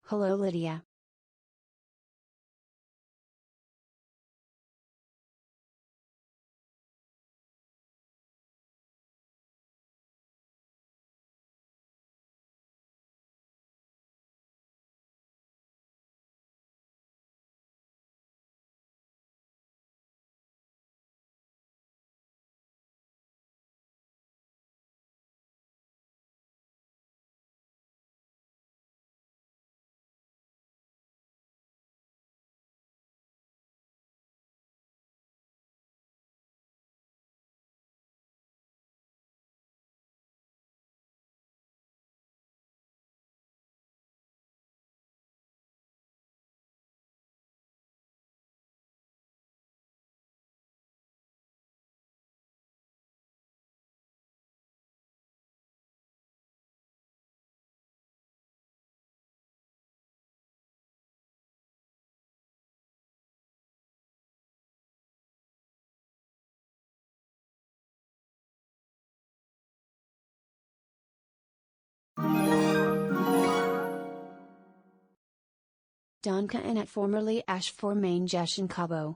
Hello Lydia. Donka and at formerly Ash for main Jeshin Kabo.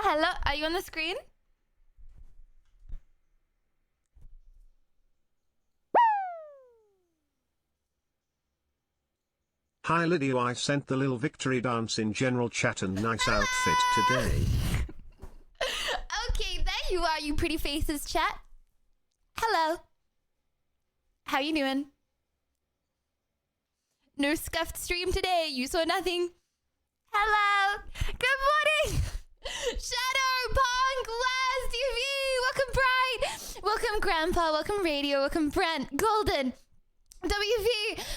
Hello. Are you on the screen? Hi Lydia, I sent the little victory dance in general chat and nice outfit today. Okay, there you are, you pretty faces chat. Hello. How you doing? No scuffed stream today. You saw nothing. Hello. Good morning. Shadow, Punk, Laz, TV. Welcome, Bright. Welcome, Grandpa. Welcome, Radio. Welcome, Brent. Golden. WV.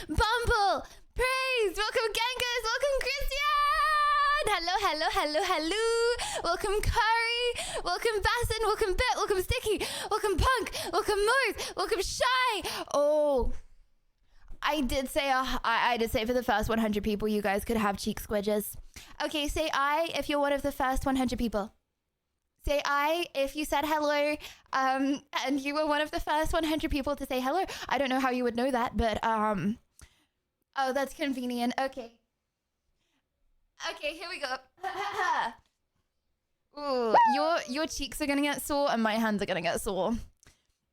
Bumble. Praise. Welcome, Genghis. Welcome, Christian. Hello. Welcome, Curry. Welcome, Bassin. Welcome, Bet. Welcome, Sticky. Welcome, Punk. Welcome, Moose. Welcome, Shy. Oh. I did say for the first 100 people you guys could have cheek squidges. Okay, say I if you're one of the first 100 people. Say I if you said hello, and you were one of the first 100 people to say hello. I don't know how you would know that, but oh, that's convenient. Okay, here we go. Ooh, your cheeks are gonna get sore and my hands are gonna get sore.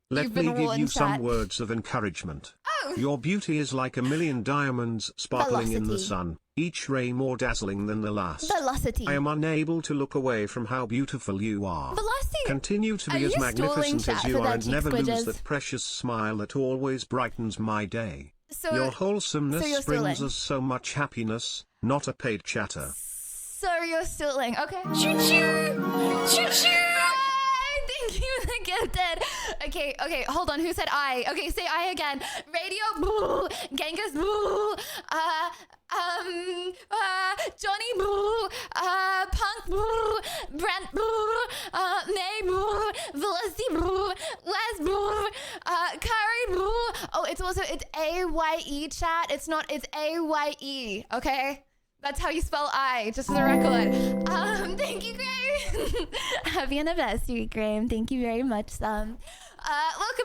Let me give you some words of encouragement. Oh. Your beauty is like a million diamonds sparkling in the sun, each ray more dazzling than the last. Velocity. I am unable to look away from how beautiful you are. Velocity. Continue to be as magnificent as you are and never lose that precious smile that always brightens my day. So, your wholesomeness brings stilling. us so much happiness, not a paid chatter. So you're stilling. Okay. Choo-choo. Thank you, the gifted. Okay, hold on. Who said I? Okay, say I again. Radio, boo. Genghis, boo. Johnny, boo. Punk, boo. Brent, boo. May, boo. Velocity, boo. Les, boo. Curry, boo. Oh, it's A-Y-E chat. It's A-Y-E, okay? That's how you spell I, just for the record. Thank you, Graham. Happy anniversary, Graham. Thank you very much, welcome,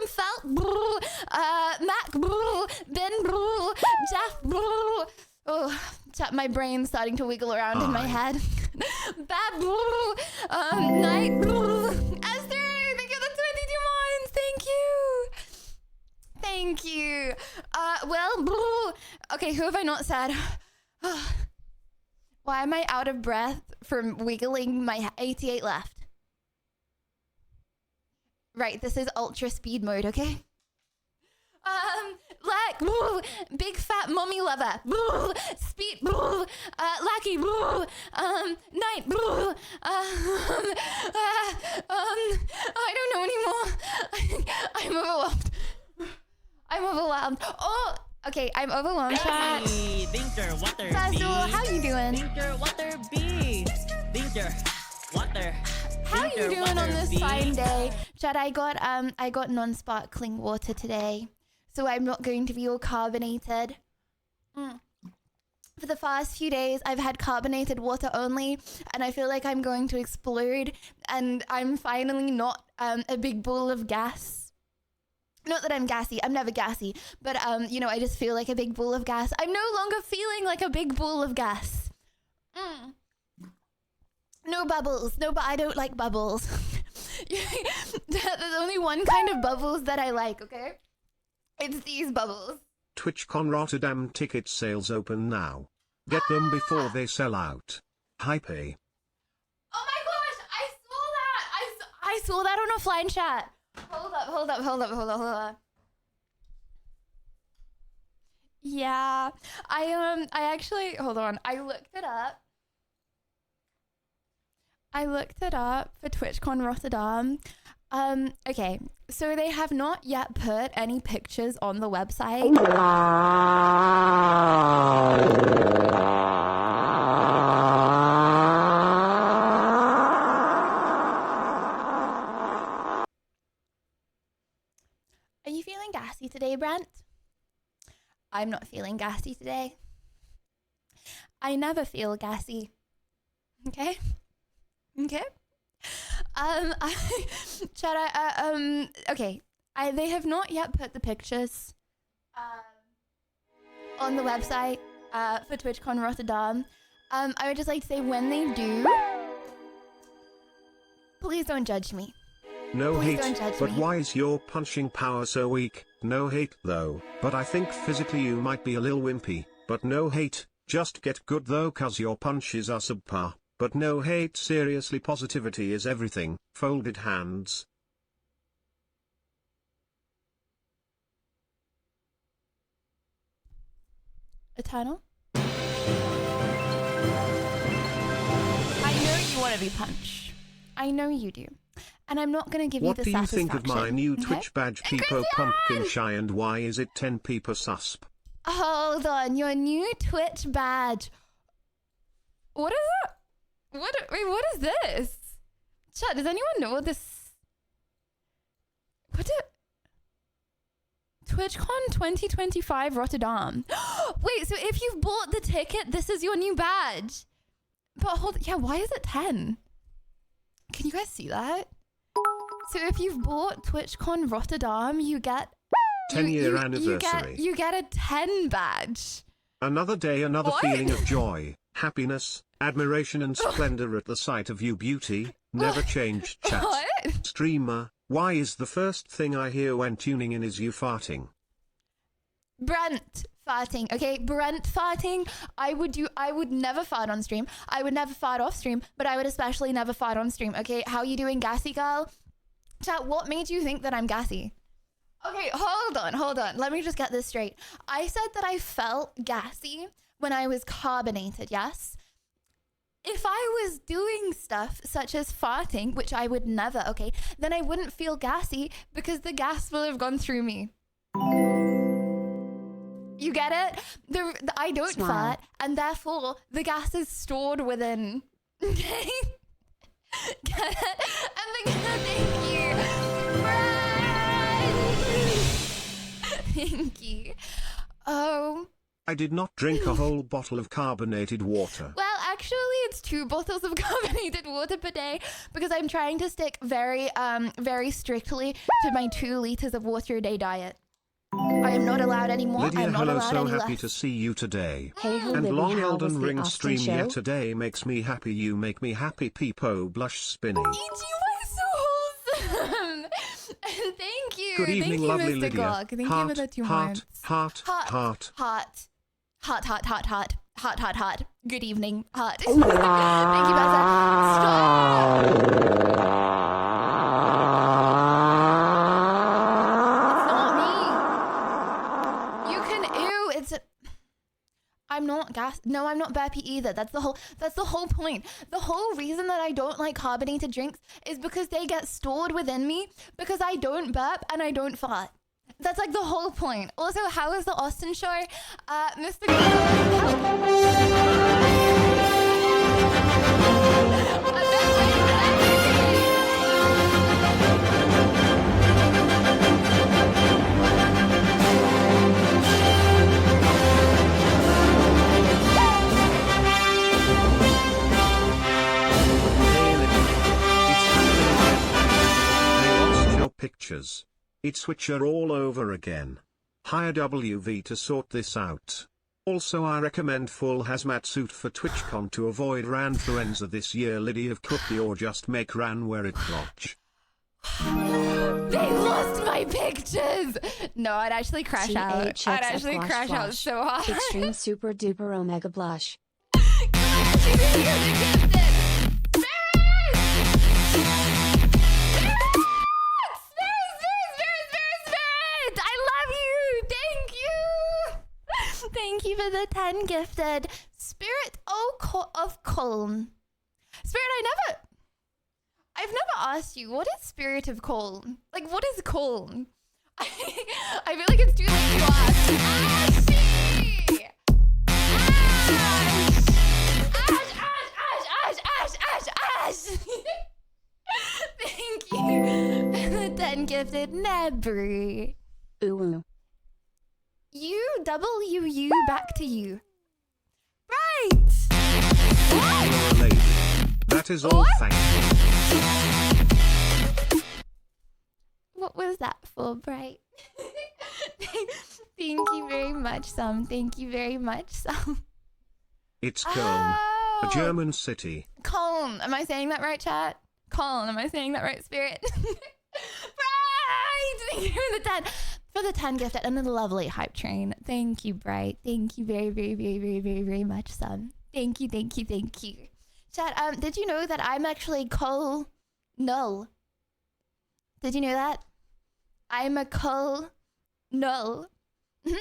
Felt, boo. Mac, boo. Ben, boo. Jeff, boo. Oh, my brain's starting to wiggle around in my head. Bad, boo. Night, boo. Esther, thank you for the 22 months. Thank you. Well, boo. Okay, who have I not said? Why am I out of breath from wiggling my 88 left? Right, this is ultra speed mode, okay? Boo, big fat mommy lover, boo, speed, boo, lucky, boo, night, boo, I don't know anymore. I'm overwhelmed. Oh, okay, I'm overwhelmed, chat. Danger, water, Basil, how you doing? Danger, water, bee. Danger, water, you doing on this fine day? Chad, I got non-sparkling water today, so I'm not going to be all carbonated. For the past few days, I've had carbonated water only, and I feel like I'm going to explode, and I'm finally not a big ball of gas. Not that I'm gassy, I'm never gassy, but you know, I just feel like a big ball of gas. I'm no longer feeling like a big ball of gas. No bubbles, no, but I don't like bubbles. There's only one kind of bubbles that I like, okay? It's these bubbles. TwitchCon Rotterdam ticket sales open now. Get them before they sell out. Hype. Oh my gosh, I saw that on a flying chat. Hold up. Yeah, I actually, hold on, I looked it up for TwitchCon Rotterdam. Okay, so they have not yet put any pictures on the website. Are you feeling gassy today, Brent? I'm not feeling gassy today. I never feel gassy. Okay? Okay? Okay. They have not yet put the pictures on the website for TwitchCon Rotterdam. I would just like to say, when they do, please don't judge me. No Please hate, but why is your punching power so weak? No hate though, but I think physically you might be a little wimpy, but no hate, just get good though cause your punches are subpar, but no hate, seriously positivity is everything, folded hands. Eternal? I know you want to be punched. I know you do. And I'm not going to give you the satisfaction. What do you think of my new Twitch badge, Peepo Pumpkin Shy, and why is it 10p per susp? Hold on, your new Twitch badge. What is it? Wait, what is this? Chat, does anyone know what this... TwitchCon 2025 Rotterdam. Wait, so if you've bought the ticket, this is your new badge. But why is it 10? Can you guys see that? So if you've bought TwitchCon Rotterdam, you get 10-year anniversary. You get a 10 badge. Another day, another feeling of joy, happiness, admiration and splendor at the sight of you beauty, never changed chat. What? Streamer, why is the first thing I hear when tuning in is you farting? Brent farting, okay? Brent farting. I would never fart on stream. I would never fart off stream, but I would especially never fart on stream, okay? How you doing, gassy girl? Chat, what made you think that I'm gassy? Okay, hold on. Let me just get this straight. I said that I felt gassy when I was carbonated, yes? If I was doing stuff such as farting, which I would never, okay, then I wouldn't feel gassy because the gas will have gone through me. You get it? I don't fart, and therefore the gas is stored within. Okay? Get it? And the thank you. Thank you. Oh. I did not drink a whole bottle of carbonated water. Well, actually, it's 2 bottles of carbonated water per day because I'm trying to stick very strictly to my 2 liters of water a day diet. I am not allowed any more. Lydia, I'm not hello, allowed so any happy less. to see you today. Hey, ho, and Libby, long how Elden was the Ring Austin stream show? yet today makes me happy. You make me happy. Peepo blush spinny. You are so wholesome. Thank you. Good evening, Thank you, lovely Mr. Lydia. Gog. Thank you for the 2 months. Heart. Hot. Good evening. Hot. Thank you, Bessa. Stop. It's not me. You can I'm not No, I'm not burpy either. That's the whole point. The whole reason that I don't like carbonated drinks is because they get stored within me because I don't burp and I don't fart. That's like the whole point. Also, how is the Austin show? Mr. It's Switcher all over again. Hire WV to sort this out. Also I recommend full hazmat suit for TwitchCon to avoid ranfluenza this year. Lydia of Cookie, or just make ran wear it crotch. They lost my pictures! No, I'd actually crash out. I'd actually crash out so hard. Extreme super duper omega blush. Thank you for the 10 gifted. Spirit of Colne. Spirit, I've never asked you, what is Spirit of Colne? Like, what is Colne? I feel like it's too late to ask. Ashy! Ash! Thank you for the 10 gifted. Never. Ooh. U back to you. Right! You're a lady. That is all, thank you. What was that for, Bright? Thank you very much, Sam. Thank you very much, Sam. It's Köln, a German city. Köln. Am I saying that right, chat? Köln. Am I saying that right, Spirit? Bright! Thank you for the 10. For the 10 gifted and the lovely hype train. Thank you, Bright. Thank you very, very, very, very, very, very much, Sam. Thank you, thank you, thank you. Chat, did you know that I'm actually null? Did you know that? I'm a null.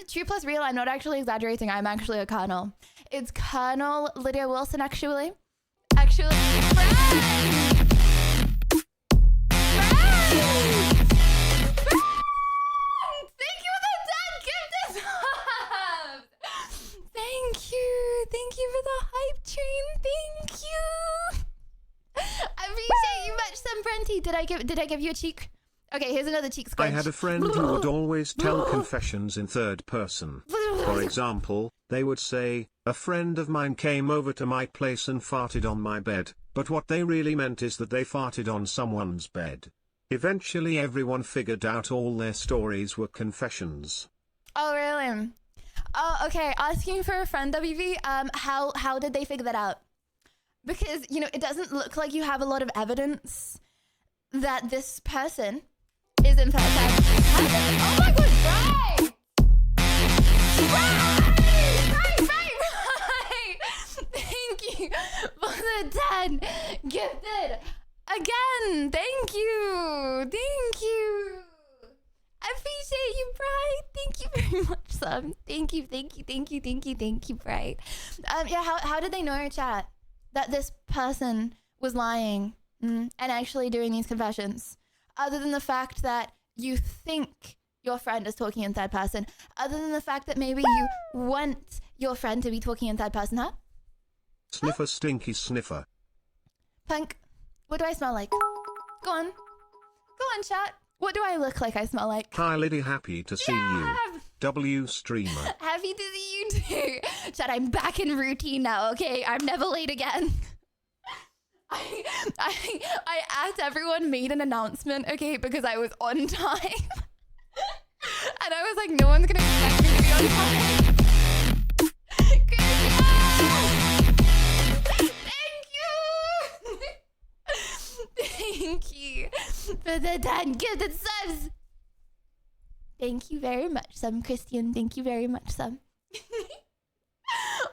True plus real, I'm not actually exaggerating. I'm actually a Colonel. It's Colonel Lydia Wilson, actually. Actually, Thank you for the hype train. Thank you. I appreciate you much, some Brenty. Did I give you a cheek? Okay, here's another cheek scratch. I had a friend who would always tell confessions in third person. For example, they would say, a friend of mine came over to my place and farted on my bed, but what they really meant is that they farted on someone's bed. Eventually everyone figured out all their stories were confessions. Oh, really? Oh, okay. Asking for a friend, WV. How did they figure that out? Because, you know, it doesn't look like you have a lot of evidence that this person is in fact. Oh my god, right! Thank you for the 10 gifted again. Thank you. I appreciate you, Bright. Thank you very much, Sam. Thank you, Bright. Yeah, how did they know, chat, that this person was lying and actually doing these confessions? Other than the fact that you think your friend is talking in third person. Other than the fact that maybe you want your friend to be talking in third person, huh? Sniffer, stinky sniffer. Punk, what do I smell like? Go on, chat. What do I look like I smell like? Hi, Liddy, happy to see you. W streamer. Happy to see you too. Chat, I'm back in routine now, okay? I'm never late again. I asked everyone made an announcement, okay, because I was on time. And I was like, no one's gonna expect me to be on time. Thank you for the 10 gifted subs. Thank you very much, Sam Christian. Thank you very much, Sam.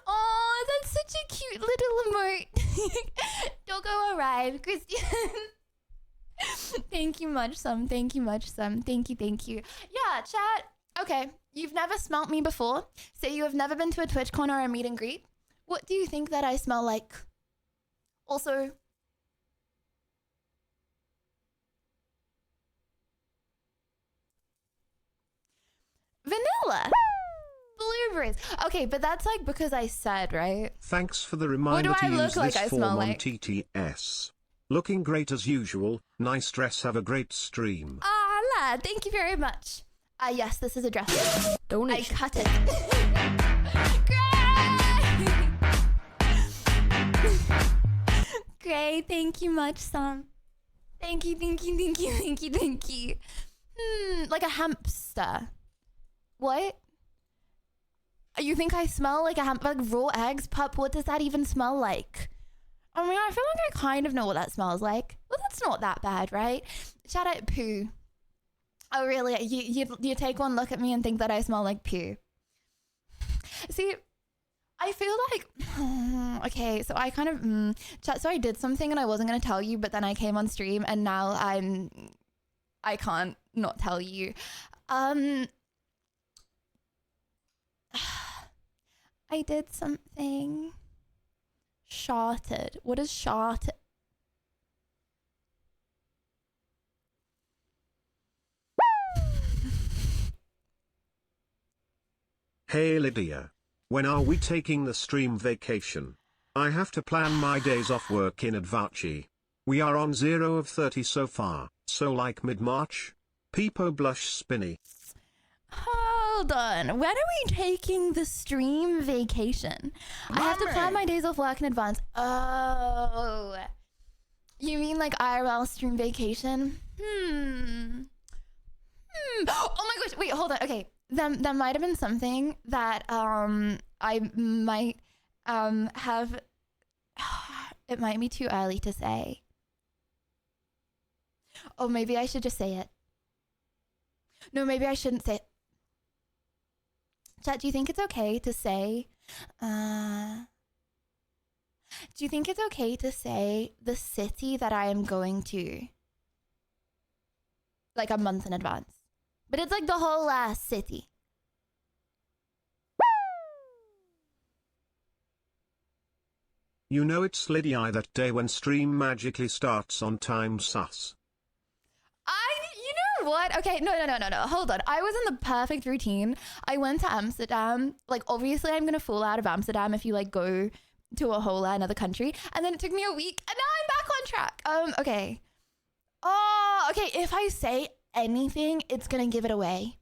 Oh, that's such a cute little emote. Doggo arrived, Christian. Thank you much, Sam. Thank you much, Sam. Thank you. Yeah, chat. Okay, you've never smelt me before, so you have never been to a TwitchCon or a meet and greet. What do you think that I smell like? Also, vanilla. Blueberries. Okay, but that's like because I said, right? Thanks for the reminder to use this form on TTS. Looking great as usual. Nice dress. Have a great stream. Ah, lad. Thank you very much. Yes, this is a dress. Donation. I cut it. Great. Great. Thank you much, Sam. Thank you. Like a hamster. What? You think I smell like a like raw eggs, pup? What does that even smell like? I mean, I feel like I kind of know what that smells like. Well, that's not that bad, right? Shout out poo. Oh, really? You take one look at me and think that I smell like poo. See, I feel like, okay, so I kind of, chat, so I did something and I wasn't going to tell you, but then I came on stream and now I can't not tell you. I did something. Sharted. What is sharted? Hey Lydia. When are we taking the stream vacation? I have to plan my days off work in advance. We are on 0 of 30 so far, so like mid-March? Peepo blush spinny. Hold on. When are we taking the stream vacation? I have to plan my days off work in advance. Oh. You mean like IRL stream vacation? Oh my gosh. Wait, hold on. Okay. That might have been something that I might have. It might be too early to say. Oh, maybe I should just say it. No, maybe I shouldn't say it. Chat, do you think it's okay to say, do you think it's okay to say the city that I am going to? Like a month in advance. But it's like the whole last city. You know it's Lydia that day when stream magically starts on time sus. You know what? Okay, no. Hold on. I was in the perfect routine. I went to Amsterdam. Like, obviously, I'm going to fall out of Amsterdam if you, like, go to a whole another country. And then it took me a week, and now I'm back on track. Okay. Oh, okay. If I say anything, it's going to give it away.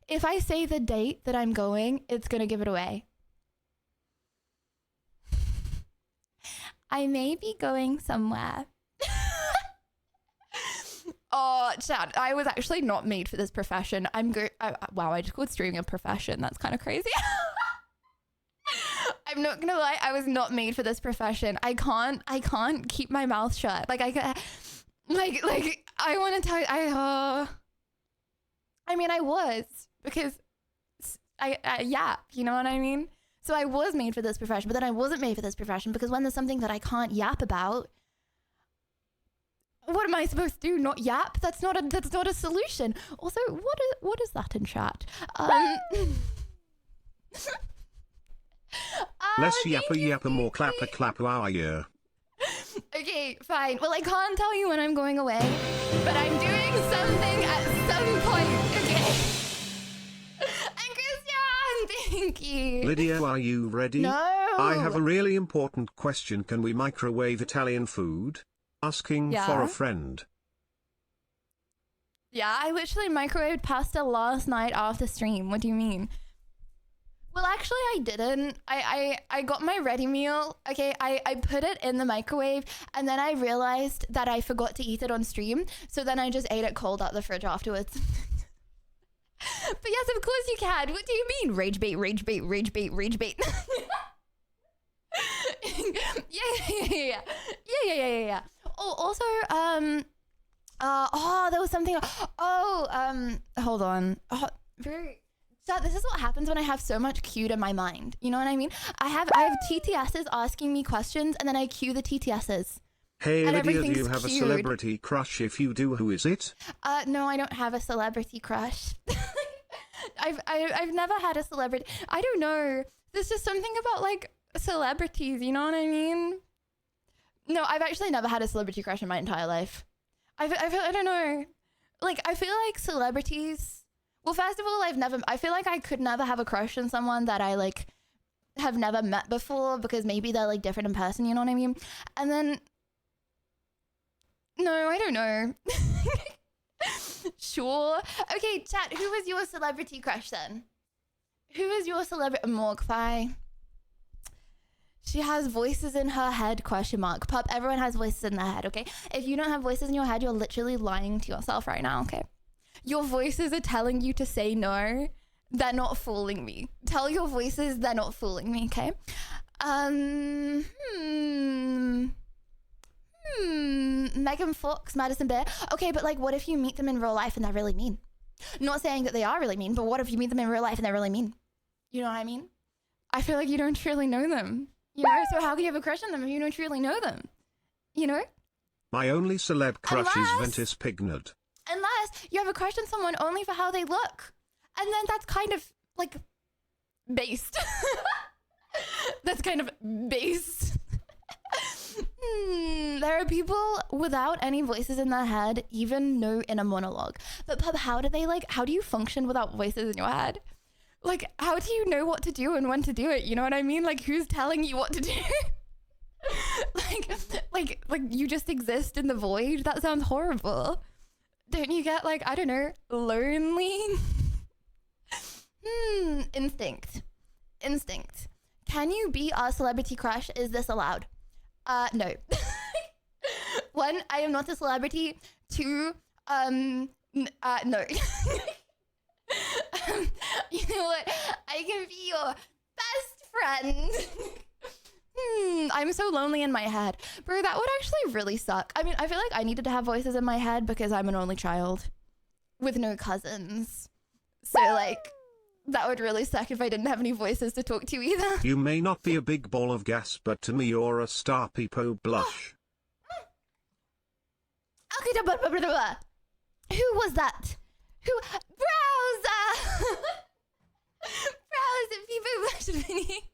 If I say the date that I'm going, it's going to give it away. I may be going somewhere. Oh, chat, I was actually not made for this profession. Wow, I just called streaming a profession. That's kind of crazy. I'm not gonna lie, I was not made for this profession. I can't keep my mouth shut. Like I want to tell you, I mean, I was, because I yap, you know what I mean? So I was made for this profession, but then I wasn't made for this profession because when there's something that I can't yap about, what am I supposed to do? Not yap? That's not a solution. Also, what is that in chat? Less yappa more clapper our year. Okay, fine. Well, I can't tell you when I'm going away, but I'm doing something at some point. Okay. And Christian, thank you. Lydia, are you ready? No. I have a really important question. Can we microwave Italian food? Asking for a friend. Yeah, I literally microwaved pasta last night after stream. What do you mean? Well, actually, I didn't. I got my ready meal. Okay, I put it in the microwave, and then I realized that I forgot to eat it on stream. So then I just ate it cold out the fridge afterwards. But yes, of course you can. What do you mean? Rage bait. Yeah. Oh, also, there was something. Hold on. So this is what happens when I have so much queued in my mind. You know what I mean? I have TTSs asking me questions, and then I queue the TTSs. Hey Lydia, do you have a celebrity crush? If you do, who is it? No, I don't have a celebrity crush. I've never had a celebrity. I don't know. There's just something about like celebrities, you know what I mean? No, I've actually never had a celebrity crush in my entire life. I don't know. Like, I feel like celebrities, well, first of all, I feel like I could never have a crush on someone that I like have never met before, because maybe they're like different in person, you know what I mean? And then, no, I don't know. Sure. Okay, chat, who was your celebrity crush then? Who is your celebrity? Morgpie. She has voices in her head, question mark. Pup, everyone has voices in their head, okay? If you don't have voices in your head, you're literally lying to yourself right now, okay? your voices are telling you to say no, they're not fooling me. Tell your voices they're not fooling me, okay? Megan Fox, Madison Bear. Okay, but like, what if you meet them in real life and they're really mean? Not saying that they are really mean, but what if you meet them in real life and they're really mean? You know what I mean? I feel like you don't truly know them. You know, so how can you have a crush on them if you don't truly know them? You know? My only celeb crush is Ventus Pignard. Unless you have a crush on someone only for how they look. And then that's kind of, like, based. That's kind of based. There are people without any voices in their head, even no inner monologue. But Pub, how do you function without voices in your head? Like, how do you know what to do and when to do it? You know what I mean? Like, who's telling you what to do? like you just exist in the void? That sounds horrible. Don't you get, like, I don't know, lonely? Instinct. Can you be our celebrity crush? Is this allowed? No. One, I am not a celebrity. Two, no. You know what? I can be your best friend. I'm so lonely in my head. Bro, that would actually really suck. I mean, I feel like I needed to have voices in my head because I'm an only child with no cousins. So, like, that would really suck if I didn't have any voices to talk to either. You may not be a big ball of gas, but to me you're a star peepo blush. Okay, who was that? Who? Browser! Browser, people blush Vinny.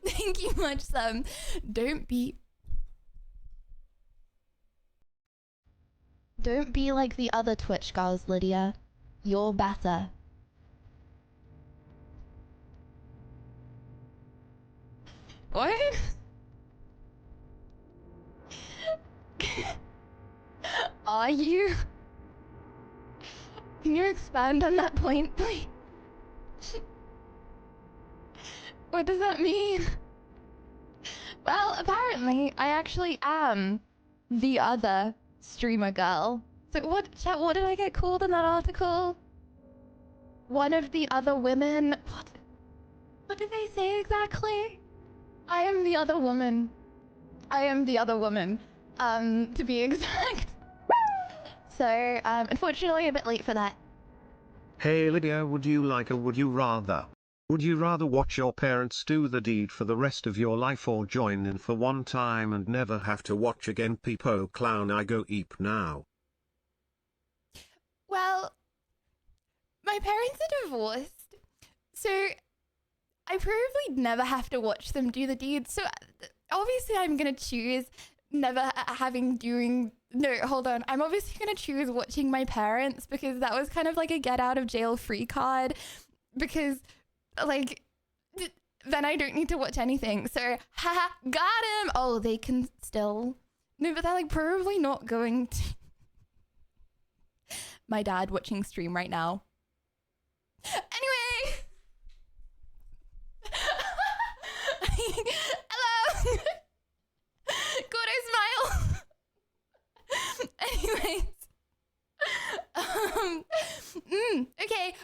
Thank you much, Sam. Don't be like the other Twitch girls, Lydia. You're better. What? Are you? Can you expand on that point, please? What does that mean? Well, apparently, I actually am the other streamer girl. So what did I get called in that article? One of the other women? What did they say exactly? I am the other woman. To be exact. So, unfortunately a bit late for that. Hey Lydia, would you like or would you rather? Would you rather watch your parents do the deed for the rest of your life or join in for one time and never have to watch again? Peepo clown, I go eep now. Well, my parents are divorced, so I probably never have to watch them do the deed. So obviously I'm gonna choose never no, hold on. I'm obviously gonna choose watching my parents because that was kind of like a get out of jail free card, because like then I don't need to watch anything. So haha, got him. Oh, they can still no, but they're like probably not going to. My dad watching stream right now. Anyway. Hello. Gordo smile. Anyways. Okay.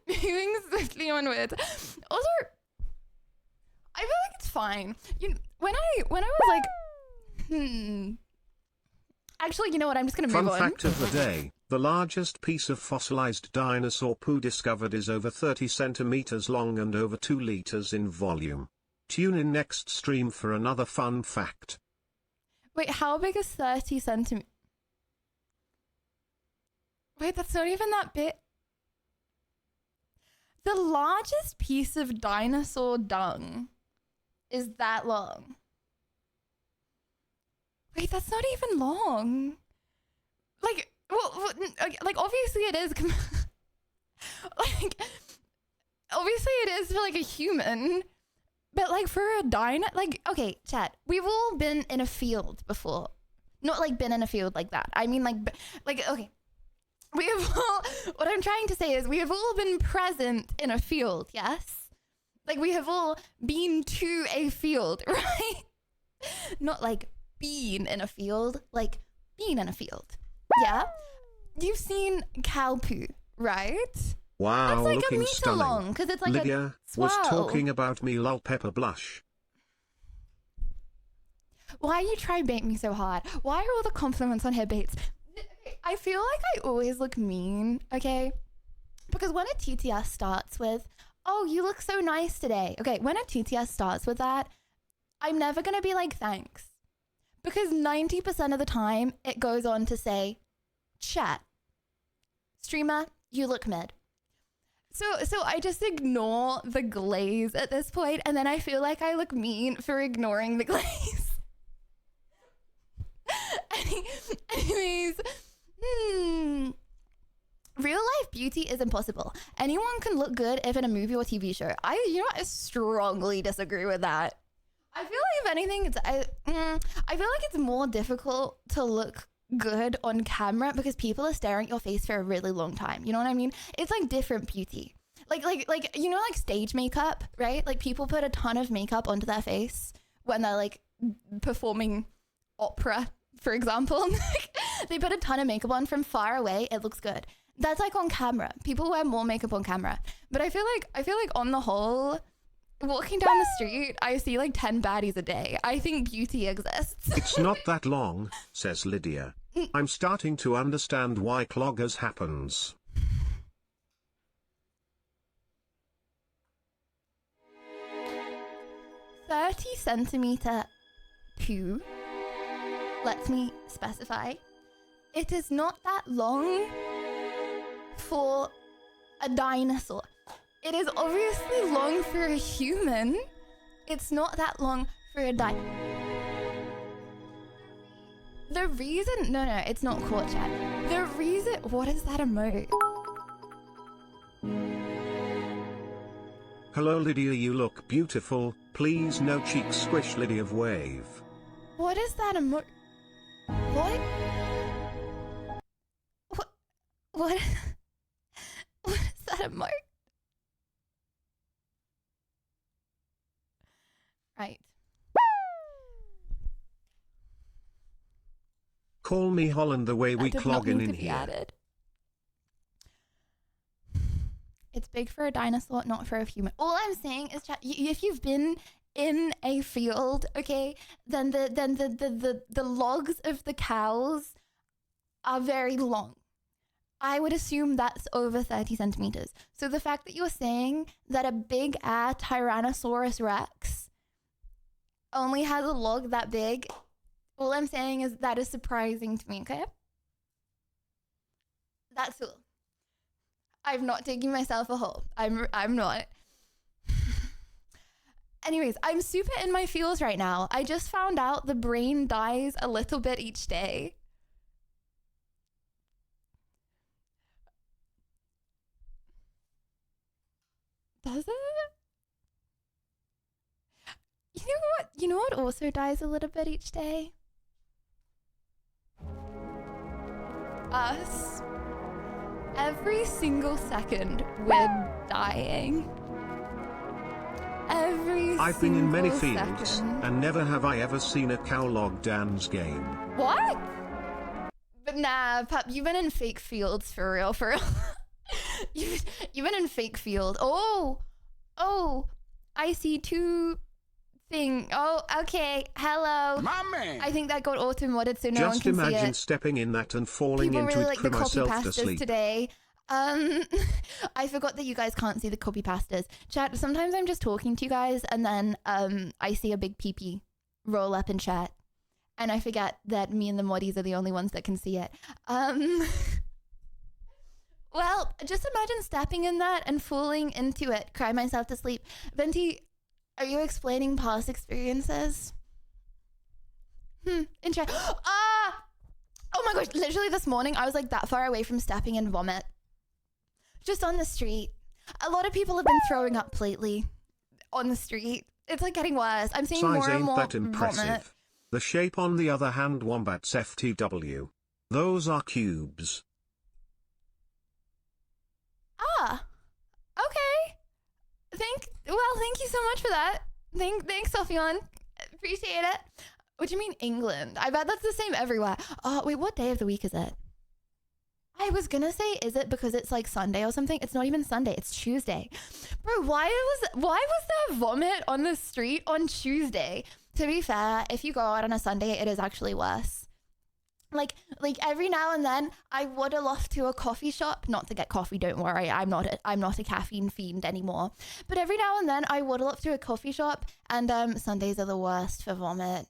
Moving swiftly onwards. Also, I feel like it's fine. When I was like, Actually, you know what? I'm just gonna move on. Fun fact of the day: the largest piece of fossilized dinosaur poo discovered is over 30 centimeters long and over 2 liters in volume. Tune in next stream for another fun fact. Wait, how big is 30 centimeters? Wait, that's not even that big. The largest piece of dinosaur dung is that long. Wait, that's not even long. Like, well like obviously it is. Like, obviously it is for like a human, but like for a dino, like, okay, chat. We've all been in a field before. Not like been in a field like that. I mean like okay. We have all, what I'm trying to say is we have all been present in a field, yes? Like we have all been to a field, right? Not like been in a field, like being in a field. Yeah? You've seen cow poo, right? Wow, That's like looking a meter stunning. long, because it's like Lydia a was swirl. talking about me lol pepper blush. Why you try and bait me so hard? Why are all the compliments on her baits? I feel like I always look mean, okay? Because when a TTS starts with, oh, you look so nice today. Okay, when a TTS starts with that, I'm never going to be like, thanks. Because 90% of the time, it goes on to say, chat. Streamer, you look mid. So I just ignore the glaze at this point, and then I feel like I look mean for ignoring the glaze. Anyways, real life beauty is impossible. Anyone can look good if in a movie or TV show. I strongly disagree with that. I feel like if anything, I feel like it's more difficult to look good on camera because people are staring at your face for a really long time. You know what I mean? It's like different beauty. Like you know, like stage makeup, right? Like people put a ton of makeup onto their face when they're like performing opera, for example. They put a ton of makeup on from far away. It looks good. That's like on camera. People wear more makeup on camera. But I feel like on the whole, walking down the street, I see like 10 baddies a day. I think beauty exists. It's not that long, says Lydia. I'm starting to understand why cloggers happens. "30cm poo," let me specify, it is not that long for a dinosaur. It is obviously long for a human. It's not that long for a The reason, no, it's not court chat. The reason, what is that emote? Hello Lydia, you look beautiful. Please no cheek squish Lydia wave. What is that emote? What? What is that emote? Right. Call me Holland the way we That did clog not need in to be here. added. It's big for a dinosaur, not for a human. All I'm saying is, chat, if you've been in a field, okay, then the logs of the cows are very long. I would assume that's over 30 centimeters. So the fact that you're saying that a big ass Tyrannosaurus Rex only has a log that big, all I'm saying is that is surprising to me, okay? That's all. I'm not digging myself a hole. I'm not. Anyways, I'm super in my feels right now. I just found out the brain dies a little bit each day. Does it? You know what also dies a little bit each day? Us. Every single second we're dying. I've been in many single fields, second. and never have I ever seen a cow log Dan's game. What? But nah, pup, you've been in fake fields for real. You've been in fake field. Oh, I see two thing. Oh, okay. Hello. My man. I think that got auto-modded so no one Just can see it. imagine stepping in that and falling People into really it, like cry the copy myself to pastas sleep. today. I forgot that you guys can't see the copy pastas. Chat, sometimes I'm just talking to you guys and then I see a big pee-pee roll up in chat. And I forget that me and the moddies are the only ones that can see it. Well, just imagine stepping in that and falling into it, cry myself to sleep. Venti, are you explaining past experiences? In chat. Oh my gosh, literally this morning, I was like that far away from stepping in vomit. Just on the street. A lot of people have been throwing up lately on the street. It's like getting worse. I'm seeing Size more and ain't more that impressive. vomit. The shape on the other hand, wombats FTW. Those are cubes. Okay. Thank you so much for that. Thanks, Sophion. Appreciate it. What do you mean England? I bet that's the same everywhere. Oh, wait, what day of the week is it? I was gonna say, is it because it's like Sunday or something? It's not even Sunday, it's Tuesday. Bro, why was there vomit on the street on Tuesday? To be fair, if you go out on a Sunday, it is actually worse. Like every now and then I waddle off to a coffee shop, not to get coffee, don't worry, I'm not a caffeine fiend anymore. But every now and then I waddle up to a coffee shop, and Sundays are the worst for vomit.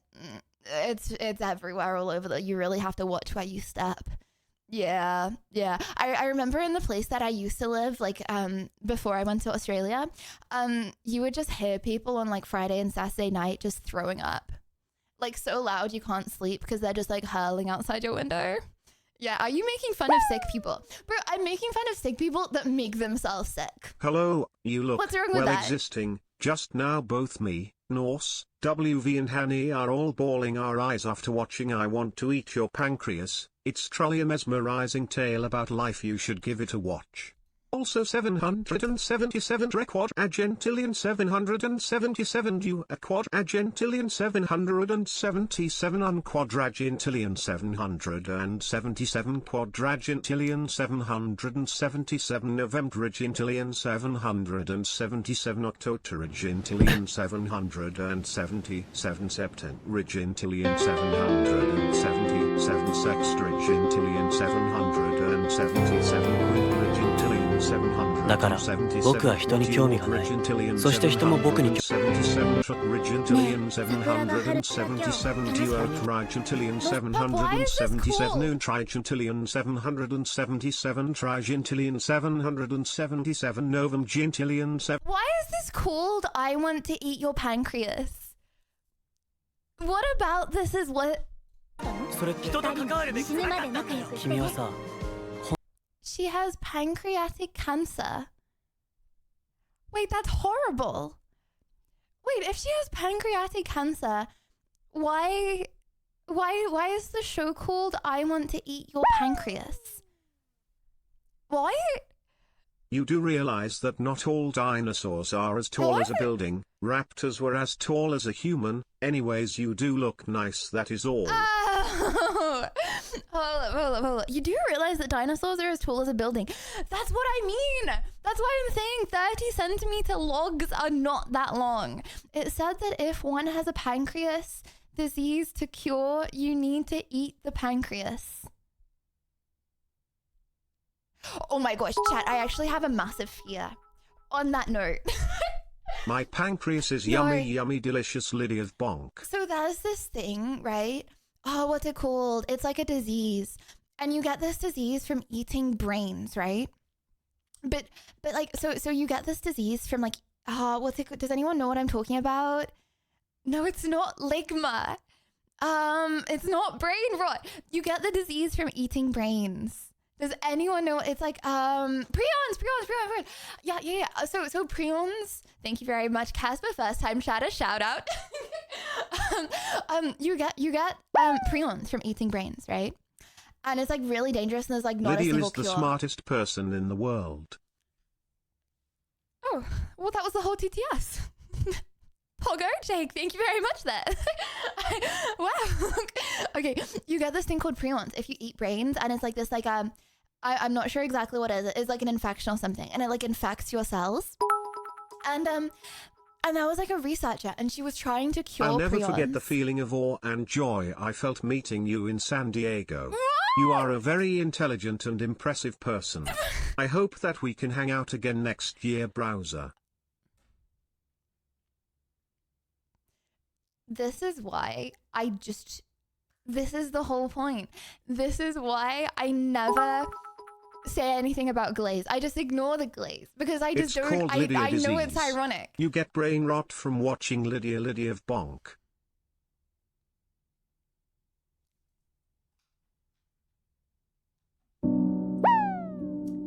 It's everywhere, all over. You really have to watch where you step. Yeah. I remember in the place that I used to live, like before I went to Australia, you would just hear people on like Friday and Saturday night just throwing up. Like so loud you can't sleep because they're just like hurling outside your window. Yeah, are you making fun of sick people? Bro, I'm making fun of sick people that make themselves sick. Hello, you look What's wrong with that? existing. Just now both me, Norse, WV and Hanny are all bawling our eyes after watching I Want to Eat Your Pancreas. It's truly a mesmerizing tale about life, you should give it a watch. Also 777 quadragentillion 777 du a quadragentillion 777 unquadragentillion 777 quadragentillion 777 novembragentillion 777 octotragentillion 777 septembragentillion 777 sextragentillion 777 quinquagentillion だから僕は人に興味がない。そして人も僕に興味Why is this called I Want to Eat Your Pancreas? What about this is what それ人と関わるべきじゃなかったんだよ。君はさ She has pancreatic cancer. Wait, that's horrible. Wait, if she has pancreatic cancer, why is the show called I Want to Eat Your Pancreas? Why? You do realize that not all dinosaurs are as tall as a building. Raptors were as tall as a human. Anyways, you do look nice, that is all. Hold up. You do realize that dinosaurs are as tall as a building. That's what I mean. That's why I'm saying 30-centimeter logs are not that long. It said that if one has a pancreas disease to cure, you need to eat the pancreas. Oh my gosh, chat, I actually have a massive fear. On that note. My pancreas is yummy, delicious, Lydia of Bonk. So there's this thing, right? Oh, what's it called? It's like a disease. And you get this disease from eating brains, right? But like, so you get this disease from like, what's it, does anyone know what I'm talking about? No, it's not ligma. It's not brain rot. You get the disease from eating brains. Does anyone know? It's like prions. Yeah. So prions. Thank you very much, Casper. First time chatter. Shout out. You get prions from eating brains, right? And it's like really dangerous. And there's like not Lydia a single is the cure. smartest person in the world. Oh, well, that was the whole TTS. Pogo, Jake, thank you very much there. Wow. Okay, you get this thing called prions if you eat brains, and it's like this, like, I'm not sure exactly what it is. It's like an infection or something, and it like infects your cells. And there was like a researcher, and she was trying to cure I'll never prions. forget the feeling of awe and joy I felt meeting you in San Diego. You are a very intelligent and impressive person. I hope that we can hang out again next year, browser. This is why this is the whole point. This is why I never say anything about glaze. I just ignore the glaze because I just It's don't. called Lydia I know disease. it's ironic. You get brain rot from watching Lydia of Bonk.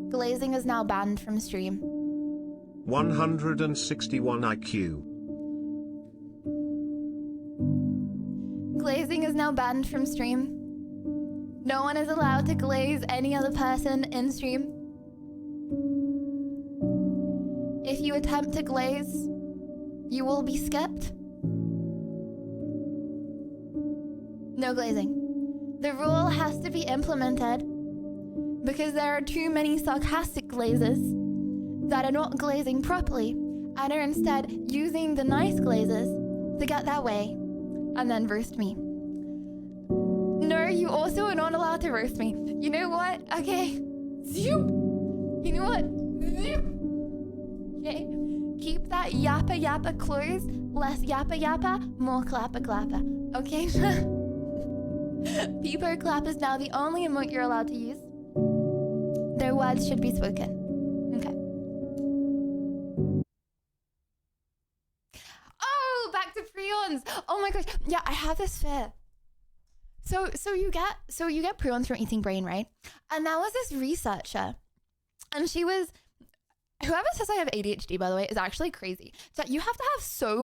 Glazing is now banned from stream. 161 IQ. Glazing is now banned from stream. No one is allowed to glaze any other person in stream. If you attempt to glaze, you will be skipped. No glazing. The rule has to be implemented because there are too many sarcastic glazers that are not glazing properly and are instead using the nice glazers to get their way and then roast me. No, you also are not allowed to roast me. You know what? Okay. Zoop. You know what? Zoop. Okay. Keep that yappa yappa closed. Less yappa yappa, more clappa clappa. Okay? Peeper clap is now the only emote you're allowed to use. Their words should be spoken. Okay. Oh, back to prions. Oh my gosh. Yeah, I have this fear. So you get prions from eating brain, right? And there was this researcher, and she was, whoever says I have ADHD, by the way, is actually crazy. So you have to have so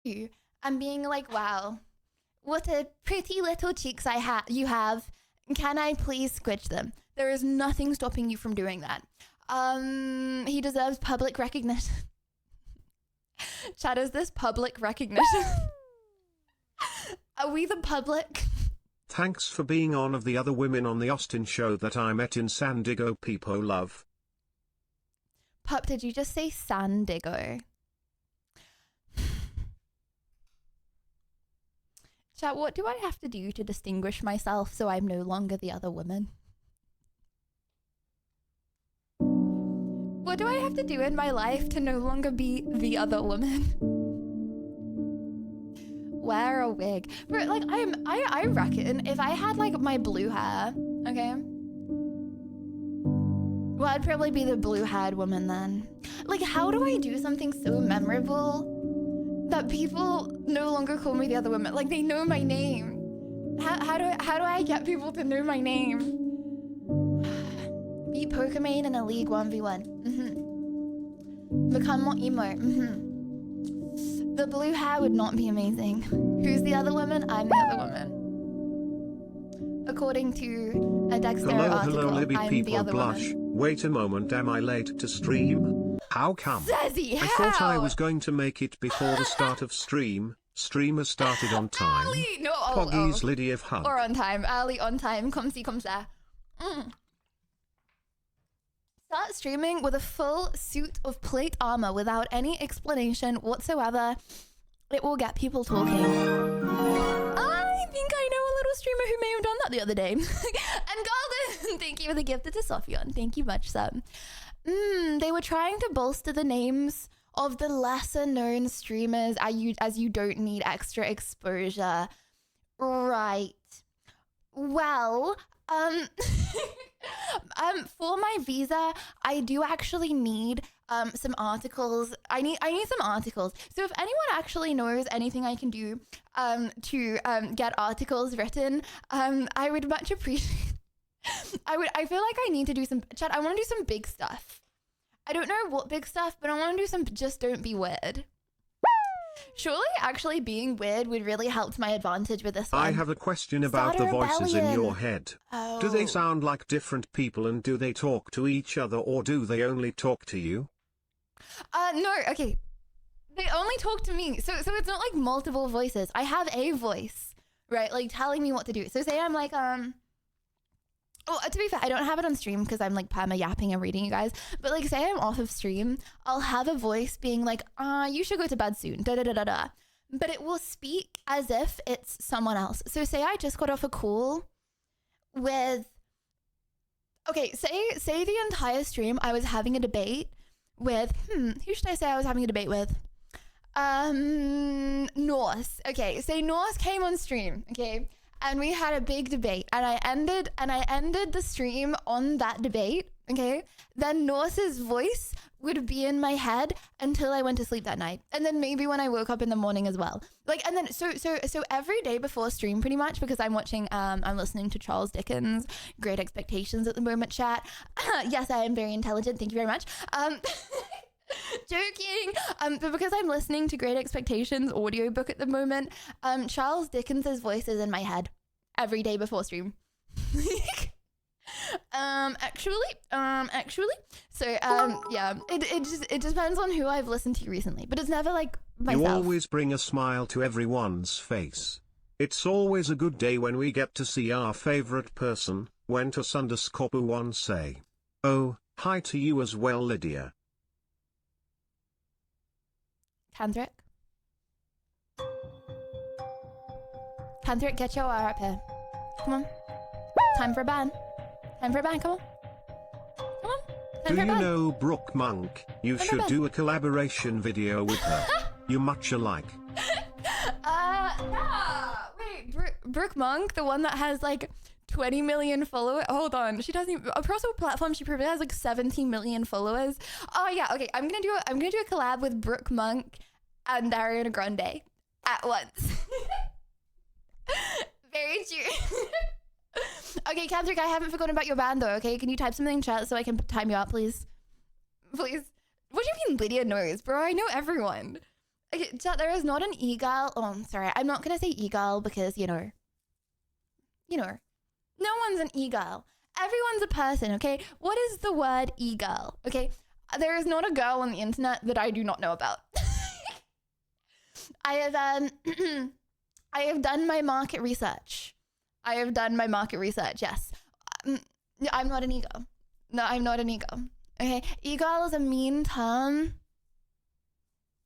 you and being like, wow, what a pretty little cheeks you have. Can I please squidge them? There is nothing stopping you from doing that. He deserves public recognition. Chat, is this public recognition? Are we the public? Thanks for being one of the other women on the Austin show that I met in San Diego. Peepo love. Pup, did you just say San Diego? Chat, what do I have to do to distinguish myself so I'm no longer the other woman? What do I have to do in my life to no longer be the other woman? Wear a wig. But like I reckon if I had like my blue hair, okay? Well, I'd probably be the blue-haired woman then. Like, how do I do something so memorable that people no longer call me the other woman? Like, they know my name. How do I get people to know my name? Beat Pokemon in a league 1v1. Become more emo. The blue hair would not be amazing. Who's the other woman? I'm the other woman. According to a Dexter article, hello, Libby. I'm People the other blush. woman. Wait a moment, am I late to stream? How come? Sassy, I thought I was going to make it before the start of stream. Stream has started on time. Ali! No, Poggies, Lydia hug. Or on time. Ali on time. Come see, come sa. Start streaming with a full suit of plate armor without any explanation whatsoever. It will get people talking. I think I know a little streamer who may have done that the other day. And Golden, thank you for the gift to Sophion. Thank you much, Sam. They were trying to bolster the names of the lesser known streamers as you don't need extra exposure. Right. Well, for my visa, I do actually need some articles. I need some articles. So if anyone actually knows anything I can do to get articles written, I would much appreciate. I feel like I need to do some chat. I want to do some big stuff. I don't know what big stuff, but I want to do some just don't be weird. Surely actually being weird would really help to my advantage with this one. I have a question about the voices in your head. Oh. Do they sound like different people, and do they talk to each other, or do they only talk to you? No, okay. They only talk to me. So it's not like multiple voices. I have a voice, right? Like telling me what to do. So say I'm like, oh, to be fair, I don't have it on stream because I'm like perma yapping and reading you guys. But like, say I'm off of stream, I'll have a voice being like, you should go to bed soon, da da da da da. But it will speak as if it's someone else. So say I just got off a call with, okay, say the entire stream I was having a debate with, who should I say I was having a debate with? Norse. Okay, say Norse came on stream, okay? And we had a big debate, and I ended the stream on that debate, okay? Then Norse's voice would be in my head until I went to sleep that night. And then maybe when I woke up in the morning as well. Like, and then, so every day before stream pretty much, because I'm watching, I'm listening to Charles Dickens' Great Expectations at the moment, chat. Yes, I am very intelligent, thank you very much. Joking, but because I'm listening to Great Expectations audiobook at the moment, Charles Dickens' voice is in my head every day before stream. Actually, so yeah, it depends on who I've listened to recently, but it's never like myself. You always bring a smile to everyone's face. It's always a good day when we get to see our favorite person. Wentus_1 say. Oh, hi to you as well, Lydia. Canthric, get your R up here. Come on. Time for a ban. Come on. Come on. Do you know Brooke Monk? You should do a collaboration video with her. You much alike. Wait, Brooke Monk, the one that has like 20 million followers. Hold on, she doesn't even, across her platform she probably has like 17 million followers. Oh yeah, okay, I'm gonna do a collab with Brooke Monk and Ariana Grande at once. Very true. Okay, Canthric, I haven't forgotten about your band though, okay? Can you type something in chat so I can time you out, please? Please. What do you mean Lydia knows, bro? I know everyone. Okay, chat, there is not an e-girl. Oh, I'm sorry, I'm not gonna say e-girl because, you know. No one's an e-girl. Everyone's a person, okay? What is the word e-girl, okay? There is not a girl on the internet that I do not know about. I have done my market research. Yes. I'm not an ego. No, I'm not an ego. Okay? E-girl is a mean term.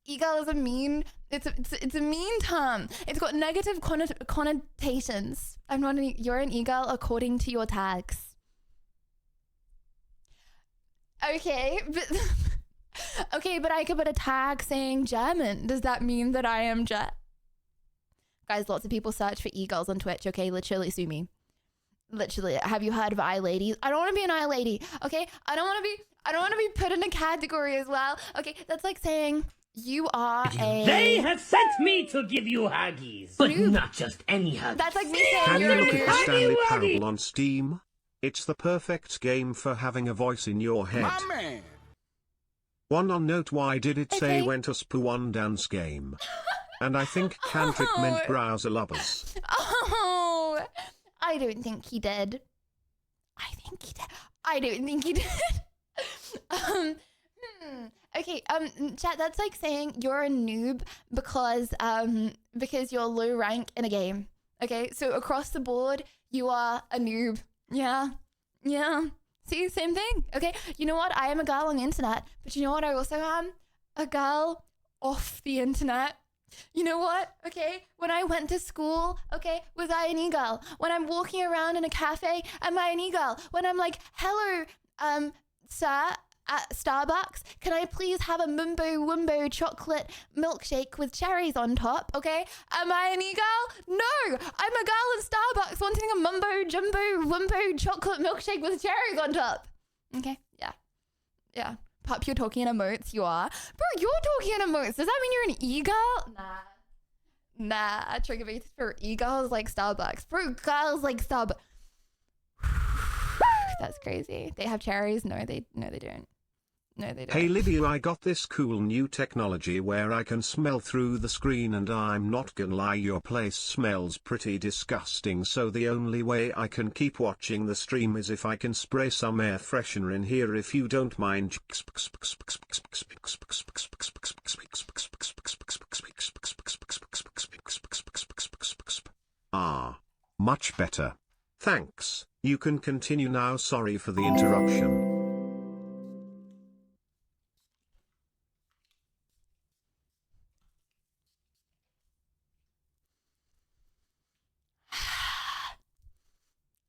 E-girl is a mean... It's a mean term. It's got negative connotations. I'm not an... You're an e-girl according to your tags. Okay, but... Okay, but I could put a tag saying German. Does that mean that I am Guys, lots of people search for e-girls on Twitch, okay? Literally sue me. Literally. Have you heard of I-ladies? I don't want to be an I-lady, okay? I don't want to be put in a category as well. Okay, that's like saying you are a... They have sent me to give you huggies, but not just any huggies. That's like me saying Can you're you a look at noob. the Stanley Parable on Steam? It's the perfect game for having a voice in your head. My man. One on note, why did it say Okay. went us to one dance game? And I think Cantrick meant browser lovers. Oh, I don't think he did. I think he did. I don't think he did. Okay, chat, that's like saying you're a noob because you're low rank in a game. Okay, so across the board, you are a noob. Yeah. See, same thing. Okay, you know what? I am a girl on the internet, but you know what I also am? A girl off the internet. You know what? Okay, when I went to school, okay, was I an e-girl? When I'm walking around in a cafe, am I an e-girl? When I'm like, hello, sir, at Starbucks, can I please have a Mumbo Wumbo chocolate milkshake with cherries on top, okay? Am I an e-girl? No! I'm a girl in Starbucks wanting a Mumbo Jumbo Wumbo chocolate milkshake with cherries on top. Okay, yeah. Pup, you're talking in emotes, you are. Bro, you're talking in emotes. Does that mean you're an e-girl? Nah, trigger bait for e-girls like Starbucks. Bro, girls like Starbucks. That's crazy. They have cherries? No, they don't. No, they don't. Hey Lydia, I got this cool new technology where I can smell through the screen, and I'm not gonna lie, your place smells pretty disgusting, so the only way I can keep watching the stream is if I can spray some air freshener in here, if you don't mind. Ah, much better. Thanks, you can continue now, sorry for the interruption.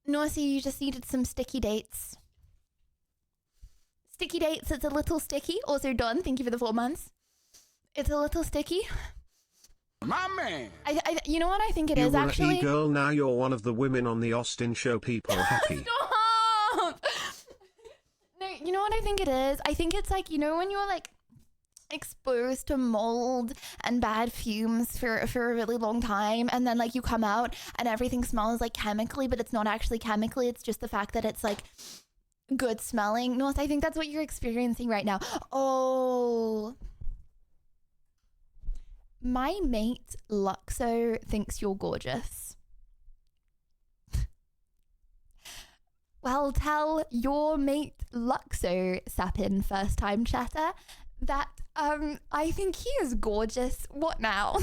Norsy, you just needed some sticky dates. Sticky dates, it's a little sticky. Also, Dawn, thank you for the 4 months. It's a little sticky. My man. I you know what I think it You is were actually? an e-girl, now you're one of the women on the Austin show. People happy. Stop! No, you know what I think it is? I think it's like, you know, when you're like exposed to mold and bad fumes for a really long time, and then like you come out and everything smells like chemically, but it's not actually chemically, it's just the fact that it's like good smelling. North, I think that's what you're experiencing right now. Oh, my mate Luxo thinks you're gorgeous. Well, tell your mate Luxo, Sapin first time chatter, that I think he is gorgeous. What now?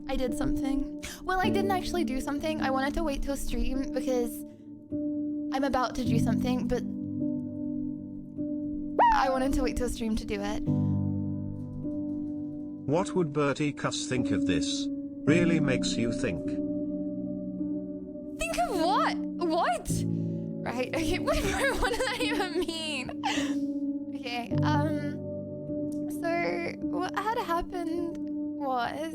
I did something. Well, I didn't actually do something. I wanted to wait till stream because I'm about to do something, but I wanted to wait till stream to do it. What would Bertie Cuss think of this? Really makes you think. Think of what? What? Right, okay, wait, what does that even mean? Okay, so what had happened was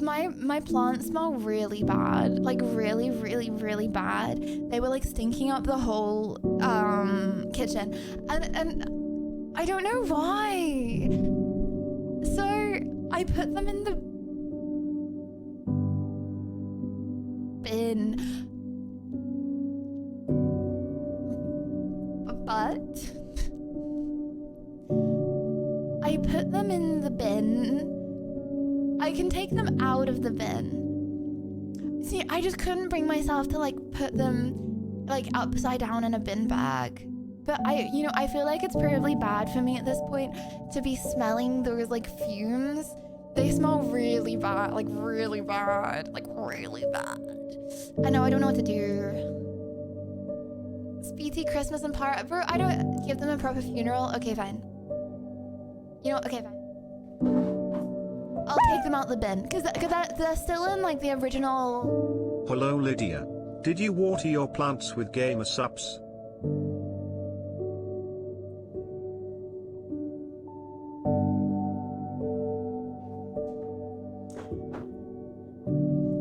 my plants smell really bad, like really, really, really bad. They were like stinking up the whole kitchen, and I don't know why. So I put them in the bin, but I put them in the bin. I can take them out of the bin. See, I just couldn't bring myself to like put them like upside down in a bin bag. But I feel like it's probably bad for me at this point to be smelling those like fumes. They smell really bad, like really bad, like really bad. I know, I don't know what to do. Speedy Christmas and part, bro, I don't give them a proper funeral. Okay, fine. You know, okay, fine. I'll take them out the bin, because they're still in like the original. Hello Lydia. Did you water your plants with gamer subs?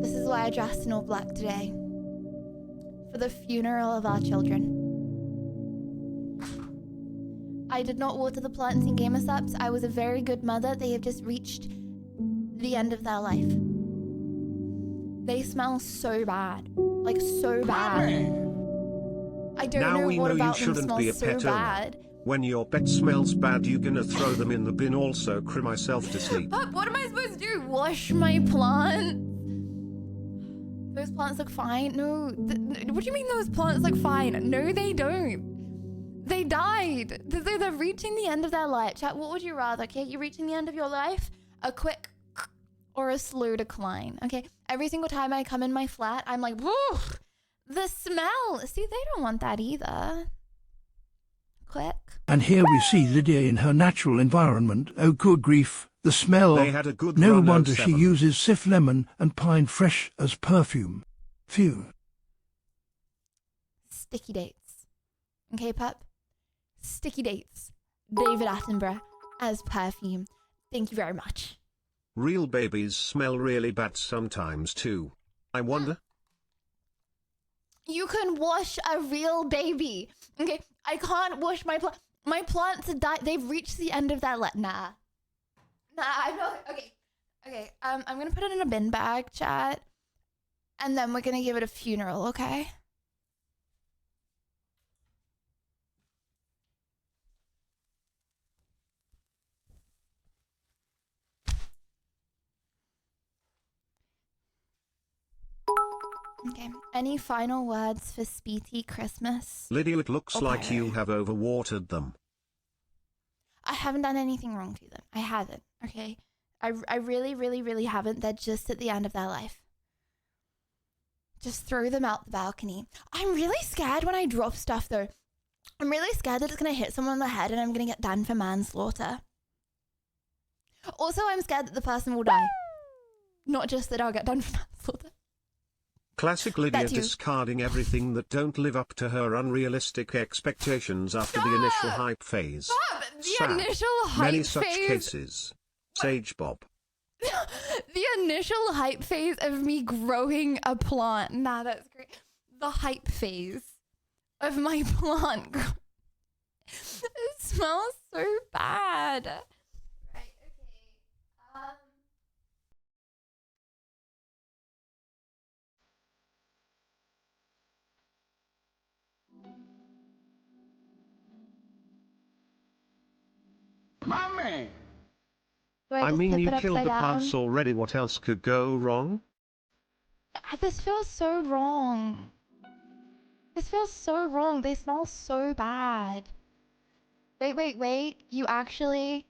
This is why I dressed in all black today. For the funeral of our children. I did not water the plants in gamer subs. I was a very good mother. They have just reached the end of their life. They smell so bad. Like, so bad. I don't Now know we what know you about them shouldn't smells be a so pet owner. bad. When your pet smells bad, you're gonna throw them in the bin. Also, cry myself to sleep. But what am I supposed to do? Wash my plants? Those plants look fine. No, what do you mean those plants look fine? No, they don't. They died. They're reaching the end of their life. Chat, what would you rather? Okay, you're reaching the end of your life, a quick or a slow decline. Okay, every single time I come in my flat, I'm like, whoa, the smell. See, they don't want that either. Quick. And here we see Lydia in her natural environment. Oh, good grief, the smell. They had a good No run, wonder she 07. uses Sif lemon and pine fresh as perfume. Phew. Sticky dates. Okay, pup? Sticky dates. David Attenborough as perfume. Thank you very much. Real babies smell really bad sometimes too. I wonder. You can wash a real baby. Okay, I can't wash my plant. My plants have died. They've reached the end of their Nah, I'm not. Okay. I'm gonna put it in a bin bag, chat, and then we're gonna give it a funeral. Okay. Okay. Any final words for Speety Christmas? Lydia, it looks Okay. like you have overwatered them. I haven't done anything wrong to them. I haven't. Okay. I really, really, really haven't. They're just at the end of their life. Just throw them out the balcony. I'm really scared when I drop stuff though. I'm really scared that it's gonna hit someone on the head and I'm gonna get done for manslaughter. Also, I'm scared that the person will die. Not just that I'll get done for manslaughter. Classic Lydia That's you. discarding everything that don't live up to her unrealistic expectations after the initial hype phase. Stop! The Sad. initial hype Many such phase. cases. Sage Bob. The initial hype phase of me growing a plant. Nah, that's great. The hype phase of my plant. It smells so bad. Right, okay. My man. Do I just mean, flip you it killed upside the down? plants already. What else could go wrong? This feels so wrong. This feels so wrong. They smell so bad. Wait. You actually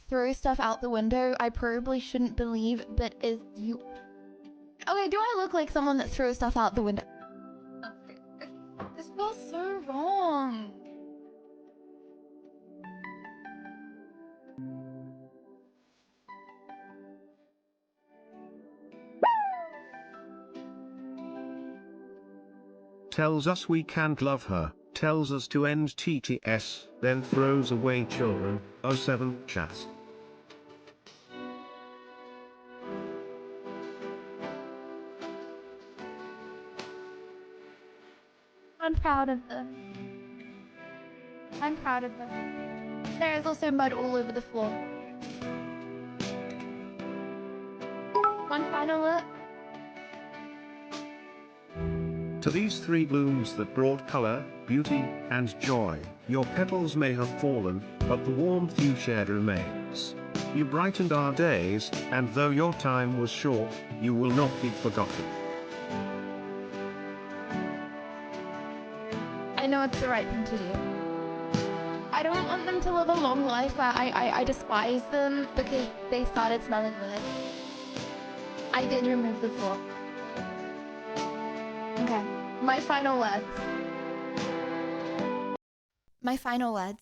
throw stuff out the window? I probably shouldn't believe, but is you... Okay, do I look like someone that throws stuff out the window? This feels so wrong. Tells us we can't love her, tells us to end TTS, then throws away children. 07 chat. I'm proud of them. I'm proud of them. There is also mud all over the floor. One final look. To these three blooms that brought color, beauty, and joy, your petals may have fallen, but the warmth you shared remains. You brightened our days, and though your time was short, you will not be forgotten. I know it's the right thing to do. I don't want them to live a long life. I despise them because they started smelling good. I did remove the floor. Okay, my final words. My final words.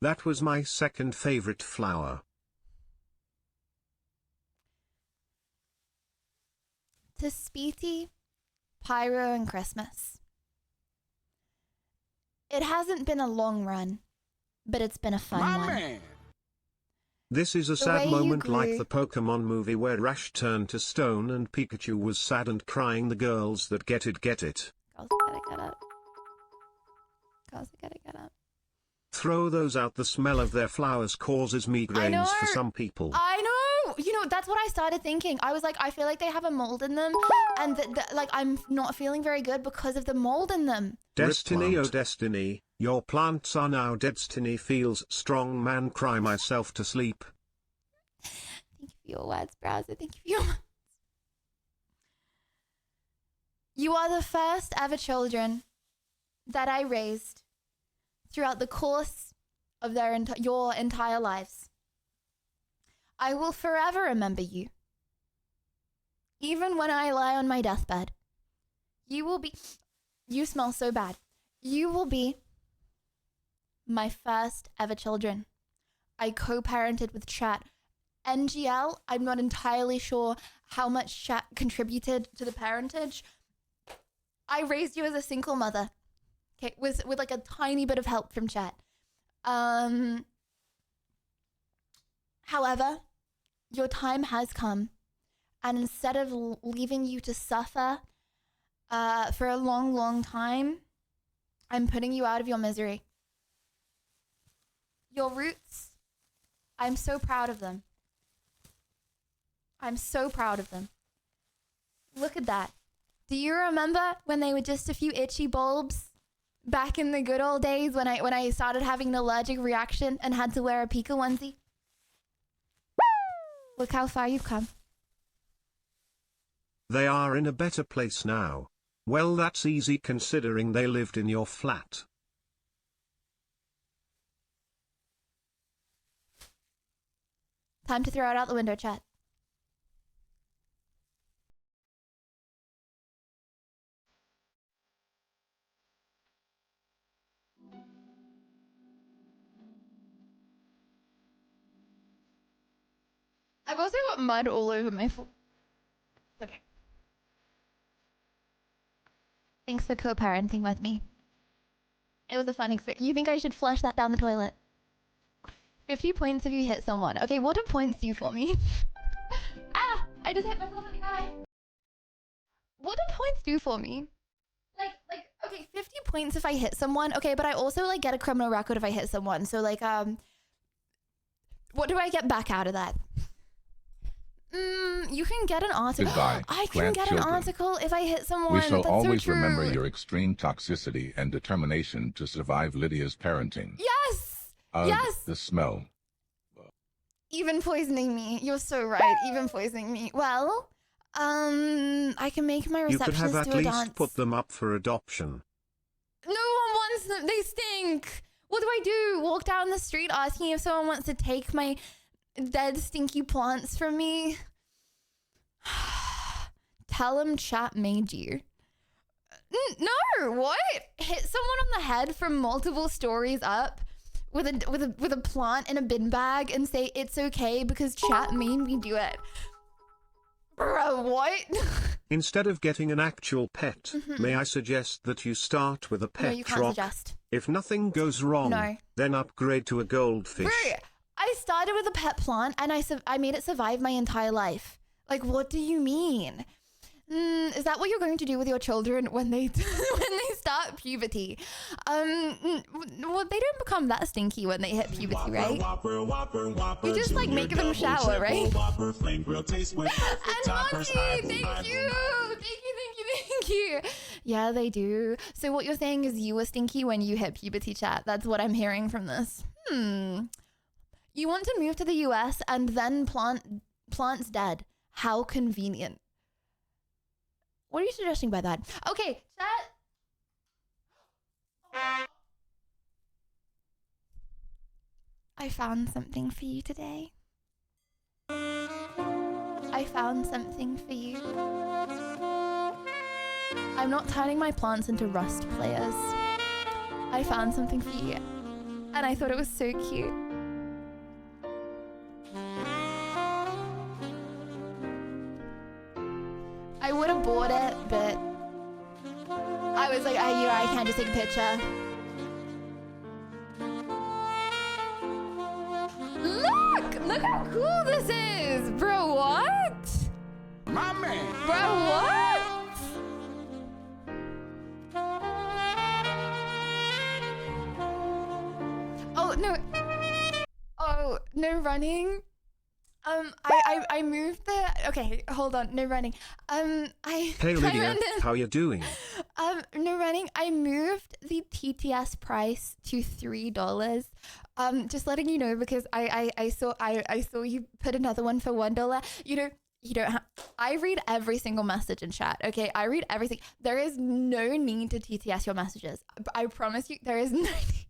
That was my second favorite flower. To Speety, Pyro, and Christmas. It hasn't been a long run, but it's been a fun My one. man. This is a way sad you moment like grew- the Pokemon movie where Ash turned to stone and Pikachu was sad and crying. The girls that get it get it. Girls, get it, get up. Girls, get it, get up. throw those out. The smell of their flowers causes migraines for some people. I know. You know, that's what I started thinking. I was like, I feel like they have a mold in them, and like I'm not feeling very good because of the mold in them. Destiny, oh destiny, your plants are now dead. Destiny feels strong, man, cry myself to sleep. Thank you for your words, browser. Thank you for your words. You are the first ever children that I raised throughout the course of your entire lives. I will forever remember you. Even when I lie on my deathbed, you smell so bad. You will be my first ever children. I co-parented with Chat. NGL, I'm not entirely sure how much Chat contributed to the parentage. I raised you as a single mother. Okay, with like a tiny bit of help from Chat. However, your time has come, and instead of leaving you to suffer for a long, long time, I'm putting you out of your misery. Your roots, I'm so proud of them. I'm so proud of them. Look at that. Do you remember when they were just a few itchy bulbs? Back in the good old days when I started having an allergic reaction and had to wear a Pika onesie? Look how far you've come. They are in a better place now. Well, that's easy considering they lived in your flat. Time to throw it out the window, Chat. I've also got mud all over my foot. Okay. Thanks for co-parenting with me. It was a fun experience. You think I should flush that down the toilet? 50 points if you hit someone. Okay, what do points do for me? Ah! I just hit myself in the eye. What do points do for me? Like, okay, 50 points if I hit someone. Okay, but I also, like, get a criminal record if I hit someone. So, like, what do I get back out of that? You can get an article. Goodbye, I can get an article if I hit someone. We shall That's always so true. remember your extreme toxicity and determination to survive Lydia's parenting. Yes! Ugh, yes! The smell. Even poisoning me. You're so right. Even poisoning me. Well, I can make my You could receptionist have at do a least dance. put them up for adoption. No one wants them. They stink. What do I do? Walk down the street asking if someone wants to take my dead stinky plants from me? Tell them Chat made you. No, what? Hit someone on the head from multiple stories up with a plant in a bin bag and say it's okay because Chat made me do it. Bro, what? Instead of getting an actual pet, may I suggest that you start with a pet No, you can't rock? suggest. If nothing goes wrong, No. then upgrade to a goldfish. Bro, I started with a pet plant and I made it survive my entire life. Like, what do you mean? Is that what you're going to do with your children when they start puberty? Well, they don't become that stinky when they hit puberty, right? You just like make them shower, right? And Monkey, thank you. Yeah, they do. So what you're saying is you were stinky when you hit puberty, Chat. That's what I'm hearing from this. You want to move to the US and then plants dead. How convenient. What are you suggesting by that? Okay, Chat. I found something for you today. I found something for you. I'm not turning my plants into Rust players. I found something for you. And I thought it was so cute. I would have bought it, but I was like, I can't just take a picture. Look how cool this is, bro. What? My man. Bro, what? Oh, no. Oh, no running. I moved the... Okay, hold on. No running. Hey Lydia, how you doing? No running. I moved the TTS price to $3. Just letting you know because I saw you put another one for $1. You don't have... I read every single message in chat, okay? I read everything. There is no need to TTS your messages. I promise you, there is no need.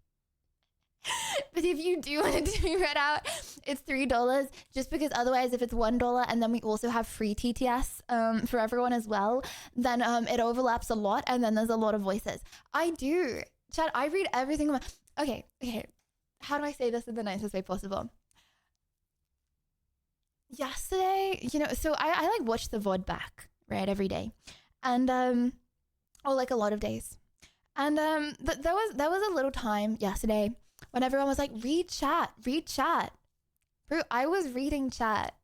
But if you do want it to be read out, it's $3. Just because otherwise, if it's $1 and then we also have free TTS for everyone as well, then it overlaps a lot and then there's a lot of voices. I do. Chat, I read every single... Okay. How do I say this in the nicest way possible? Yesterday, so I like watch the VOD back, right, every day. And, or like a lot of days. And there was a little time yesterday when everyone was like, read chat. Bro, I was reading chat.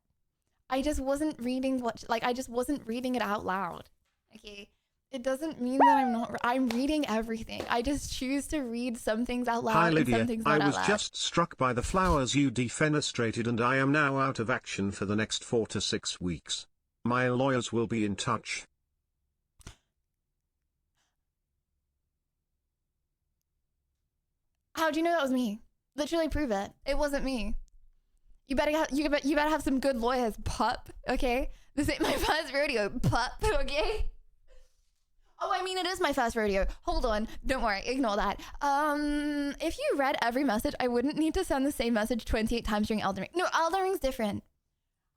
I just wasn't reading I just wasn't reading it out loud. Okay. It doesn't mean that I'm reading everything. I just choose to read some things out loud. Hi Lydia, and some things not I was out loud. just struck by the flowers you defenestrated and I am now out of action for the next 4 to 6 weeks. My lawyers will be in touch. How do you know that was me? Literally prove it. It wasn't me. You better have some good lawyers, pup. Okay, this ain't my first rodeo, pup. Okay. Oh, I mean, it is my first rodeo. Hold on. Don't worry. Ignore that. If you read every message, I wouldn't need to send the same message 28 times during Elden Ring. No, Elden Ring's different.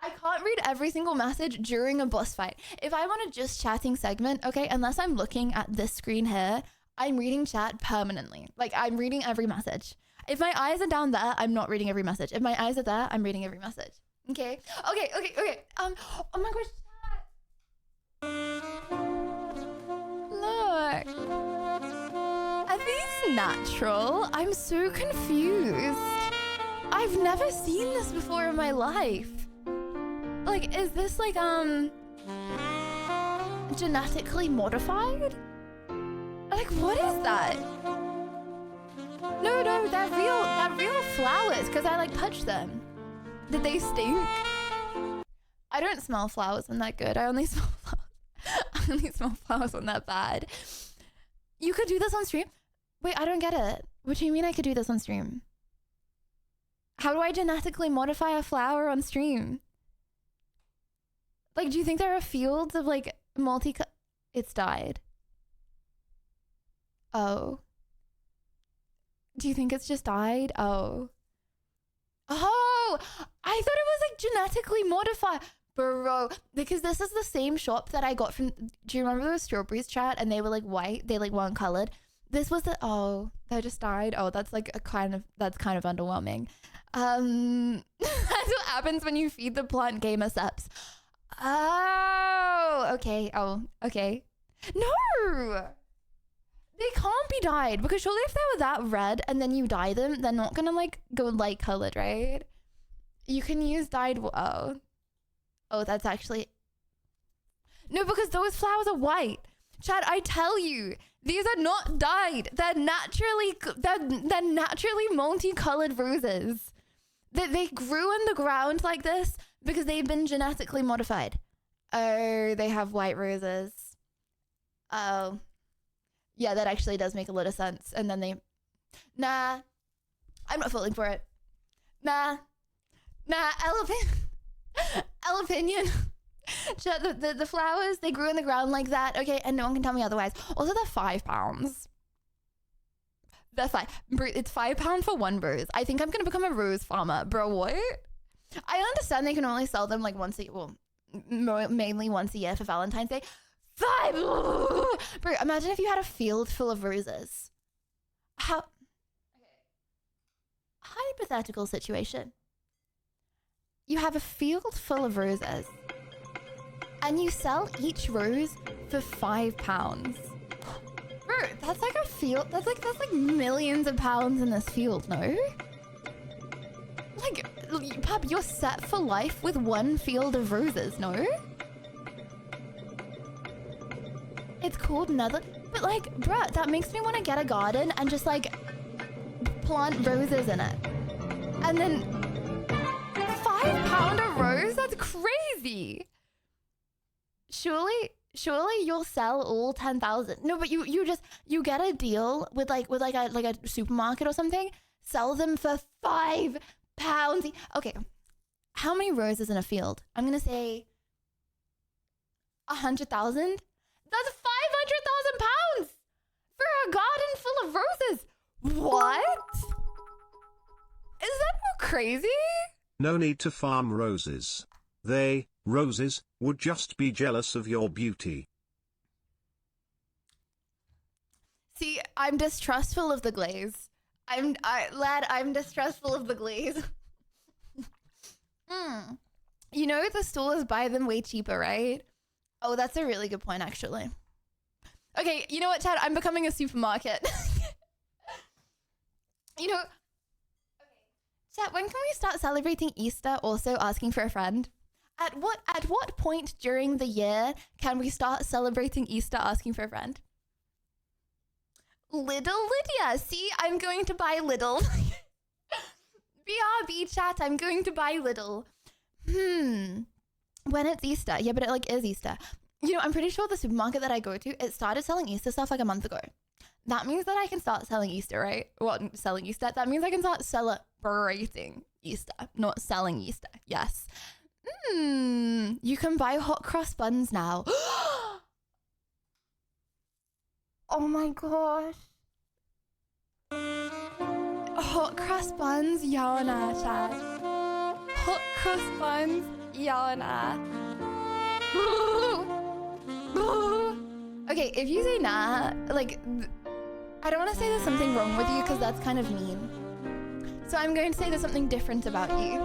I can't read every single message during a boss fight. If I want a just chatting segment, okay, unless I'm looking at this screen here, I'm reading chat permanently. Like, I'm reading every message. If my eyes are down there, I'm not reading every message. If my eyes are there, I'm reading every message. Okay? Okay. Oh my gosh, chat. Look. Are these natural? I'm so confused. I've never seen this before in my life. Like, is this like, genetically modified? Like, what is that? No, they're real flowers, because I like touched them. Did they stink? I don't smell flowers when they're good. I only smell flowers when they're bad. You could do this on stream? Wait, I don't get it. What do you mean I could do this on stream? How do I genetically modify a flower on stream? Like, do you think there are fields of like It's died. Oh. Do you think it's just died? Oh, I thought it was like genetically modified. Bro, because this is the same shop that I got from, do you remember those strawberries, chat? And they were like white, they like weren't colored. This was they just died. Oh, that's like that's kind of underwhelming. That's what happens when you feed the plant gamer seps. Oh, okay. No! They can't be dyed, because surely if they were that red and then you dye them, they're not gonna like go light colored, right? You can use dyed, oh, that's actually, no, because those flowers are white. Chad, I tell you, these are not dyed. They're naturally multicolored roses. They grew in the ground like this because they've been genetically modified. Oh, they have white roses. Oh. Yeah, that actually does make a lot of sense. And then nah, I'm not falling for it. Nah, opinion. The flowers, they grew in the ground like that, okay, and no one can tell me otherwise. Also, they're £5. They're it's £5 for one rose. I think I'm gonna become a rose farmer, bro. What? I understand they can only sell them like once a year, well, mainly once a year for Valentine's Day. Bro, imagine if you had a field full of roses. Hypothetical situation. You have a field full of roses and you sell each rose for £5. Bro, that's like a field, that's like millions of pounds in this field, no? Like, pup, you're set for life with one field of roses, no? It's called Nether, but like, bruh, that makes me want to get a garden and just like plant roses in it. And then £5 a rose? That's crazy. Surely you'll sell all 10,000. No, but you get a deal with like a supermarket or something. Sell them for £5. Okay, how many roses in a field? I'm gonna say 100,000. That's £500,000 for a garden full of roses. What? Is that not crazy? No need to farm roses. Roses, would just be jealous of your beauty. See, I'm distrustful of the glaze. I'm distrustful of the glaze. You know, the stores buy them way cheaper, right? Oh, that's a really good point, actually. Okay, you know what, Chad? I'm becoming a supermarket. You know, okay. Chat, when can we start celebrating Easter also asking for a friend? At what point during the year can we start celebrating Easter asking for a friend? Little Lydia. See, I'm going to buy Little. BRB chat, I'm going to buy Little. When it's Easter. Yeah, but it like is Easter. You know, I'm pretty sure the supermarket that I go to, it started selling Easter stuff like a month ago. That means that I can start selling Easter, right? Well, selling Easter. That means I can start celebrating Easter, not selling Easter. Yes. You can buy hot cross buns now. Oh my gosh. Hot cross buns, Yana, Chad. Hot cross buns, Yana. Okay, if you say nah, like, I don't want to say there's something wrong with you because that's kind of mean. So I'm going to say there's something different about you.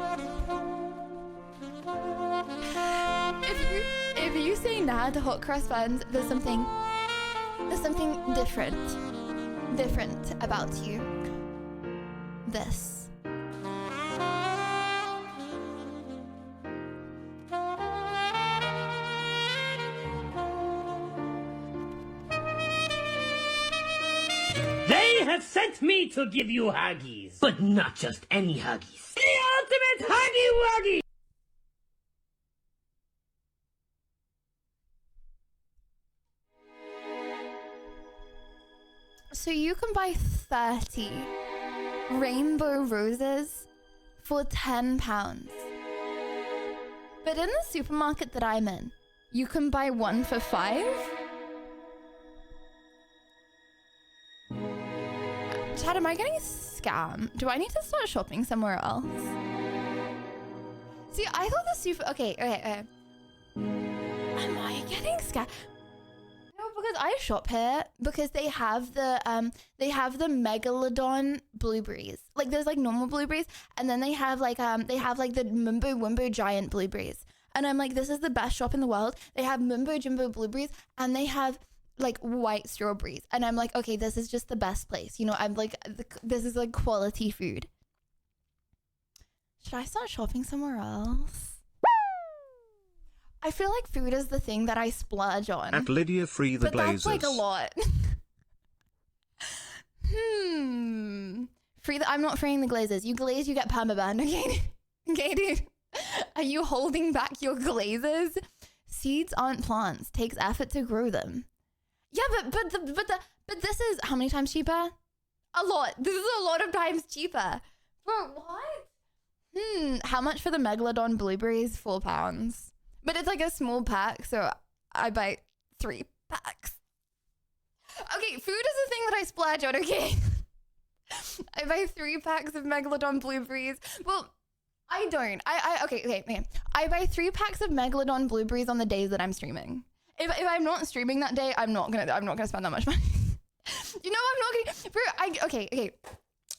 If you say nah to hot cross buns, there's something different about you. This. They have sent me to give you Huggies. But not just any Huggies. The ultimate Huggy Wuggy! So you can buy 30 rainbow roses for £10. But in the supermarket that I'm in, you can buy one for £5? Chad, am I getting scammed? Do I need to start shopping somewhere else? See, I thought the Okay. Am I getting scammed? No, because I shop here because they have the megalodon blueberries. Like there's like normal blueberries, and then they have like the Mumbo Wumbo giant blueberries. And I'm like, this is the best shop in the world. They have Mumbo Jumbo blueberries, and they have like white strawberries. And I'm like, okay, this is just the best place. You know, I'm like, this is like quality food. Should I start shopping somewhere else? I feel like food is the thing that I splurge on. At Lydia Free the but Glazers. That's like a lot. I'm not freeing the glazers. You glaze, you get permabanned, okay? Okay, dude. Are you holding back your glazers? Seeds aren't plants. Takes effort to grow them. Yeah, but this is how many times cheaper? A lot. This is a lot of times cheaper. Bro, what? How much for the megalodon blueberries? £4. But it's like a small pack, so I buy 3 packs. Okay, food is the thing that I splurge on, okay? I buy 3 packs of megalodon blueberries. Well, I don't. Okay. I buy 3 packs of megalodon blueberries on the days that I'm streaming. If I'm not streaming that day, I'm not gonna spend that much money. You know, I'm not getting. Okay.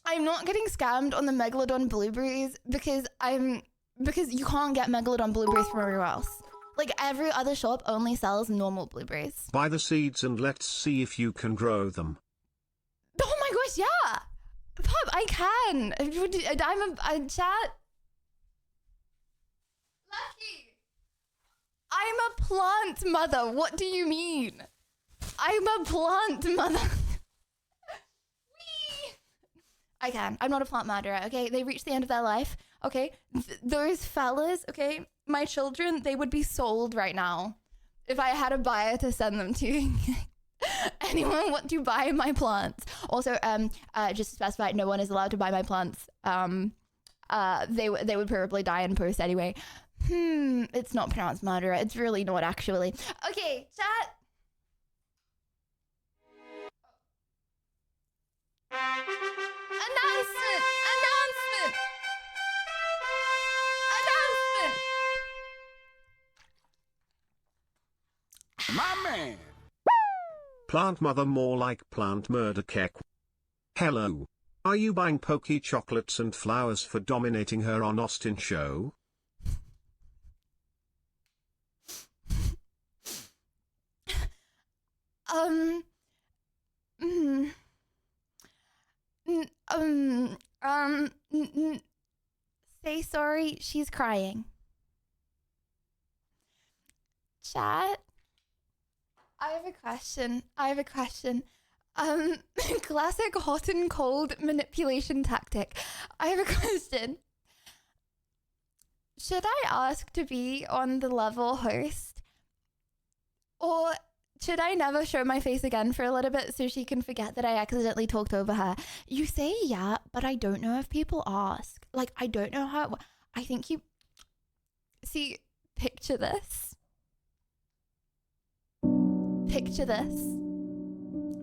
I'm not getting scammed on the megalodon blueberries because you can't get megalodon blueberries from everywhere else. Like every other shop only sells normal blueberries. Buy the seeds and let's see if you can grow them. Oh my gosh, yeah. Pub, I can. I'm a chat. Lucky. I'm a plant mother. What do you mean? I'm a plant mother. I can. I'm not a plant murderer, okay? They reach the end of their life, okay? Those fellas, okay? My children, they would be sold right now if I had a buyer to send them to. Anyone want to buy my plants? Also, just to specify, no one is allowed to buy my plants. They would probably die in post anyway. It's not pronounced murderer. It's really not, actually. Okay, chat. Announcement! My man! Plant mother, more like plant murder kek. Hello. Are you buying pokey chocolates and flowers for dominating her on Austin show? Say sorry, she's crying. Chat, I have a question. Classic hot and cold manipulation tactic. I have a question. Should I ask to be on the level host? Or should I never show my face again for a little bit so she can forget that I accidentally talked over her? You say yeah, but I don't know if people ask. Like, I don't know how... I think you... See, picture this. Picture this.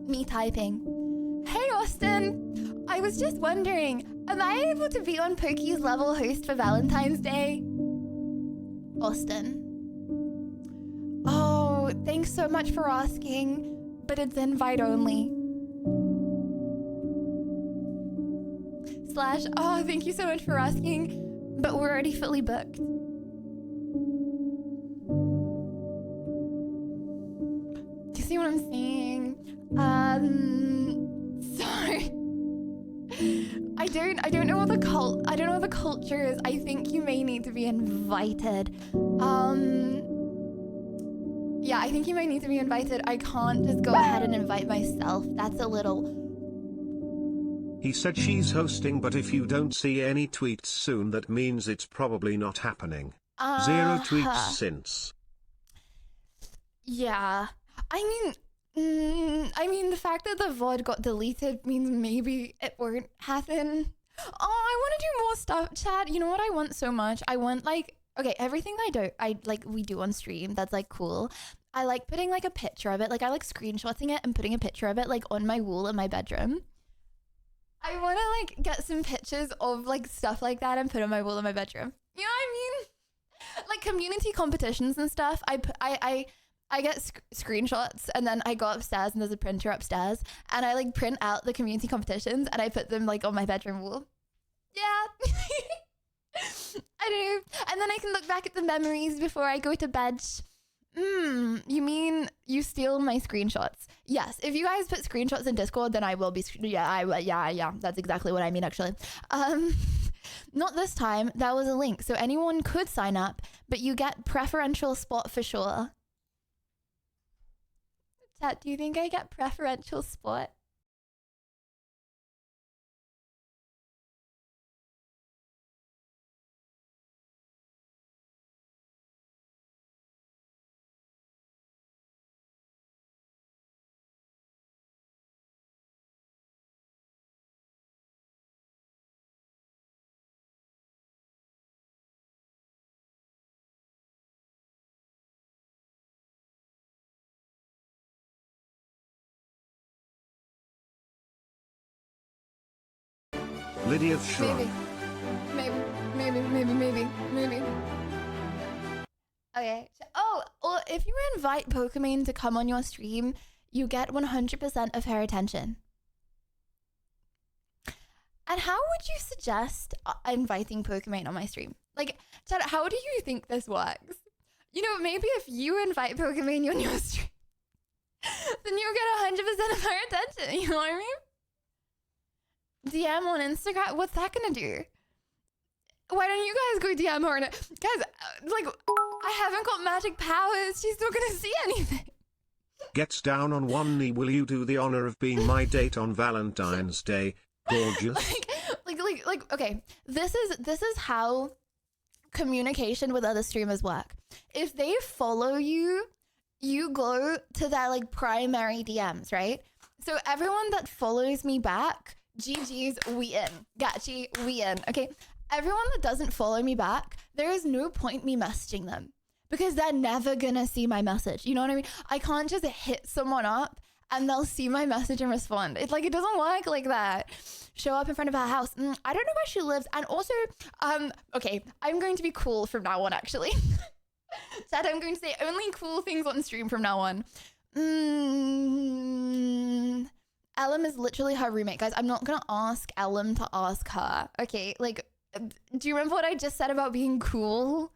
Me typing. Hey, Austin! I was just wondering, am I able to be on Pokey's level host for Valentine's Day? Austin. Oh, thanks so much for asking, but it's invite only. / oh, thank you so much for asking, but we're already fully booked. Do you see what I'm saying? Sorry. I don't know what the culture is. I think you may need to be invited. Yeah, I think you might need to be invited. I can't just go ahead and invite myself. That's a little... He said she's hosting, but if you don't see any tweets soon, that means it's probably not happening. 0 tweets since. Yeah. I mean, the fact that the VOD got deleted means maybe it won't happen. Oh, I want to do more stuff, chat. You know what I want so much? I want, like... Okay, everything we do on stream, that's like cool. I like putting like a picture of it. Like I like screenshotting it and putting a picture of it like on my wall in my bedroom. I want to like get some pictures of like stuff like that and put on my wall in my bedroom. You know what I mean? Like community competitions and stuff. I get screenshots and then I go upstairs and there's a printer upstairs and I like print out the community competitions and I put them like on my bedroom wall. Yeah. I do. And then I can look back at the memories before I go to bed. You mean you steal my screenshots? Yes. If you guys put screenshots in Discord, then I will be... Yeah. That's exactly what I mean, actually. Not this time. That was a link. So anyone could sign up, but you get preferential spot for sure. Chat, do you think I get preferential spot? Lydia Shrug. Maybe. Okay. Oh, or if you invite Pokemon to come on your stream, you get 100% of her attention. And how would you suggest inviting Pokemon on my stream? Like, Chad, how do you think this works? You know, maybe if you invite Pokemon on your stream, then you get 100% of her attention. You know what I mean? DM on Instagram, what's that gonna do? Why don't you guys go DM her? Guys, like, I haven't got magic powers. She's not gonna see anything. Gets down on one knee. Will you do the honor of being my date on Valentine's Day? Gorgeous. Like, like, okay, this is how communication with other streamers work. If they follow you, you go to their like primary DMs, right? So everyone that follows me back, GG's, we in. Gachi, we in. Okay. Everyone that doesn't follow me back, there is no point me messaging them because they're never gonna see my message. You know what I mean? I can't just hit someone up and they'll see my message and respond. It's like, it doesn't work like that. Show up in front of her house. I don't know where she lives. And also, okay, I'm going to be cool from now on, actually. Chad, I'm going to say only cool things on stream from now on. Ellum is literally her roommate. Guys, I'm not going to ask Ellum to ask her. Okay, like, do you remember what I just said about being cool?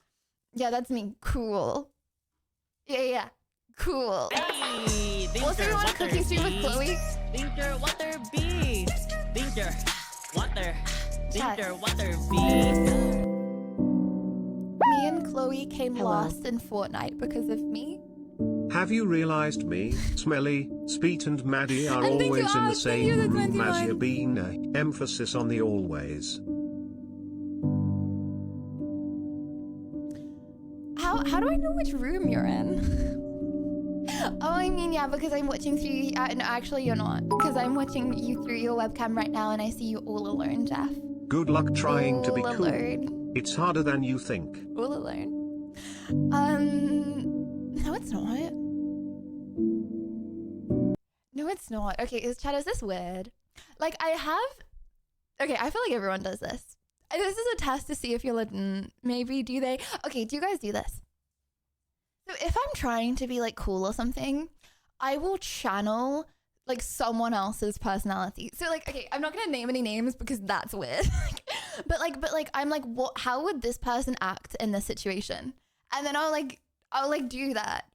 Yeah, that's me. Cool. Yeah. Cool. Hey, also, we want a cooking stream with Chloe. Danger, water, bees. Danger, water. Danger, water, bees. Me and Chloe came last in Fortnite because of me. Have you realized me, Smelly, Speet and Maddie are always in the same room as you been? Emphasis on the always. How do I know which room you're in? Oh, I mean, yeah, because I'm watching through you. No, actually, you're not. Because I'm watching you through your webcam right now and I see you all alone, Jeff. Good luck trying to be cool. Alone. It's harder than you think. All alone. No, it's not. No, it's not. Okay, Chad, is this weird? Like, okay, I feel like everyone does this. This is a test to see if you're like, maybe do they? Okay, do you guys do this? So if I'm trying to be like cool or something, I will channel like someone else's personality. So like, okay, I'm not gonna name any names because that's weird. but like, I'm like, how would this person act in this situation? And then I'll do that.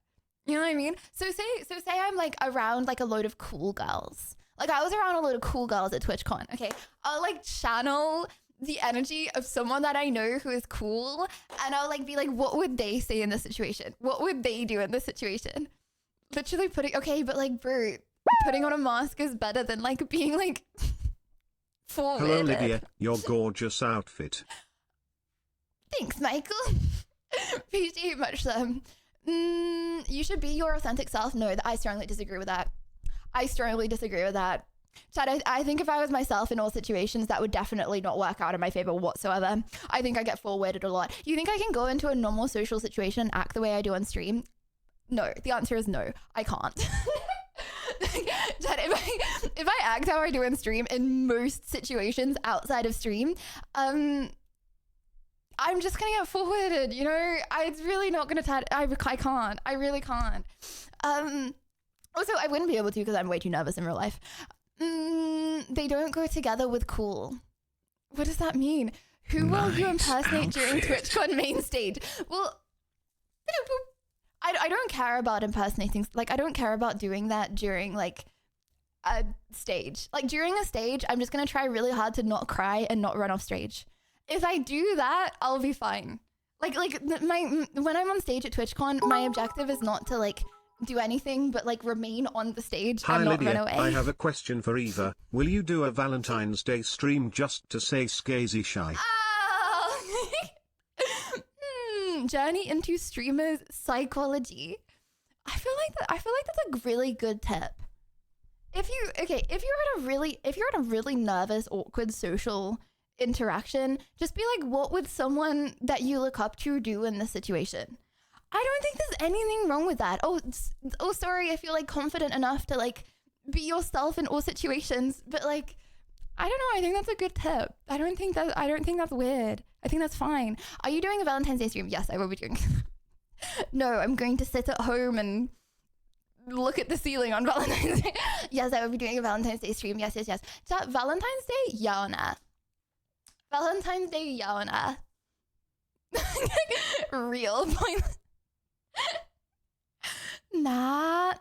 You know what I mean? So say I'm like around like a load of cool girls. Like I was around a load of cool girls at TwitchCon. Okay, I'll like channel the energy of someone that I know who is cool, and I'll like be like, what would they say in this situation? What would they do in this situation? Literally okay, but like, bro, putting on a mask is better than like being like forward. Hello, Lydia, your gorgeous outfit. Thanks, Michael. Appreciate much, them. You should be your authentic self. No, I strongly disagree with that. Chad, I think if I was myself in all situations, that would definitely not work out in my favor whatsoever. I think I get forwarded a lot. You think I can go into a normal social situation and act the way I do on stream? No, the answer is no, I can't. Chad, if I act how I do on stream in most situations outside of stream, I'm just gonna get forwarded, you know? It's really not gonna I can't. I really can't. Also, I wouldn't be able to because I'm way too nervous in real life. They don't go together with cool. What does that mean? Who will you impersonate during TwitchCon main stage? Well, I don't care about impersonating. Like, I don't care about doing that during like a stage. Like during a stage, I'm just gonna try really hard to not cry and not run off stage. If I do that, I'll be fine. When I'm on stage at TwitchCon, my objective is not to like do anything but like remain on the stage and not Lydia, run away. I have a question for Eva. Will you do a Valentine's Day stream just to say scazy shy? Journey into streamers psychology. I feel like that's a really good tip. If you're in a really nervous, awkward social interaction, just be like, what would someone that you look up to do in this situation? I don't think there's anything wrong with that. Oh, sorry if you're like confident enough to like be yourself in all situations, but like, I don't know. I think that's a good tip. I don't think that's weird. I think that's fine. Are you doing a Valentine's Day stream? Yes, I will be doing. No, I'm going to sit at home and look at the ceiling on Valentine's Day. Yes, I will be doing a Valentine's Day stream. Yes. Chat, Valentine's Day, yeah or nah? Valentine's Day, yeah or nah? Real point. Nah.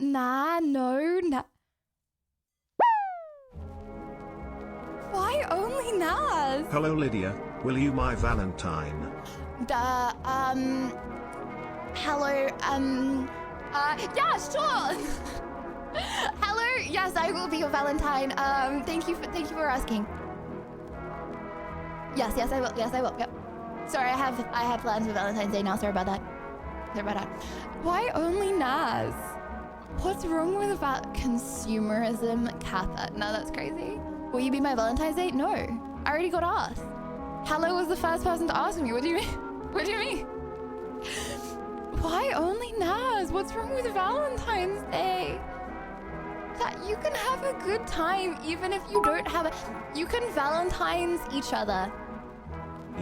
Why only Nas? Hello, Lydia. Will you my Valentine? Hello, yeah, sure. Hello, yes, I will be your Valentine. Thank you for asking. Yes, I will. Yes, I will. Yep. Sorry, I have plans for Valentine's Day now. Sorry about that. Why only Nas? What's wrong with about consumerism, Katha? No, that's crazy. Will you be my Valentine's Day? No, I already got asked. Hello was the first person to ask me. What do you mean? What do you mean? Why only Nas? What's wrong with Valentine's Day? That you can have a good time even if you don't have it. You can Valentine's each other.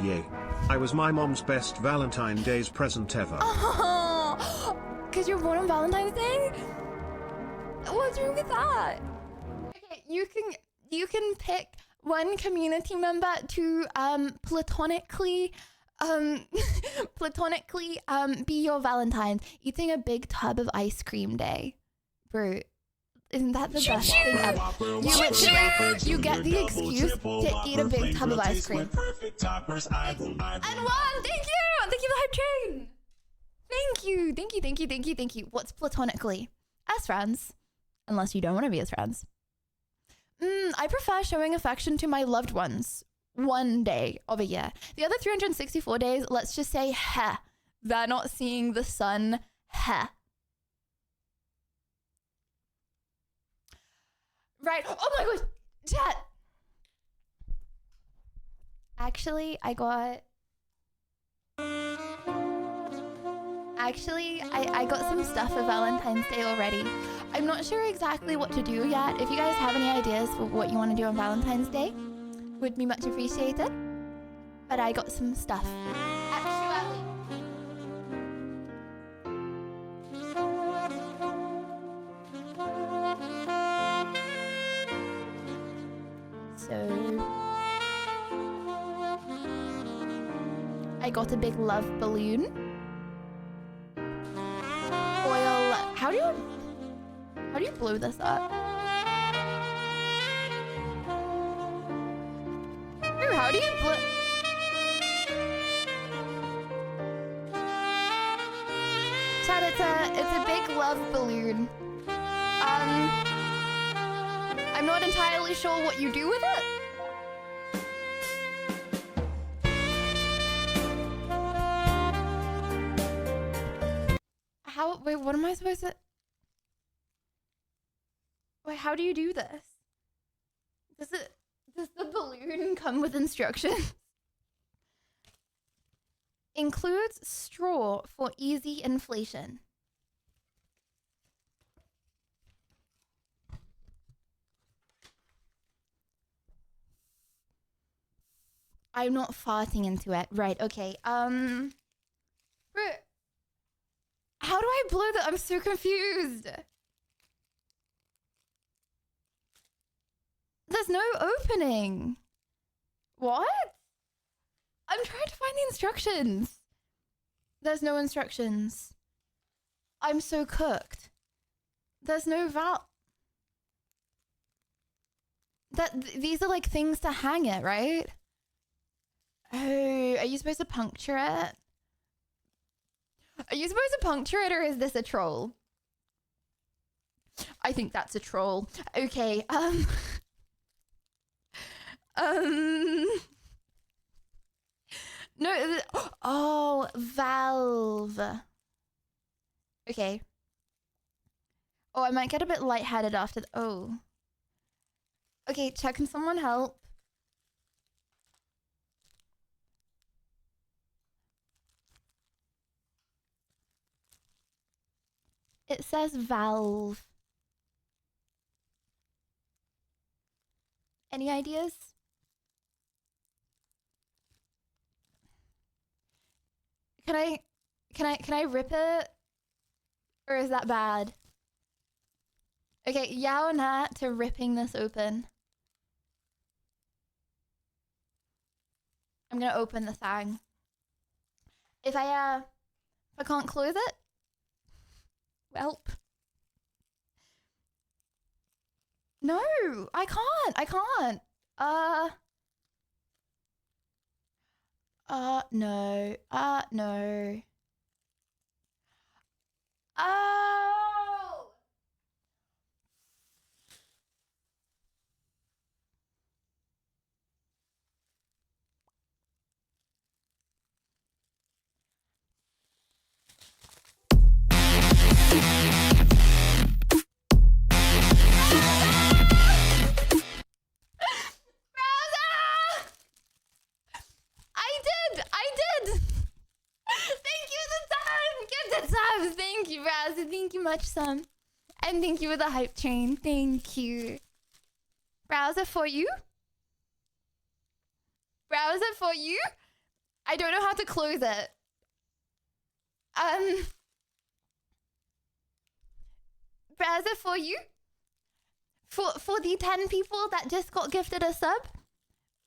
Yay. I was my mom's best Valentine's Day's present ever. Oh, because you're born on Valentine's Day? What's wrong with that? Okay, you can pick one community member to platonically be your Valentine's, eating a big tub of ice cream day. Bro, isn't that the best thing ever? You get the excuse to eat a big tub of ice cream. And one, thank you for the hype train. Thank you. What's platonically? As friends, unless you don't want to be as friends. I prefer showing affection to my loved ones one day of a year. The other 364 days, let's just say, they're not seeing the sun, Right. Oh my gosh, chat. Actually, I got some stuff for Valentine's Day already. I'm not sure exactly what to do yet. If you guys have any ideas for what you want to do on Valentine's Day, would be much appreciated. But I got some stuff. Actually. So I got a big love balloon. Oil. How do you blow this up? Ooh, how do you blow? Chad, it's a big love balloon. I'm not entirely sure what you do with it. Wait, what am I supposed to? Wait, how do you do this? Does the balloon come with instructions? Includes straw for easy inflation. I'm not farting into it. Right, okay. How do I blow that? I'm so confused. There's no opening. What? I'm trying to find the instructions. There's no instructions. I'm so cooked. There's no these are like things to hang it, right? Oh, are you supposed to puncture it? Are you supposed to puncture it, or is this a troll? I think that's a troll. Okay, no, oh, valve. Okay. Oh, I might get a bit lightheaded after oh. Okay, chat, can someone help? It says valve. Any ideas? Can I rip it? Or is that bad? Okay, yeah or nah to ripping this open. I'm gonna open the thing. If I can't close it, welp. No, I can't. No. No. Oh! you much, Sam. And thank you for the hype train. Thank you. Browser for you? Browser for you? I don't know how to close it. Browser for you? For the 10 people that just got gifted a sub,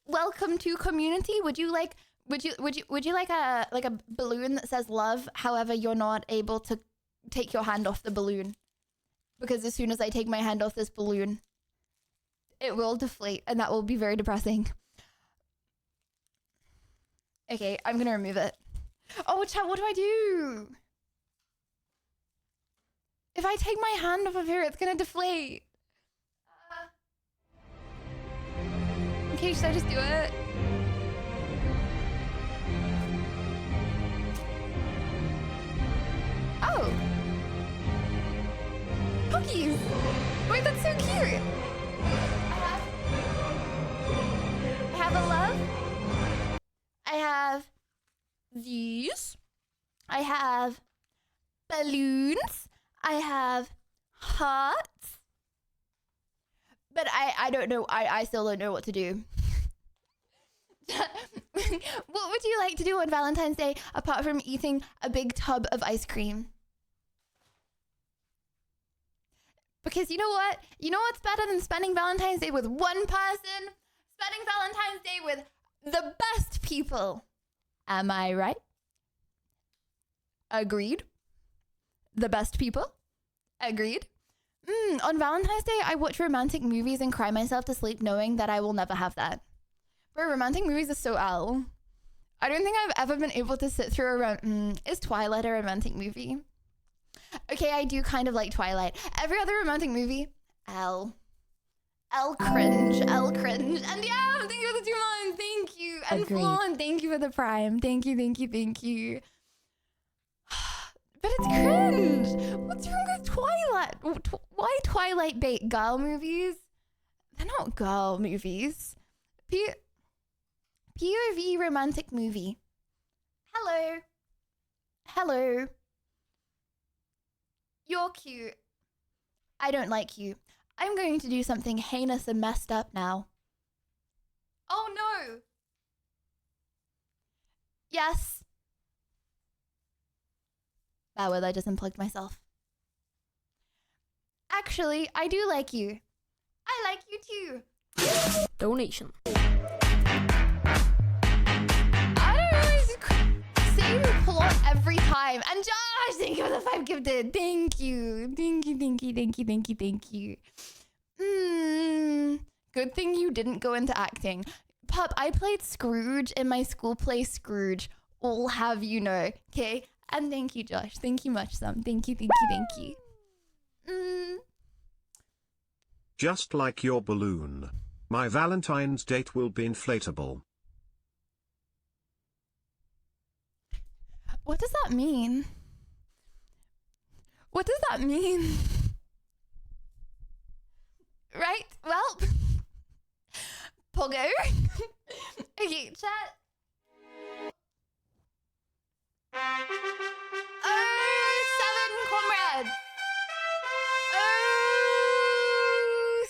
welcome to community. Would you like a balloon that says love? However, you're not able to take your hand off the balloon, because as soon as I take my hand off this balloon, it will deflate, and that will be very depressing. Okay, I'm gonna remove it. Oh, chat, what do I do? If I take my hand off of here, it's gonna deflate. Okay, should I just do it? Oh. Cookies. Wait, that's so cute. I have a love. I have these. I have balloons. I have hearts. But I don't know. I still don't know what to do. What would you like to do on Valentine's Day apart from eating a big tub of ice cream? Because you know what? You know what's better than spending Valentine's Day with one person? Spending Valentine's Day with the best people. Am I right? Agreed. The best people. Agreed. On Valentine's Day, I watch romantic movies and cry myself to sleep knowing that I will never have that. Bro, romantic movies are so L. I don't think I've ever been able to sit through is Twilight a romantic movie? Okay, I do kind of like Twilight. Every other romantic movie, L. L cringe. L cringe. And yeah, thank you for the 2 months. Thank you. And Agreed. Flawn, thank you for the prime. Thank you, thank you, thank you. But it's cringe. What's wrong with Twilight? Why Twilight bait girl movies? They're not girl movies. POV romantic movie. Hello. Hello. You're cute. I don't like you. I'm going to do something heinous and messed up now. Oh no. Yes. Bad word, I just unplugged myself. Actually, I do like you. I like you too. Donation. I don't really say the plot every time. And Josh, thank you for the 5 gifted. Thank you. Thank you, thank you, thank you, thank you, thank you. Good thing you didn't go into acting. Pup, I played Scrooge in my school play Scrooge. I'll have you know, okay? And thank you, Josh. Thank you much, Sam. Thank you, thank you, thank you. Just like your balloon. My Valentine's date will be inflatable. What does that mean? What does that mean? Right? Well, Pogo. Okay, chat. Oh, 7 comrades. Oh,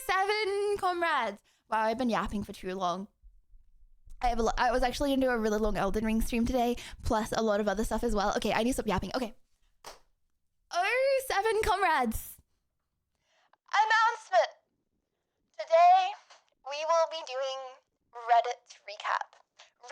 7 comrades. Wow, I've been yapping for too long. I was actually going to do a really long Elden Ring stream today, plus a lot of other stuff as well. Okay, I need to stop yapping. Okay. Oh, 7 comrades. Announcement. Today, we will be doing Reddit recap.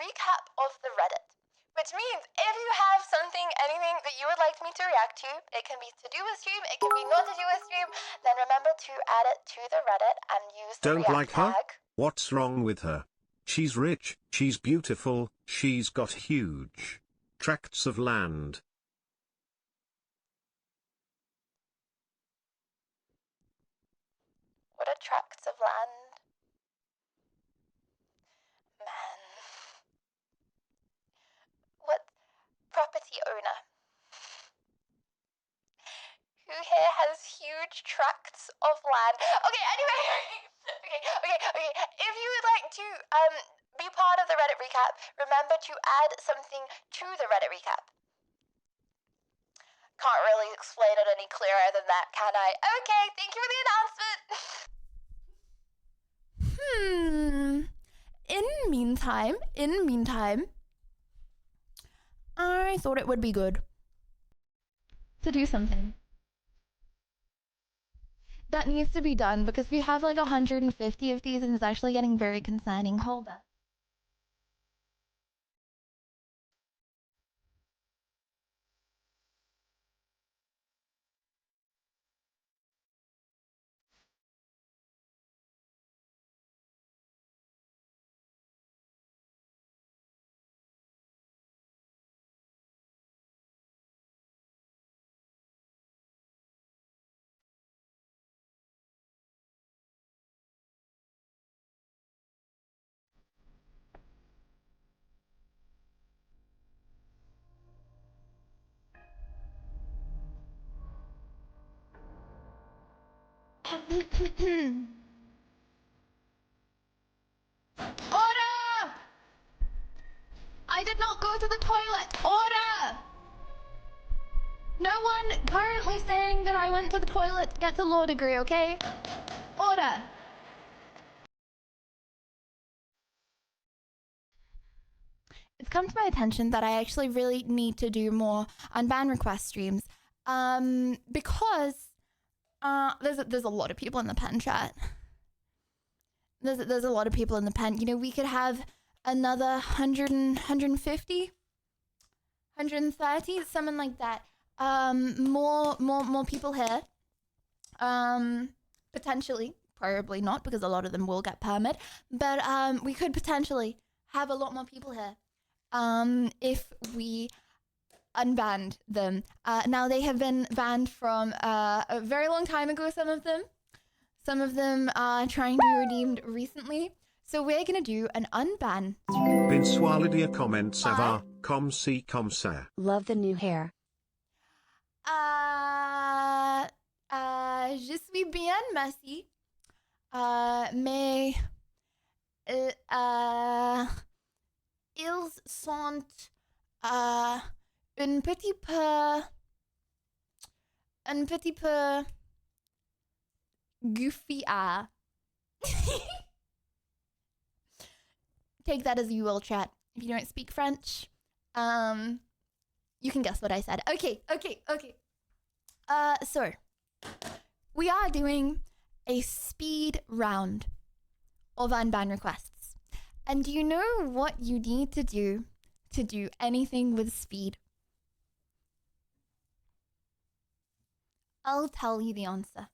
Recap of the Reddit. Which means if you have something, anything that you would like me to react to, it can be to do with stream, it can be not to do with stream, then remember to add it to the Reddit and use the Don't react like her? tag. What's wrong with her? She's rich, she's beautiful, she's got huge tracts of land. What are tracts of land? Man. What property owner? Who here has huge tracts of land? Okay, anyway. Okay. If you would like to be part of the Reddit recap, remember to add something to the Reddit recap. Can't really explain it any clearer than that, can I? Okay, thank you for the announcement. In meantime, I thought it would be good to do something that needs to be done because we have like 150 of these and it's actually getting very concerning. Hold up. Order! I did not go to the toilet. Order! No one currently saying that I went to the toilet gets a law degree, okay? Order! It's come to my attention that I actually really need to do more Unban request streams. Because there's a lot of people in the pen chat. There's a lot of people in the pen. You know, we could have another 100 and 150, 130, something like that. More people here. Potentially, probably not because a lot of them will get permit, but we could potentially have a lot more people here. If we unbanned them. Now they have been banned from a very long time ago, some of them. Some of them are trying to be redeemed recently. So we're gonna do an unban. Binsoalidia comment ça va, comme si comme ça. Love the new hair. Je suis bien, merci. Mais ils sont un petit peu goofy. Take that as you will, chat. If you don't speak French, you can guess what I said. Okay. So we are doing a speed round of unban requests. And do you know what you need to do anything with speed? I'll tell you the answer.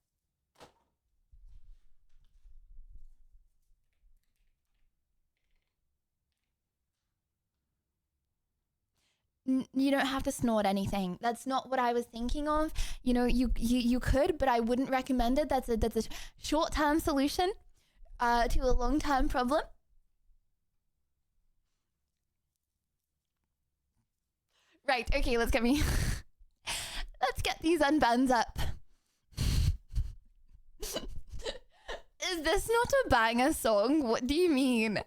You don't have to snort anything. That's not what I was thinking of. You know, you could, but I wouldn't recommend it. That's a short-term solution to a long-term problem. Right, okay, let's get these unbans up. Is this not a banger song? What do you mean?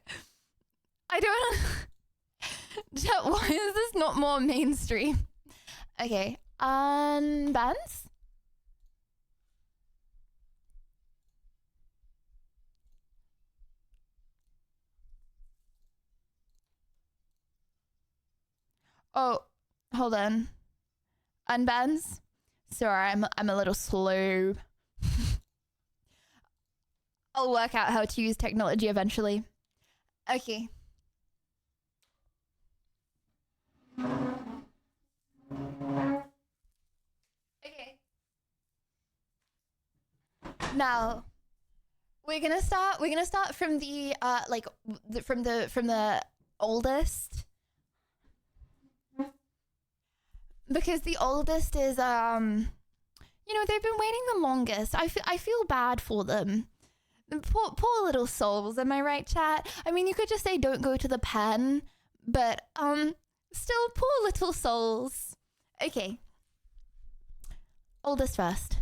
I don't why is this not more mainstream? Okay, unbans. Oh, hold on. Unbans. Sorry, I'm a little slow. I'll work out how to use technology eventually. Okay. Okay. Now, we're gonna start from the from the oldest. Because the oldest is you know, they've been waiting the longest. I feel bad for them. Poor little souls, am I right, chat? I mean, you could just say don't go to the pen, but still, poor little souls. Okay. Oldest first.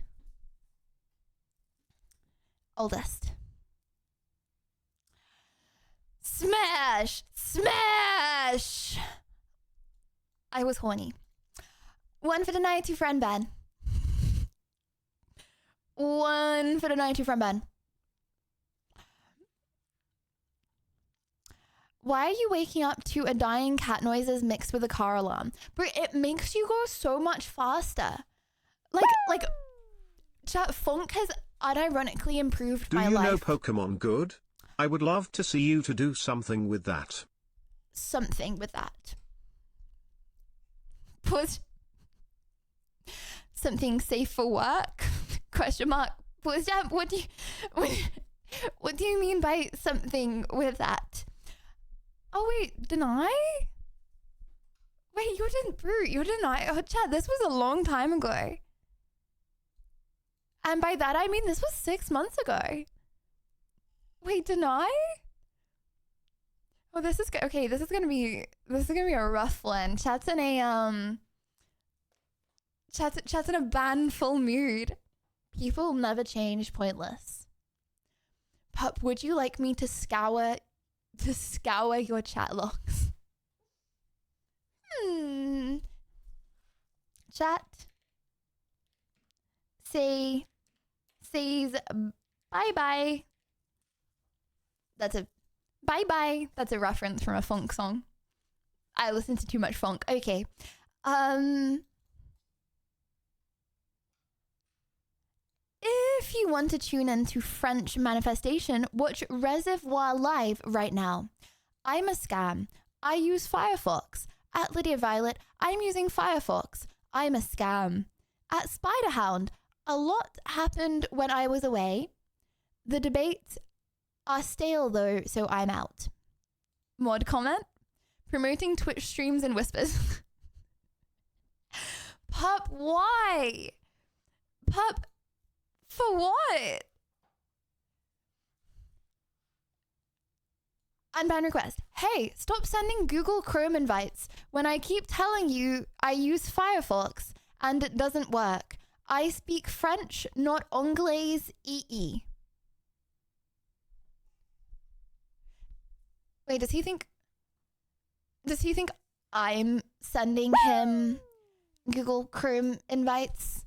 Oldest. Smash! Smash! I was horny. 1 for the night to friend ban. 1 for the night to friend ban. Why are you waking up to a dying cat noises mixed with a car alarm? Bro, it makes you go so much faster. Like, chat, funk has unironically improved my life. Do you know Pokemon Good? I would love to see you to do something with that. Something with that. Put something safe for work? Question mark. What do you mean by something with that? Oh wait, deny? Wait, you didn't brew. You deny. Oh, chat, this was a long time ago. And by that I mean this was 6 months ago. Wait, deny? Oh, this is okay. This is gonna be a rough one. Chat's in a Chat's in a banful mood. People never change. Pointless. Pup, would you like me to scour your chat logs? Chat says bye bye. That's a bye bye. That's a reference from a funk song. I listen to too much funk. Okay. If you want to tune into French manifestation, watch Reservoir Live right now. I'm a scam. I use Firefox. At Lydia Violet, I'm using Firefox. I'm a scam. At Spiderhound, a lot happened when I was away. The debates are stale though, so I'm out. Mod comment? Promoting Twitch streams and whispers. Pup, why? Pup, for what? Unban request. Hey, stop sending Google Chrome invites when I keep telling you I use Firefox and it doesn't work. I speak French, not Anglais EE. Wait, does he think I'm sending him Google Chrome invites?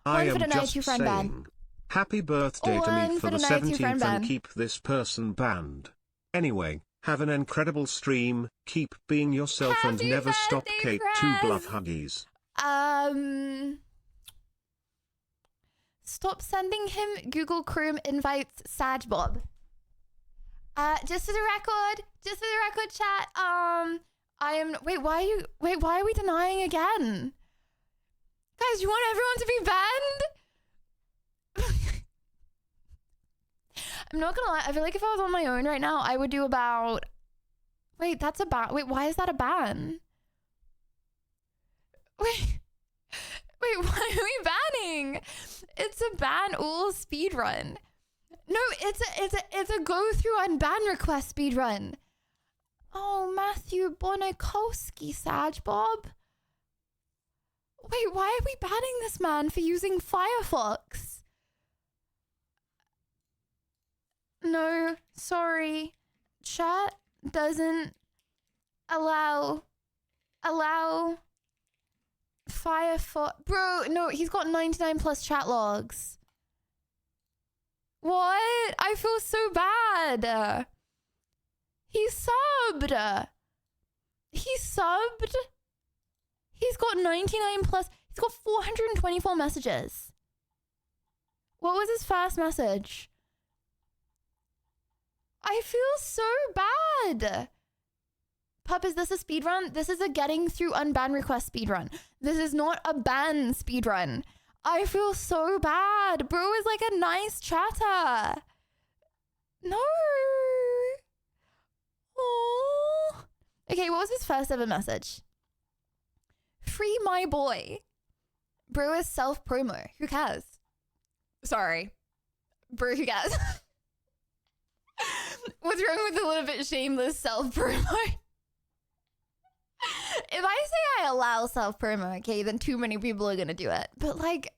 I am just saying, happy birthday to me for the 17th and keep this person banned. Anyway, have an incredible stream, keep being yourself and never stop Kate. 2 bluff huggies. Stop sending him Google Chrome invites, Sag Bob. Just for the record, chat, why are we denying again? Guys, you want everyone to be banned? I'm not gonna lie, I feel like if I was on my own right now, I would do about... Wait, that's a ban. Wait, why is that a ban? Wait, why are we banning? It's a ban all speedrun. No, it's a go through on ban request speedrun. Oh, Matthew Bonikowski, Sag Bob. Wait, why are we banning this man for using Firefox? No, sorry. Chat doesn't allow Firefox. Bro, no, he's got 99 plus chat logs. What? I feel so bad. He subbed. He's got 99 plus. He's got 424 messages. What was his first message? I feel so bad. Pup, is this a speedrun? This is a getting through unban request speedrun. This is not a ban speedrun. I feel so bad. Bro is like a nice chatter. No. Aww. Okay, what was his first ever message? Free my boy. Bro is self-promo. Who cares? Sorry. Bro, who cares? What's wrong with a little bit shameless self-promo? If I say I allow self-promo, okay, then too many people are gonna do it. But like,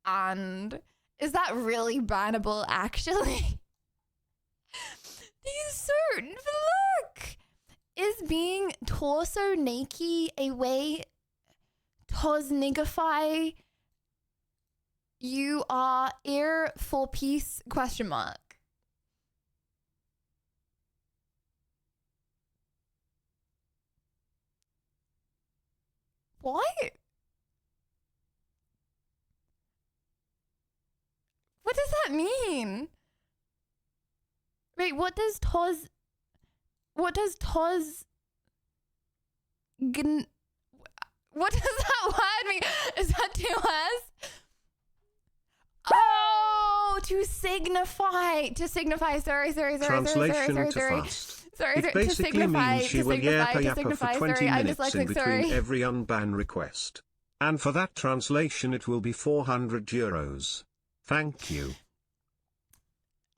and is that really bannable actually? He's so, look! Is being torso naked a way Tosnigify, you are here for peace, question mark. What? What does that mean? Wait, what does tos what does that word mean? Is that 2 words? Oh, to signify. Sorry. Translation into fast. It basically means she will yappa for 20 minutes in between every unban request. And for that translation it will be 400 euros. Thank you.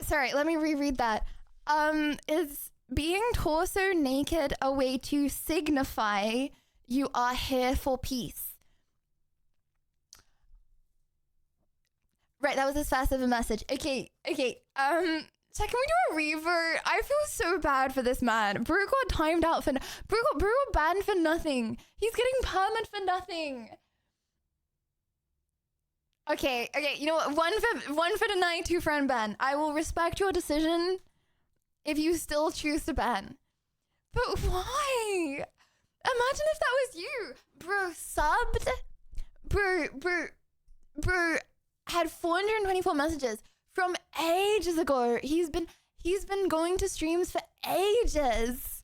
Sorry, let me reread that. Is being torso naked a way to signify you are here for peace? Right, that was as fast of a message. Okay. So can we do a revert? I feel so bad for this man. Brew got timed out for Brew got banned for nothing. He's getting permanent for nothing. Okay, you know what? One for tonight, 2 friend ban. I will respect your decision if you still choose to ban. But why? Imagine if that was you. Bro subbed. Bro had 424 messages from ages ago. He's been going to streams for ages.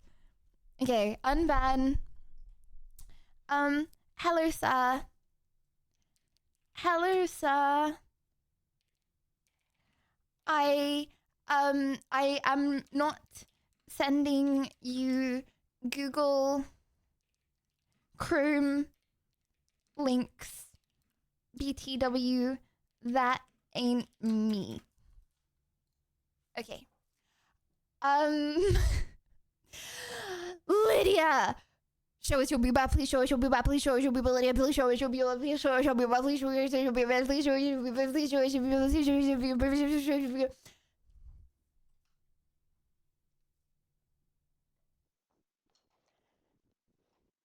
Okay, unban. Hello sir. I am not sending you Google Chrome links. BTW, that ain't me. Okay. Lydia. Show us your booba, please show us your booba, please show us your booba, Lydia, please show us your booba, please show us your booba, please show us your booba, please show us your booba, please show us your booba, please show us your booba, please show us your booba.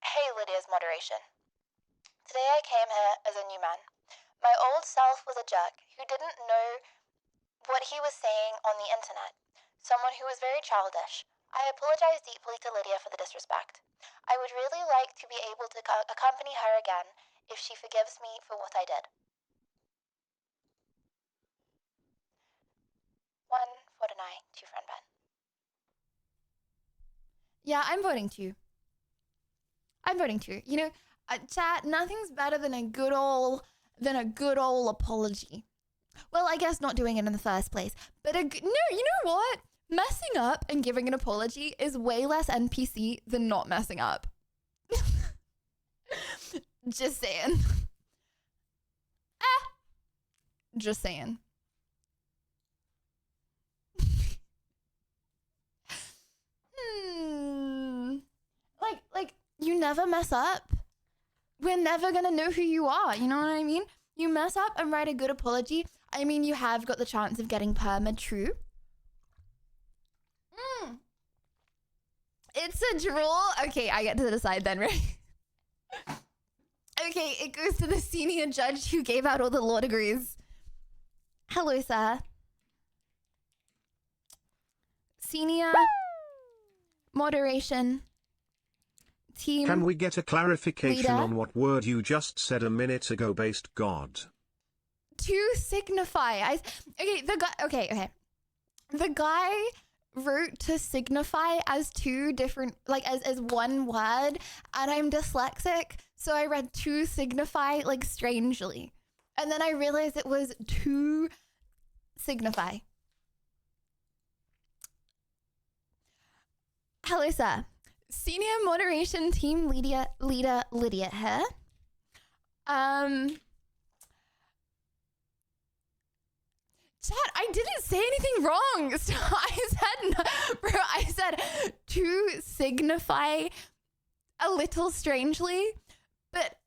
Hey, Lydia's moderation. Today I came here as a new man. My old self was a jerk who didn't know what he was saying on the internet. Someone who was very childish. I apologize deeply to Lydia for the disrespect. I would really like to be able to accompany her again if she forgives me for what I did. 1 for tonight, 2 friend ban. Yeah, I'm voting 2. You know, chat, nothing's better than a good old apology. Well, I guess not doing it in the first place. But no, you know what? Messing up and giving an apology is way less NPC than not messing up. Just saying. Just saying. Like, you never mess up. We're never gonna know who you are, you know what I mean? You mess up and write a good apology. I mean, you have got the chance of getting perma, true. It's a draw. Okay, I get to decide then, right? Okay, it goes to the senior judge who gave out all the law degrees. Hello, sir. Senior moderation team. Can we get a clarification leader on what word you just said a minute ago based God? To signify. The guy wrote to signify as 2 different, like as one word, and I'm dyslexic, so I read to signify like strangely. And then I realized it was to signify. Hello, sir. Senior moderation team leader Lydia here. Chat, I didn't say anything wrong. So I said to signify a little strangely, but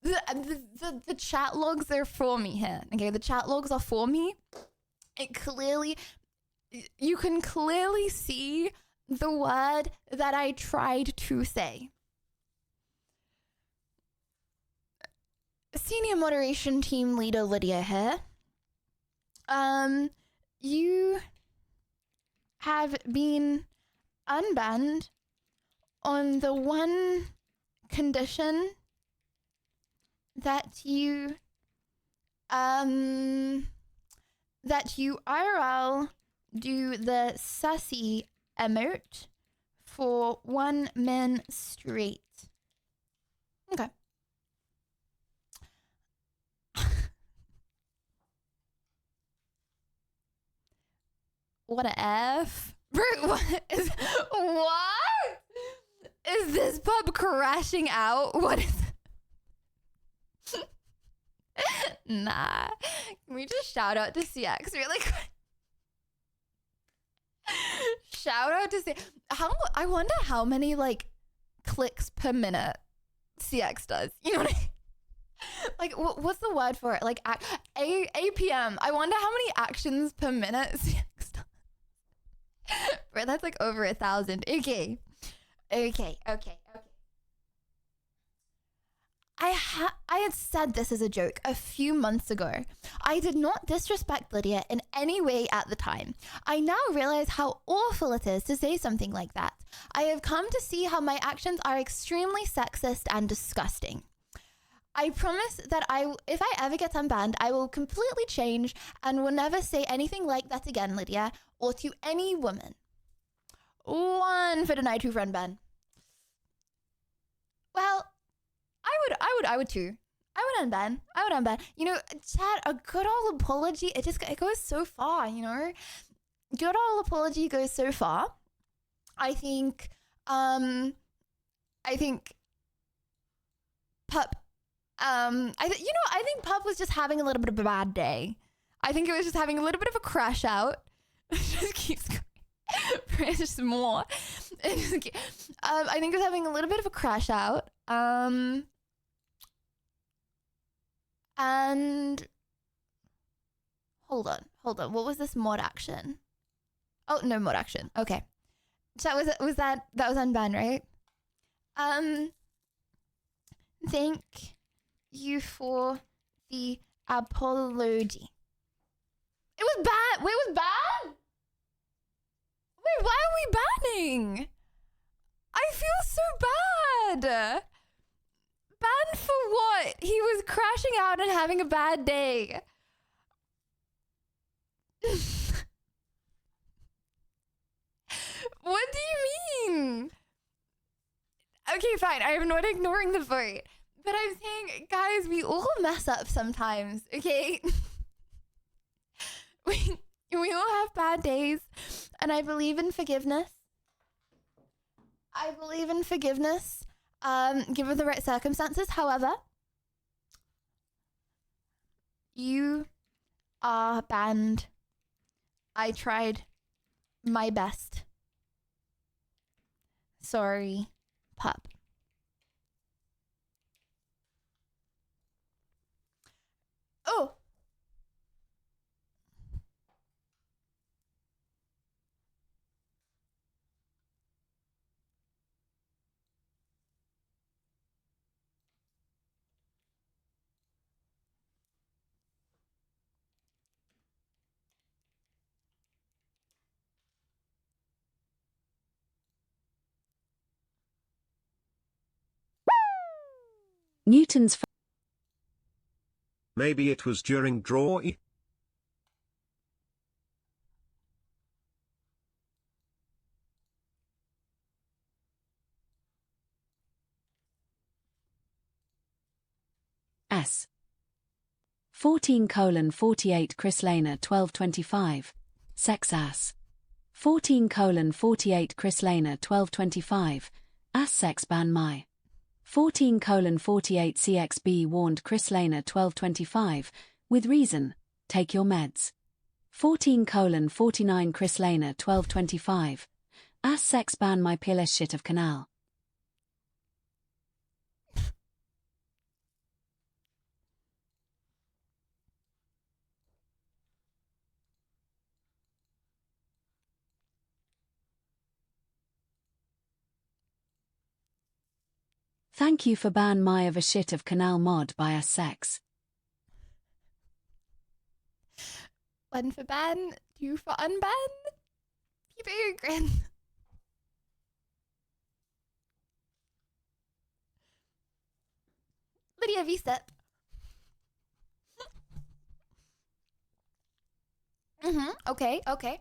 the chat logs are for me here. Okay, the chat logs are for me. You can clearly see the word that I tried to say. Senior moderation team leader Lydia here. You have been unbanned on the one condition that you IRL do the sassy emote for 1 min straight. Okay. What a F. Bro, what is this pub crashing out? What is Nah. Can we just shout out to CX really quick? Shout out to CX. I wonder how many like clicks per minute CX does. You know what I mean? Like, what's the word for it? Like, APM. I wonder how many actions per minute CX does. Bro, that's like over 1,000. Okay. I had said this as a joke a few months ago. I did not disrespect Lydia in any way at the time. I now realize how awful it is to say something like that. I have come to see how my actions are extremely sexist and disgusting. I promise that if I ever get unbanned, I will completely change and will never say anything like that again, Lydia, or to any woman. 1 for deny to friend ban. Well, I would too. I would unban. You know, chat, a good old apology, it goes so far, you know? Good old apology goes so far. I think Pup, I think Pup was just having a little bit of a bad day. I think it was just having a little bit of a crash out. It just keeps going. It's just more. I think it was having a little bit of a crash out. And hold on. What was this mod action? Oh, no mod action. Okay. That was unbanned, right? Thank you for the apology. It was bad. Wait, it was bad? Wait, why are we banning? I feel so bad. Banned for what? He was crashing out and having a bad day. What do you mean? Okay, fine. I'm not ignoring the vote. But I'm saying, guys, we all mess up sometimes, okay? We all have bad days. And I believe in forgiveness. Given the right circumstances. However, you are banned. I tried my best. Sorry, Pup. Oh! Newton's. Maybe it was during draw. S. 14:48 Chris Lehner 12:25. Sex ass. 14:48 Chris Lehner 12:25. Ass sex ban my. 14:48 CXB warned Chris Lehner 12:25. With reason. Take your meds. 14:49 Chris Lehner 12:25. Ass sex ban my PLS shit of canal. Thank you for ban my of a shit of canal mod by a sex. 1 for ban, 2 for unban. Keep it a grin. Lydia V-step. Okay, okay.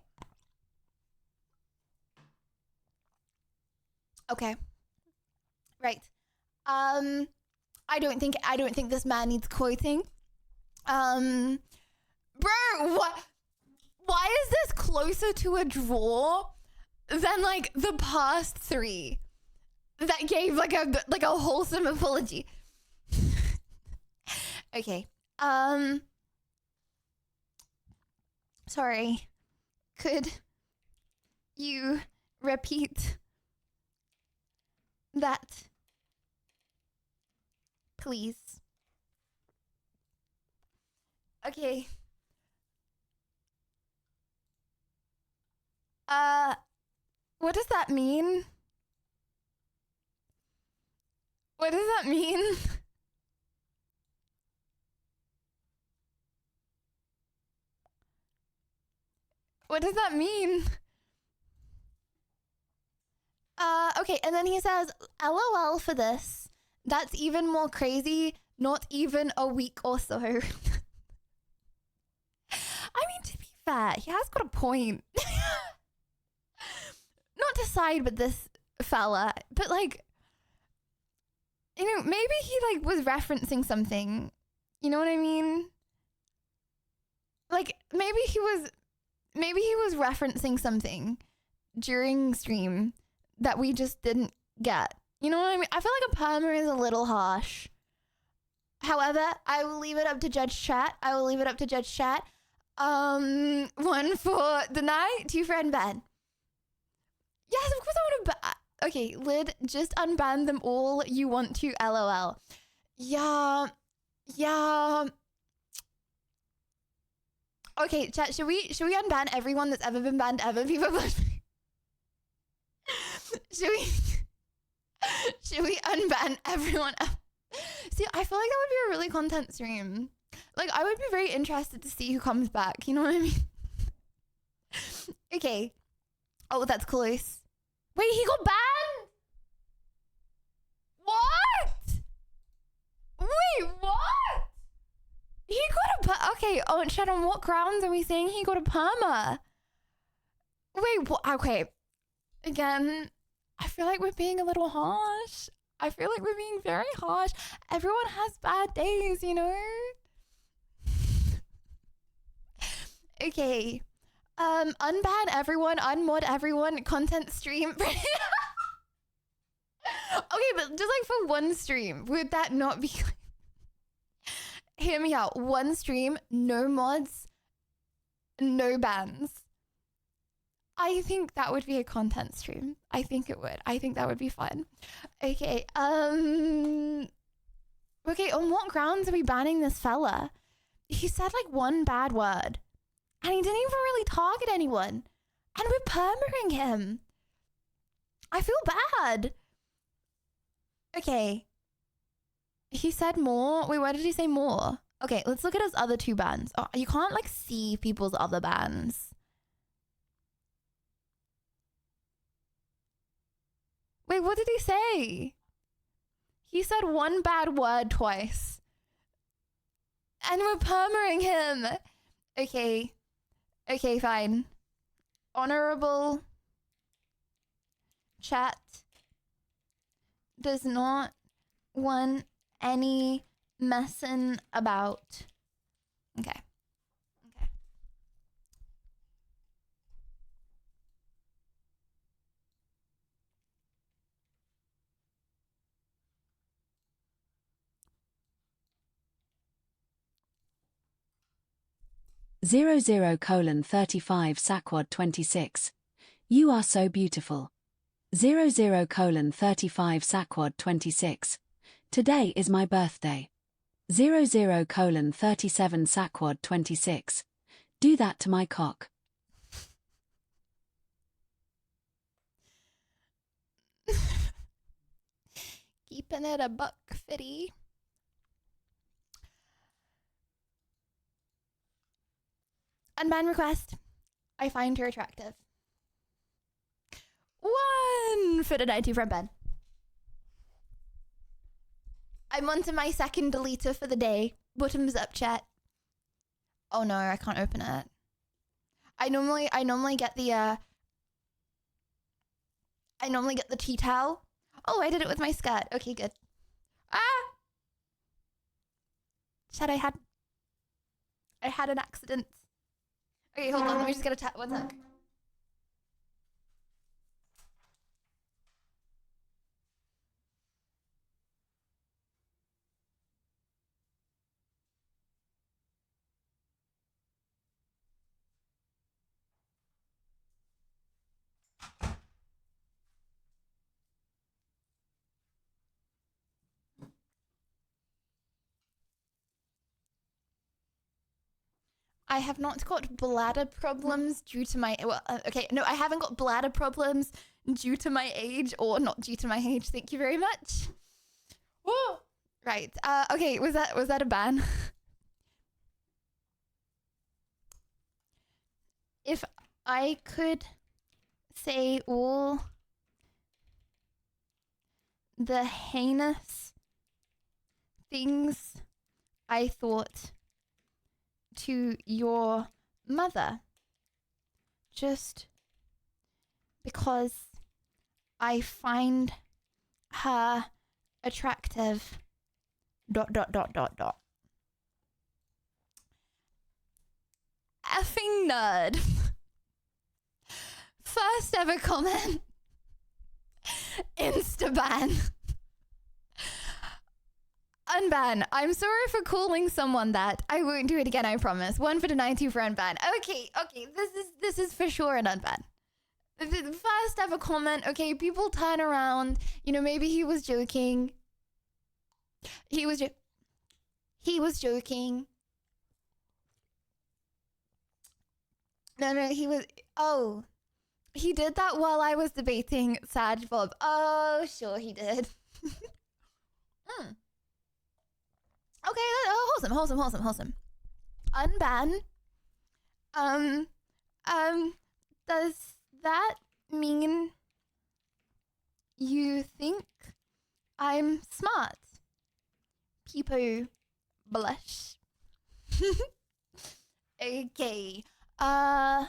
Okay. Right. I don't think this man needs clothing. Bro, what? Why is this closer to a draw than like the past 3 that gave like a wholesome apology? Okay. Sorry. Could you repeat that, please? Okay. What does that mean? What does that mean? What does that mean? Okay, and then he says, LOL for this. That's even more crazy. Not even a week or so. I mean, to be fair, he has got a point. Not to side with this fella, but like, you know, maybe he like was referencing something. You know what I mean? Like, maybe he was referencing something during stream that we just didn't get. You know what I mean? I feel like a perma is a little harsh. However, I will leave it up to Judge Chat. 1 for the night, 2 for unban. Yes, of course I want to okay, Lid, just unban them all you want to, LOL. Yeah. Okay, chat, should we unban everyone that's ever been banned ever? People should we unban everyone else? See, I feel like that would be a really content stream. Like, I would be very interested to see who comes back, you know what I mean? Okay. Oh, that's close. Wait, he got banned? What? Wait, what? He got a okay, oh, chat, on what grounds are we saying he got a perma? Wait, what? Okay. Again, I feel like we're being a little harsh. I feel like we're being very harsh. Everyone has bad days, you know? Okay. Unban everyone, unmod everyone, content stream. Okay, but just like for one stream, would that not be... Hear me out. One stream, no mods, no bans. I think that would be a content stream. I think it would. I think that would be fun. Okay, okay, on what grounds are we banning this fella? He said like one bad word. And he didn't even really target anyone. And we're permering him. I feel bad. Okay. He said more. Wait, why did he say more? Okay, let's look at his other 2 bans. Oh, you can't like see people's other bans. Wait, what did he say? He said one bad word twice. And we're permering him. Okay. Okay, fine. Honorable chat does not want any messing about. Okay. Okay. Zero zero colon 35 Sackwad 26. You are so beautiful. 00 colon 35 Sackwad 26. Today is my birthday. 00 colon 37 Sackwad 26. Do that to my cock. Keep keeping it a $1.50. Unban request. I find her attractive. 1 for the 90 from Ben. I'm onto my second deleter for the day. Bottoms up, chat. Oh no, I can't open it. I normally get the tea towel. Oh, I did it with my skirt. Okay, good. Ah! Chat, I had an accident. Okay, hold on. Let me just get a tap. 1 sec. I have not got bladder problems due to my... Well, okay, no, I haven't got bladder problems due to my age or not due to my age. Thank you very much. Whoa. Right. Okay, was that a ban? If I could say all the heinous things I thought to your mother just because I find her attractive ... Effing nerd. First ever comment. Instaban. Unban. I'm sorry for calling someone that. I won't do it again, I promise. 1 for the 90 for unban. Okay. This is for sure an unban. The first ever comment. Okay, people turn around. You know, maybe he was joking. He was joking. No, he was... Oh. He did that while I was debating Sag Bob. Oh, sure he did. Okay, wholesome. Unban. Does that mean you think I'm smart? People blush. Okay. Uh,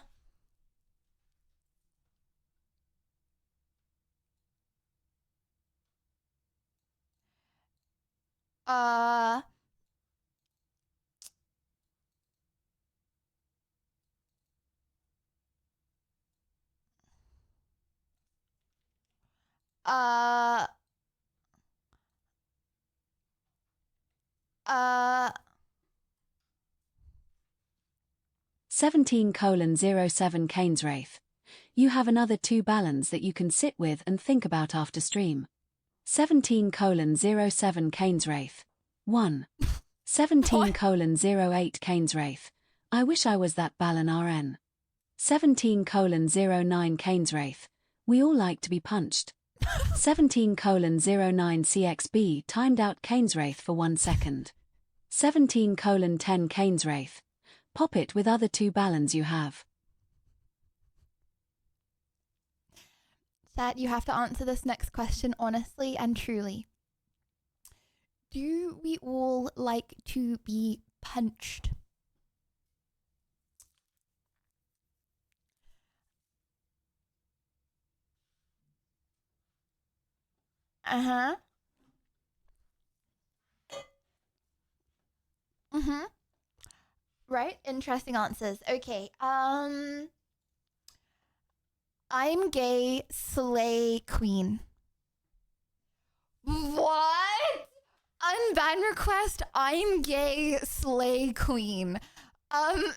17:07 Caneswraith. You have another 2 balance that you can sit with and think about after stream. 17:07 Caneswraith. 1. 17:08 Caneswraith. I wish I was that Balan RN. 17:09 Caneswraith. We all like to be punched. 17:09 CXB timed out Caneswraith for 1 second. 17:10 Caneswraith. Pop it with other 2 balance you have. That you have to answer this next question honestly and truly. Do we all like to be punched? Uh-huh. Mm-hmm. Right, interesting answers. Okay, I'm gay, slay queen. What? Unban request, I'm gay, slay queen. Does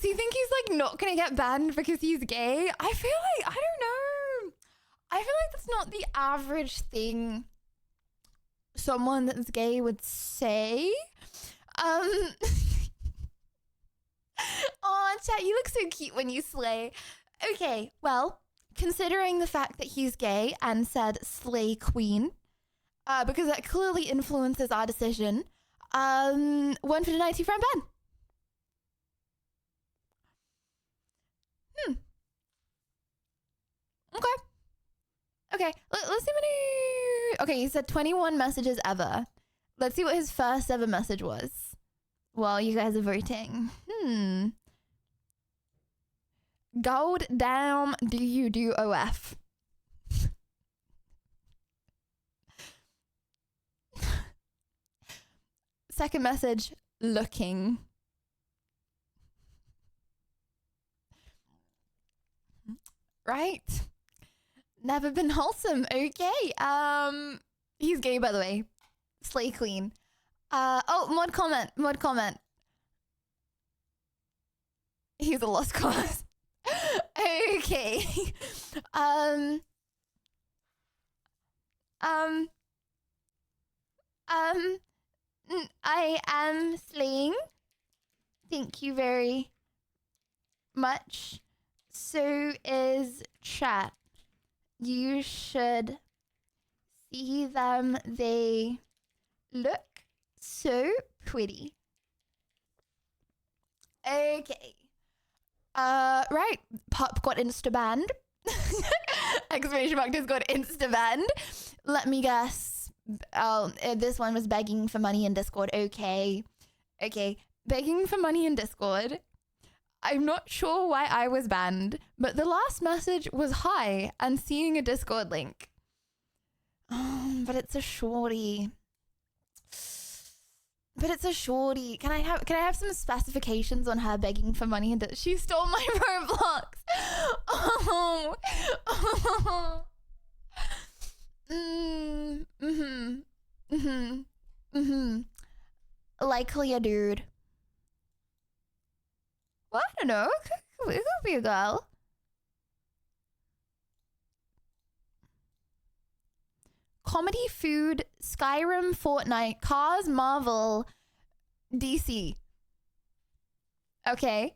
he think he's like not gonna get banned because he's gay? I feel like, I don't know. I feel like that's not the average thing someone that's gay would say. Oh, chat, you look so cute when you slay. Okay, well, considering the fact that he's gay and said slay queen, because that clearly influences our decision, 1 for the 90 from Ben. Okay, let's see many. Okay, he said 21 messages ever. Let's see what his first ever message was while you guys are voting. Gold damn do you do OF. Second message, looking. Right. Never been wholesome. Okay. He's gay, by the way. Slay queen. Oh, mod comment. He's a lost cause. Okay. I am slaying. Thank you very much. So is chat. You should see them. They look so pretty. Okay. Right. Pop got insta banned. Exclamation mark just got insta banned. Let me guess. Oh, this one was begging for money in Discord. Okay. Begging for money in Discord. I'm not sure why I was banned, but the last message was hi and seeing a Discord link. Oh, but it's a shorty. Can I have some specifications on her begging for money and she stole my Roblox? Oh. Likely a dude. Well, I don't know. It could be a girl. Comedy, food, Skyrim, Fortnite, cars, Marvel, DC. Okay.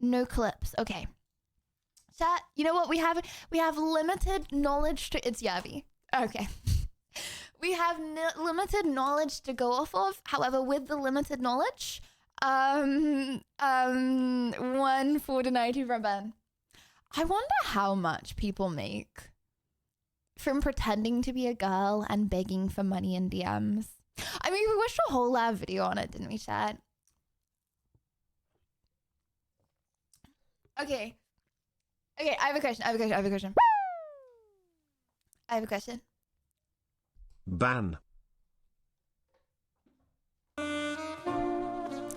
No clips. Okay. Chat, you know what? We have limited knowledge to... It's Yavi. Okay. We have limited knowledge to go off of. However, with the limited knowledge... 1 for the 90 from Ben. I wonder how much people make from pretending to be a girl and begging for money in DMs. I mean, we watched a whole live video on it, didn't we, chat? Okay, I have a question. Ban.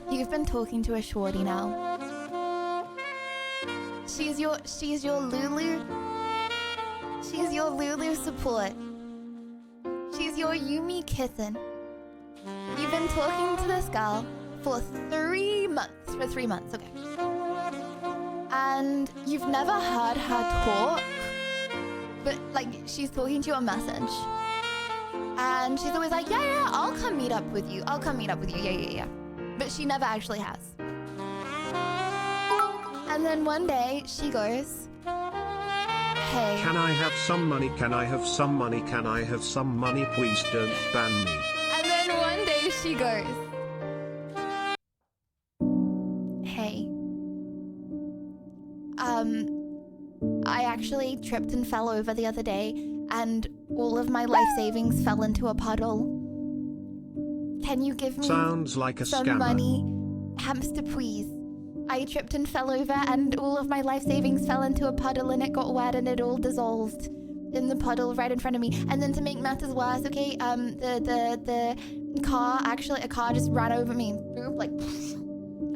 You've been talking to a shorty now. She's your Lulu. She's your Lulu support. She's your Yumi kitten. You've been talking to this girl for 3 months. For 3 months, okay. And you've never heard her talk, but like she's talking to you on message. And she's always like, yeah, I'll come meet up with you. Yeah. But she never actually has. And then one day she goes, hey. Can I have some money? Please don't ban me. And then one day she goes, hey. I actually tripped and fell over the other day and all of my life savings fell into a puddle. Can you give me Sounds like a some scammer. money? Hamster, please. I tripped and fell over and all of my life savings fell into a puddle and it got wet and it all dissolved in the puddle right in front of me. And then to make matters worse, okay, the car, actually a car just ran over me. Boop, like,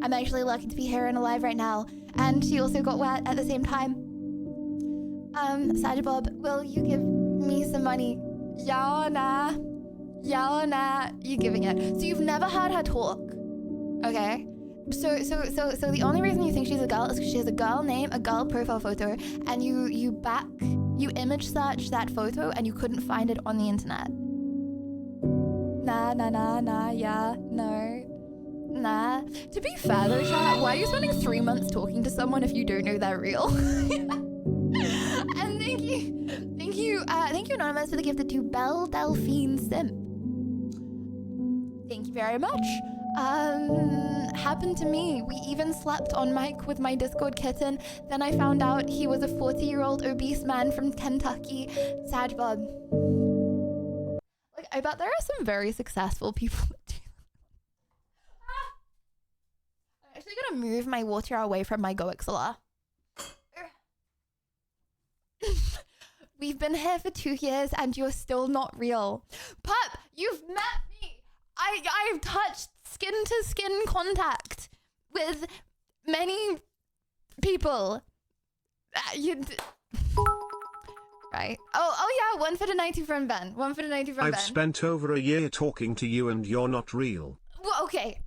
I'm actually lucky to be here and alive right now. And she also got wet at the same time. Sajid Bob, will you give me some money? Yana, you giving it. So you've never heard her talk, okay? So the only reason you think she's a girl is because she has a girl name, a girl profile photo, and you image searched that photo and you couldn't find it on the internet. Nah, yeah, no. Nah. To be fair though, chat, why are you spending 3 months talking to someone if you don't know they're real? And thank you, Anonymous, for the gift to Belle Delphine Simp. Thank you very much. Happened to me. We even slept on mic with my Discord kitten. Then I found out he was a 40-year-old obese man from Kentucky. Sad bub. Like, I bet there are some very successful people that do that. I'm actually gonna move my water away from my Goixola. We've been here for 2 years and you're still not real. Pup, you've met me. I've touched skin-to-skin contact with many people. Right. Oh yeah, 1 for the 90 from Ben. 1 for the 90 from Ben. I've spent over a year talking to you and you're not real. Well, okay.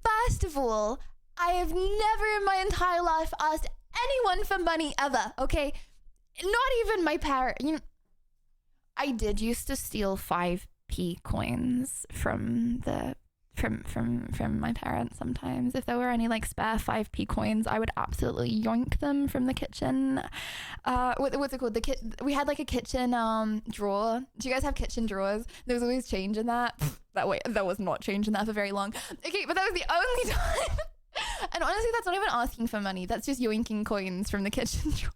First of all, I have never in my entire life asked anyone for money ever, okay? Not even my parents. You know, I did used to steal 5p coins from my parents sometimes. If there were any like spare 5p coins, I would absolutely yoink them from the kitchen. What's it called? We had like a kitchen drawer. Do you guys have kitchen drawers? There was always change in that. There was not change in that for very long. Okay, but that was the only time. And honestly, that's not even asking for money. That's just yoinking coins from the kitchen drawer.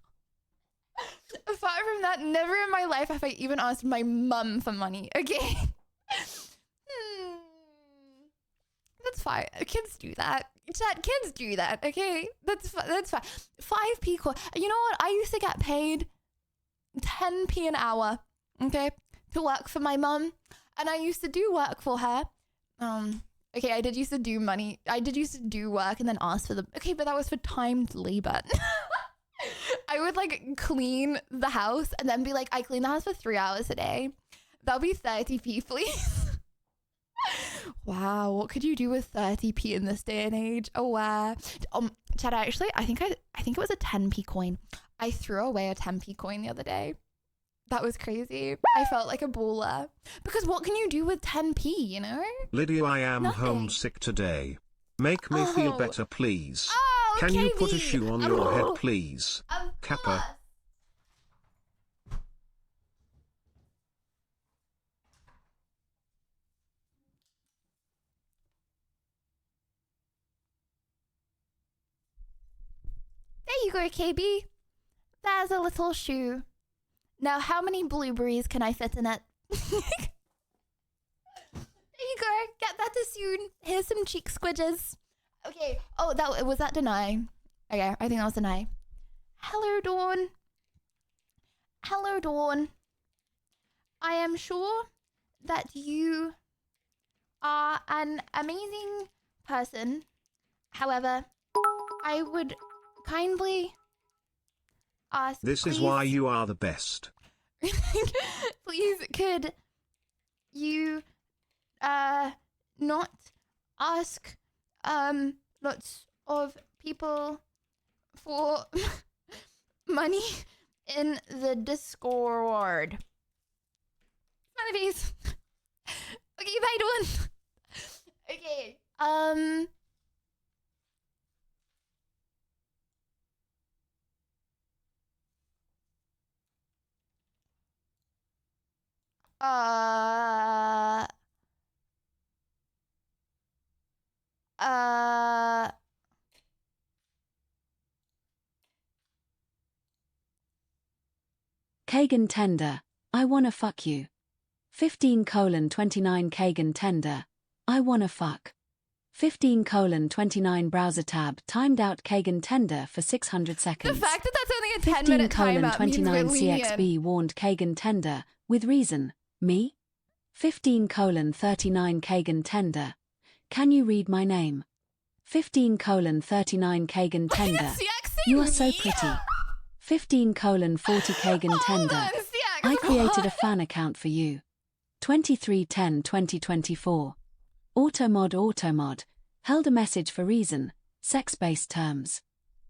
Apart from that, never in my life have I even asked my mum for money. Okay. That's fine. Kids do that. Chat, kids do that. Okay, that's fine. 5p coin. You know what? I used to get paid 10p an hour. Okay, to work for my mum, and I used to do work for her. Okay, I did used to do money. I did used to do work and then ask for the. Okay, but that was for timed labor. I would like clean the house and then be like, I clean the house for 3 hours a day. That'll be 30p, please. Wow, what could you do with 30p in this day and age? Oh wow. Chad, actually, I think it was a 10p coin. I threw away a 10p coin the other day. That was crazy. I felt like a baller. Because what can you do with 10p, you know? Lydia, I am Nothing. homesick today. Make me feel better, please. Oh, Can you put a KB. shoe on your head, please? Of Kappa. course. There you go, KB. There's a little shoe. Now, how many blueberries can I fit in it? There you go. Get that soon. Here's some cheek squidges. Okay. Oh, was that Deny? Okay, I think that was Deny. Hello, Dawn. Hello, Dawn. I am sure that you are an amazing person. However, I would kindly ask. This is why you are the best. Please, could you not ask lots of people for money in the Discord? Smileys. Okay, bye, Dawn. Okay. Kagan Tender, I wanna fuck you. 15:29 Kagan Tender, I wanna fuck. 15:29 browser tab timed out Kagan Tender for 600 The seconds. fact that that's only a 10-minute timeout means we're 15:29 CXB lenient. warned Kagan Tender, with reason, me? 15:39 Kagan Tender, can you read my name? 15:39 Kagan Tender, CX, you are so me? pretty. 15:40 Kagan Hold Tender, on, CX, I created a what? fan account for you. 23/10/2024. Automod, held a message for reason, sex-based terms.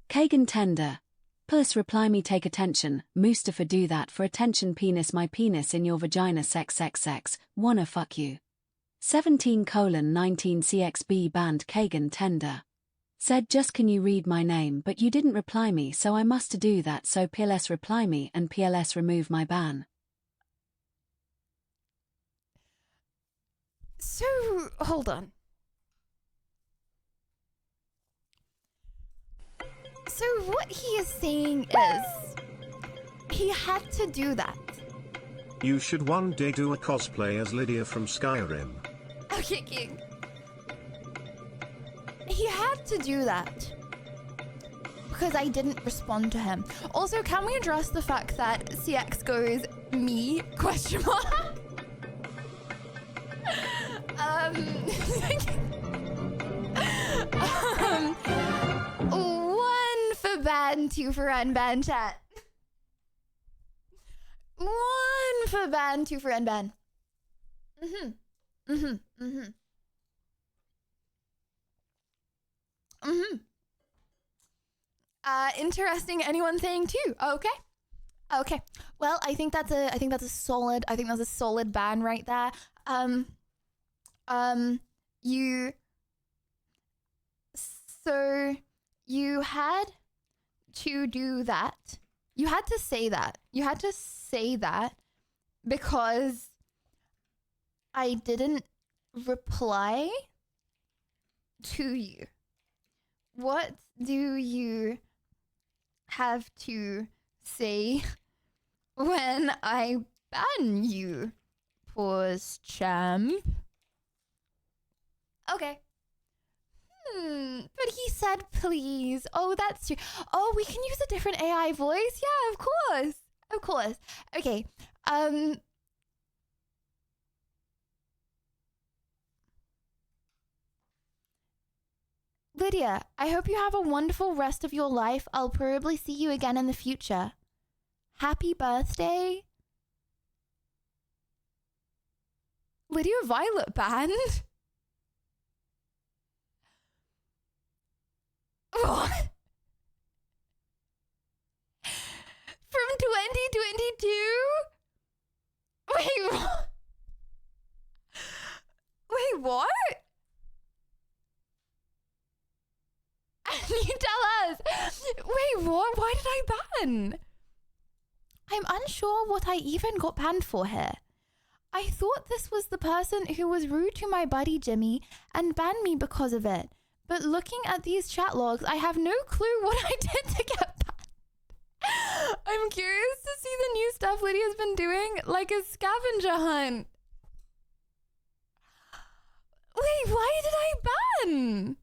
Kagan Tender. Puss reply me take attention, Mustafa do that for attention penis my penis in your vagina sex, wanna fuck you. 17:19 CXB banned Kagan Tender. Said just can you read my name but you didn't reply me so I must do that so PLS reply me and PLS remove my ban. So, hold on. So what he is saying is, he had to do that. You should one day do a cosplay as Lydia from Skyrim. Okay, King. He had to do that. Because I didn't respond to him. Also, can we address the fact that CX goes, me, question mark? One for ban, two for unban chat. One for ban, two for unban. Interesting. Anyone saying two? Okay. Okay. Well, I think that's a solid ban right there. You had to do that. You had to say that. You had to say that because I didn't reply to you. What do you have to say when I ban you? Pause, champ. Okay. But he said please. Oh, that's true. Oh, we can use a different AI voice? Yeah, of course. Of course. Okay. Lydia, I hope you have a wonderful rest of your life. I'll probably see you again in the future. Happy birthday. Lydia Violet banned? What? From 2022? Wait, what? Wait, what? You tell us. Wait, what? Why did I ban? I'm unsure what I even got banned for here. I thought this was the person who was rude to my buddy Jimmy and banned me because of it. But looking at these chat logs, I have no clue what I did to get banned. I'm curious to see the new stuff Lydia's been doing, like a scavenger hunt. Wait, why did I ban?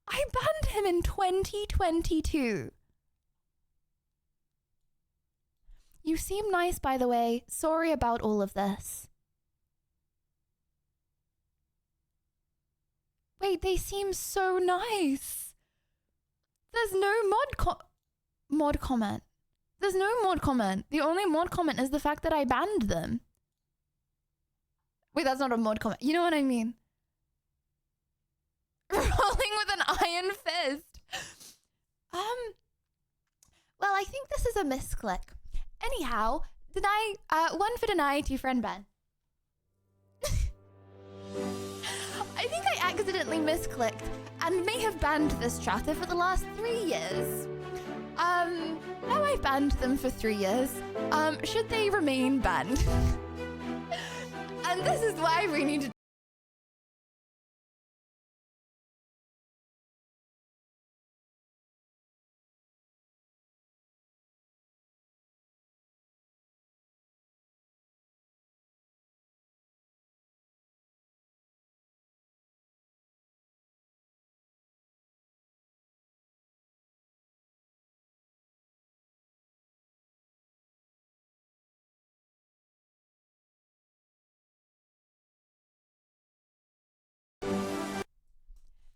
I banned him in 2022. You seem nice, by the way. Sorry about all of this. Wait, they seem so nice. There's no mod comment. There's no mod comment. The only mod comment is the fact that I banned them. Wait, that's not a mod comment. You know what I mean? Rolling with an iron fist. Well, I think this is a misclick. Anyhow, deny, one for deny, two for unban. I think I accidentally misclicked and may have banned this chatter for the last 3 years. Now I've banned them for 3 years. Should they remain banned? And this is why we need to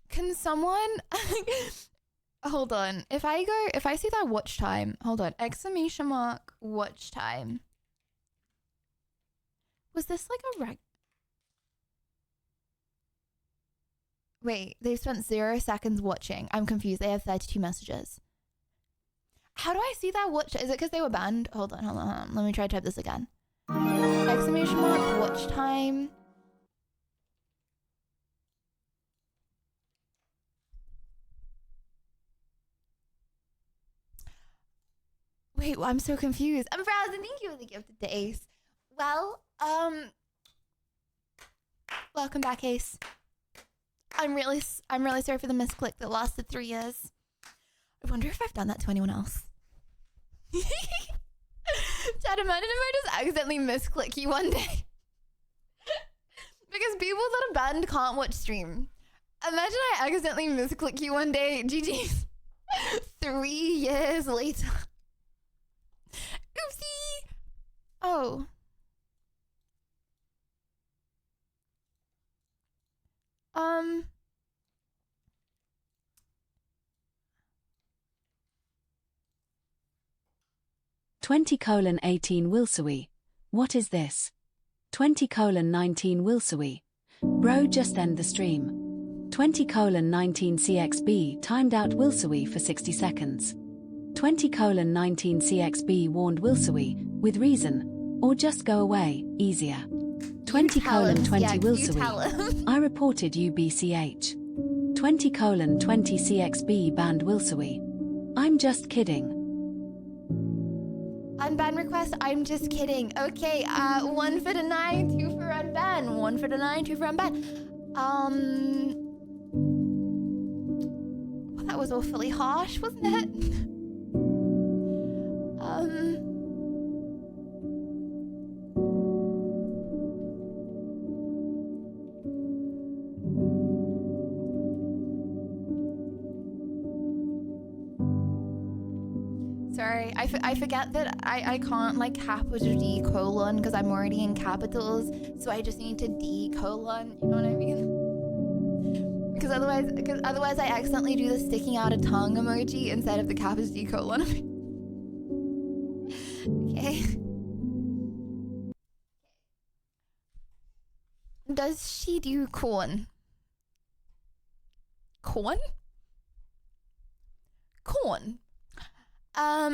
Can someone hold on? If I see that watch time, hold on, exclamation mark watch time. Was this like a Wait, they've spent 0 seconds watching. I'm confused. They have 32 messages. How do I see that watch? Is it because they were banned? Hold on. Let me try to type this again. Exclamation mark, watch time. Wait, I'm so confused. I'm browsing. Thank you for the gift of the Ace. Well, welcome back, Ace. I'm really sorry for the misclick that lasted 3 years. I wonder if I've done that to anyone else. Chad, imagine if I just accidentally misclick you one day. Because people that are banned can't watch stream. Imagine I accidentally misclick you one day. GG's. 3 years later. Oopsie. Oh. (20:18 Wilsui. What is this? 20:19 Wilsui. Bro, just end the stream. 20:19 CXB timed out Wilsui for 60 seconds. 20:19 CXB warned Wilsui, with reason, or just go away, easier. 20:20 Wilsui. I reported UBCH. 20:20 CXB banned Wilsui. I'm just kidding. Unban request, I'm just kidding. Okay, 1 for the 9, 2 for unban. 1 for the 9, 2 for unban. Well, that was awfully harsh, wasn't it? Sorry, I forget that I can't like capital D colon because I'm already in capitals, so I just need to D colon, you know what I mean? Because otherwise I accidentally do the sticking out a tongue emoji instead of the capital D colon. Okay. Does she do corn? Corn? Corn.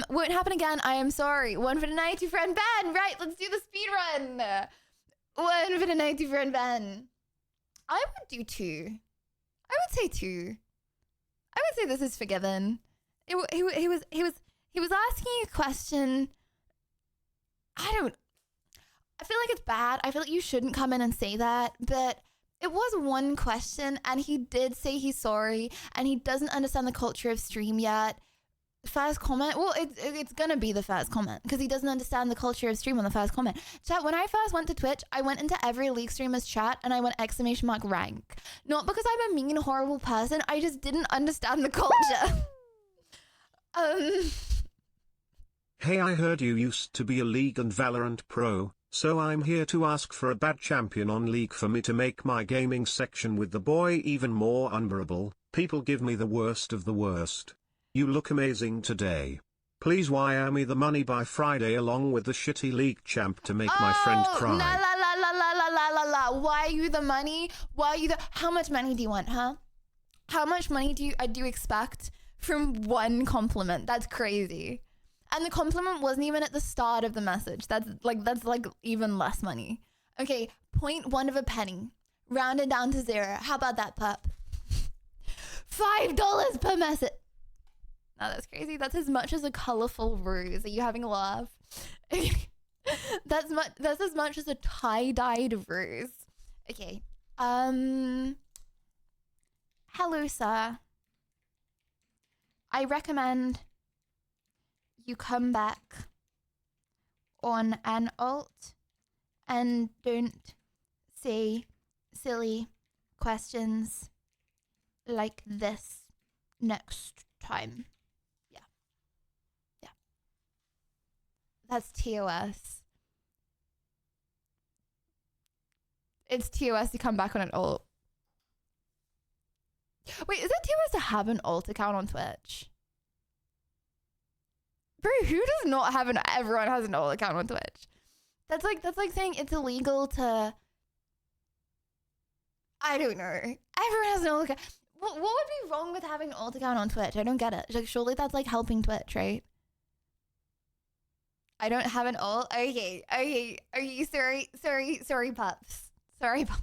Won't happen again. I am sorry. 1 for the 90 for unban. Right, let's do the speed run. 1 for the 90 for unban. I would do 2. I would say 2. I would say this is forgiven. He was asking a question. I feel like it's bad. I feel like you shouldn't come in and say that, but it was one question and he did say he's sorry and he doesn't understand the culture of stream yet. First comment, well, it's gonna be the first comment because he doesn't understand the culture of stream on the first comment. Chat, when I first went to Twitch, I went into every League streamer's chat and I went ! Rank. Not because I'm a mean, horrible person, I just didn't understand the culture. Hey, I heard you used to be a League and Valorant pro, so I'm here to ask for a bad champion on League for me to make my gaming section with the boy even more unbearable. People give me the worst of the worst. You look amazing today. Please wire me the money by Friday along with the shitty League champ to make my friend cry. La. Why are you the money? Why are you the... How much money do you want, huh? How much money do you expect from one compliment? That's crazy. And the compliment wasn't even at the start of the message. That's like even less money. Okay, 0.1 of a penny. Rounded down to 0. How about that, pup? $5 per message. Oh, that's crazy. That's as much as a colorful rose. Are you having a laugh? That's as much as a tie-dyed rose. Okay. Hello, sir. I recommend you come back on an alt and don't say silly questions like this next time. That's TOS. It's TOS to come back on an alt. Wait, is it TOS to have an alt account on Twitch? Bro, who does not have everyone has an alt account on Twitch? That's like saying it's illegal to... I don't know. Everyone has an alt account. What would be wrong with having an alt account on Twitch? I don't get it. Like, surely that's like helping Twitch, right? I don't have an ult. Okay. Sorry, pups. Sorry, pups.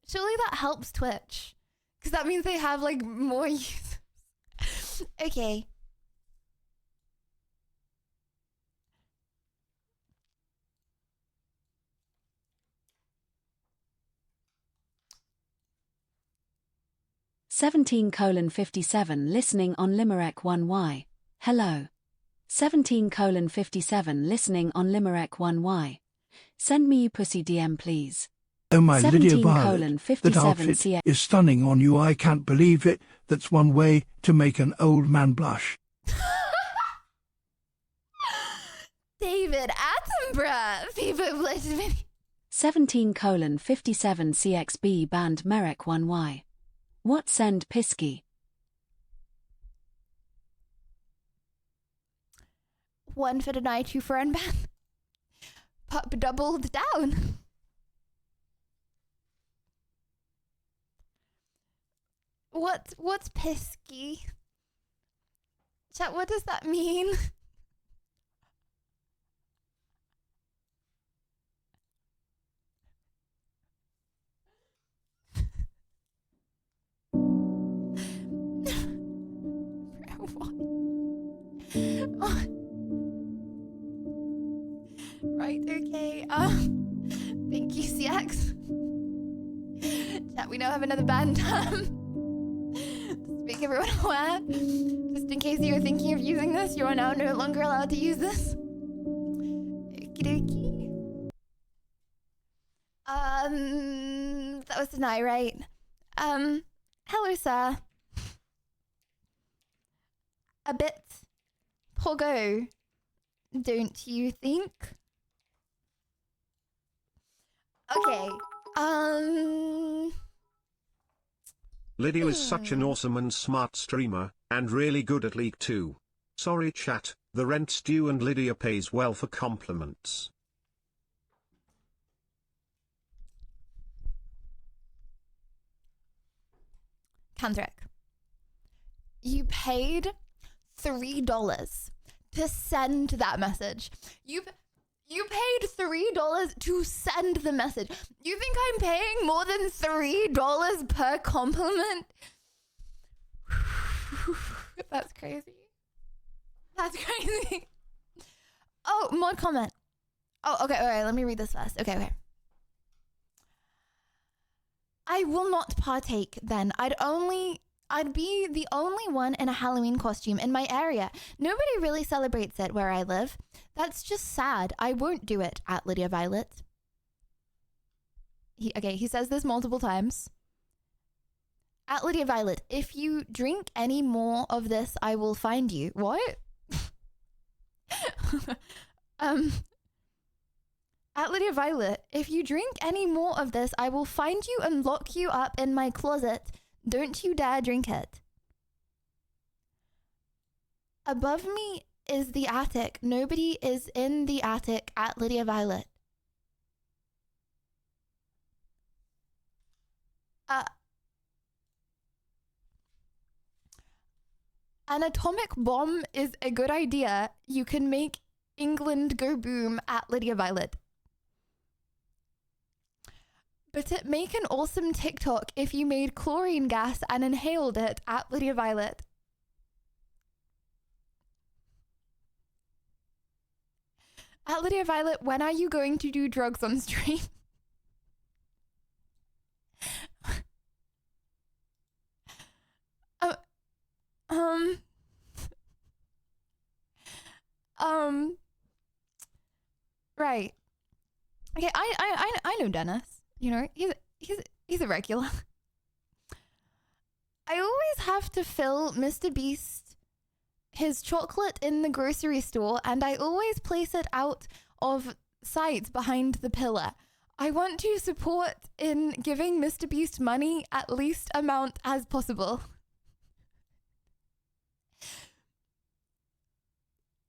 Surely that helps Twitch. Because that means they have, like, more users. Okay. (17:57) listening on Limerick 1Y. Hello. 17:57 listening on Limerick 1Y. Send me you pussy DM please. Oh my Lydia Violet, that 17:57 outfit CX. is stunning on you. I can't believe it. That's one way to make an old man blush. David Attenborough. People blessed me. 17:57 CXB band Merrick 1Y. What send Pisky? One for deny, two for unban. Pup doubled down. What's Pisky? Chat, what does that mean? Right, okay. Thank you, CX. Chat, we now have another band term. To make everyone aware, just in case you're thinking of using this, you are now no longer allowed to use this. Okie dokie. That was deny, right? Hello, sir. A bit pogo, don't you think? Okay. Lydia is such an awesome and smart streamer, and really good at League too. Sorry chat, the rent's due and Lydia pays well for compliments. Kanthrick. You paid $3 to send that message. You paid $3 to send the message. You think I'm paying more than $3 per compliment? That's crazy. That's crazy. Oh, more comment. Oh, okay, all right, let me read this first. Okay. I will not partake then. I'd be the only one in a Halloween costume in my area. Nobody really celebrates it where I live. That's just sad. I won't do it, at Lydia Violet. He says this multiple times. At Lydia Violet, if you drink any more of this, I will find you. What? At Lydia Violet, if you drink any more of this, I will find you and lock you up in my closet. Don't you dare drink it. Above me is the attic. Nobody is in the attic at Lydia Violet. An atomic bomb is a good idea. You can make England go boom at Lydia Violet. But it'd make an awesome TikTok if you made chlorine gas and inhaled it at Lydia Violet. At Lydia Violet, when are you going to do drugs on stream? Right. Okay, I know Dennis. You know, he's a regular. I always have to fill Mr. Beast his chocolate in the grocery store, and I always place it out of sight behind the pillar. I want to support in giving Mr. Beast money at least amount as possible.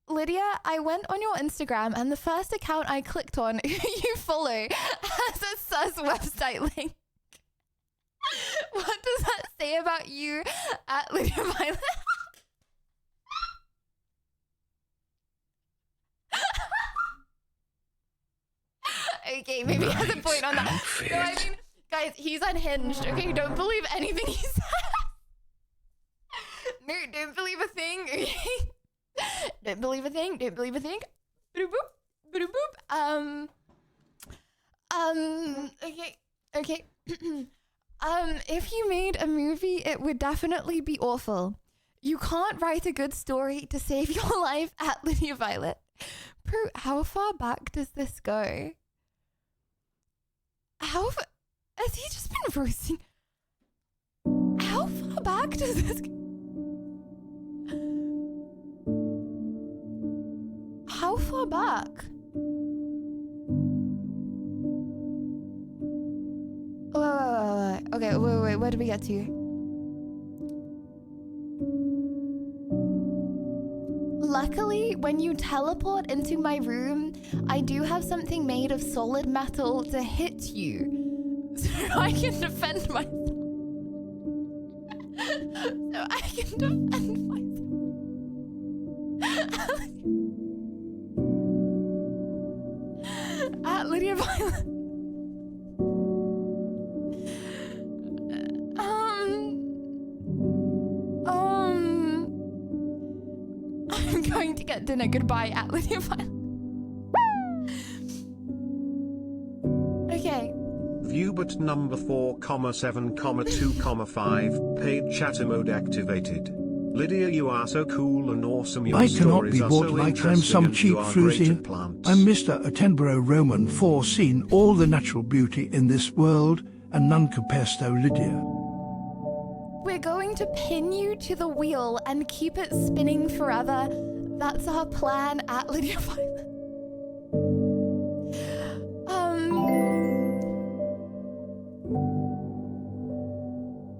Lydia, I went on your Instagram and the first account I clicked on you follow has a sus website link. What does that say about you at Lydia Violet? Okay, maybe he has a point on that. No, I mean, guys, he's unhinged. Okay, don't believe anything he says. No, don't believe a thing. Okay, don't believe a thing. Don't believe a thing. Boop boop boop. Okay. If you made a movie, it would definitely be awful. You can't write a good story to save your life at Lydia Violet. Prue, how far back does this go? Has he just been roasting? How far back does this go? How far back? Wait. Okay, wait. Where did we get to? Luckily, when you teleport into my room, I do have something made of solid metal to hit you. So I can defend myself. At Lydia Violet. I'm going to get dinner. Goodbye, at Lydia Violet. Okay. Viewbot number 4,7,2,5 paid chatter mode activated. Lydia, you are so cool and awesome. Your I cannot be stories are bought so like I'm interesting some and cheap you are great fruity. at plants. I'm Mr. Attenborough Roman, foreseen all the natural beauty in this world, and none compares to Lydia. We're going to pin you to the wheel and keep it spinning forever. That's our plan at Lydia Violet.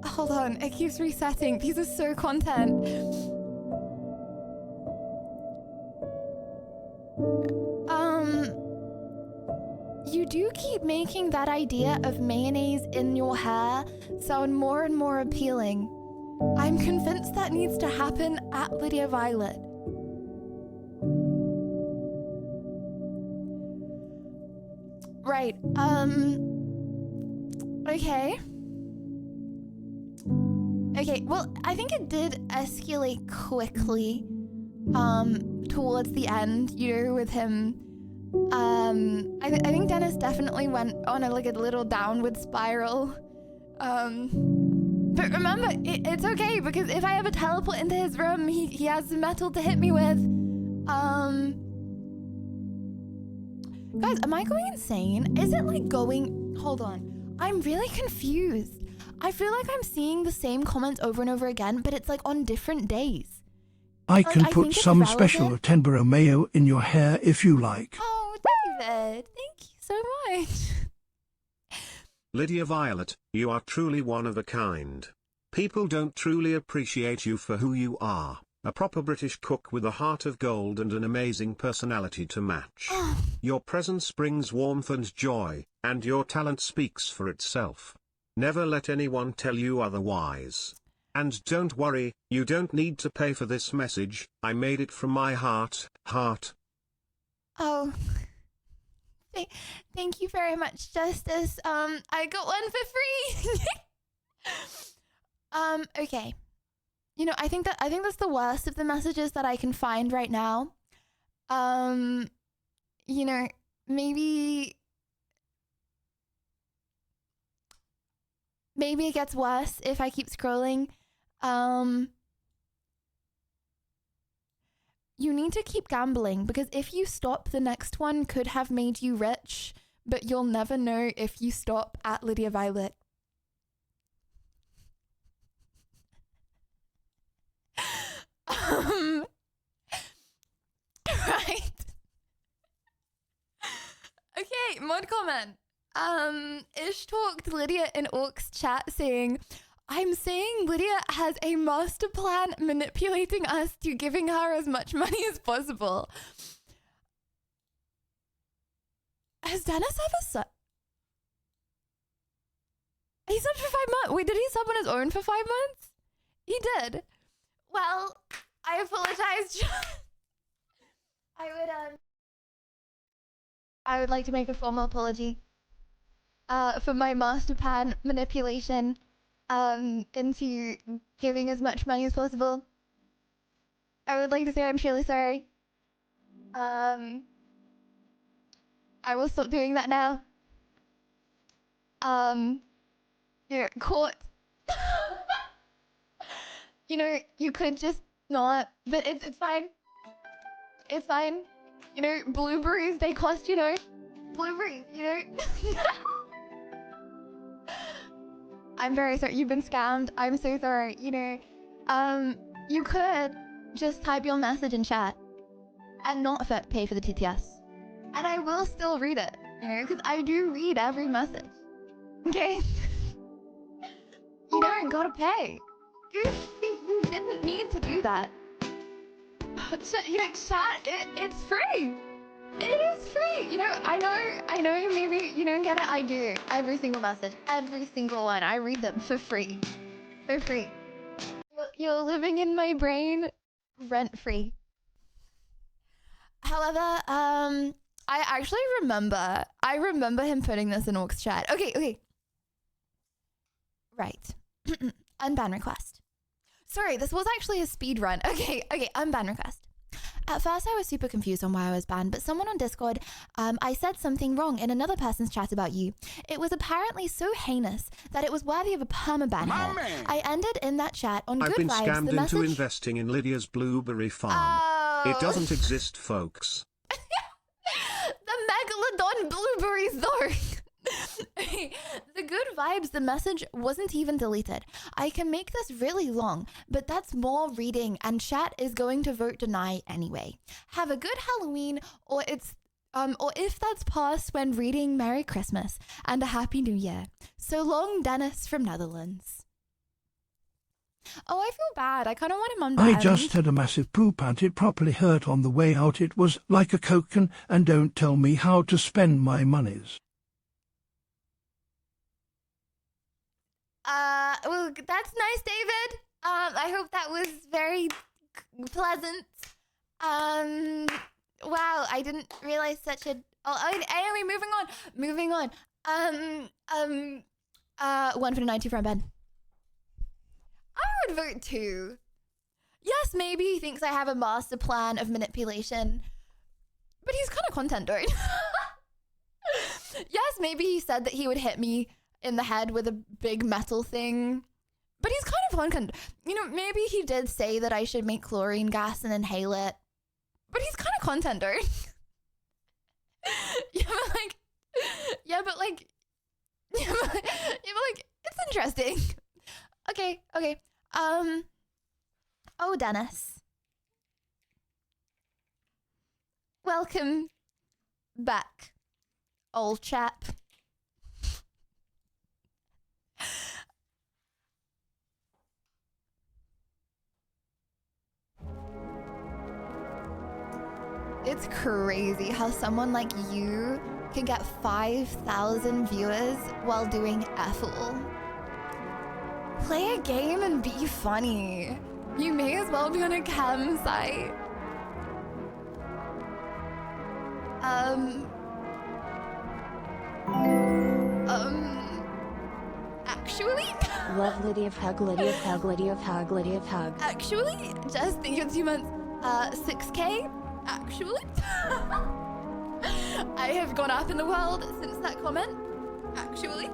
Hold on, it keeps resetting. These are so content. You do keep making that idea of mayonnaise in your hair sound more and more appealing. I'm convinced that needs to happen at Lydia Violet. Right, okay. Okay, well, I think it did escalate quickly, towards the end, with him. I think Dennis definitely went on a little downward spiral. But remember, it's okay, because if I ever teleport into his room, he has the metal to hit me with. Guys, am I going insane? Is it like going... Hold on. I'm really confused. I feel like I'm seeing the same comments over and over again, but it's like on different days. I can put some special Attenborough mayo in your hair if you like. Oh, David, thank you so much. Lydia Violet, you are truly one of a kind. People don't truly appreciate you for who you are, a proper British cook with a heart of gold and an amazing personality to match. Your presence brings warmth and joy, and your talent speaks for itself. Never let anyone tell you otherwise. And don't worry, you don't need to pay for this message. I made it from my heart. Oh. Thank you very much, Justice. I got one for free. Okay. You know, I think that's the worst of the messages that I can find right now. You know, maybe it gets worse if I keep scrolling. You need to keep gambling, because if you stop, the next one could have made you rich, but you'll never know if you stop at Lydia Violet. Right. Okay, mod comment. Ish talked Lydia in Orc's chat saying, I'm saying Lydia has a master plan manipulating us to giving her as much money as possible. Has Dennis ever subbed? He subbed for 5 months. Wait, did he sub on his own for 5 months? He did. Well, I apologize. I would I would like to make a formal apology for my master plan manipulation into giving as much money as possible. I would like to say I'm truly sorry. I will stop doing that now. You're caught. You know, you could just not, but it's fine. It's fine. You know, blueberries, they cost, you know, blueberries, you know. I'm very sorry, you've been scammed. I'm so sorry, you know. You could just type your message in chat and not pay for the TTS. And I will still read it, you know, because I do read every message. Okay? You don't gotta pay. You didn't need to do that. You know, chat, it's free. It is free. You know, I know maybe you don't get it. I do. Every single message, every single one. I read them for free. For free. You're living in my brain rent free. However, I actually remember him putting this in Orc's chat. Okay. Right. Unban request. Sorry, this was actually a speed run. Okay, unban request. At first I was super confused on why I was banned, but someone on Discord, I said something wrong in another person's chat about you. It was apparently so heinous that it was worthy of a permaban here. I ended in that chat on I've good been vibes. scammed The message... into investing in Lydia's blueberry farm. Oh. It doesn't exist, folks. The megalodon blueberries though. The good vibes, the message wasn't even deleted. I can make this really long, but that's more reading and chat is going to vote deny anyway. Have a good Halloween, or if that's past when reading, Merry Christmas and a Happy New Year. So long, Dennis from Netherlands. Oh, I feel bad. I kind of want him unbanned. I just had a massive poop and it properly hurt on the way out. It was like a coke and don't tell me how to spend my monies. Well, that's nice, David. I hope that was very pleasant. Wow, I didn't realize such a... Oh, anyway, moving on. 1 for the 90 from Ben. I would vote 2. Yes, maybe he thinks I have a master plan of manipulation, but he's kind of content, dude. Yes, maybe he said that he would hit me in the head with a big metal thing, but he's kind of content. You know, maybe he did say that I should make chlorine gas and inhale it, but he's kind of content, dude. Yeah, but like, it's interesting. Okay. Oh, Dennis. Welcome back, old chap. It's crazy how someone like you can get 5,000 viewers while doing Ethel. Play a game and be funny. You may as well be on a cam site. Actually? Love Lydia of hug, Lydia of hug, Lydia of hug, Lydia of hug. Actually, just think in 2 months, 6K, actually. I have gone up in the world since that comment, actually.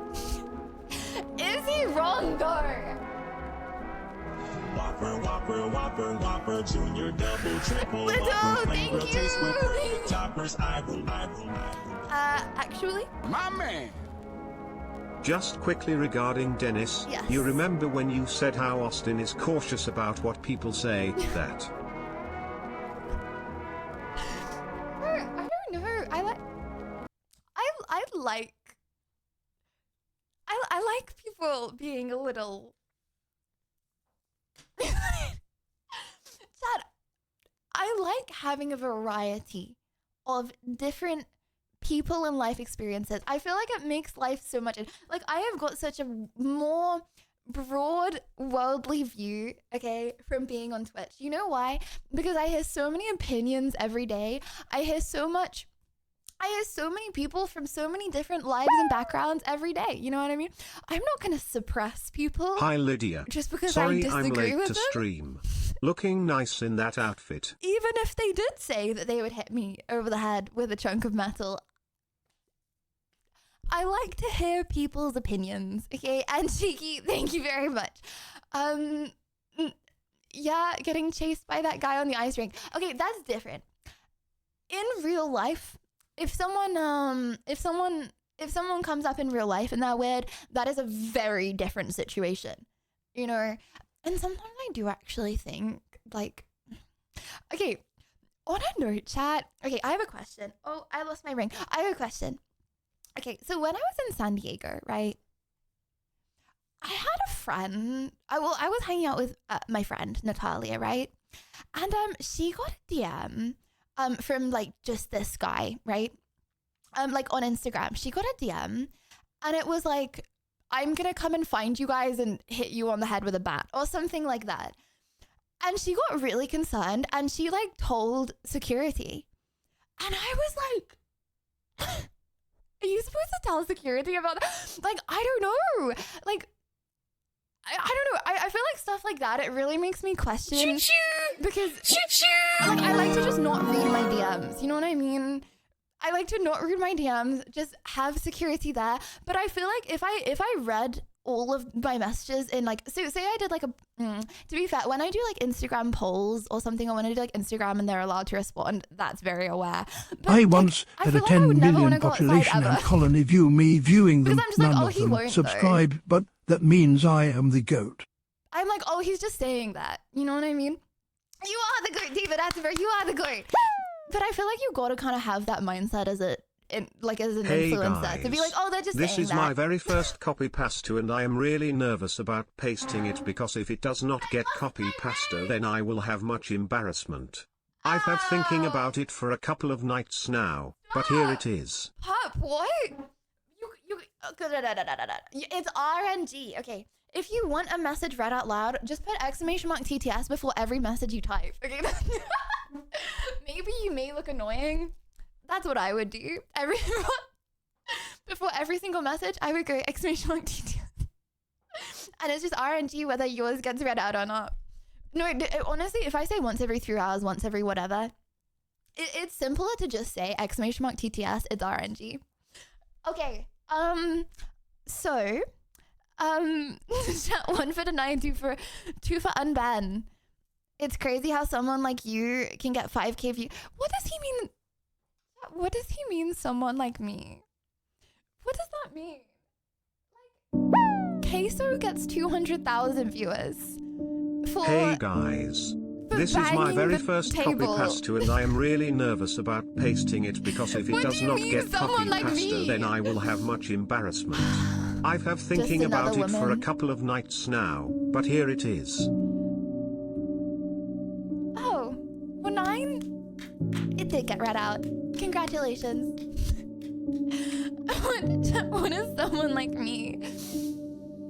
Is he wrong, though? Whopper, junior, double, triple, Little, thank you. Toppers, Actually? My man. Just quickly regarding Dennis, yes. You remember when you said how Austin is cautious about what people say, that? I don't know. I like people being a little... Chad, I like having a variety of different people and life experiences. I feel like it makes life so much... Like, I have got such a more broad worldly view, okay, from being on Twitch. You know why? Because I hear so many opinions every day. I hear so much I have so many people from so many different lives and backgrounds every day. You know what I mean? I'm not going to suppress people. Hi Lydia. Just because Sorry, I disagree I'm late with to them. stream. Looking nice in that outfit. Even if they did say that they would hit me over the head with a chunk of metal, I like to hear people's opinions. Okay, and Cheeky, thank you very much. Yeah, getting chased by that guy on the ice rink. Okay, that's different. In real life, if someone comes up in real life and they're weird, that is a very different situation, you know. And sometimes I do actually think, like, okay, on a note, chat. Okay, I have a question. Oh, I lost my ring. I have a question. Okay, so when I was in San Diego, right, I had a friend. I was hanging out with my friend Natalia, right, and she got a DM from like just this guy, right, like on Instagram. She got a DM, and it was like, I'm gonna come and find you guys and hit you on the head with a bat or something like that. And she got really concerned, and she like told security, and I was like, are you supposed to tell security about that? Like, I don't know. Like, I don't know. I feel like stuff like that, it really makes me question. Because like, I like to just not read my DMs. You know what I mean? I like to not read my DMs, just have security there. But I feel like if I read all of my messages in like, so say I did like to be fair, when I do like Instagram polls or something, or when I do like Instagram and they're allowed to respond, that's very aware. But I once had a 10 million population and colony view me viewing them. I'm just like, None oh, of he them won't, subscribe, but that means I am the GOAT. I'm like, oh, he's just saying that. You know what I mean? You are the GOAT, David Attenborough. You are the GOAT. But I feel like you got to kind of have that mindset as an influencer, guys, to be like, oh, they're just this saying is that. my very first copy pasta and I am really nervous about pasting it because if it does not get copy pasta then I will have much embarrassment. I've had thinking about it for a couple of nights now, but here it is. Pup, what? It's RNG. Okay, if you want a message read out loud, just put !TTS before every message you type. Okay. Maybe you may look annoying. That's what I would do. Before every single message, I would go !TTS. And it's just RNG whether yours gets read out or not. No, honestly, if I say once every 3 hours, once every whatever, it's simpler to just say !TTS. It's RNG. Okay. So, 1 for the 2 for Unban. It's crazy how someone like you can get 5K views. What does he mean? What does he mean, someone like me? What does that mean? Like, Queso gets 200,000 viewers. Hey guys. This is my very first copy pasta and I am really nervous about pasting it because if it does not get copy pasta then I will have much embarrassment. I've had thinking about it for a couple of nights now, but here it is. Oh, well, 9? It did get read out. Congratulations. What is someone like me?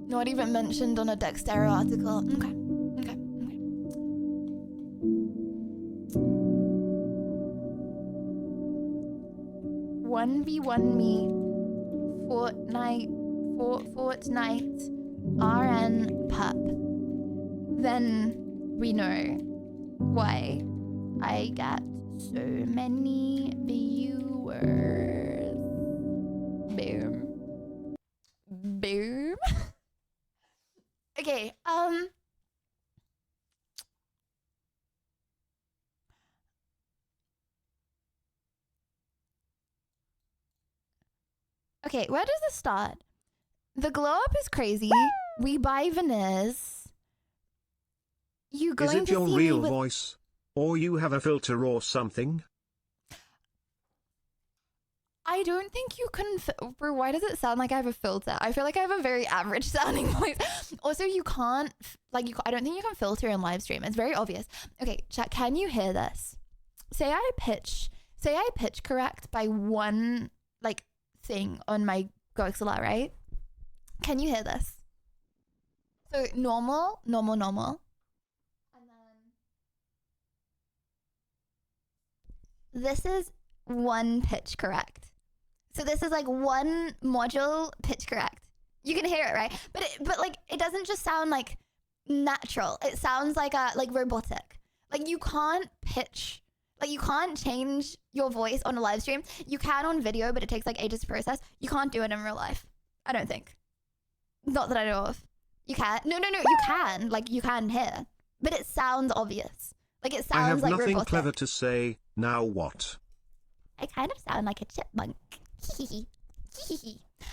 Not even mentioned on a Dexterra article. Okay. 1v1 me. Fortnite. RN pup. Then we know why I get so many viewers. Boom. Boom. Okay, okay, where does this start? The glow up is crazy. We buy veneers. You going Is it to your see real me with... voice? Or you have a filter or something? I don't think you can... Bro, why does it sound like I have a filter? I feel like I have a very average sounding voice. Also, you can't... Like, I don't think you can filter in live stream. It's very obvious. Okay, chat, can you hear this? Say I pitch correct by one, like, thing on my GoXLR, right? Can you hear this? So, normal. And then... This is one pitch correct. So this is like one module pitch correct. You can hear it, right? But like it doesn't just sound like natural. It sounds like robotic. Like you can't pitch, like you can't change your voice on a live stream. You can on video, but it takes like ages to process. You can't do it in real life. I don't think. Not that I know of. You can. No, you can. Like you can hear. But it sounds obvious. Like it sounds like robotic. I have nothing clever to say. Now what? I kind of sound like a chipmunk.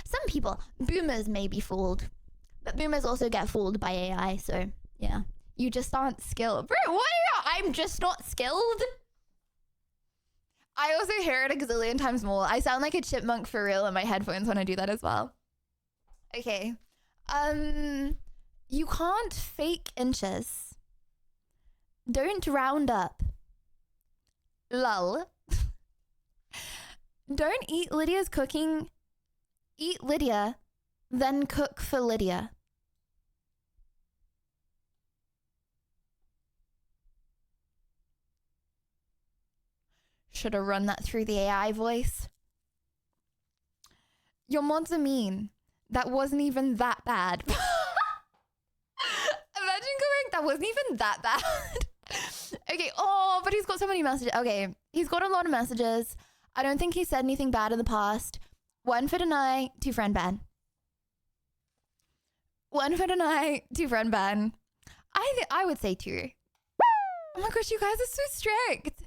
Some people, boomers may be fooled. But boomers also get fooled by AI, so yeah. You just aren't skilled. Bro, what are you? I'm just not skilled. I also hear it a gazillion times more. I sound like a chipmunk for real in my headphones when I do that as well. Okay. You can't fake inches. Don't round up. Lull. Don't eat Lydia's cooking. Eat Lydia, then cook for Lydia. Should have run that through the AI voice. Your mods are mean. That wasn't even that bad. Imagine going, that wasn't even that bad. Okay, oh, but he's got so many messages. Okay, he's got a lot of messages. I don't think he said anything bad in the past. One for deny, two friend ban. One for deny, two friend ban. I would say two. Oh my gosh, you guys are so strict.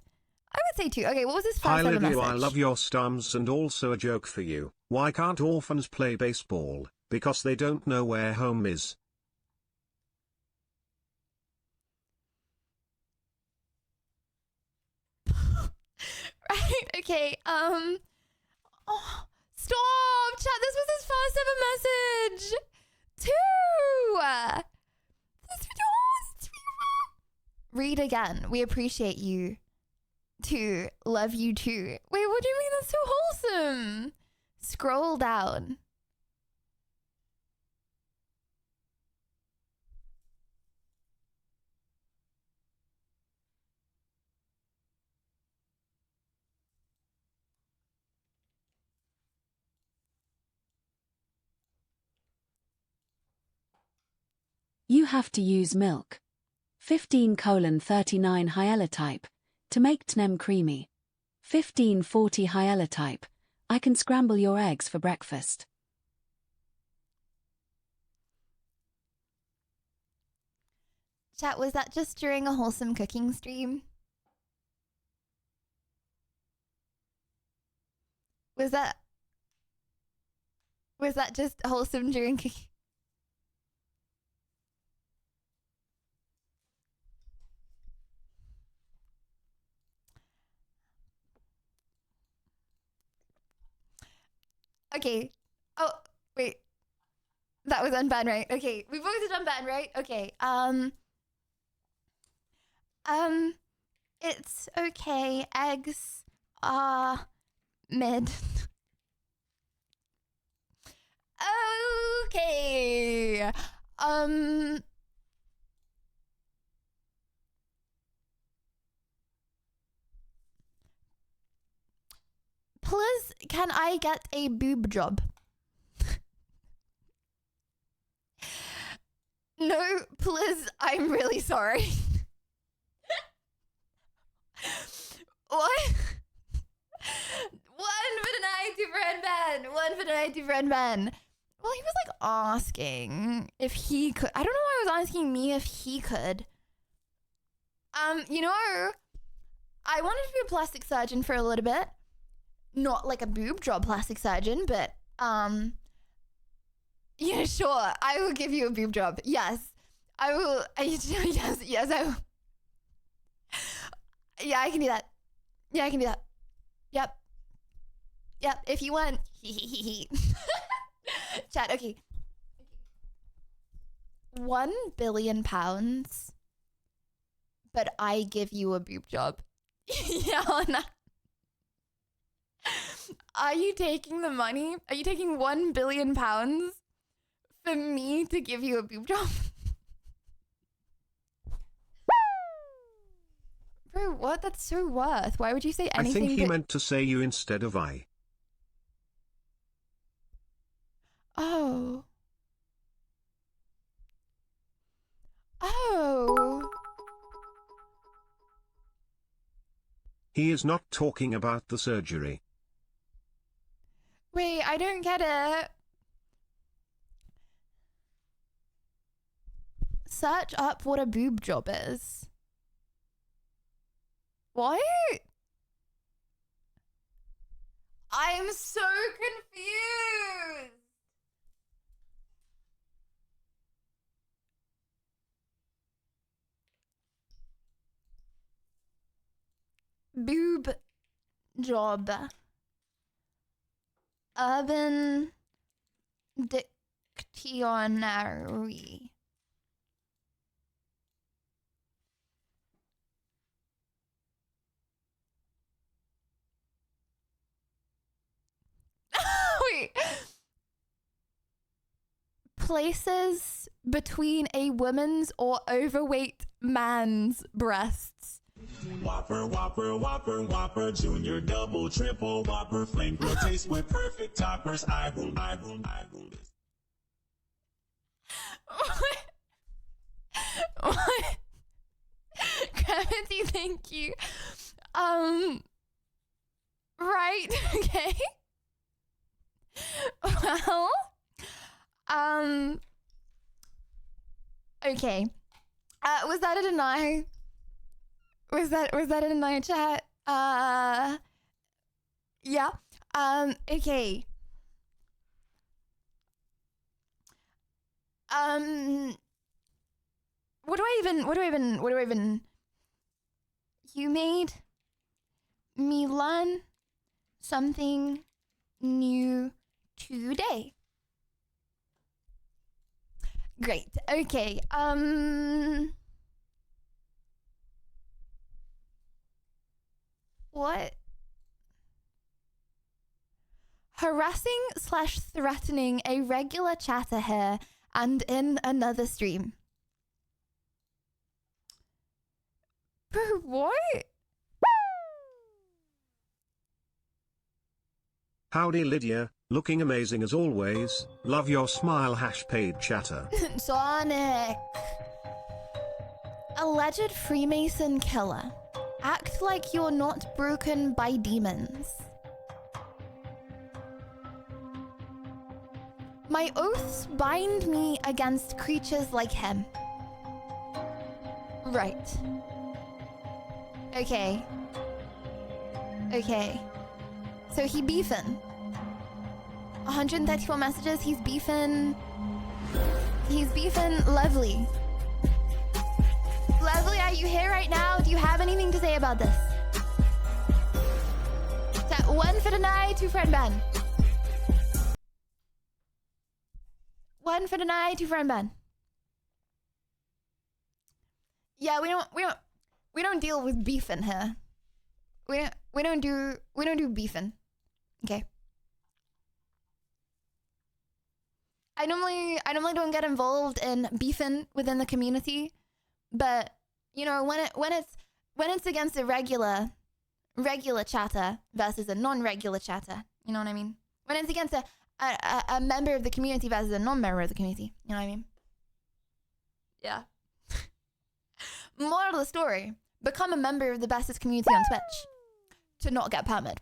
I would say two. Okay, what was his first ever message? I love your stums, and also a joke for you. Why can't orphans play baseball? Because they don't know where home is. Right, okay, oh, stop, chat, this was his first ever message. Two. Read again. We appreciate you. Two. Love you too. Wait, what do you mean? That's so wholesome. Scroll down. You have to use milk. 15:39 hyalotype. To make TNEM creamy. 1540 hyalotype. I can scramble your eggs for breakfast. Chat, was that just during a wholesome cooking stream? Was that just wholesome during cooking? Okay. Oh, wait. That was unbanned, right? Okay. We both did unbanned, right? Okay. It's okay. Eggs are mid. Okay. Please, can I get a boob job? No, please, I'm really sorry. What? One for tonight, two friend man. One for tonight, two friend man. Well, he was like asking if he could. I don't know why he was asking me if he could. You know, I wanted to be a plastic surgeon for a little bit. Not like a boob job plastic surgeon, but yeah, sure. I will give you a boob job. Yes, I will. Yes, I will. Yeah, I can do that. Yeah, I can do that. Yep. If you want. Chat. Okay. 1 billion pounds, but I give you a boob job. Yeah, or not? Are you taking the money? Are you taking 1 billion pounds for me to give you a boob job? Bro, what? That's so worth. Why would you say anything? I think he meant to say you instead of I. Oh. Oh. He is not talking about the surgery. Wait, I don't get it. Search up what a boob job is. What? I'm so confused. Boob job. Urban Dictionary. Wait. Places between a woman's or overweight man's breasts. Whopper, Whopper, Whopper, Whopper, Junior, Double, Triple, Whopper, Flame Grill, taste with perfect toppers. I will. What? Gravity, thank you. Right, okay. Well, okay. Was that a deny? Was that a deny, chat? Yeah. Okay. What do I even you made me learn something new today. Great. Okay. What? Harassing/threatening a regular chatter here and in another stream. Bro, what? Howdy Lydia, looking amazing as always. Love your smile. #paid chatter. Sonic. Alleged Freemason killer. Act like you're not broken by demons. My oaths bind me against creatures like him. Right. Okay. Okay. So he beefing. 134 messages, he's beefing. He's beefing. Lovely. Lovely, are you here right now? Do you have anything to say about this? That 1 for deny, 2 for unban. 1 for deny, 2 for unban. Yeah, we don't deal with beefing here. We don't do beefing. Okay. I normally don't get involved in beefing within the community, but you know, when it's against a regular chatter versus a non-regular chatter, you know what I mean? When it's against a member of the community versus a non-member of the community, you know what I mean? Yeah. Moral of the story: become a member of the bestest community on Twitch to not get permit.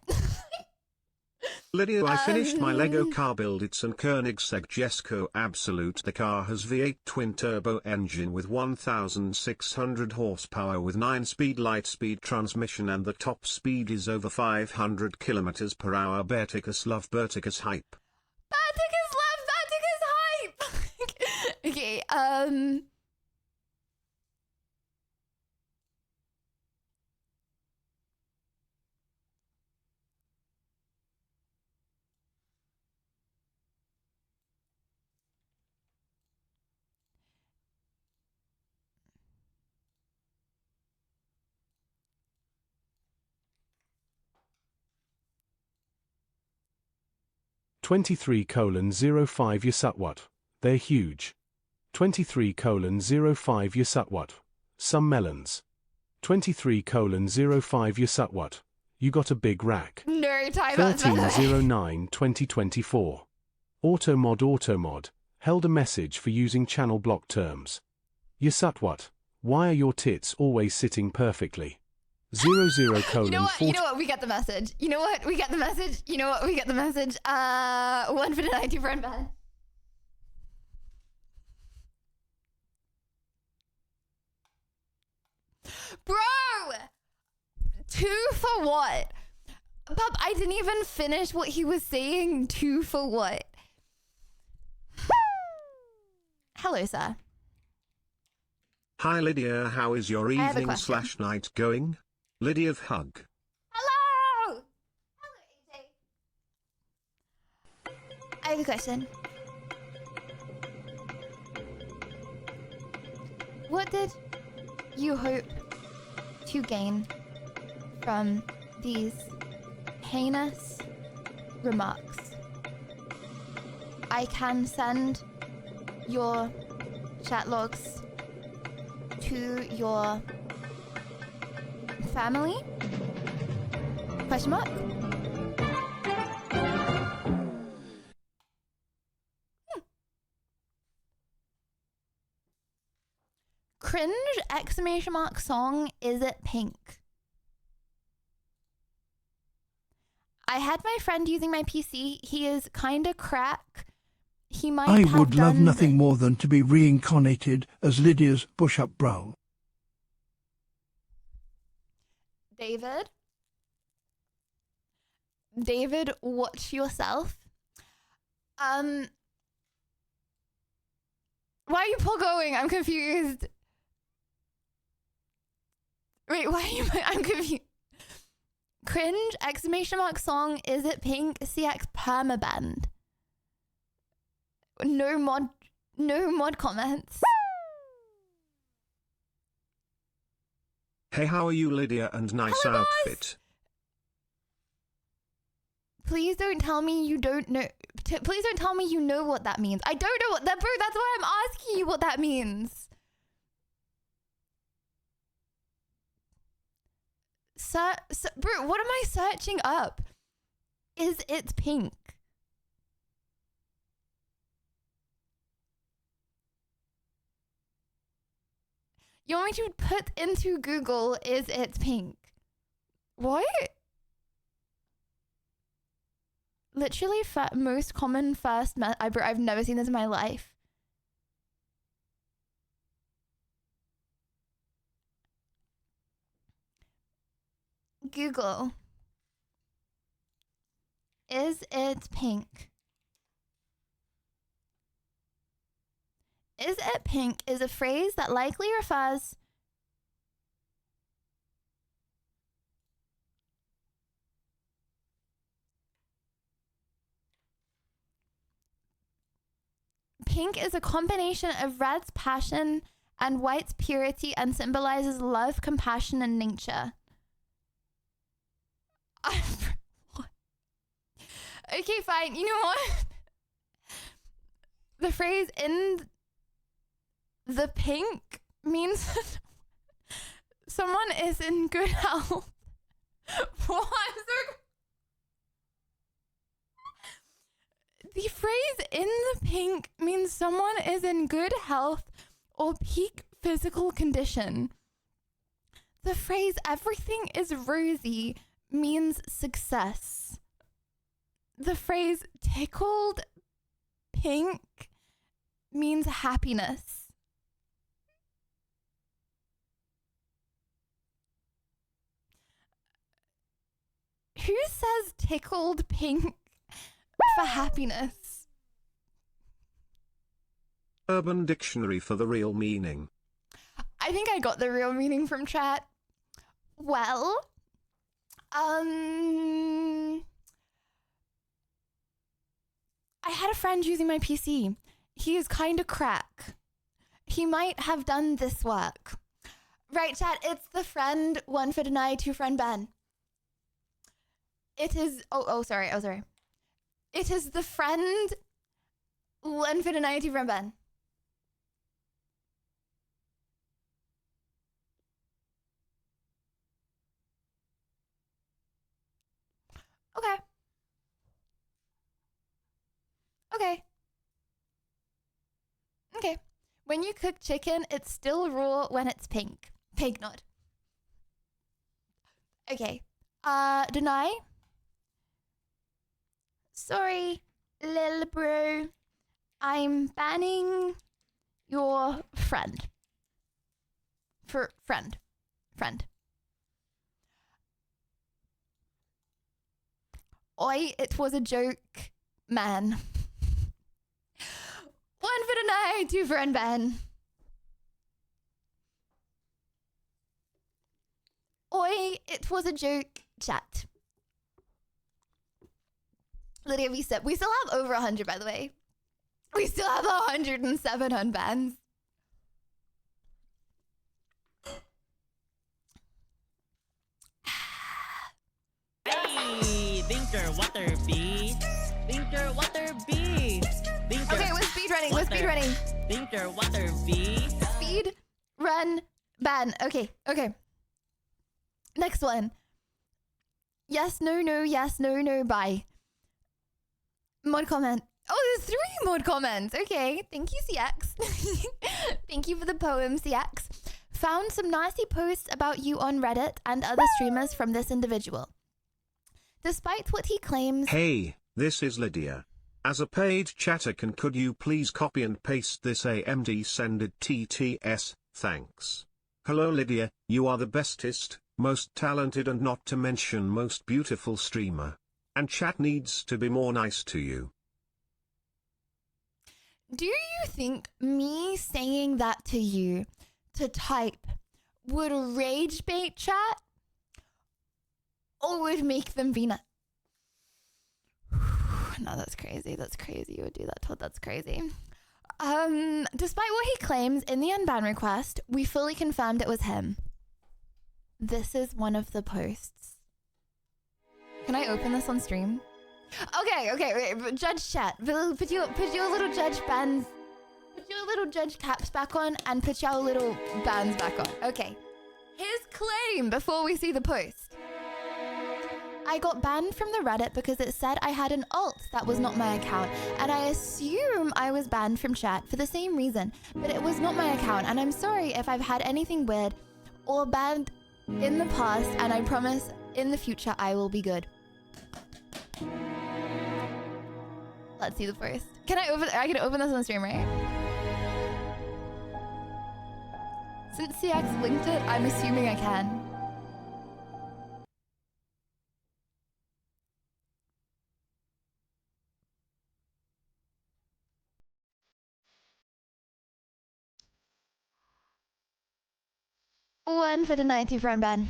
Lydia, I finished my Lego car build. It's an Koenigsegg Jesko Absolute. The car has V8 twin-turbo engine with 1,600 horsepower with 9-speed light-speed transmission, and the top speed is over 500 kilometers per hour. Berticus love, Berticus hype. Berticus love, Berticus hype! Okay, (23:05 Yasutwat). They're huge. 23:05 Yasutwat. Some melons. 23:05 Yasutwat. You got a big rack. No time out. 13/09/2024. Automod held a message for using channel block terms. Yasutwat. Why are your tits always sitting perfectly? 00:40. You know what? We get the message. You know what? We get the message. You know what? We get the message. One for the 90 friend band. Bro! 2 for what? Bub, I didn't even finish what he was saying. 2 for what? Hello, sir. Hi Lydia, how is your evening/night going? Lydia hug. Hello! Hello, AJ. I have a question. What did you hope to gain from these heinous remarks? I can send your chat logs to your family? Question mark? Cringe exclamation mark song, is it pink? I had my friend using my PC. He is kinda crack. He might I have would love done nothing more than to be reincarnated as Lydia's push-up bro. David, watch yourself. Why are you going? I'm confused. Wait, why are you? I'm confused. Cringe exclamation mark song, is it pink? CX permaband. No mod comments. Hey, how are you, Lydia? And nice outfit. Please don't tell me you don't know. Please don't tell me you know what that means. I don't know what that, bro. That's why I'm asking you what that means. Bro, what am I searching up? Is it pink? You want me to put into Google, is it pink? What? Literally most common first I've never seen this in my life. Google. Is it pink? Is it pink is a phrase that likely refers Pink is a combination of red's passion and white's purity and symbolizes love, compassion, and nature. What? Okay, fine. You know what? The phrase in the pink means someone is in good health. What? The phrase in the pink means someone is in good health or peak physical condition. The phrase everything is rosy means success. The phrase tickled pink means happiness. Who says tickled pink for happiness? Urban Dictionary for the real meaning. I think I got the real meaning from chat. Well, I had a friend using my PC. He is kind of crack. He might have done this work. Right, chat, it's the friend, one for deny, two friend Ben. It is, sorry. It is the friend, one for deny, two friend Ben. Okay. Okay. Okay. When you cook chicken, it's still raw when it's pink. Pink nod. Okay. Deny. Sorry, lil bro. I'm banning your friend. For friend. Friend. Oi, it was a joke, man. 1 for Deny, 2 for Unban. Oi, it was a joke, chat. Lydia, we still have over 100, by the way. We still have 107 Unbans. Hey, Dinker, water bee. Dinker, water bee. Dinker. Okay, we're speedrunning. We're speedrunning. Dinker, water bee. Speed, run, ban. Okay, okay. Next one. Yes, no, no, yes, no, no, bye. Mod comment. Oh, there's 3 mod comments. Okay, thank you, CX. Thank you for the poem, CX. Found some nasty posts about you on Reddit and other streamers from this individual. Despite what he claims... Hey, this is Lydia. As a paid chatter could you please copy and paste this AMD send it TTS, thanks. Hello Lydia, you are the bestest, most talented and not to mention most beautiful streamer. And chat needs to be more nice to you. Do you think me saying that to you to type would rage bait chat? Or would make them be not? No, that's crazy. That's crazy. You would do that, Todd. That's crazy. Despite what he claims in the unban request, we fully confirmed it was him. This is one of the posts. Can I open this on stream? Okay, okay, wait, judge chat. Put your little judge bands, put your little judge caps back on and put your little bands back on. Okay. His claim before we see the post. I got banned from the Reddit because it said I had an alt that was not my account, and I assume I was banned from chat for the same reason, but it was not my account, and I'm sorry if I've had anything weird or bad in the past, and I promise in the future I will be good. Let's see the post. Can I can open this on the stream, right? Since CX linked it, I'm assuming I can. One for the 90 friend ban.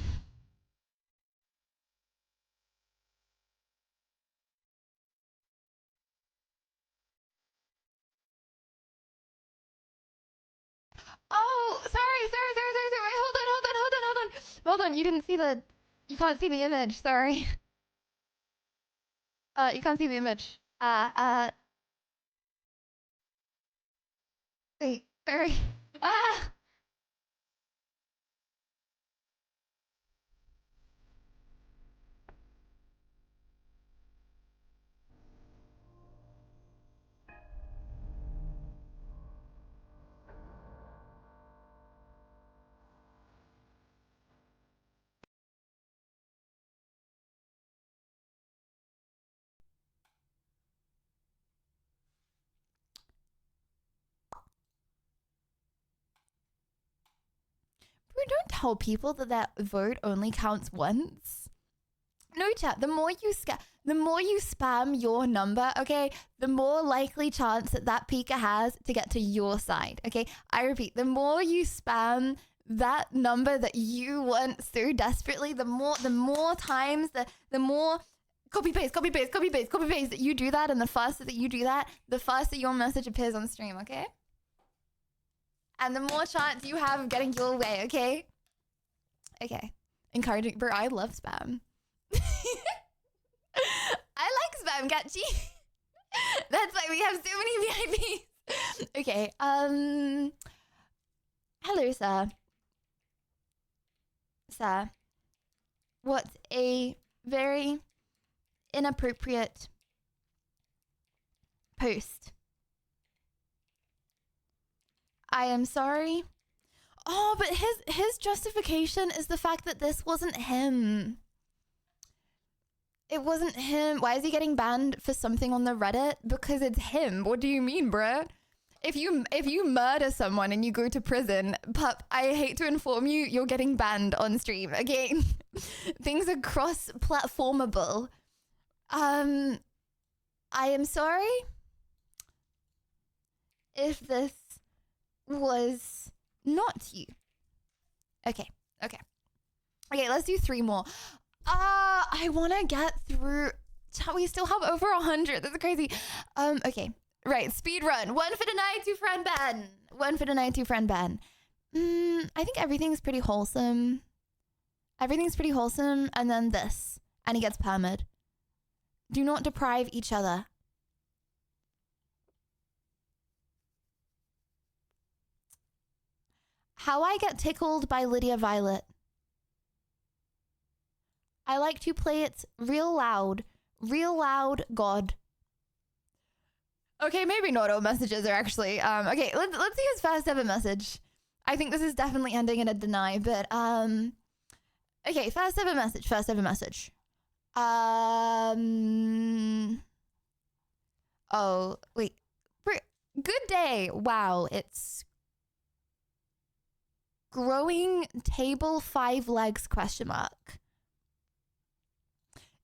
Oh, sorry. Wait, hold on. You didn't see you can't see the image. Sorry. You can't see the image. Wait, sorry. Ah! Bro, don't tell people that that vote only counts once. No, chat. The more you spam your number, okay, the more likely chance that Pika has to get to your side. Okay, I repeat, the more you spam that number that you want so desperately, the more times, the more copy paste that you do that, and the faster that you do that, the faster your message appears on stream. Okay. And the more chance you have of getting your way, okay? Okay. Encouraging. Bro, I love spam. I like spam, Gachi. That's why we have so many VIPs. Okay, hello, sir. Sir. What a very inappropriate post. I am sorry. Oh, but his justification is the fact that this wasn't him. It wasn't him. Why is he getting banned for something on the Reddit? Because it's him. What do you mean, bruh? If you murder someone and you go to prison, pup, I hate to inform you, you're getting banned on stream. Again, things are cross-platformable. I am sorry if this was not you. Okay, let's do 3 more. I want to get through. We still have over 100. That's crazy. Okay. Right. Speed run. 1 for the night, 2 friend ban. 1 for the night, 2 friend ban. I think everything's pretty wholesome. And then this. And he gets permed. Do not deprive each other. How I get tickled by Lydia Violet. I like to play it real loud, God. Okay, maybe not all messages are actually, okay, let's see his first ever message. I think this is definitely ending in a deny, but, okay, first ever message. Oh, wait, good day. Wow, it's growing table 5 legs ?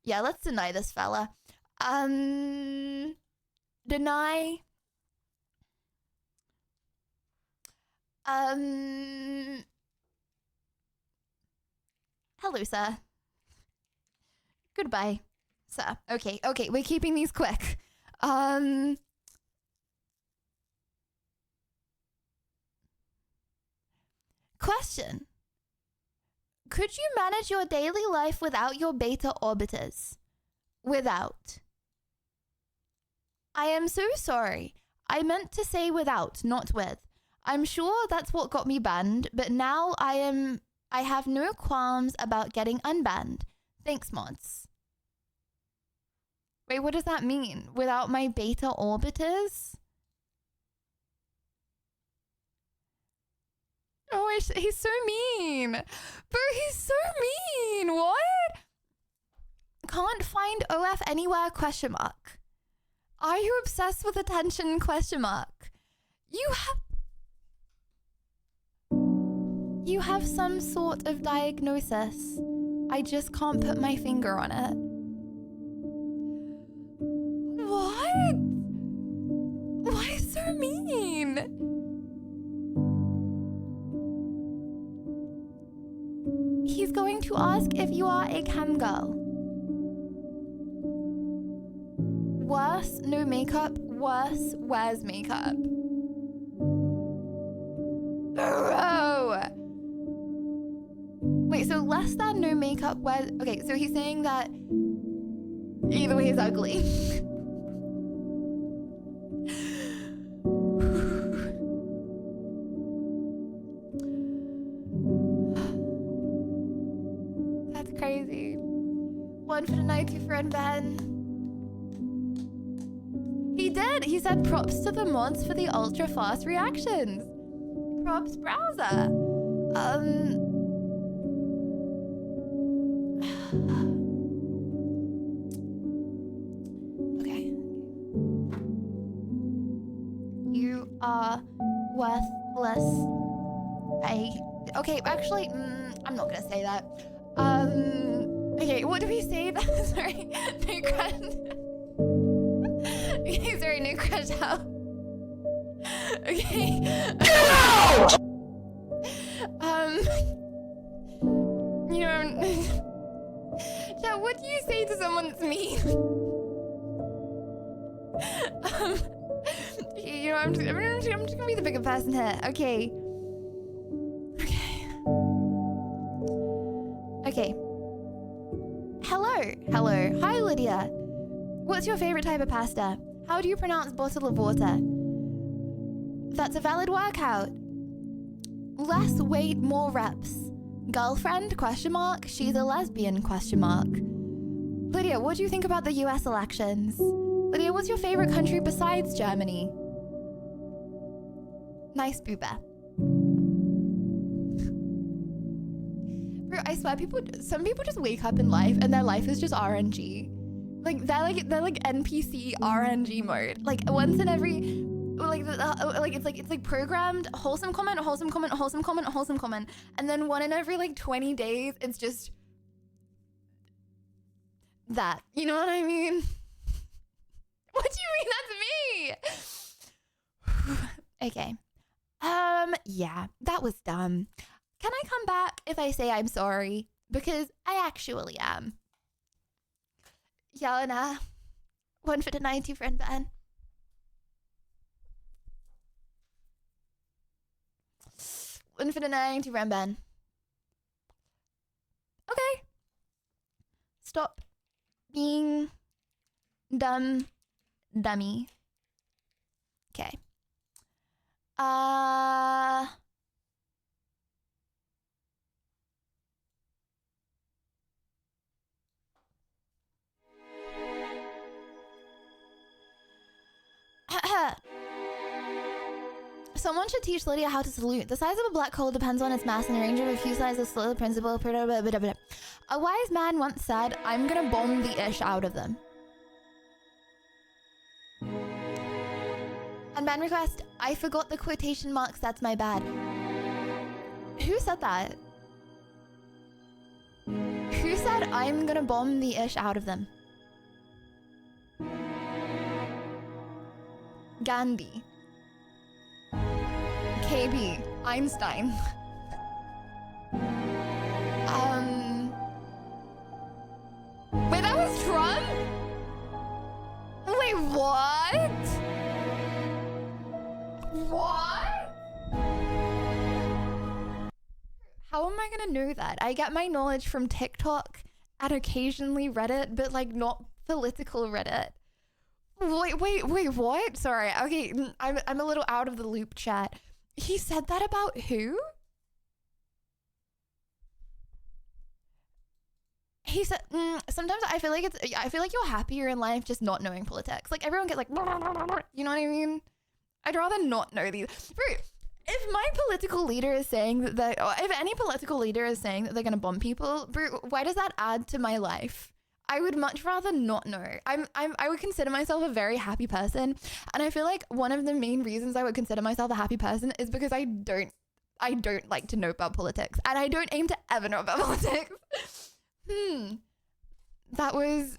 Yeah, let's deny this fella. Deny. Hello, sir. Goodbye, sir. Okay, we're keeping these quick. Question. Could you manage your daily life without your beta orbiters? Without. I am so sorry. I meant to say without, not with. I'm sure that's what got me banned, but now I have no qualms about getting unbanned. Thanks, mods. Wait, what does that mean? Without my beta orbiters? Oh, he's so mean. Bro, he's so mean. What? Can't find OF anywhere, ? Are you obsessed with attention, ? You have some sort of diagnosis. I just can't put my finger on it. What? Why so mean? He's going to ask if you are a cam girl. Worse, no makeup. Worse, wears makeup. Bro! Wait, so less than no makeup, wears... Okay, so he's saying that either way is ugly. That's crazy. 1 for the night, 2 friend ban. He did. He said props to the mods for the ultra fast reactions. Props browser. Okay. You are worthless. Okay, actually, I'm not gonna say that. Okay, what do we say? Sorry, no crash. Okay, sorry, no crash out. Okay. You know, Chat, what do you say to someone that's mean? You know, I'm just gonna be the bigger person here. Okay. Hello. Hi, Lydia. What's your favorite type of pasta? How do you pronounce bottle of water? That's a valid workout. Less weight, more reps. Girlfriend? ? She's a lesbian ? Lydia, what do you think about the US elections? Lydia, what's your favorite country besides Germany? Nice booba. Bro, I swear some people just wake up in life and their life is just RNG. Like they're like NPC RNG mode. Like once in every it's like programmed wholesome comment, wholesome comment, wholesome comment, wholesome comment. And then one in every like 20 days it's just that. You know what I mean? What do you mean that's me? Okay. Yeah, that was dumb. Can I come back if I say I'm sorry? Because I actually am. Yelena, 1 for the 90 friend Ben. One for the 90 friend Ben. Okay. Stop being dummy. Okay. Someone should teach Lydia how to salute. The size of a black hole depends on its mass and the range of a few sizes slow the principle. A wise man once said, I'm gonna bomb the ish out of them. And ban request, I forgot the quotation marks, that's my bad. Who said that? Who said I'm gonna bomb the ish out of them? Gandhi. KB. Einstein. Wait, that was Trump? Wait, what? What? How am I gonna know that? I get my knowledge from TikTok and occasionally Reddit, but like not political Reddit. Wait, what? Sorry. Okay, I'm a little out of the loop, chat. He said that about who? He said, sometimes I feel like you're happier in life just not knowing politics. Like everyone gets like, you know what I mean? I'd rather not know these. Bro, if my political leader is saying that, or if any political leader is saying that they're gonna bomb people, bro, why does that add to my life? I would much rather not know. I would consider myself a very happy person. And I feel like one of the main reasons I would consider myself a happy person is because I don't like to know about politics. And I don't aim to ever know about politics. That was...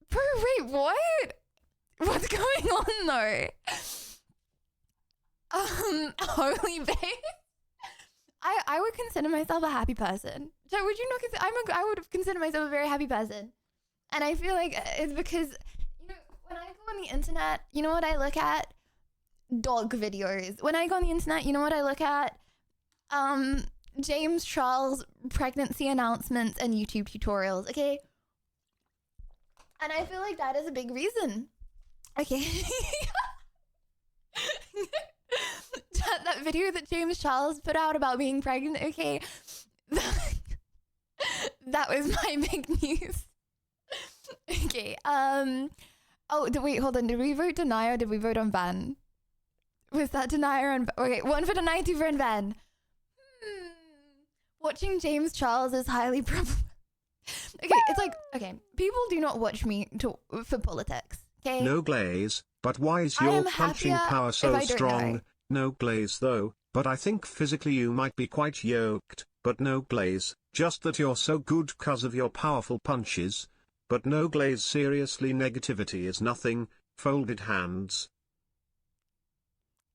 Bro, wait, what? What's going on though? Holy babe. I would consider myself a happy person. So would you not consider, I would consider myself a very happy person. And I feel like it's because, you know, when I go on the internet, you know what I look at? Dog videos. When I go on the internet, you know what I look at? James Charles pregnancy announcements and YouTube tutorials, okay? And I feel like that is a big reason. Okay. That video that James Charles put out about being pregnant, okay? That was my big news. Okay, oh, wait, hold on. Did we vote deny or did we vote on ban? Was that deny or on... Okay, 1 for the 90 for ban. Watching James Charles is highly problematic. Okay, it's like, okay, people do not watch me for politics, okay? No glaze, but why is your punching power so strong? No glaze though, but I think physically you might be quite yoked, but no glaze, just that you're so good 'cause of your powerful punches. But no glaze, seriously, negativity is nothing, folded hands.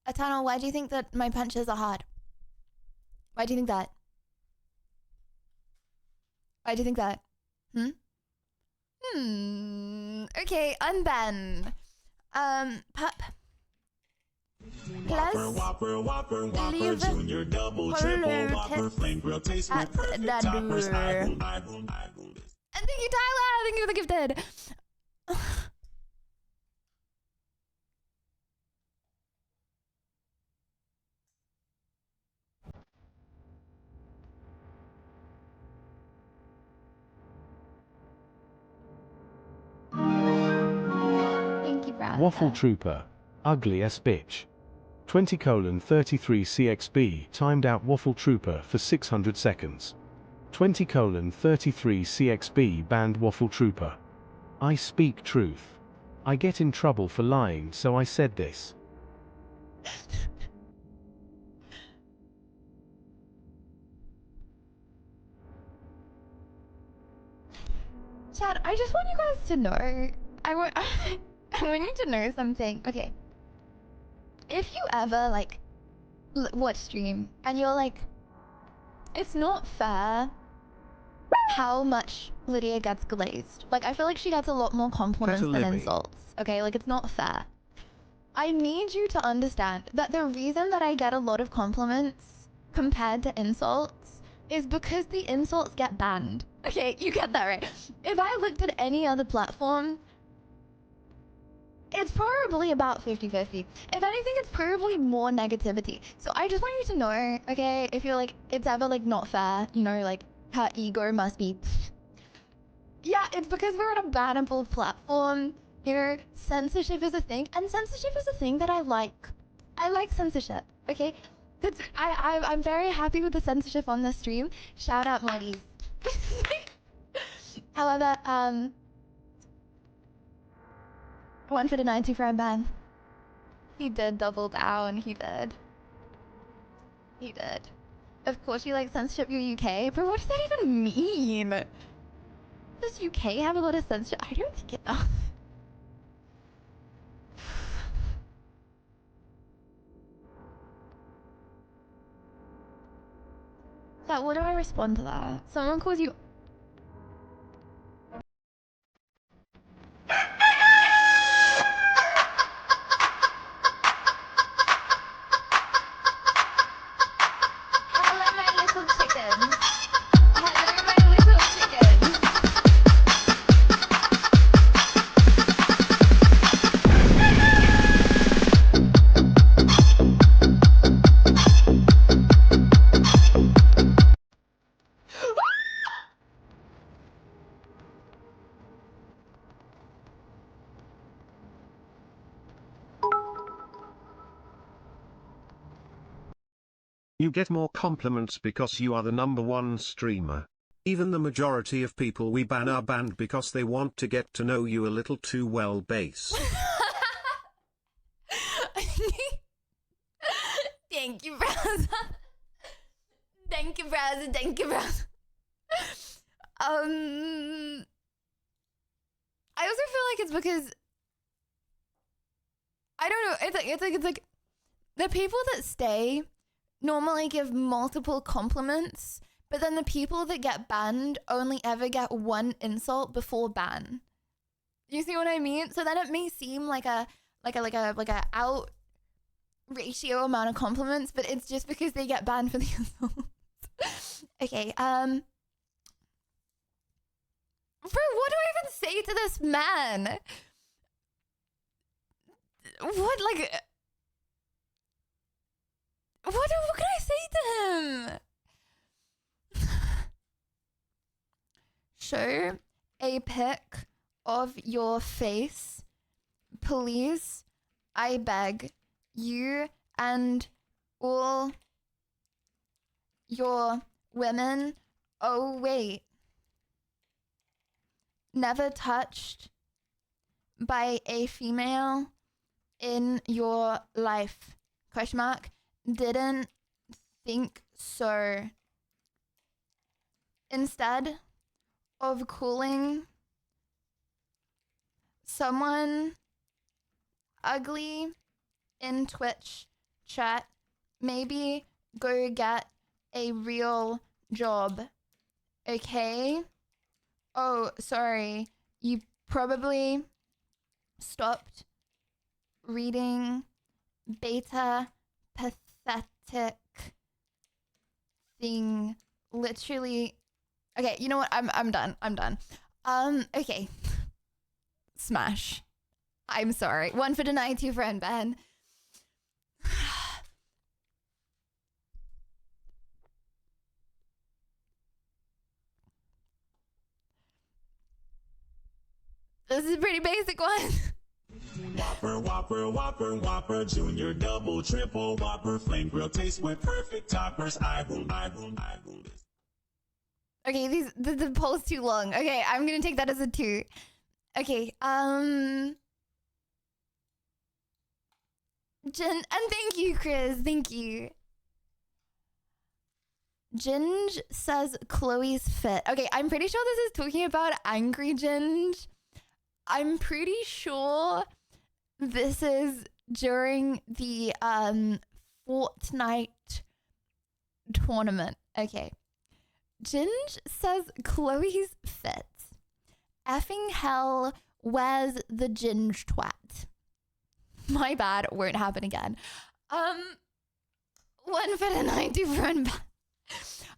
Eternal, why do you think that my punches are hard? Why do you think that? Why do you think that? Okay, unban. Pup. Plus, leave Junior, double, triple, Whopper, flame grill, taste with perfect toppers, and thank you, Tyler. Thank you for the gifted. Waffle Trooper, ugly ass bitch. 20:33 CXB timed out Waffle Trooper for 600 seconds. 20:33 CXB banned Waffle Trooper. I speak truth. I get in trouble for lying, so I said this. Chad, I just want you guys to know. I want you to know something. Okay. If you ever like watch stream and you're like, it's not fair how much Lydia gets glazed. Like, I feel like she gets a lot more compliments than insults. Okay, like, it's not fair. I need you to understand that the reason that I get a lot of compliments compared to insults is because the insults get banned. Okay, you get that right. If I looked at any other platform, it's probably about 50-50. If anything, it's probably more negativity. So I just want you to know, okay, if you're like, it's ever like not fair, you know, like her ego must be... Yeah, it's because we're on a bannable platform. You know, censorship is a thing, and censorship is a thing that I like. I like censorship, okay? I'm very happy with the censorship on this stream. Shout out Moddies. However, one for the 90 for Unbans. He did double down, he did. He did. Of course you like censorship, you're UK, but what does that even mean? Does UK have a lot of censorship? I don't think it does. So what do I respond to that? Someone calls you... Hello, my little chickens. Hello, my little chickens. You get more compliments because you are the #1 streamer. Even the majority of people we ban are banned because they want to get to know you a little too well base. Thank you, brother. Thank you, brother. Thank you, brother. I also feel like it's because I don't know. It's like the people that stay normally give multiple compliments, but then the people that get banned only ever get one insult before ban. You see what I mean? So then it may seem like a out ratio amount of compliments, but it's just because they get banned for the insults. Okay, bro, what do I even say to this man? What, like... What can I say to him? Show a pic of your face, please. I beg you and all your women. Oh wait. Never touched by a female in your life? Question mark. Didn't think so. Instead of calling someone ugly in Twitch chat, maybe go get a real job. Okay? Oh, sorry. You probably stopped reading beta pathetic thing. Literally. Okay, you know what? I'm done. Okay. Smash. I'm sorry. 1 for the 92 for Unban. This is a pretty basic one. Whopper, Whopper, Whopper, Whopper, Junior, Double, Triple, Whopper, Flame Grill taste with perfect toppers. I will. Okay, the poll's too long. Okay, I'm gonna take that as a 2. Okay, Jen, and thank you, Chris. Thank you. Ginge says Chloe's fit. Okay, I'm pretty sure this is talking about Angry Ginge. I'm pretty sure this is during the Fortnite tournament. Okay. Ginge says Chloe's fit. Effing hell, where's the Ginge twat? My bad, won't happen again. 1 for the 90 for Unbans.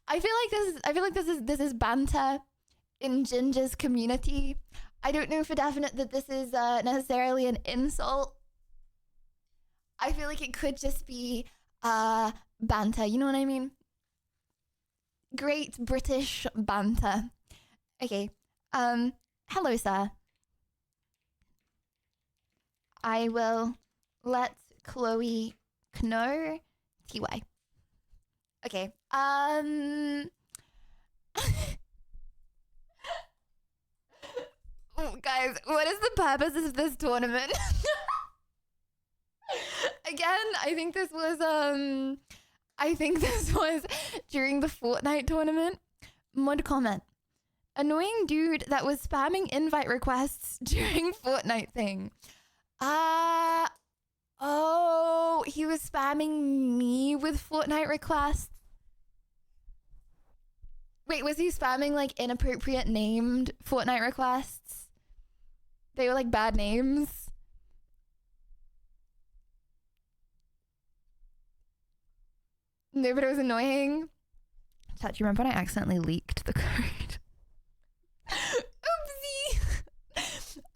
I feel like this is banter in Ginger's community. I don't know for definite that this is necessarily an insult. I feel like it could just be banter, you know what I mean? Great British banter. Okay. Hello, sir. I will let Chloe know. TY. Okay. Guys, what is the purpose of this tournament? Again, I think this was during the Fortnite tournament. Mod comment. Annoying dude that was spamming invite requests during Fortnite thing. Oh, he was spamming me with Fortnite requests. Wait, was he spamming like inappropriate named Fortnite requests? They were like bad names. No, but it was annoying. Chat, do you remember when I accidentally leaked the code?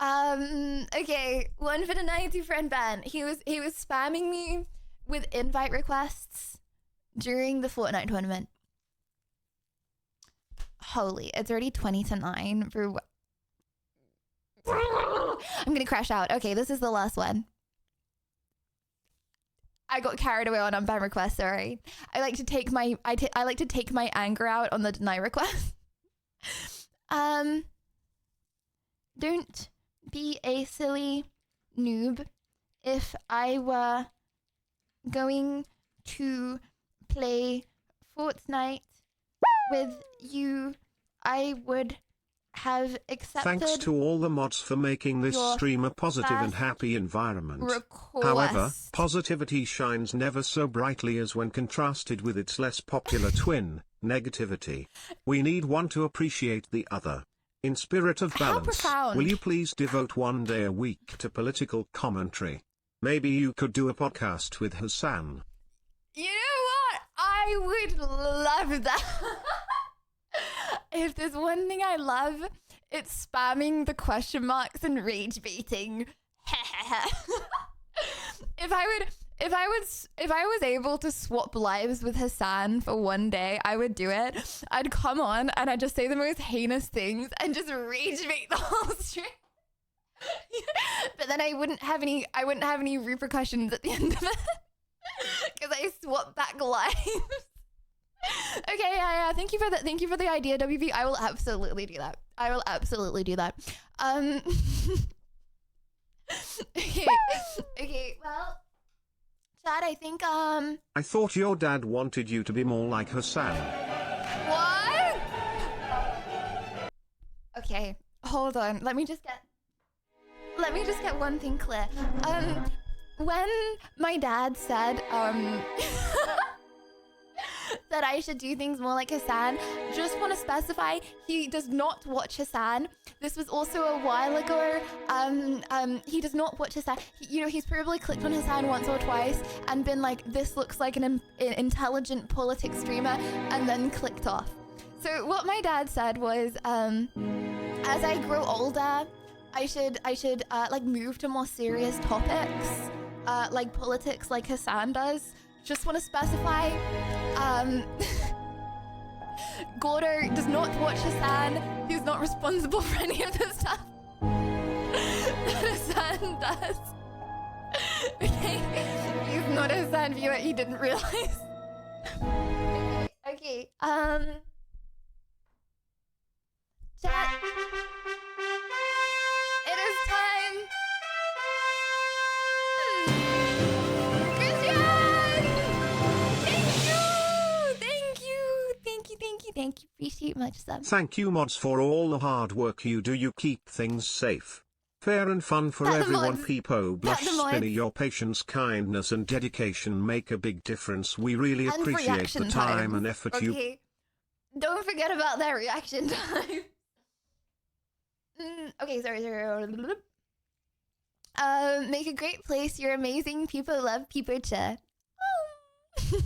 Oopsie. Okay, 1 for the 90 friend ban. He was spamming me with invite requests during the Fortnite tournament. Holy, it's already 20-9 for I'm gonna crash out. Okay, this is the last one. I got carried away on unban requests, sorry. I like to take my anger out on the deny request. Don't be a silly noob. If I were going to play Fortnite with you, I would have accepted. Thanks to all the mods for making this stream a positive and happy environment. However, positivity shines never so brightly as when contrasted with its less popular twin, negativity. We need one to appreciate the other. In spirit of balance, will you please devote 1 day a week to political commentary? Maybe you could do a podcast with Hassan. You know what? I would love that. If there's one thing I love, it's spamming the question marks and rage baiting. If I was able to swap lives with Hassan for 1 day, I would do it. I'd come on and I'd just say the most heinous things and just rage bait the whole stream. But then I wouldn't have any repercussions at the end of it. Because I swapped back lives. Okay, yeah. Thank you for the idea, WB. I will absolutely do that. Okay, well, Chad, I think I thought your dad wanted you to be more like Hassan. What? Okay, hold on. Let me just get one thing clear. When my dad said that I should do things more like Hassan, just want to specify he does not watch Hassan. This was also a while ago. He does not watch Hassan. He's probably clicked on Hassan once or twice and been like, this looks like an intelligent politics streamer, and then clicked off. So what my dad said was, as I grow older, I should like move to more serious topics, like politics, like Hassan does. Just want to specify, Gordo does not watch Hassan. He's not responsible for any of this stuff that Hassan does. He's not a sad viewer, he didn't realize. Okay, chat. It is time. Christian! Thank you. Appreciate much sub. Thank you mods for all the hard work you do. You keep things safe. Fair and fun for Pat the everyone. mods. Peepo, Blush, Pat the mods. Spinny, your patience, kindness and dedication make a big difference. We really And appreciate reaction the time times. and effort you... Okay. Don't forget about that reaction time. Okay, sorry. Make a great place. You're amazing. People love Peepo Cha. Oh.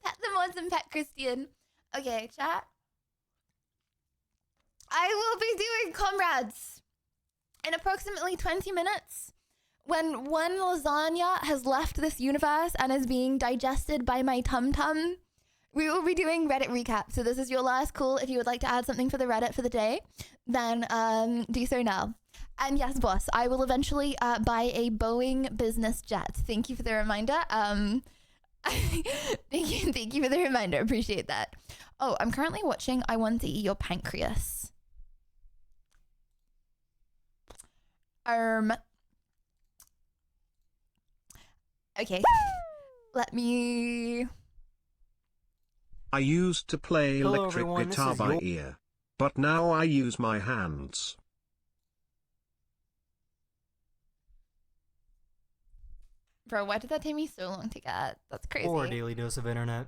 Pat the mods and Pat Christian. Okay, chat. I will be doing comrades in approximately 20 minutes. When one lasagna has left this universe and is being digested by my tum-tum, we will be doing Reddit recap. So this is your last call. If you would like to add something for the Reddit for the day, then do so now. And yes, boss, I will eventually buy a Boeing business jet. Thank you for the reminder. Thank you for the reminder. Appreciate that. Oh, I'm currently watching I Want to Eat Your Pancreas. Okay. Let me... I used to play Hello, electric everyone, this guitar is by your- ear. But now I use my hands. Bro, why did that take me so long to get? That's crazy. Or daily dose of internet.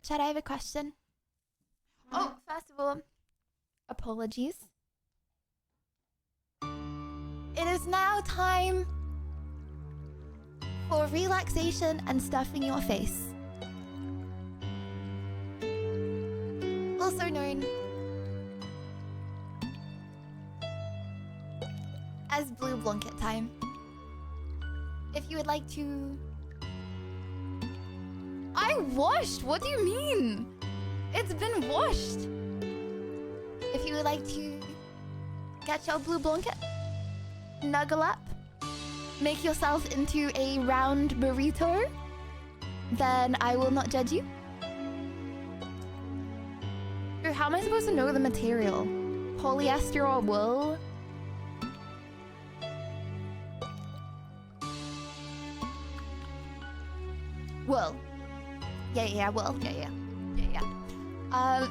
Chad, I have a question. Oh, first of all, apologies. It is now time for relaxation and stuffing your face. Also known as blue blanket time. If you would like to... I washed! What do you mean? It's been washed! If you would like to get your blue blanket, snuggle up, make yourself into a round burrito, then I will not judge you. Dude, how am I supposed to know the material? Polyester or wool? Wool. Yeah, wool. Yeah.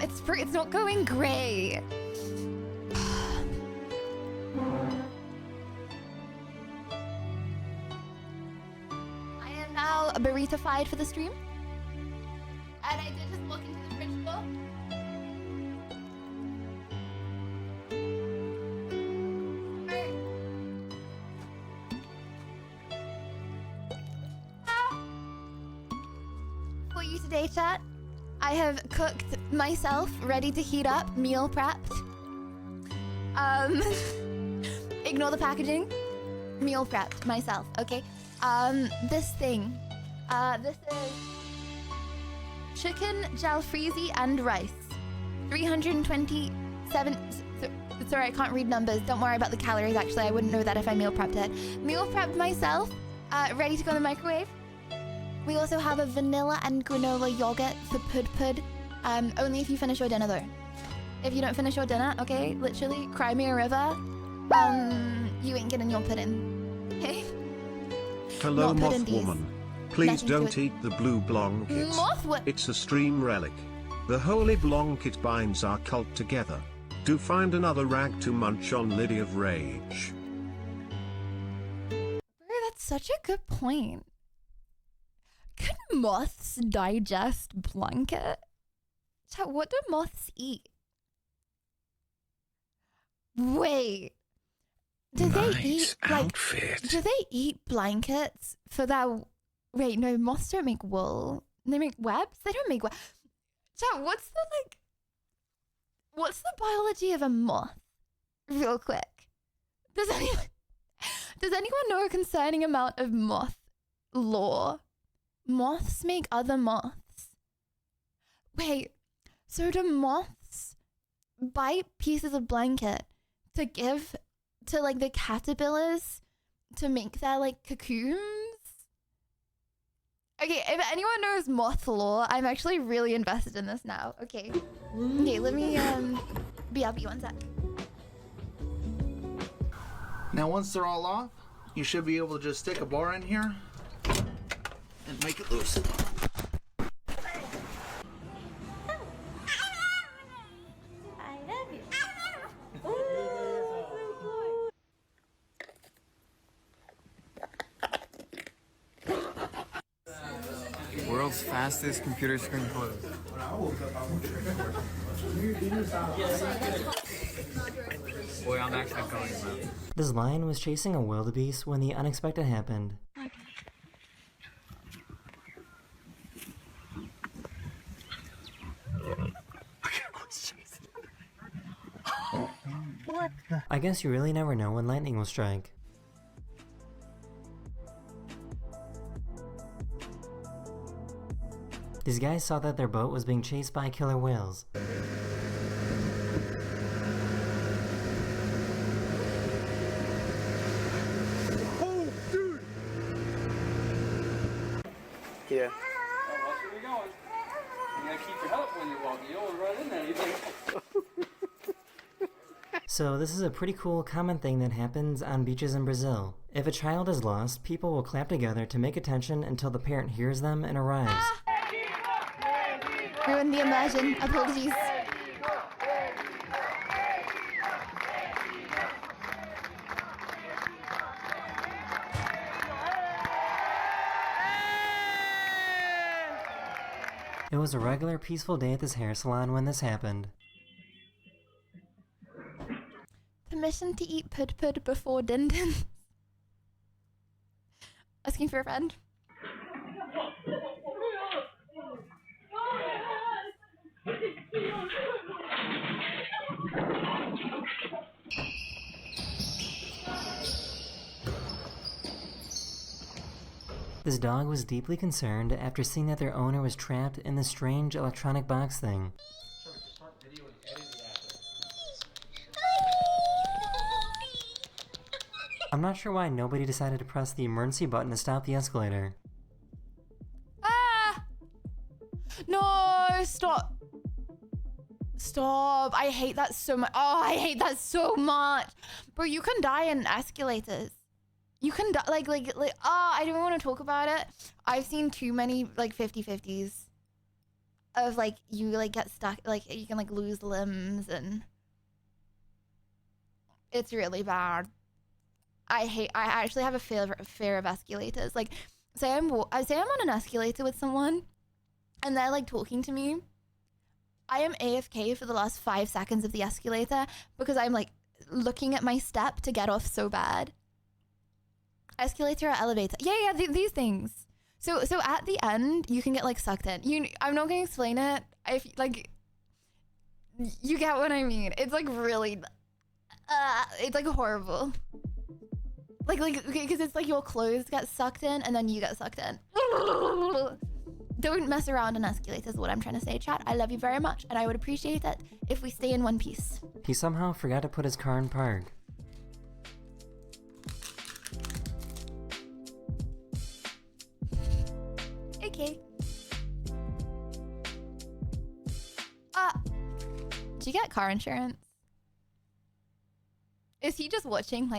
It's not going gray. I am now burrito-fied for the stream. And I did just walk into the fridge door. For you today, chat, I have cooked myself, ready to heat up, meal prepped. Ignore the packaging. Meal prepped myself, okay? This thing. This is chicken jalfrezi and rice. 327. Sorry, I can't read numbers. Don't worry about the calories, actually. I wouldn't know that if I meal prepped it. Meal prepped myself, ready to go in the microwave. We also have a vanilla and granola yogurt for pud. Only if you finish your dinner, though. If you don't finish your dinner, okay, literally, cry me a river. You ain't getting your pudding. Okay? Hello, Not pudding Moth these. Woman. Please Nothing to don't it. eat the blue blanket. Moth It's a stream relic. The holy blanket binds our cult together. Do find another rag to munch on, Lady of Rage. That's such a good point. Can moths digest blanket? Chat, what do moths eat? Wait. Do they eat outfit. Do they eat blankets for that? Wait, no, moths don't make wool. They make webs? They don't make webs. Chat, what's the biology of a moth? Real quick. Does anyone know a concerning amount of moth lore? Moths make other moths. Wait, so do moths bite pieces of blanket to give to like the caterpillars to make their like cocoons? Okay, if anyone knows moth lore, I'm actually really invested in this now. Okay. Okay, let me BRB one sec. Now once they're all off, you should be able to just stick a bar in here and make it loose. World's fastest computer screen closed. Boy, I'm actually going now. This lion was chasing a wildebeest when the unexpected happened. What the? I guess you really never know when lightning will strike. These guys saw that their boat was being chased by killer whales. Oh, dude! Yeah. Oh, where we going? You gotta keep your head up when you're walking. You don't run into anything. So this is a pretty cool common thing that happens on beaches in Brazil. If a child is lost, people will clap together to make attention until the parent hears them and arrives. Ruined the immersion. Apologies. It was a regular peaceful day at this hair salon when this happened. Permission to eat pud before din din. Asking for a friend. This dog was deeply concerned after seeing that their owner was trapped in this strange electronic box thing. I'm not sure why nobody decided to press the emergency button to stop the escalator. Ah! No, stop. Stop. I hate that so much. Oh, I hate that so much. Bro, you can die in escalators. You can die, I don't want to talk about it. I've seen too many, 50-50s of, you, get stuck, you can, lose limbs, and it's really bad. I actually have a fear of escalators. Say I'm on an escalator with someone, and they're, talking to me. I am AFK for the last 5 seconds of the escalator because I'm, looking at my step to get off so bad. Escalator or elevator? Yeah, these things. So at the end, you can get sucked in. I'm not gonna explain it. You get what I mean. It's really, it's horrible. Because it's your clothes get sucked in and then you get sucked in. Don't mess around on escalators is what I'm trying to say, chat. I love you very much, and I would appreciate it if we stay in one piece. He somehow forgot to put his car in park. Okay. Did you get car insurance? Is he just watching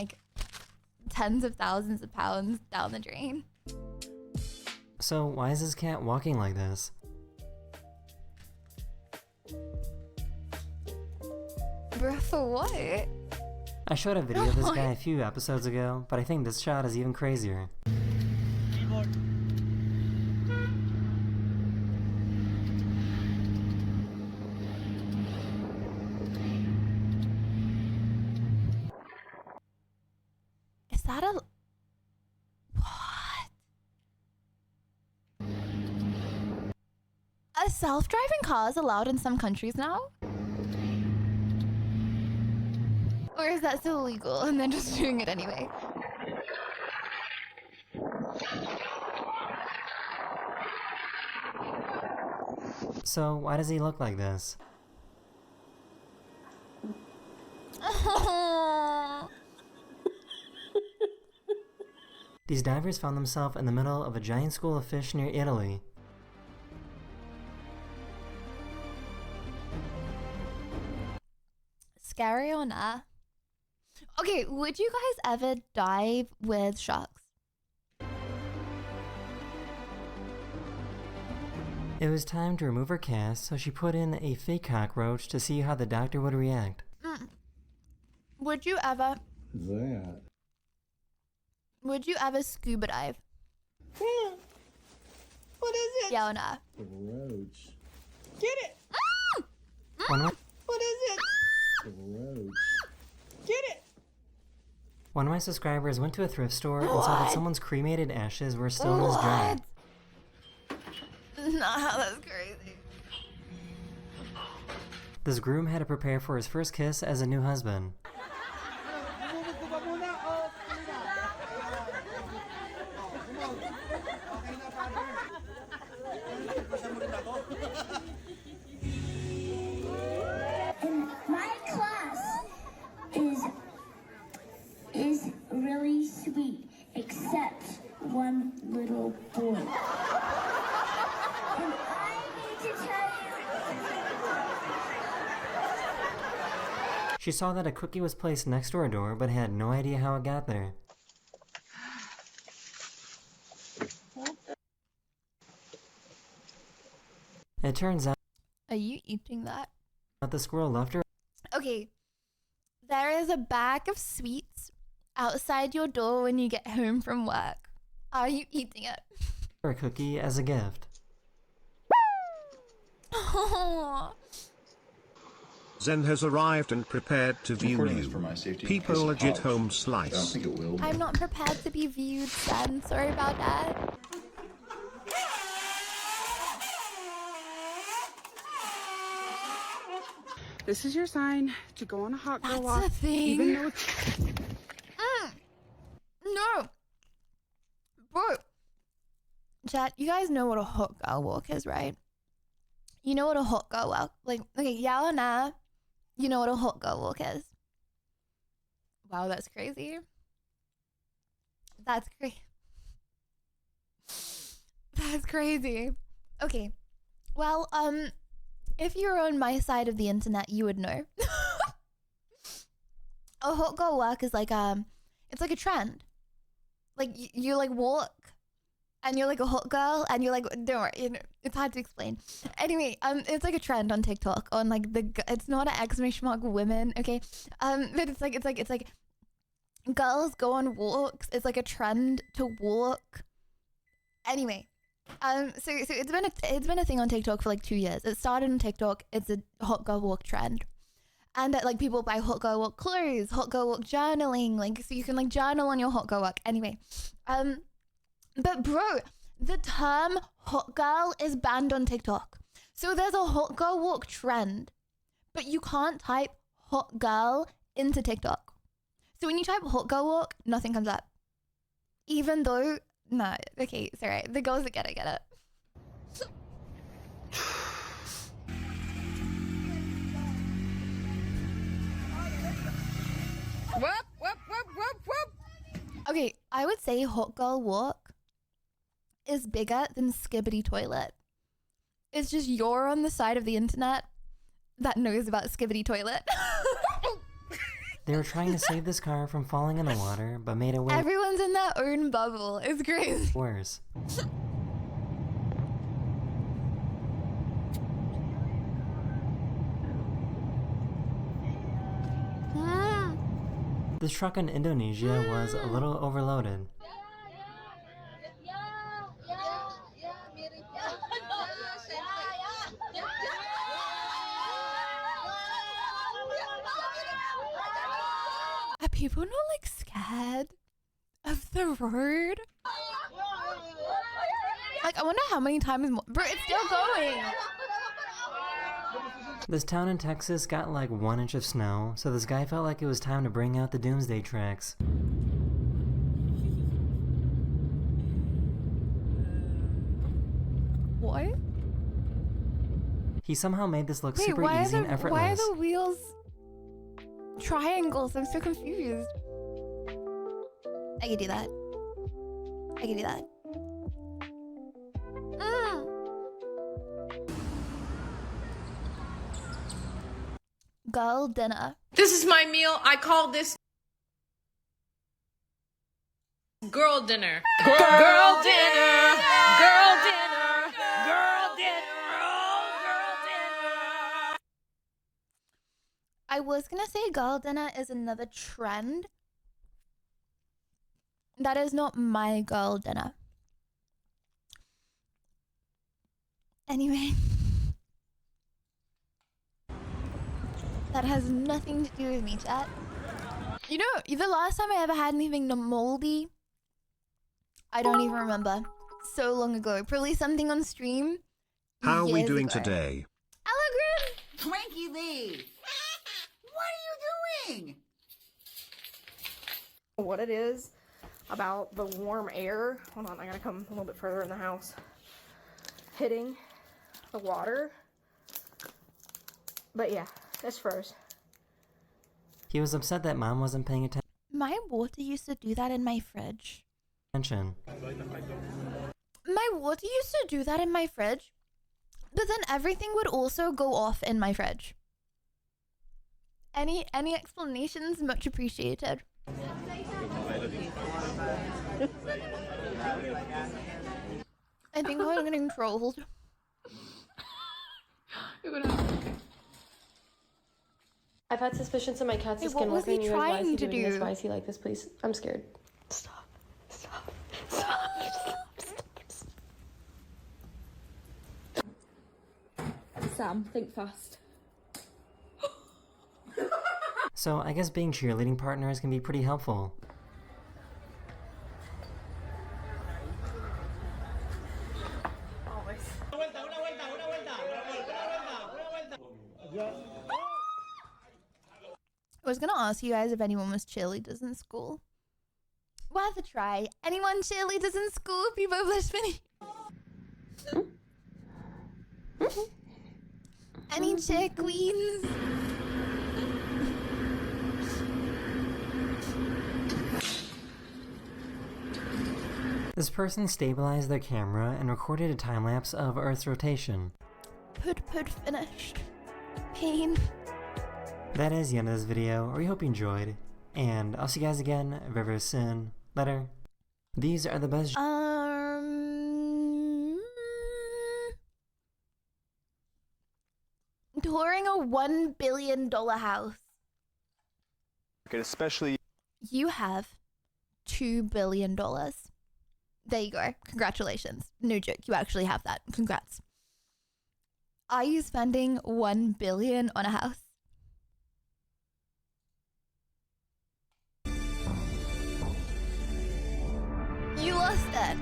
tens of thousands of pounds down the drain? So why is this cat walking like this? Bruh, for what? I showed a video of this guy a few episodes ago, but I think this shot is even crazier. Is that a... What? A self-driving car is allowed in some countries now? Or is that still illegal and they're just doing it anyway? So why does he look like this? These divers found themselves in the middle of a giant school of fish near Italy. Scary or nah? Okay, would you guys ever dive with sharks? It was time to remove her cast, so she put in a fake cockroach to see how the doctor would react. Would you ever? That. Would you ever scuba dive? What is it? Yeah or nah? Roach. Get it! One What is it? Roach. Get it! One of my subscribers went to a thrift store and saw that someone's cremated ashes were still in his jar. Nah, that's crazy. This groom had to prepare for his first kiss as a new husband. And my class is really sweet, except one little boy. And I need to tell you. She saw that a cookie was placed next to her door, but had no idea how it got there. It turns out Are you eating that? the squirrel left her Okay, there is a bag of sweets outside your door when you get home from work. Are you eating it? a cookie as a gift. Zen has arrived and prepared to view Recording is you. for my safety in People case of legit college. home I don't slice. think it will. I'm not prepared to be viewed, Sen. Sorry about that. This is your sign to go on a hot girl walk. That's a thing. Even though it's... No. Bro. Chat, you guys know what a hot girl walk is, right? You know what a hot girl walk, like, okay, yeah or nah? You know what a hot girl walk is? Wow, that's crazy. That's crazy. That's crazy. Okay. Well, if you're on my side of the internet, you would know. A hot girl walk is like, it's like a trend. Like, you like walk and you're like a hot girl and you're like, don't worry, you know, it's hard to explain. Anyway, it's like a trend on TikTok on like it's not an exclamation mark women, okay? But it's like girls go on walks. It's like a trend to walk. Anyway, so it's been a thing on TikTok for like 2 years. It started on TikTok. It's a hot girl walk trend. And like people buy hot girl walk clothes, hot girl walk journaling, like so you can like journal on your hot girl walk. Anyway, but bro, the term hot girl is banned on TikTok. So there's a hot girl walk trend, but you can't type hot girl into TikTok. So when you type hot girl walk, nothing comes up. Even though, no, okay, it's alright. The girls that get it. Okay, I would say hot girl walk is bigger than skibbity toilet. It's just you're on the side of the internet that knows about skibbity toilet. They were trying to save this car from falling in the water, but made it way Everyone's in their own bubble. It's crazy. worse. This truck in Indonesia was a little overloaded. Are people not like scared of the road? Like, I wonder how many times more. Bro, it's still going. This town in Texas got like 1 inch of snow, so this guy felt like it was time to bring out the doomsday tracks. What? He somehow made this look Wait, super easy and effortless. why are the wheels triangles? I'm so confused. I can do that. I can do that. Girl dinner. This is my meal. I call this girl dinner. Girl dinner. Girl dinner. Girl dinner. Girl dinner. Oh, girl dinner. I was gonna say girl dinner is another trend. That is not my girl dinner. Anyway. That has nothing to do with me, chat. You know, the last time I ever had anything moldy, I don't even remember. So long ago. Probably something on stream. How are we years doing ago. today? Allegrin! Twinkie Lee! What are you doing? What it is about the warm air. Hold on, I gotta come a little bit further in the house. Hitting the water. But yeah, this froze. He was upset that mom wasn't paying My water used to do that in my fridge. attention. My water used to do that in my fridge, but then everything would also go off in my fridge. Any explanations? Much appreciated. I think I'm getting trolled. I've had suspicions that my cat's Hey, a what was he skinwalker and you guys, why is trying he to doing this? do? Why is he like this, please? I'm scared. Stop. Stop. Stop. Sam, think fast. So I guess being cheerleading partners can be pretty helpful. I was gonna ask you guys if anyone was cheerleaders in school. Worth a try. Anyone cheerleaders in school? People listening. Any cheer queens? This person stabilized their camera and recorded a time-lapse of Earth's rotation. Put finished. Pain. That is the end of this video. We hope you enjoyed, and I'll see you guys again very, very soon. Later. These are the best. Touring a $1 billion house. Especially. You have $2 billion. There you go. Congratulations. No joke. You actually have that. Congrats. Are you spending $1 billion on a house? You lost it.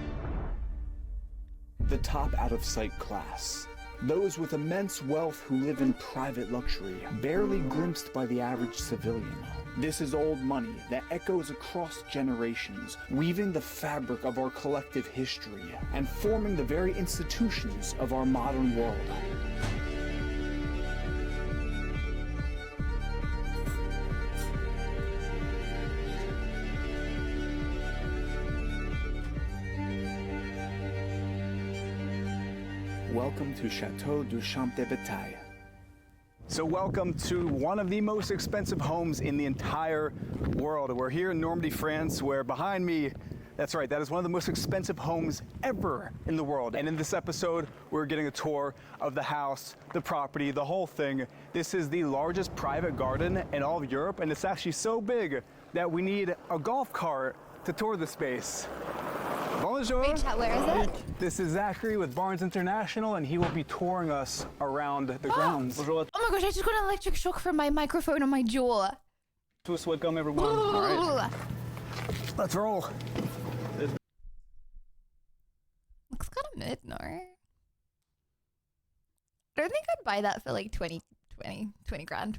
The top out-of-sight class. Those with immense wealth who live in private luxury, barely glimpsed by the average civilian. This is old money that echoes across generations, weaving the fabric of our collective history and forming the very institutions of our modern world. Welcome to Chateau du Champ de Bataille. So welcome to one of the most expensive homes in the entire world. We're here in Normandy, France, where behind me, that's right, that is one of the most expensive homes ever in the world. And in this episode, we're getting a tour of the house, the property, the whole thing. This is the largest private garden in all of Europe, and it's actually so big that we need a golf cart to tour the space. Bonjour. Wait, chat, where is it? This is Zachary with Barnes International, and he will be touring us around the grounds. Oh my gosh, I just got an electric shock from my microphone on my jaw. Welcome, everyone. All right. Let's roll. Looks kind of mid, no? I don't think I'd buy that for like 20 grand.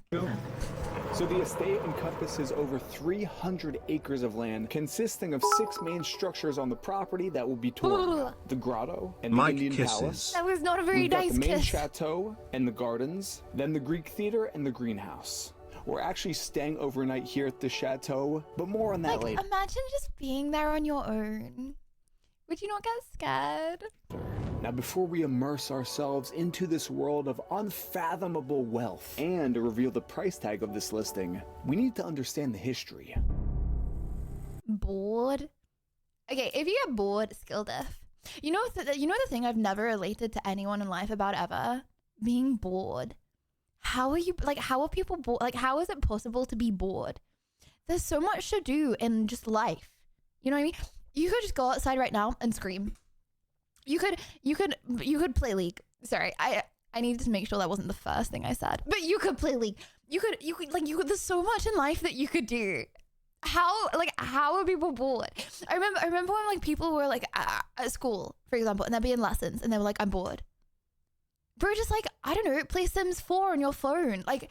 So the estate encompasses over 300 acres of land, consisting of 6 main structures on the property that will be toured. The grotto and the Mike Indian kisses. Palace. That was not a very We've got nice the main kiss. chateau and the gardens, then the Greek theater and the greenhouse. We're actually staying overnight here at the chateau, but more on that Like, later. imagine just being there on your own. Would you not get scared? Now, before we immerse ourselves into this world of unfathomable wealth and reveal the price tag of this listing, we need to understand the history. Bored? Okay, if you get bored, skill diff. You know the thing I've never related to anyone in life about ever? Being bored. How are people bored? Like, how is it possible to be bored? There's so much to do in just life. You know what I mean? You could just go outside right now and scream. You could play League. Sorry, I needed to make sure that wasn't the first thing I said. But you could play League. You could there's so much in life that you could do. How are people bored? I remember when like people were like at school, for example, and they'd be in lessons and they were like, I'm bored. Bro, just like, I don't know, play Sims 4 on your phone. Like,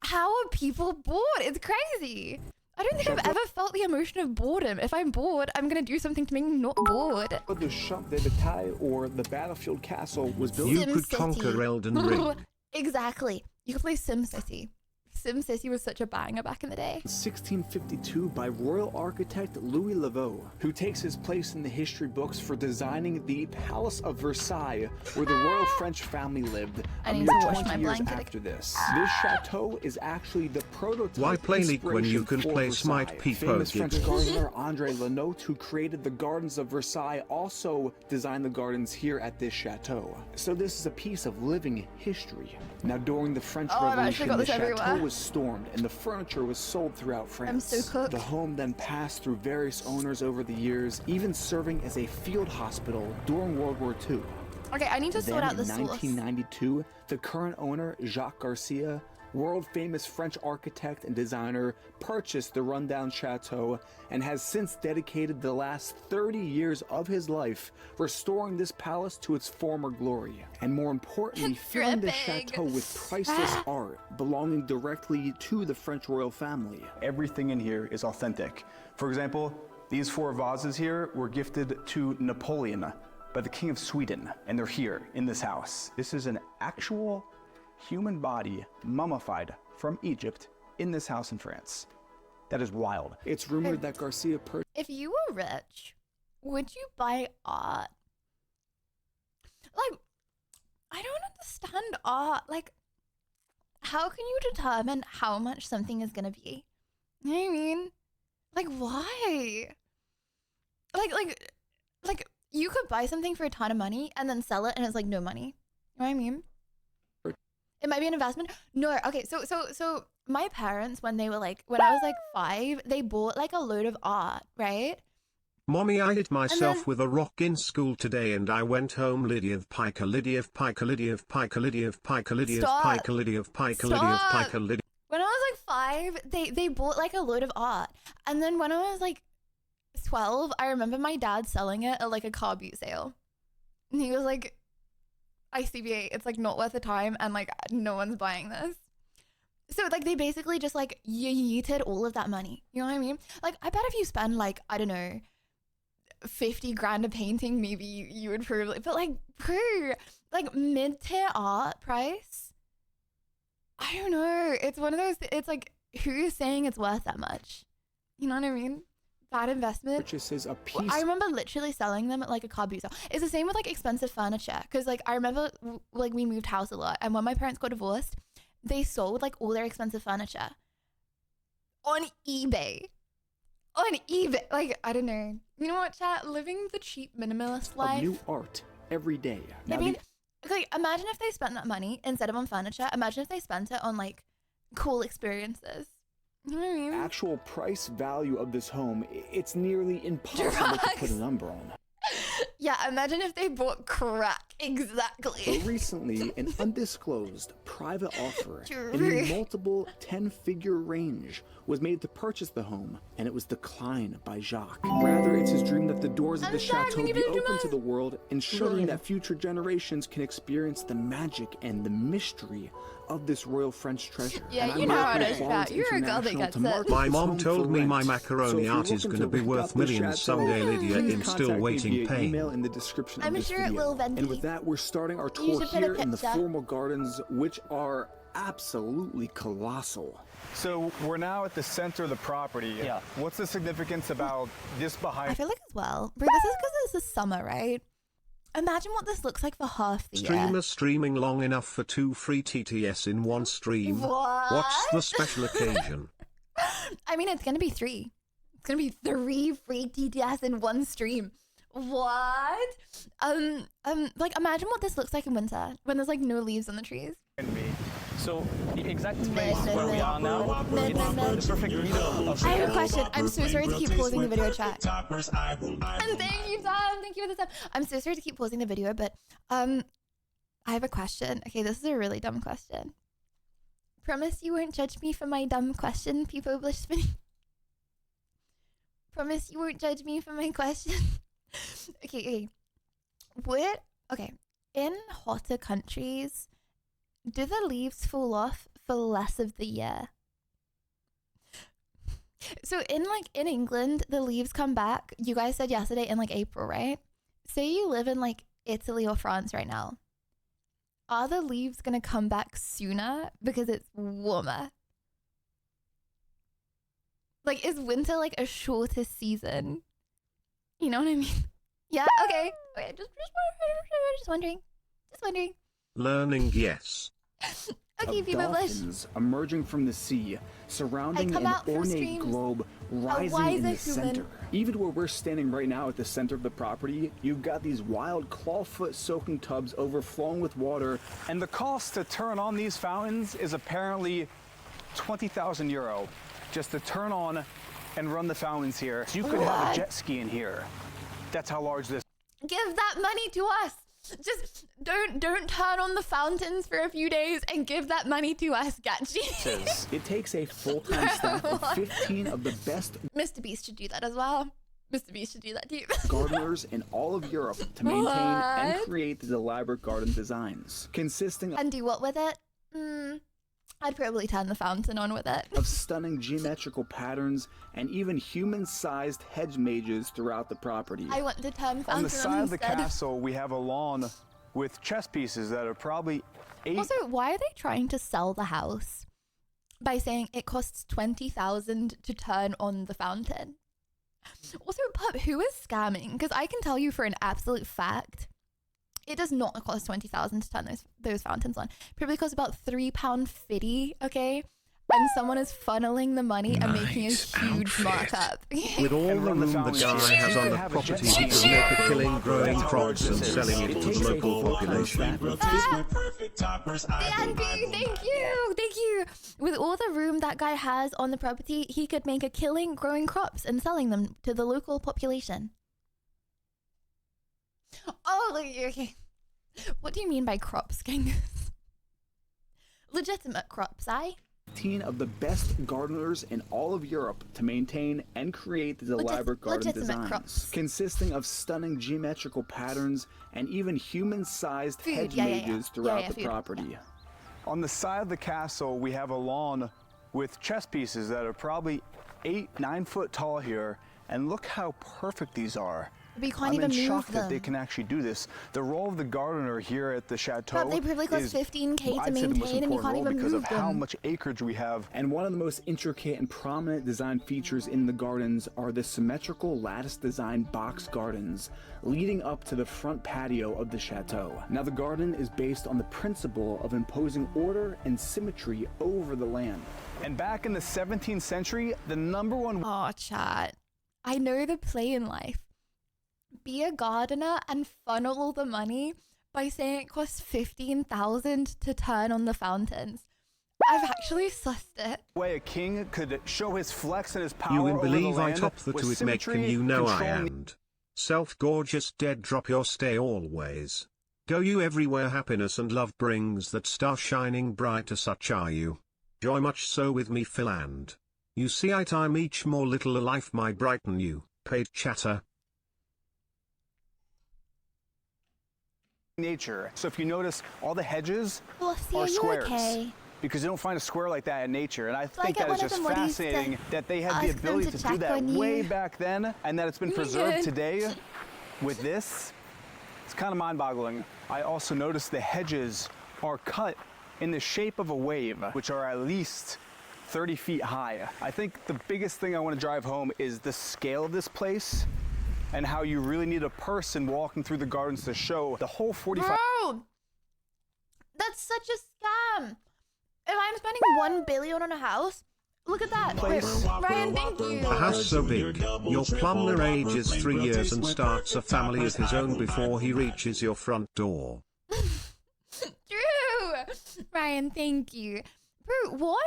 how are people bored? It's crazy. I don't think I've ever felt the emotion of boredom. If I'm bored, I'm gonna do something to make me not bored. The Champ de Bataille, or the battlefield castle, was built. You could conquer Elden Ring. Exactly. You could play SimCity. SimCity was such a banger back in the day. 1652 by royal architect Louis Laveau, who takes his place in the history books for designing the Palace of Versailles, where the royal French family lived a mere 20 years after this. This chateau is actually the prototype. Why play League when you can play Smite People? Famous French gardener André Lenotre, who created the Gardens of Versailles, also designed the gardens here at this chateau. So this is a piece of living history. Now, during the French Revolution, the chateau was stormed and the furniture was sold throughout France. I'm so cooked. The home then passed through various owners over the years, even serving as a field hospital during World War II. Okay, I need to sort out the source. In 1992, the current owner, Jacques Garcia, world-famous French architect and designer, purchased the rundown chateau and has since dedicated the last 30 years of his life restoring this palace to its former glory. And more importantly, filling the chateau with priceless art belonging directly to the French royal family. Everything in here is authentic. For example, these 4 vases here were gifted to Napoleon by the King of Sweden, and they're here in this house. This is an actual human body mummified from Egypt in this house in France. That is wild. It's rumored that Garcia purchased. If you were rich, would you buy art? Like, I don't understand art. Like, how can you determine how much something is gonna be? You know what I mean? Like, why? Like, you could buy something for a ton of money and then sell it and it's like no money. You know what I mean? It might be an investment. No, okay, so my parents, when I was like 5, they bought like a load of art, right? Mommy, I hit myself with a rock in school today and I went home. Lydia of Pica, Lydia of Pica, Lydia of Pica, Lydia of Pica, Lydia of Pica, Lydia of Pica, Lydia of Pica, Lydia. When I was like 5, they bought like a load of art. And then when I was like 12, I remember my dad selling it at like a car boot sale. And he was like, ICBA, it's like not worth the time and like no one's buying this. So like they basically just like yeeted all of that money. You know what I mean? Like I bet if you spend like, I don't know, 50 grand a painting, maybe you would probably, but like per like mid-tier art price, I don't know. It's one of those, it's like, who's saying it's worth that much? You know what I mean? Bad investment. Purchases a piece. I remember literally selling them at like a car boot sale. It's the same with like expensive furniture. Cause like I remember like we moved house a lot and when my parents got divorced, they sold like all their expensive furniture on eBay. On eBay. Like, I don't know. You know what, chat? Living the cheap minimalist life. New art every day. I mean, like imagine if they spent that money instead of on furniture. Imagine if they spent it on like cool experiences. You know what I mean? Actual price value of this home, it's nearly impossible to put a number on. Yeah, imagine if they bought crack. Exactly. But recently, an undisclosed private offer in the multiple 10-figure range was made to purchase the home, and it was declined by Jacques. Rather, it's his dream that the doors of the chateau be open to the world, ensuring that future generations can experience the magic and the mystery of this royal French treasure. Yeah, you know how it is, chat. You're a girl that gets it. My mom told me my macaroni art is going to be worth millions someday, Lydia, in still waiting pain. Email in the description I'm of this sure video. it will, Venti. And with that, we're starting our tour here in the formal gardens, which are absolutely colossal. So we're now at the center of the property. Yeah. What's the significance about this behind? I feel like as well, bro, this is because it's the summer, right? Imagine what this looks like for half the year. Streamers streaming long enough for 2 free TTS in one stream. What? What's the special occasion? I mean, it's gonna be 3. It's gonna be 3 free TTS in one stream. What? Like imagine what this looks like in winter when there's like no leaves on the trees. So the exact space where we are now, it's the perfect middle of the I have a question. I'm so sorry to keep pausing the video chat. And thank you, Tom. Thank you for the time. I'm so sorry to keep pausing the video, but I have a question. Okay, this is a really dumb question. Promise you won't judge me for my dumb question, people spinning. Promise you won't judge me for my question. Okay. Okay. In hotter countries, do the leaves fall off for less of the year? So in England, the leaves come back. You guys said yesterday in like April, right? Say you live in like Italy or France right now. Are the leaves gonna come back sooner because it's warmer? Like, is winter like a shorter season? You know what I mean? Yeah. Okay. Just wondering. Just wondering. Learning, yes. Okay, people dolphins emerging from the sea, surrounding an ornate globe rising in the center. Even where we're standing right now at the center of the property, you've got these wild clawfoot soaking tubs overflowing with water. And the cost to turn on these fountains is apparently 20,000 euro just to turn on and run the fountains here. So you could have a jet ski in here. That's how large this. Give that money to us. Just don't turn on the fountains for a few days and give that money to us, Gachi. It takes a full-time staff of 15 of the best Mr. Beast should do that as well. Mr. Beast should do that too. gardeners in all of Europe to maintain and create these elaborate garden designs, consisting And do what with it? I'd probably turn the fountain on with it. of stunning geometrical patterns and even human-sized hedge mazes throughout the property. I want to turn fountain On the side of the instead. castle, we have a lawn with chess pieces that are probably 8. Also, why are they trying to sell the house by saying it costs 20,000 to turn on the fountain? Also, Pup, who is scamming? Because I can tell you for an absolute fact, it does not cost 20,000 to turn those fountains on. Probably costs about £3.50, okay? And someone is funneling the money and making a huge markup. With all the room the guy has on the property, he can make a killing growing crops and selling it to the local population. Thank you. With all the room that guy has on the property, he could make a killing growing crops and selling them to the local population. Oh, okay. What do you mean by crops, King? Legitimate crops, 15 of the best gardeners in all of Europe to maintain and create these elaborate garden designs, consisting of stunning geometrical patterns and even human-sized hedge mazes throughout the property. On the side of the castle, we have a lawn with chess pieces that are probably 8-9 foot tall here, and look how perfect these are. But you can't I'm even in move shock them. that they can actually do this. The role of the gardener here at the chateau But they probably cost is, 15K I'd to say, the most maintain, and you important can't role even because move of how them. much acreage we have. And one of the most intricate and prominent design features in the gardens are the symmetrical lattice design box gardens leading up to the front patio of the chateau. Now the garden is based on the principle of imposing order and symmetry over the land. And back in the 17th century, the #1... Oh, chat. I know the play in life. Be a gardener and funnel all the money by saying it costs 15,000 to turn on the fountains. I've actually sussed it. way a king could show his flex and his power You in over believe the I land top the with to it make symmetry, and you know I controlling- and self-gorgeous dead drop your stay always. Go you everywhere happiness and love brings that star shining brighter such are you. Joy much so with me fill and you see I time each more little a life my brighten you, paid chatter. nature. So if you notice, all the hedges Flossie, are are you squares. okay? Because you don't find a square like that in nature. And I So I think get that is one of just them what used to fascinating that they had the ask them ability to to do check that on way you. back then, and that it's been You preserved good? today with this. It's kind of mind-boggling. I also noticed the hedges are cut in the shape of a wave, which are at least 30 feet high. I think the biggest thing I want to drive home is the scale of this place and how you really need a person walking through the gardens to show the whole 45. Bro, that's such a scam. If I'm spending 1 billion on a house, look at that. Wait, Ryan, thank you. A house so big, your plumber ages 3 years and starts a family of his own before he reaches your front door. True. Ryan, thank you. Bro, what?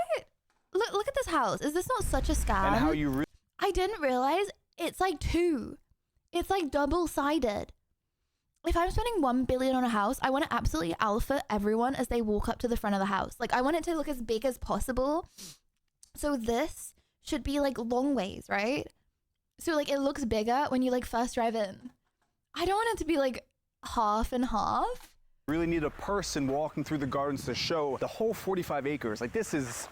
Look at this house. Is this not such a scam? And how you I didn't realize it's like 2. It's like double-sided. If I'm spending 1 billion on a house, I want to absolutely alpha everyone as they walk up to the front of the house. Like, I want it to look as big as possible. So this should be like long ways, right? So like it looks bigger when you like first drive in. I don't want it to be like half and half. Really need a person walking through the gardens to show the whole 45 acres. Like this is,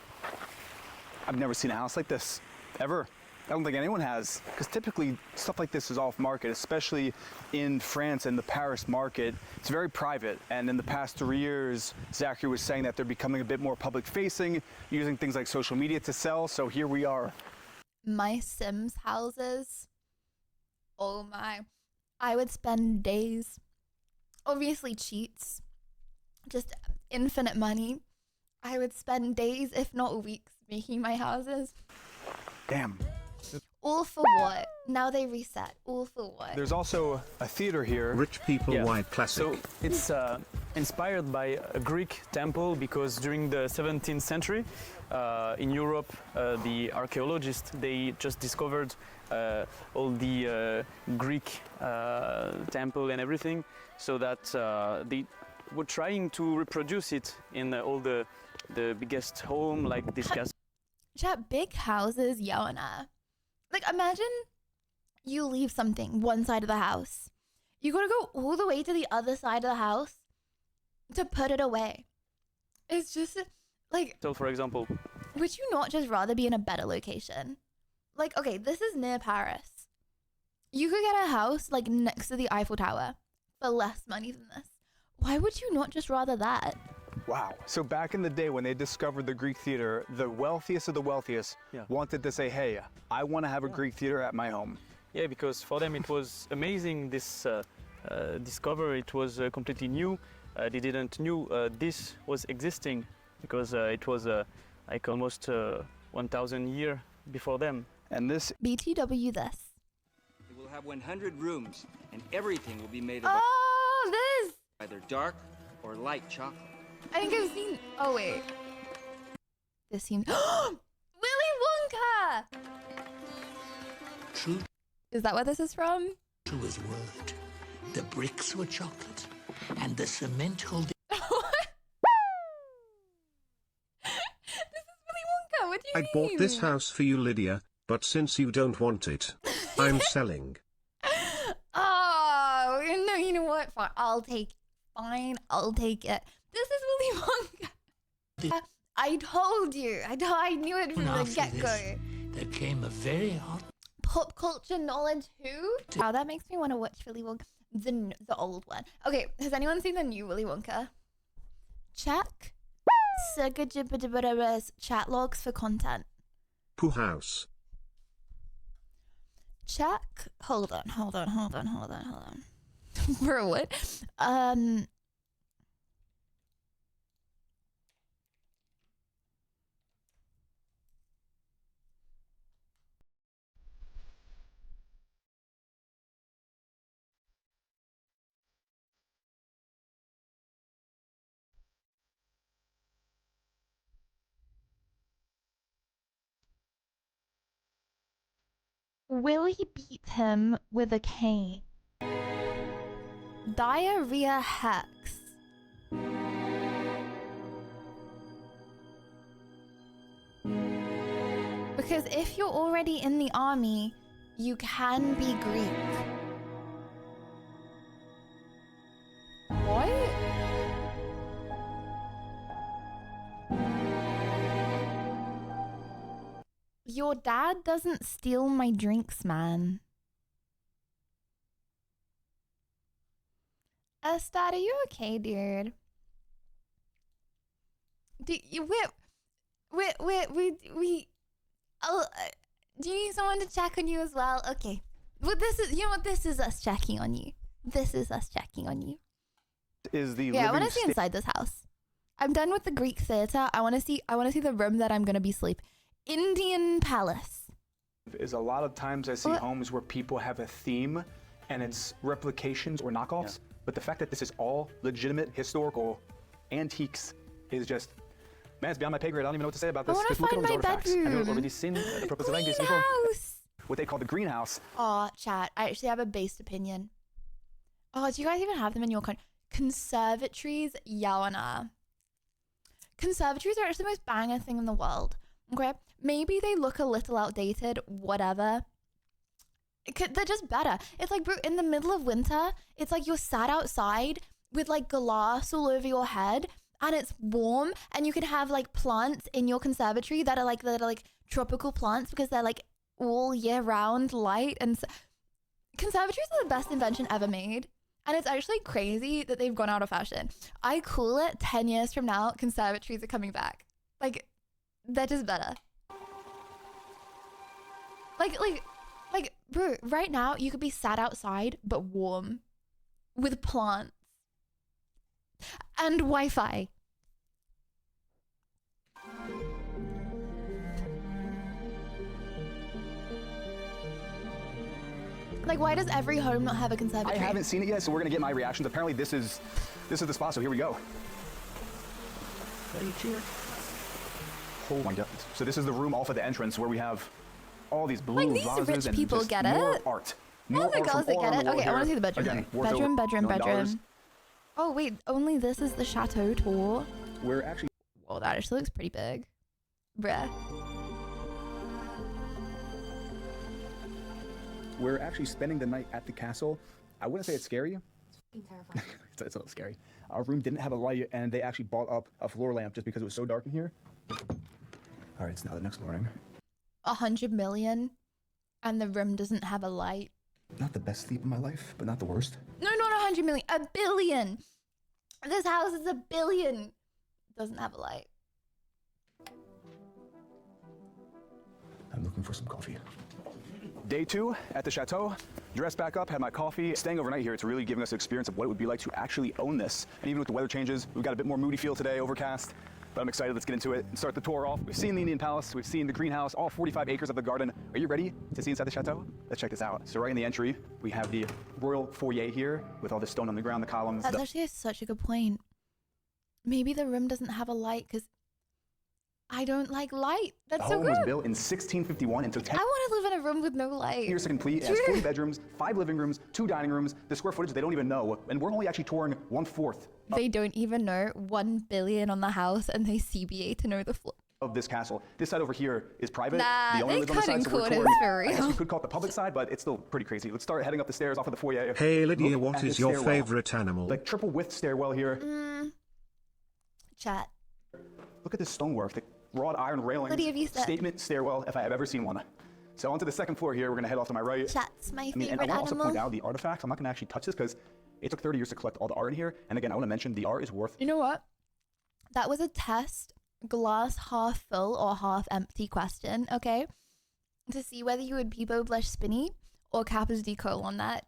I've never seen a house like this, ever. I don't think anyone has, because typically stuff like this is off market, especially in France and the Paris market. It's very private, and in the past 3 years, Zachary was saying that they're becoming a bit more public facing, using things like social media to sell, so here we are. My Sims houses, oh my, I would spend days, obviously cheats, just infinite money. I would spend days, if not weeks, making my houses. Damn. All for what? Now they reset. All for what? There's also a theater here. Rich people wide classic. So it's inspired by a Greek temple because during the 17th century in Europe, the archaeologists, they just discovered all the Greek temple and everything, so that they were trying to reproduce it in all the biggest home like this castle. Chat, big houses, Yona. Like, imagine you leave something one side of the house. You gotta go all the way to the other side of the house to put it away. It's just, like... So, for example... Would you not just rather be in a better location? Like, okay, this is near Paris. You could get a house, like, next to the Eiffel Tower for less money than this. Why would you not just rather that? Wow. So back in the day when they discovered the Greek theater, the wealthiest of the wealthiest wanted to say, hey, I want to have a Greek theater at my home. Yeah, because for them it was amazing, this discovery. It was completely new. They didn't knew this was existing because it was like almost 1,000 years before them. And this... BTW this. It will have 100 rooms and everything will be made of this! either dark or light chocolate. I think I've seen... Oh, wait. This seems... Willy Wonka! True Is that what this is from? to his word. The bricks were chocolate, and the cement holding... This is Willy Wonka, what do you I mean? bought this house for you, Lydia, but since you don't want it, I'm selling. Oh, no, you know what? Fine, I'll take it. Fine, I'll take it. This is Willy Wonka. I told you. I knew it from the get-go. There came a very hot... Pop culture knowledge who? Wow, that makes me want to watch Willy Wonka. The old one. Okay, has anyone seen the new Willy Wonka? Check. Chat logs for content. Pooh house. Check. Hold on. For what? Will he beat him with a cane? Diarrhea hex. Because if you're already in the army, you can be Greek. What? Your dad doesn't steal my drinks, man. Estad, are you okay, dude? Do you do you need someone to check on you as well? Okay. Well, this is, you know what? This is us checking on you. This is us checking on you. Is the Yeah, I want to see inside this house. I'm done with the Greek theater. I want to see the room that I'm gonna be sleep. Indian palace. Is a lot of times I see homes where people have a theme and it's replications or knockoffs, but the fact that this is all legitimate historical antiques is just, man, it's beyond my pay grade. I don't even know what to say about this. I want to find my bedroom. Greenhouse. What they call the greenhouse. Oh, chat. I actually have a based opinion. Oh, do you guys even have them in your country? Conservatories, yawana. Conservatories are actually the most banger thing in the world. Okay, maybe they look a little outdated, whatever. They're just better. It's like, bro, in the middle of winter, it's like you're sat outside with like glass all over your head and it's warm, and you can have like plants in your conservatory that are like tropical plants because they're like all year round light. And conservatories are the best invention ever made. And it's actually crazy that they've gone out of fashion. I call it 10 years from now, conservatories are coming back. Like, they're just better. Like, bro, right now you could be sat outside but warm with plants and Wi-Fi. Like, why does every home not have a conservatory? I haven't seen it yet, so we're gonna get my reactions. Apparently this is the spot, so here we go. Ready, cheer. Oh my god. So this is the room off of the entrance where we have all these blue like, these vases rich and people just get more it. art. All the girls that get it. Okay, I want to see the bedroom. Again, Bedroom. Oh wait, only this is the chateau tour. We're actually. Whoa, that actually looks pretty big. Bruh. We're actually spending the night at the castle. I wouldn't say it's scary. It's terrifying. It's a little scary. Our room didn't have a light, and they actually bought up a floor lamp just because it was so dark in here. All right, it's now the next morning. 100 million, and the room doesn't have a light. Not the best sleep of my life, but not the worst. No, not 100 million. 1 billion. This house is 1 billion. Doesn't have a light. I'm looking for some coffee. Day 2 at the chateau. Dressed back up, had my coffee. Staying overnight here, it's really giving us an experience of what it would be like to actually own this. And even with the weather changes, we've got a bit more moody feel today, overcast. But I'm excited. Let's get into it and start the tour off. We've seen the Indian Palace. We've seen the greenhouse, all 45 acres of the garden. Are you ready to see inside the chateau? Let's check this out. So right in the entry, we have the royal foyer here with all the stone on the ground, the columns. That's actually such a good point. Maybe the room doesn't have a light because I don't like light. That's so good. The home was built in 1651 and took 10 I want to live in a room with no light. years to complete. It has 40 bedrooms, 5 living rooms, 2 dining rooms. The square footage, they don't even know. And we're only actually touring 1/4. They don't even know 1 billion on the house, and they CBA to know the floor. Of this castle. This side over here is private. Nah, the owner they lives on the side, so we're couldn't touring. for real. I guess you could call it the public side, but it's still pretty crazy. Let's start heading up the stairs off of the foyer. Hey Lydia, Look what at is this your stairwell. favorite animal? Like triple width stairwell here. Chat. Look at this stonework. The wrought iron railings. Lydia, have you said? Statement stairwell if I have ever seen one. So onto the second floor here. We're gonna head off to my right. Chat's my and I favorite want to also animal. point out the artifacts. I'm not gonna actually touch this because it took 30 years to collect all the art in here. And again, I want to mention the art is worth. You know what? That was a test, glass half full or half empty question, okay? To see whether you would Peebo blush spinny or Kappa's decol on that.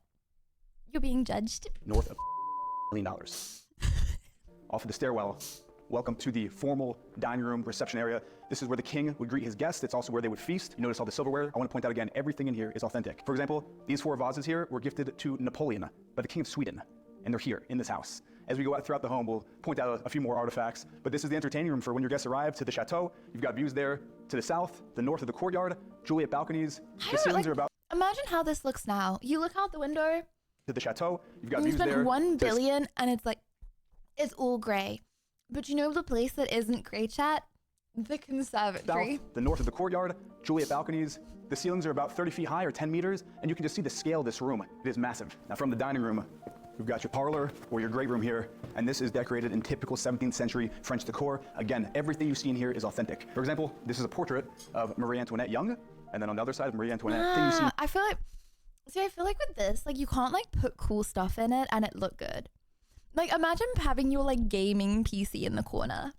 You're being judged. North of $1 million. Off of the stairwell. Welcome to the formal dining room reception area. This is where the king would greet his guests. It's also where they would feast. You notice all the silverware. I want to point out again, everything in here is authentic. For example, these 4 vases here were gifted to Napoleon by the king of Sweden, and they're here in this house. As we go out throughout the home, we'll point out a few more artifacts, but this is the entertaining room for when your guests arrive to the chateau. You've got views there to the south, the north of the courtyard, Juliet balconies. The ceilings are about Imagine how this looks now. You look out the window. to the chateau. You've got And you views spent there. 1 to- billion and it's like, it's all grey. But you know the place that isn't grey, chat? The conservatory. South, the north of the courtyard, Juliet balconies. The ceilings are about 30 feet high or 10 meters, and you can just see the scale of this room. It is massive. Now from the dining room, we've got your parlor or your great room here, and this is decorated in typical 17th century French decor. Again, everything you see in here is authentic. For example, this is a portrait of Marie Antoinette Young, and then on the other side of Marie Antoinette, thing you see. I feel like with this, like you can't like put cool stuff in it and it look good. Like imagine having your like gaming PC in the corner.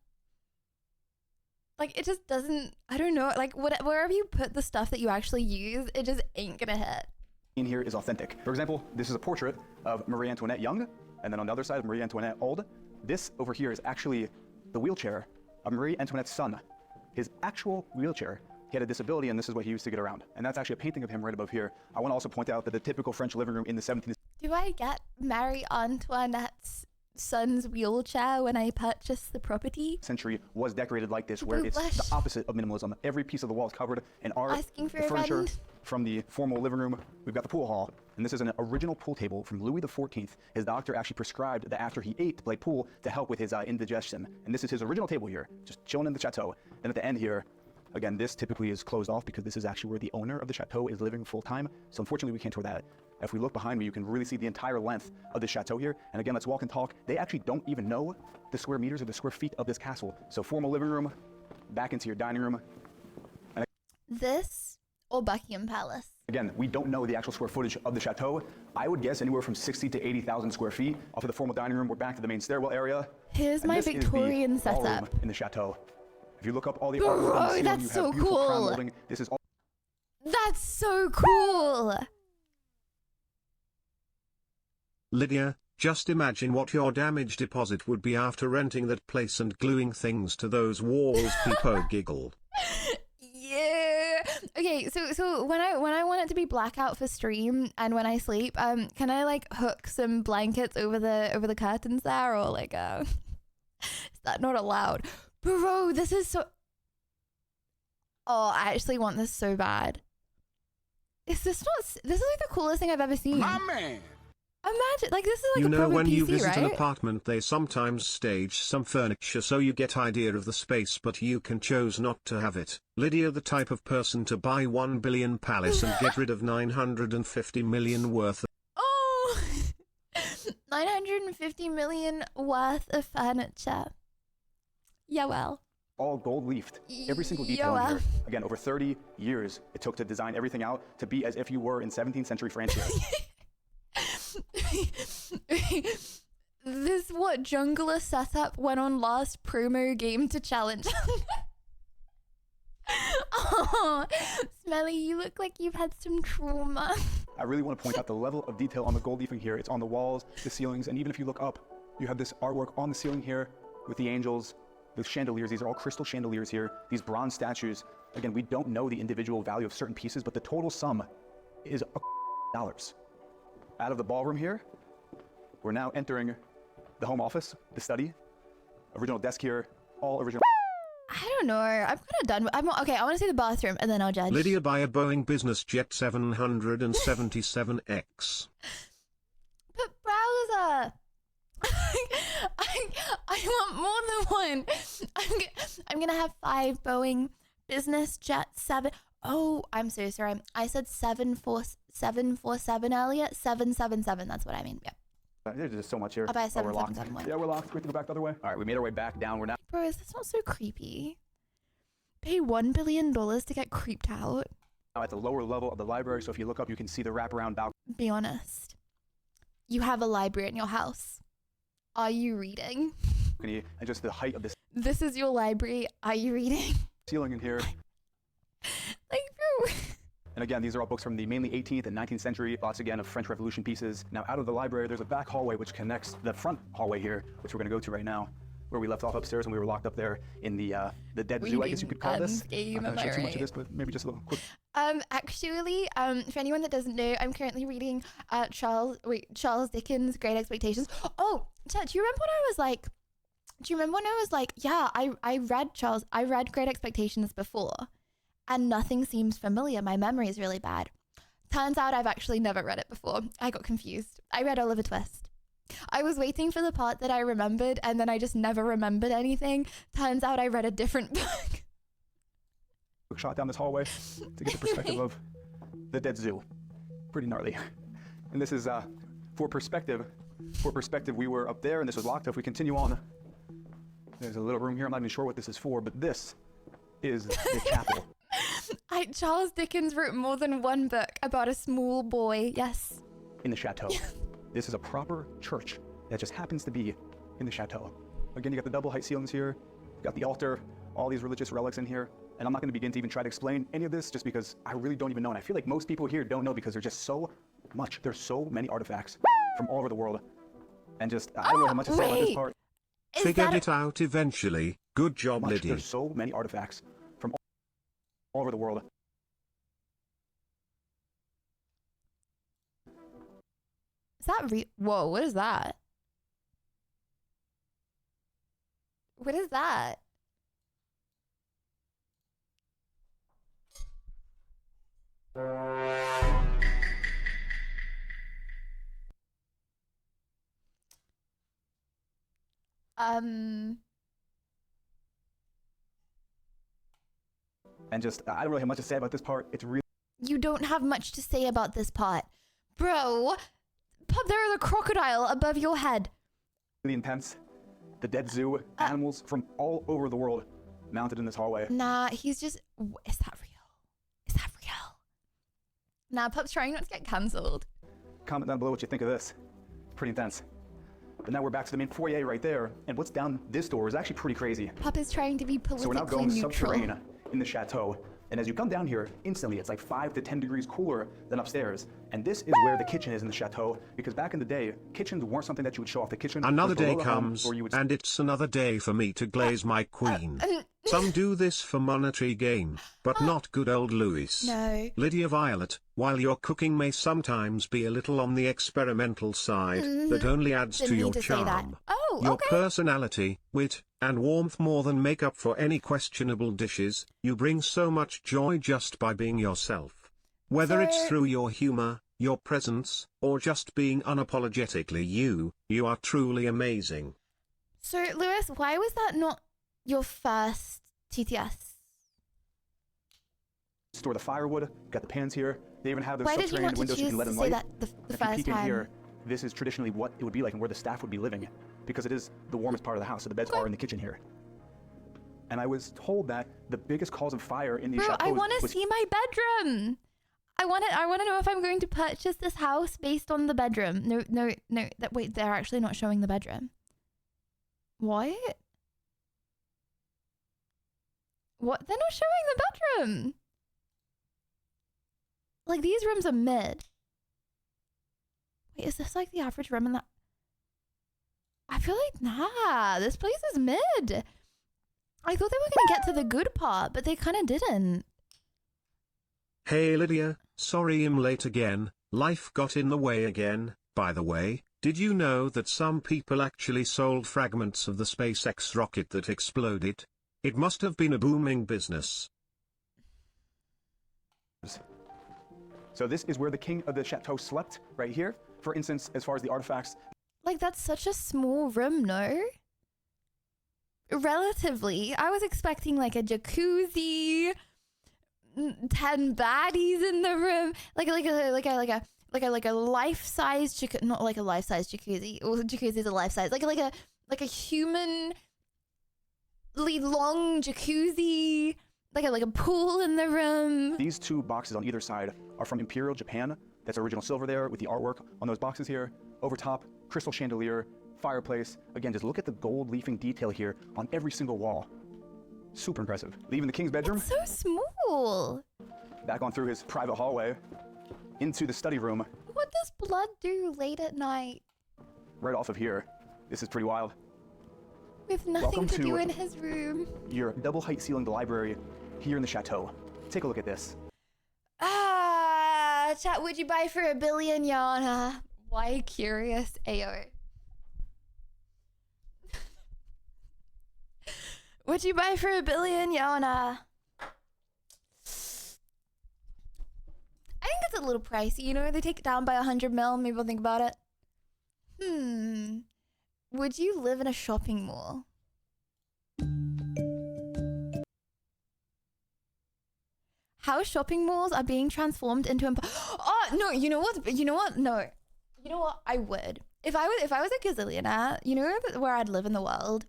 Like, it just doesn't, I don't know, like, wherever you put the stuff that you actually use, it just ain't gonna hit. In here is authentic. For example, this is a portrait of Marie Antoinette young, and then on the other side, Marie Antoinette old. This over here is actually the wheelchair of Marie Antoinette's son. His actual wheelchair. He had a disability, and this is what he used to get around. And that's actually a painting of him right above here. I want to also point out that the typical French living room in the 17th Do I get Marie Antoinette's son's wheelchair when I purchase the property? century was decorated like this, where it's the opposite of minimalism. Every piece of the wall is covered in art, Asking for the a furniture friend. from the formal living room. We've got the pool hall, and this is an original pool table from Louis XIV. His doctor actually prescribed that after he ate to play pool to help with his indigestion. And this is his original table here, just chilling in the chateau. Then at the end here, again, this typically is closed off because this is actually where the owner of the chateau is living full time. So unfortunately, we can't tour that. If we look behind me, you can really see the entire length of this chateau here. And again, let's walk and talk. They actually don't even know the square meters or the square feet of this castle. So formal living room, back into your dining room. And This or Buckingham Palace? again, we don't know the actual square footage of the chateau. I would guess anywhere from 60 to 80,000 square feet. Off of the formal dining room, we're back to the main stairwell area. Here's And my this is the Victorian ballroom setup. in the chateau. If you look up all the Bro, artwork on the ceiling, that's you have so beautiful crown cool. molding. This is all That's so cool. Lydia, just imagine what your damage deposit would be after renting that place and gluing things to those walls. People giggle. Yeah. Okay, so when I want it to be blackout for stream and when I sleep, can I like hook some blankets over the curtains there, or like is that not allowed? Bro, this is so. Oh, I actually want this so bad. Is this not? This is like the coolest thing I've ever seen. My man. Imagine, like, this is like You a know, proper when PC, you visit right? an apartment, they sometimes stage some furniture so you get idea of the space, but you can choose not to have it. Lydia, the type of person to buy 1 billion palace and get rid of 950 million worth of Oh, 950 million worth of furniture. Yeah, well. all gold leafed. Every single detail in here. Again, over 30 years it took to design everything out to be as if you were in 17th century France here. This what jungler setup went on last promo game to challenge. Oh, Smelly, you look like you've had some trauma. I really want to point out the level of detail on the gold leafing here. It's on the walls, the ceilings, and even if you look up, you have this artwork on the ceiling here with the angels, the chandeliers. These are all crystal chandeliers here, these bronze statues. Again, we don't know the individual value of certain pieces, but the total sum is $. Out of the ballroom here, we're now entering the home office, the study, original desk here, all original. I don't know. I'm kind of done. Okay, I want to see the bathroom and then I'll judge. Lydia, buy a Boeing Business Jet 777X. But browser, I want more than one. I'm gonna have 5 Boeing Business Jet 7. Oh, I'm so sorry. I said 747 earlier. 777. That's what I mean. Yeah. There's just so much here. I'll buy a Oh, we're locked. 777 one. Yeah, we're locked. We have to go back the other way. All right, we made our way back down. We're now. Bro, is this not so creepy? Pay $1 billion to get creeped out. Now at the lower level of the library, so if you look up, you can see the wraparound balcony. Be honest. You have a library in your house. Are you reading? And just the height of this This is your library. Are you reading? ceiling in here. Like, bro. And again, these are all books from the mainly 18th and 19th century, lots again of French Revolution pieces. Now out of the library, there's a back hallway which connects the front hallway here, which we're gonna go to right now, where we left off upstairs and we were locked up there in the dead zoo, I guess you could call this. Game, I'm not am sure I too much of right? this, but maybe just a little quick. Actually, for anyone that doesn't know, I'm currently reading Charles Dickens' Great Expectations. Oh, Chad, do you remember when I was like, yeah, I read Great Expectations before, and nothing seems familiar. My memory is really bad. Turns out I've actually never read it before. I got confused. I read Oliver Twist. I was waiting for the part that I remembered, and then I just never remembered anything. Turns out I read a different book. Quick shot down this hallway to get the perspective of the dead zoo. Pretty gnarly. And this is for perspective. For perspective, we were up there and this was locked. If we continue on, there's a little room here. I'm not even sure what this is for, but this is the chapel. Charles Dickens wrote more than one book about a small boy. Yes. In the chateau. This is a proper church that just happens to be in the chateau. Again, you got the double height ceilings here. You got the altar all these religious relics in here. And I'm not going to begin to even try to explain any of this just because I really don't even know. And I feel like most people here don't know because there's just so much. There's so many artifacts from all over the world. And just, I don't really have much to say about this part. Figured it out eventually. Good job, Liddy. There's so many artifacts from all over the world. Is that whoa, what is that? What is that? And just, I don't really have much to say about this part. It's really... You don't have much to say about this part. Bro, there is a crocodile above your head. really intense. The dead zoo, animals from all over the world mounted in this hallway. Nah, he's just... Is that real? Is that real? Nah, Pup's trying not to get cancelled. Comment down below what you think of this. Pretty intense. But now we're back to the main foyer right there, and what's down this door is actually pretty crazy. Pup is trying to be politically So we're now going neutral. subterranean in the chateau, and as you come down here, instantly it's like 5 to 10 degrees cooler than upstairs. And this is where the kitchen is in the chateau, because back in the day, kitchens weren't something that you would show off. The kitchen Another was below day the home comes, where you would... and it's another day for me to glaze my queen. Some do this for monetary gain, but not good old Louis. No. Lydia Violet, while your cooking may sometimes be a little on the experimental side, that only adds to Didn't your need to say that. charm. Oh, Your okay. personality, wit, and warmth more than make up for any questionable dishes. You bring so much joy just by being yourself. Whether it's Sir- through your humor, your presence, or just being unapologetically you, you are truly amazing. So, Lewis, why was that not your first TTS? Store the firewood, got the pans here. They even have those Why did you subterranean want to windows you choose can let to in say light. that the If you first peek in time? here, this is traditionally what it would be like and where the staff would be living, because it is the warmest part of the house, so the beds are in the kitchen here. And I was told that the biggest cause of fire in these Bro, chateaus I want to was see my bedroom. I want to know if I'm going to purchase this house based on the bedroom. No. Wait, they're actually not showing the bedroom. What? What? They're not showing the bedroom. Like, these rooms are mid. Wait, is this like the average room in that? I feel like, nah, this place is mid. I thought they were going to get to the good part, but they kind of didn't. Hey Lydia, sorry I'm late again, life got in the way again. By the way, did you know that some people actually sold fragments of the SpaceX rocket that exploded? It must have been a booming business. So this is where the king of the chateau slept, right here. For instance, as far as the artifacts. Like, that's such a small room, no? Relatively. I was expecting like a jacuzzi, 10 baddies in the room, like a life-size jacuzzi, not like a life-size jacuzzi. Well, jacuzzi is a life-size, like a humanly long jacuzzi, like a pool in the room. These two boxes on either side are from Imperial Japan. That's original silver there with the artwork on those boxes here. Over top, crystal chandelier, fireplace. Again, just look at the gold leafing detail here on every single wall. Super impressive. Leaving the king's bedroom. It's so small. Back on through his private hallway into the study room. What does blood do late at night? Right off of here. This is pretty wild. With nothing Welcome to do to in his room. Your double height ceilinged library here in the chateau. Take a look at this. Chat, would you buy for $1 billion, Yana? Why curious, Ayo? Would you buy for $1 billion, Yana? I think it's a little pricey, you know? They take it down by 100 mil, maybe we'll think about it. Would you live in a shopping mall? How shopping malls are being transformed into oh no, you know what? No. You know what? I would. If I was a gazillionaire, you know where I'd live in the world?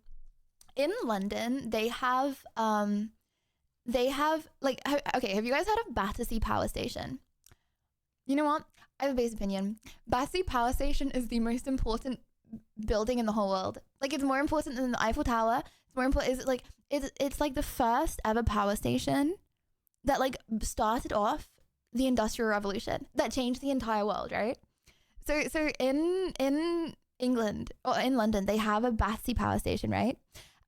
In London, they have like, okay, have you guys heard of Battersea Power Station? You know what? I have a base opinion. Battersea Power Station is the most important building in the whole world. Like, it's more important than the Eiffel Tower. It's more important. It's like the first ever power station that like started off the Industrial Revolution that changed the entire world, right? So in England or in London, they have a Battersea power station, right?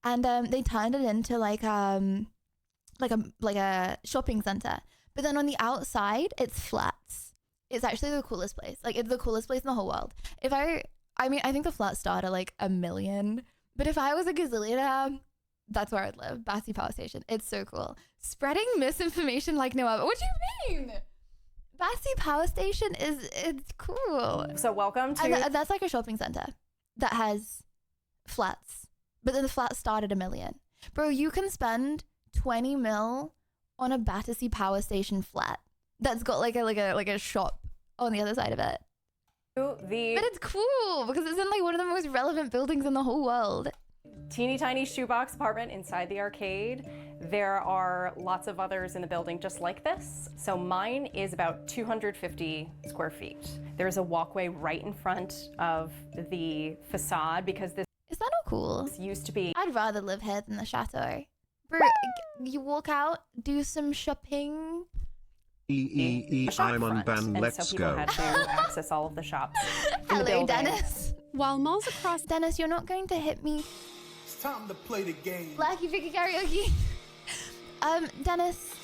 And they turned it into like a shopping center. But then on the outside, it's flats. It's actually the coolest place. Like, it's the coolest place in the whole world. I think the flats start at like $1 million. But if I was a gazillionaire, that's where I'd live. Battersea Power Station. It's so cool. Spreading misinformation like no other. What do you mean? Battersea Power Station it's cool. So welcome to... And that's like a shopping center that has flats. But then the flats start at $1 million. Bro, you can spend 20 mil on a Battersea Power Station flat that's got like a shop on the other side of it. But it's cool because it's in like one of the most relevant buildings in the whole world. Teeny tiny shoebox apartment inside the arcade. There are lots of others in the building just like this. So mine is about 250 square feet. There's a walkway right in front of the facade because this... Is that not cool? Used to be... I'd rather live here than the chateau. Bro, you walk out, do some shopping. I'm Unbans, let's so people go. had to access all of the shops in the Hello, building. Dennis. While malls across... Dennis, you're not going to hit me. It's time to play the game. Lucky Vicky Karaoke. Dennis.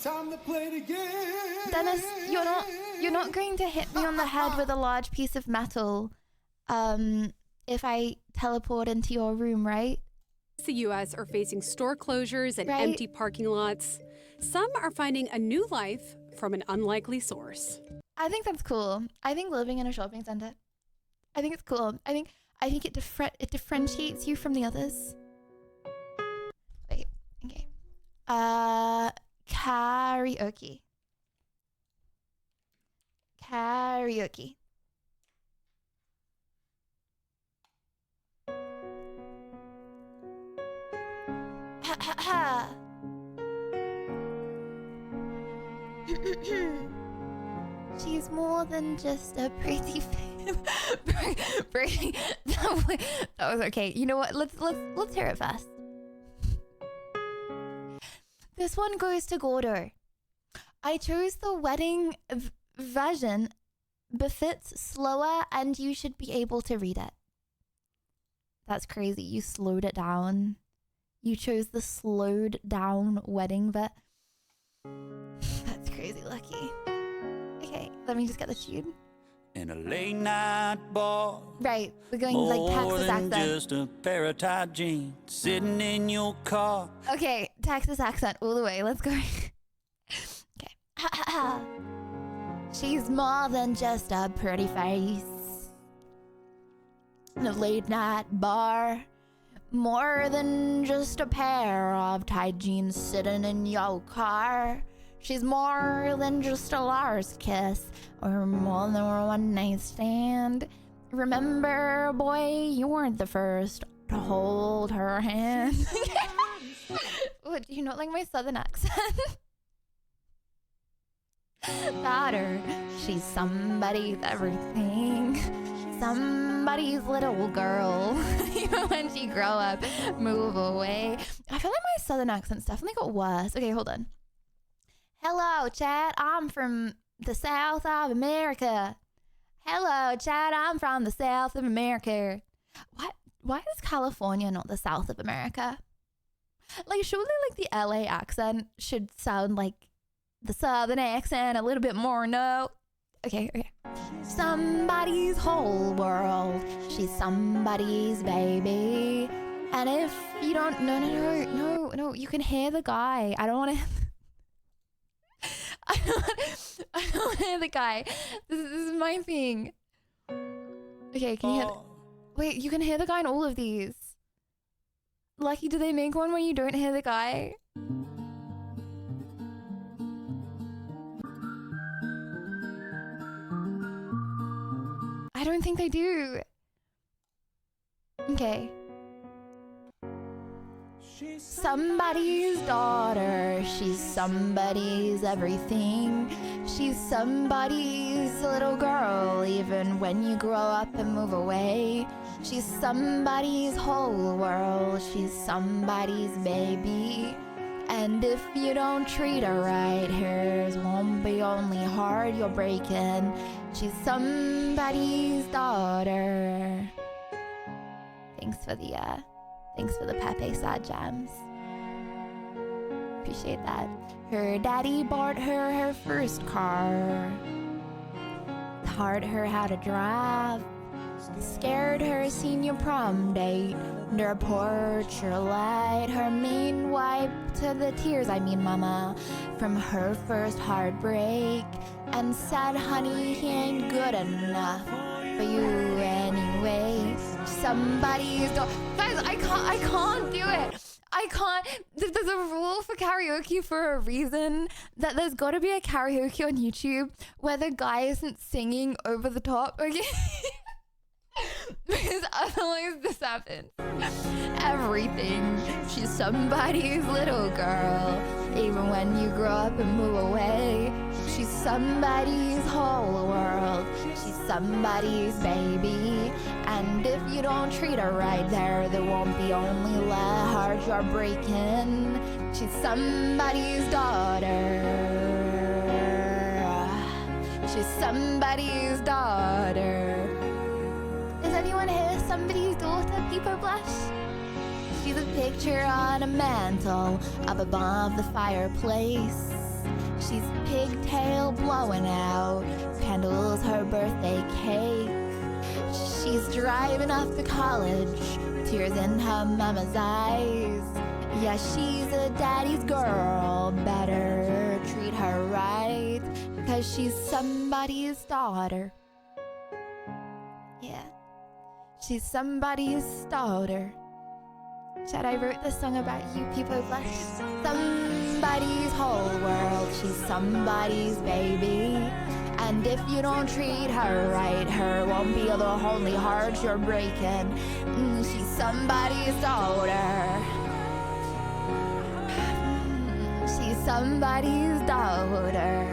Time to play the game. Dennis, you're not going to hit me on the head with a large piece of metal if I teleport into your room, right? The U.S. are facing store closures and Right. empty parking lots. Some are finding a new life from an unlikely source. I think that's cool. I think living in a shopping center, I think it's cool. I think it differentiates you from the others. Wait, okay. Karaoke. Karaoke. Ha ha ha. She's more than just a pretty pretty. That was okay. You know what? Let's hear it fast. This one goes to Gordo. I chose the wedding version. Befits slower, and you should be able to read it. That's crazy. You slowed it down. You chose the slowed down wedding, but that's crazy, Lucky. Okay, let me just get the tune. In a late night bar, Right, we're going like Texas than accent. just a pair of tight jeans sitting in your car. Okay, Texas accent all the way. Let's go. Okay. She's more than just a pretty face. In a late night bar. More than just a pair of tight jeans sitting in your car. She's more than just a Lars kiss or more than a one night stand. Remember, boy, you weren't the first to hold her hand. What, do you not like my southern accent? Daughter, she's somebody's everything. Somebody's little girl. Even when she grow up, move away. I feel like my southern accent's definitely got worse. Okay, hold on. Hello, Chad. I'm from the South of America. Hello, Chad. I'm from the South of America. Why is California not the South of America? Like, surely like the LA accent should sound like the southern accent a little bit more. No. Okay. Somebody's whole world. She's somebody's baby. And if you don't, no, you can hear the guy. I don't want to. I don't want to hear the guy. This is my thing. Okay, can you hear? Wait, you can hear the guy in all of these. Lucky, do they make one where you don't hear the guy? I don't think they do. Okay. somebody's daughter. She's somebody's everything. She's somebody's little girl, even when you grow up and move away. She's somebody's whole world. She's somebody's baby. And if you don't treat her right, hers won't be only heart you're breaking. She's somebody's daughter. Thanks for the Pepe Sad Jams. Appreciate that. Her daddy bought her first car. Taught her how to drive. Scared her senior prom date. Her porch, her light, her main wipe to the tears, mama, from her first heartbreak. And said, honey, he ain't good enough for you anyway. Somebody's guys, I can't do it. I can't. There's a rule for karaoke for a reason, that there's got to be a karaoke on YouTube where the guy isn't singing over the top, okay? Because otherwise this happens. Everything. She's somebody's little girl, even when you grow up and move away. She's somebody's whole world. She's somebody's baby. And if you don't treat her right, there won't be only heart you're breaking. She's somebody's daughter. She's somebody's daughter. Is anyone here somebody's daughter? People blush. She's a picture on a mantle up above the fireplace. She's pigtail blowing out, candles her birthday cake. She's driving off to college, tears in her mama's eyes. Yeah, she's a daddy's girl, better treat her right, 'cause she's somebody's daughter. Yeah. She's somebody's daughter. Chad, I wrote this song about you, people blush. Somebody's whole world. She's somebody's baby. And if you don't treat her right, her won't be the only heart you're breaking. She's somebody's daughter. She's somebody's daughter.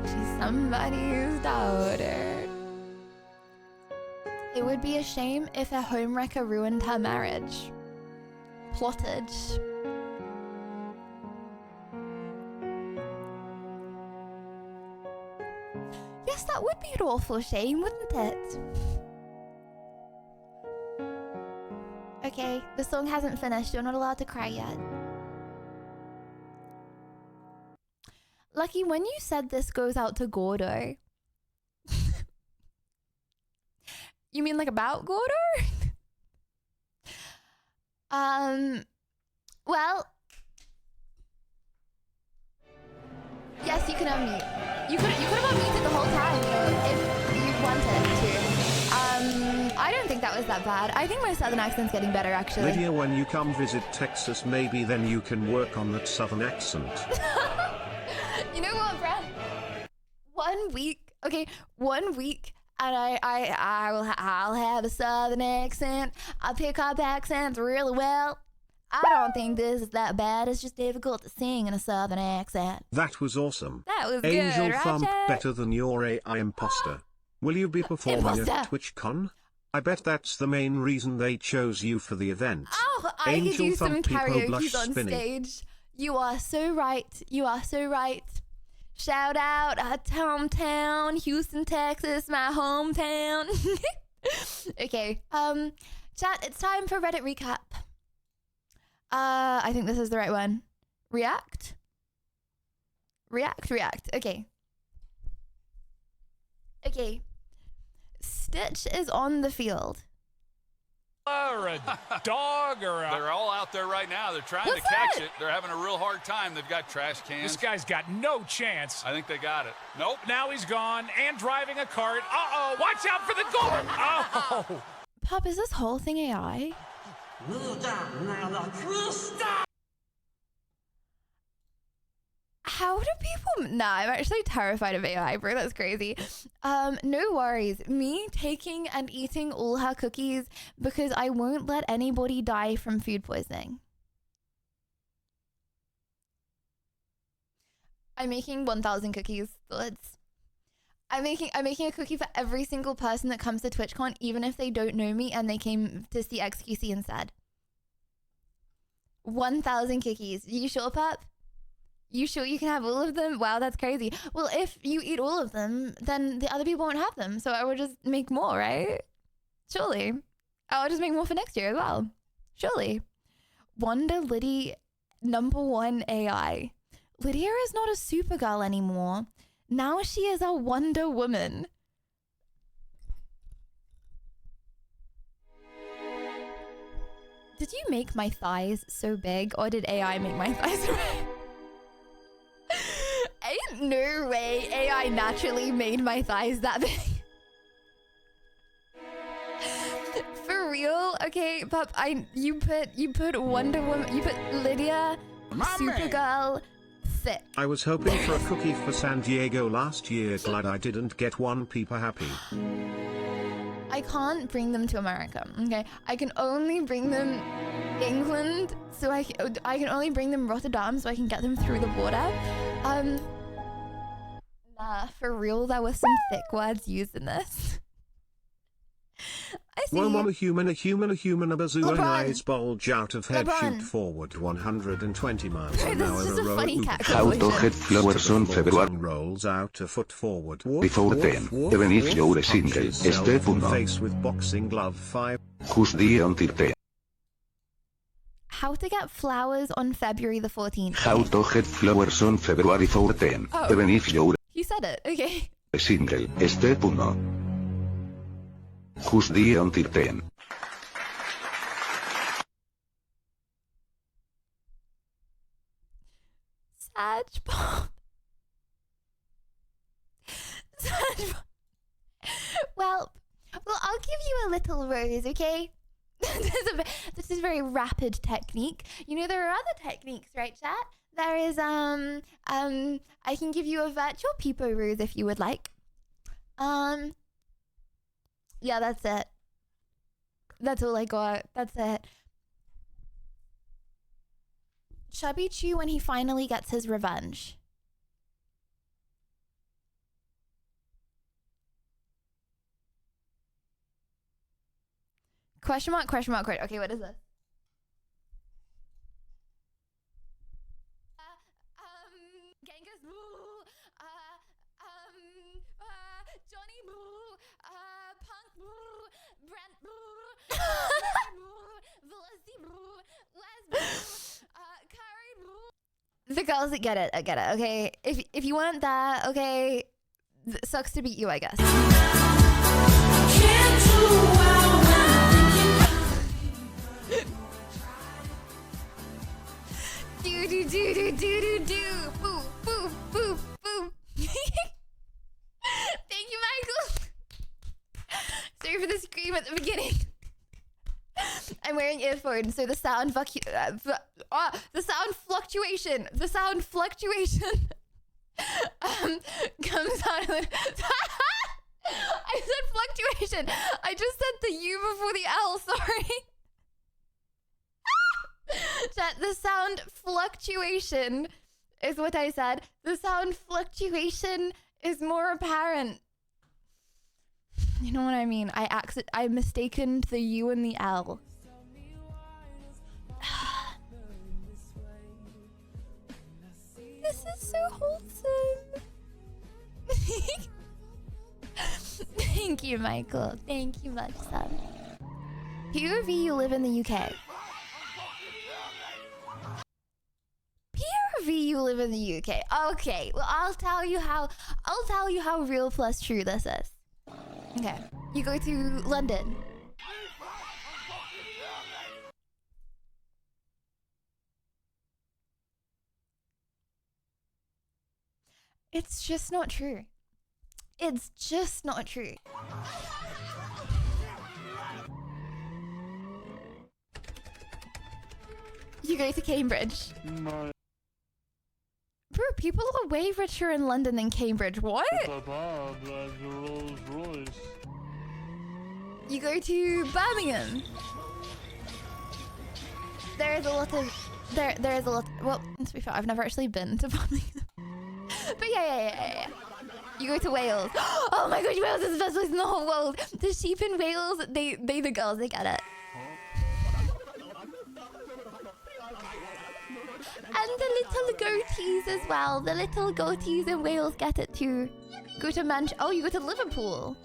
She's somebody's daughter. It would be a shame if a homewrecker ruined her marriage. Plotted. Yes, that would be an awful shame, wouldn't it? Okay, the song hasn't finished. You're not allowed to cry yet. Lucky, when you said this goes out to Gordo, you mean like about Gordo? Well, yes, you can unmute. You could have unmuted the whole time, if you wanted to. I don't think that was that bad. I think my southern accent's getting better, actually. Lydia, when you come visit Texas, maybe then you can work on that southern accent. You know what, Brent? 1 week, okay, 1 week, and I'll have a southern accent. I'll pick up accents really well. I don't think this is that bad. It's just difficult to sing in a southern accent. That was awesome. That was Angel good, right, Thump Chad? better than your AI imposter. Will you be performing Imposter. at TwitchCon? I bet that's the main reason they chose you for the event. Oh, I Angel could do some Thump people blush karaoke on spinning. stage. You are so right. You are so right. Shout out hometown, Houston, Texas, my hometown. Okay, chat, it's time for Reddit recap. I think this is the right one. React. Okay. Okay. Stitch is on the field. Or a dog or a... They're all out there right now. They're trying to catch it. They're having a real hard time. They've got trash cans. This guy's got no chance. I think they got it. Nope. Now he's gone and driving a cart. Uh-oh. Watch out for the goal. Oh. Pop, is this whole thing AI? How do people... Nah, I'm actually terrified of AI, bro. That's crazy. No worries. Me taking and eating all her cookies because I won't let anybody die from food poisoning. I'm making 1,000 cookies. I'm making a cookie for every single person that comes to TwitchCon, even if they don't know me and they came to see XQC instead. 1,000 cookies. You sure, pup? You sure you can have all of them? Wow, that's crazy. Well, if you eat all of them, then the other people won't have them. So I would just make more, right? Surely. I'll just make more for next year as well. Surely. Wonder Liddy #1 AI. Lydia is not a Supergirl anymore. Now she is a Wonder Woman. Did you make my thighs so big, or did AI make my thighs so big? Ain't no way AI naturally made my thighs that big. For real? Okay, pup, you put Wonder Woman, you put Lydia, Supergirl, thick. I was hoping for a cookie for San Diego last year, glad I didn't get one. People happy. I can't bring them to America, okay? I can only bring them England, so I can only bring them Rotterdam so I can get them through the border. Nah, for real, there were some thick words used in this. I see. One a human, a bazoo, and eyes bulge out of head, shoot forward 120 miles an hour in a row. How to head flowers on February. Rolls out a foot forward. Before 10, even if you're single, step 1. Face with boxing glove 5. Who's the until 10? How to get flowers on February the 14th. How to get flowers on February 14, even if you're You said it, okay. single, step 1. Who's the until 10? Sag Bob. Well, I'll give you a little rose, okay? This is very rapid technique. You know, there are other techniques, right, chat? There is, I can give you a virtual peepo rose if you would like. Yeah, that's it. That's all I got. That's it. Chubby Chew when he finally gets his revenge. Question mark, question mark, question. Okay, what is this? Genghis, Johnny, Punk, Brent, the girls that get it, I get it. Okay, if you want that, okay, sucks to beat you, I guess. Do. Boo, boo, boo, boo. Thank you, Michael. Sorry for the scream at the beginning. I'm wearing earphones, so the sound the sound fluctuation comes out of it. I said fluctuation. I just said the U before the L, sorry. Chat, the sound fluctuation is what I said. The sound fluctuation is more apparent. You know what I mean? I mistaken the U and the L. This is so wholesome. Thank you, Michael. Thank you much, son. POV, you live in the UK. POV, you live in the UK. Okay, well, I'll tell you how real plus true this is. Okay, you go to London. It's just not true. It's just not true. You go to Cambridge. Bro, People are way richer in London than Cambridge. What? You go to Birmingham. There is a lot of well, to be fair, I've never actually been to Birmingham. But yeah. You go to Wales. Oh my gosh, Wales is the best place in the whole world. The sheep in Wales, they the girls, they get it. And the little goatees as well. The little goatees in Wales get it too. Go to oh, you go to Liverpool.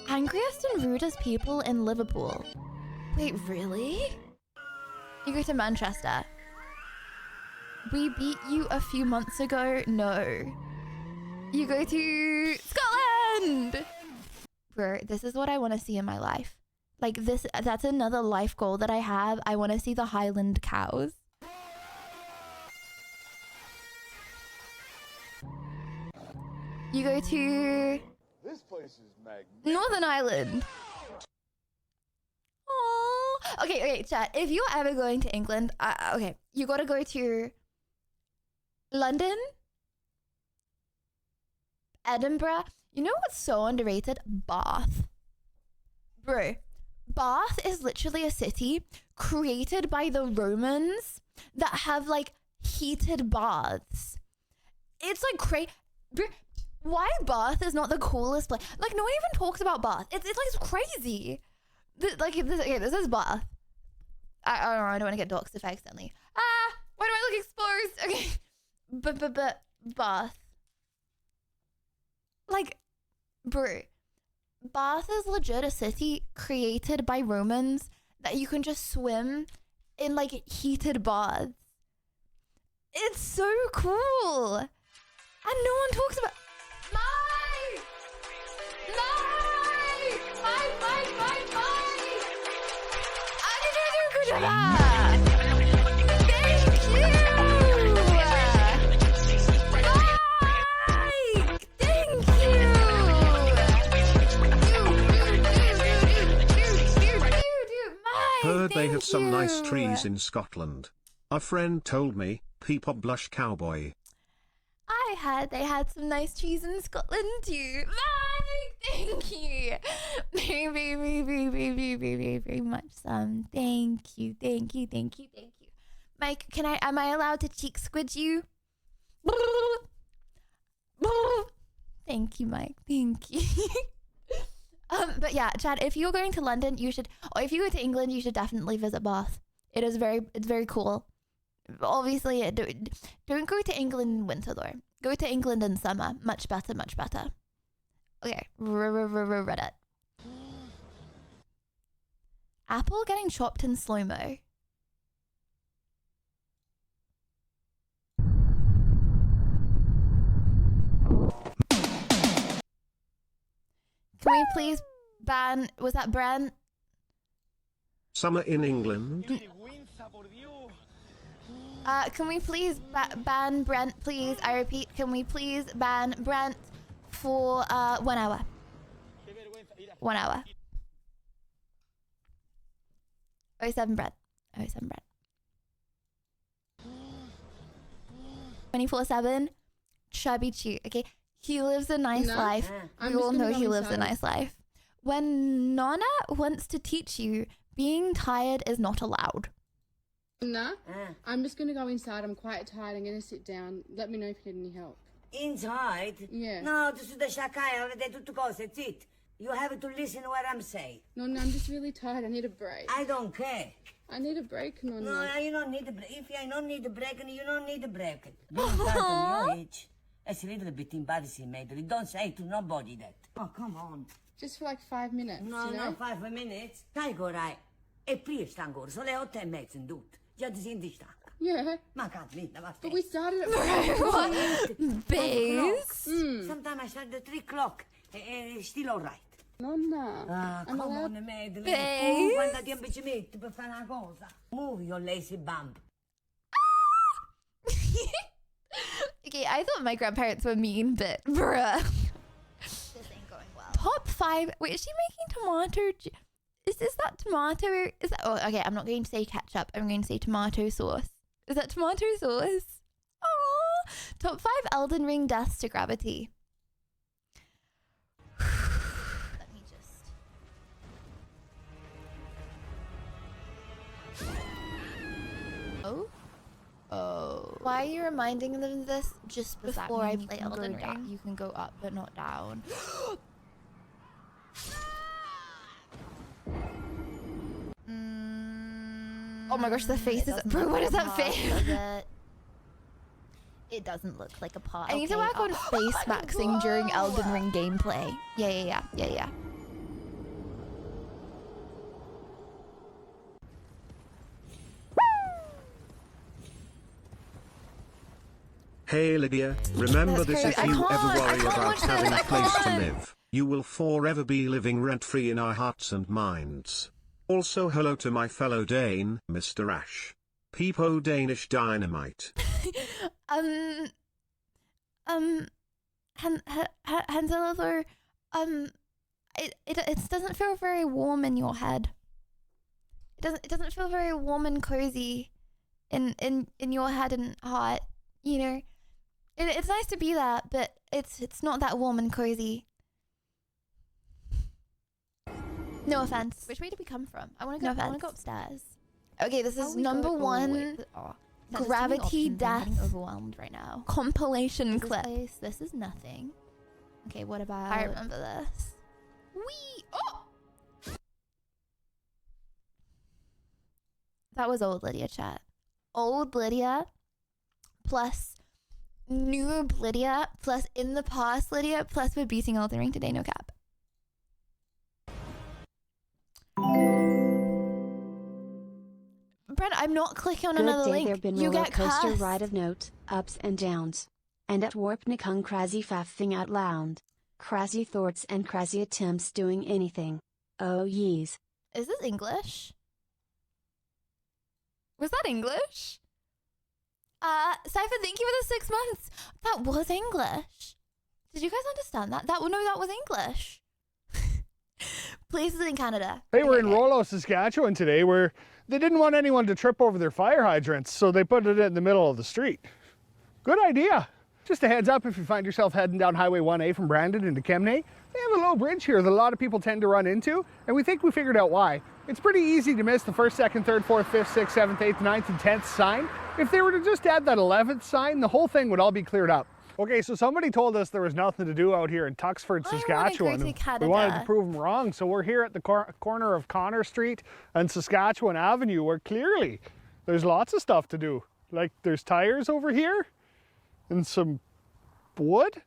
Angriest and rudest people in Liverpool. Wait, really? You go to Manchester. We beat you a few months ago. No. You go to Scotland. Bro, this is what I want to see in my life. Like this, that's another life goal that I have. I want to see the Highland cows. You go to this place is magnificent. Northern Ireland. Oh, okay, chat. If you're ever going to England, okay, you gotta go to London, Edinburgh. You know what's so underrated? Bath. Bro, Bath is literally a city created by the Romans that have like heated baths. It's like crazy. Why Bath is not the coolest place? Like, no one even talks about Bath. It's like it's crazy. This is Bath. I don't want to get doxed if I accidentally. Why do I look exposed? Okay, but Bath. Like, bro, Bath is legit a city created by Romans that you can just swim in like heated baths. It's so cool, and no one talks about. Heard they have some nice trees in Scotland. A friend told me, Peepop Blush Cowboy. I heard they had some nice trees in Scotland too. Mike, thank you. Very much some. Thank you. Mike, am I allowed to cheek squidge you? Thank you, Mike. Thank you. But yeah, Chad, if you're going to London, you should, or if you go to England, you should definitely visit Bath. It's very cool. Obviously, don't go to England in winter though. Go to England in summer. Much better. Okay, Reddit. Apple getting chopped in slow-mo. Can we please ban, was that Brent? Summer in England? Can we please ban Brent, please? I repeat, can we please ban Brent for 1 hour? 1 hour. 07 Brent. 24/7. Chubby chew. Okay. He lives a nice life. We all know he lives a nice life. When Nana wants to teach you, being tired is not allowed. Nah, I'm just going to go inside. I'm quite tired. I'm going to sit down. Let me know if you need any help. Inside? Yeah. No, tu sei deixar cá, avete tutte cose, sit. You have to listen to what I'm saying. No, I'm just really tired. I need a break. I don't care. I need a break, Nonna. No, you don't need a break. If I don't need a break, you don't need a break. Being tired at your age, it's a little bit embarrassing, Madeline. Don't say to nobody that. Oh, come on. Just for like 5 minutes, No, you know? 5 minutes. Sai corai. E presto ancora, sono le 8:30 in tutto. Già ti senti stanca? Yeah. Ma Caterina, va. But we started at 5 Base? Sometimes I start at 3 o'clock. Still all right. Nonna. Come on, Madeline. Base? Quanto tempo ci metti per fare una cosa? Move your lazy bum. Okay, I thought my grandparents were mean, but bruh. This ain't going well. Top 5. Wait, is she making tomato? Is that tomato? Is that? Oh, okay. I'm not going to say ketchup. I'm going to say tomato sauce. Is that tomato sauce? Oh. Top 5 Elden Ring deaths to gravity. Let me just... Oh? Oh. Why are you reminding them of this just before I play Elden Ring? You can go up, but not down. Oh my gosh, the face is... Bro, what is that face? It doesn't look like a part. I need to work on face maxing during Elden Ring gameplay. Yeah. Hey Lydia, remember this: if you ever worry about having a place to live, you will forever be living rent-free in our hearts and minds. Also hello to my fellow Dane, Mr. Ash. Peepo Danish Dynamite. Hanselother, it doesn't feel very warm in your head. It doesn't feel very warm and cozy in your head and heart, you know. It's nice to be that, but it's not that warm and cozy. No offense. Which way did we come from? I want to go. I want to go upstairs. Okay, this is number one. Gravity death. I'm overwhelmed right now. Compilation clip. This is nothing. Okay, what about? I remember this. Wee! Oh! That was old Lydia, chat. Old Lydia plus noob Lydia plus in the past Lydia plus we're beating Elden Ring today, no cap. Brent, I'm not clicking on another link. There been you roller get coaster cursed. ride of note, ups and downs. And at warp nikung crazy faffing out loud. Crazy thoughts and crazy attempts doing anything. Oh yees. Is this English? Was that English? Cypher, thank you for the 6 months. That was English. Did you guys understand that? No, that was English. Places in Canada. Hey, we're in Rollo, Saskatchewan today, where they didn't want anyone to trip over their fire hydrants, so they put it in the middle of the street. Good idea. Just a heads up, if you find yourself heading down Highway 1A from Brandon into Kemnay, they have a low bridge here that a lot of people tend to run into, and we think we figured out why. It's pretty easy to miss the 1st, 2nd, 3rd, 4th, 5th, 6th, 7th, 8th, 9th, and 10th sign. If they were to just add that 11th sign, the whole thing would all be cleared up. Okay, so somebody told us there was nothing to do out here in Tuxford, Saskatchewan. We wanted to prove them wrong, so we're here at the corner of Connor Street and Saskatchewan Avenue, where clearly there's lots of stuff to do. Like there's tires over here and some wood.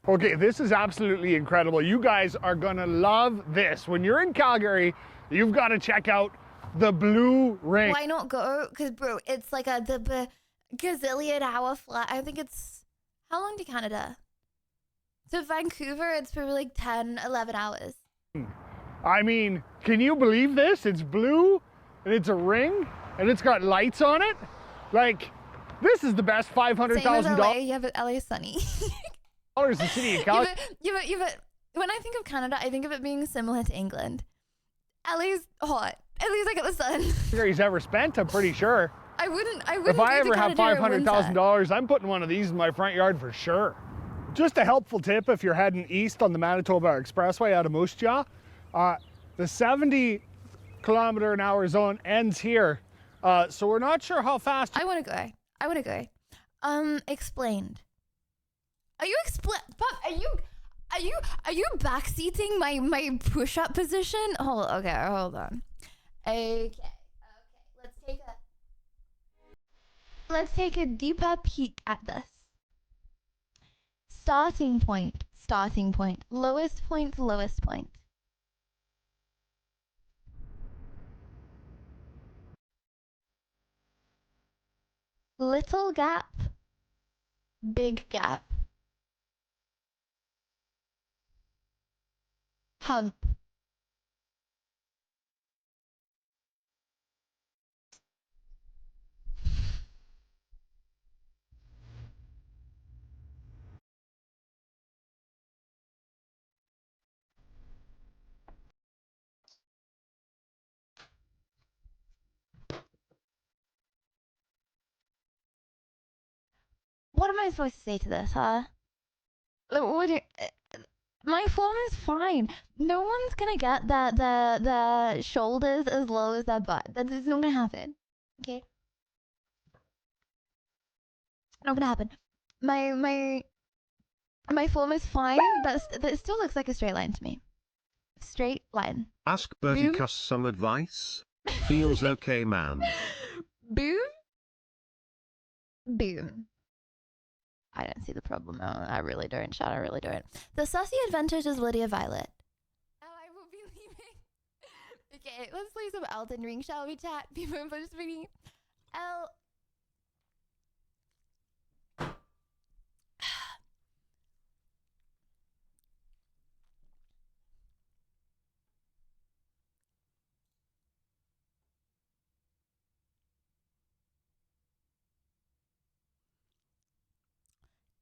Okay, this is absolutely incredible. You guys are gonna love this. When you're in Calgary, you've got to check out the Blue Ring. Why not go? Because bro, it's like the gazillion hour flight. I think it's, how long to Canada? To Vancouver, it's probably like 10, 11 hours. I mean, can you believe this? It's blue and it's a ring and it's got lights on it. Like, this is the best $500,000. Yeah, but LA is sunny. The city of Calgary. Yeah, but when I think of Canada, I think of it being similar to England. LA's hot. At least I got the sun. He's ever spent, I'm pretty sure. I wouldn't. If I ever have $500,000, I'm putting one of these in my front yard for sure. Just a helpful tip if you're heading east on the Manitoba Expressway out of Moose Jaw. The 70-kilometer-an-hour zone ends here, so we're not sure how fast. I want to go. Explained. Are you backseating my push-up position? Hold on. Okay. Let's take a deeper peek at this. Starting point. Lowest point. Little gap. Big gap. Hump. What am I supposed to say to this, huh? My form is fine. No one's gonna get the shoulders as low as their butt. That is not gonna happen. Okay? Not gonna happen. My form is fine, but it still looks like a straight line to me. Straight line. Ask Bertie Cuss some advice. Feels okay, man. Boom. Boom. I don't see the problem. I really don't, chat. I really don't. The Sussy Adventures is Lydia Violet. Oh, I will be leaving. Okay, let's play some Elden Ring, shall we, chat? People are just reading.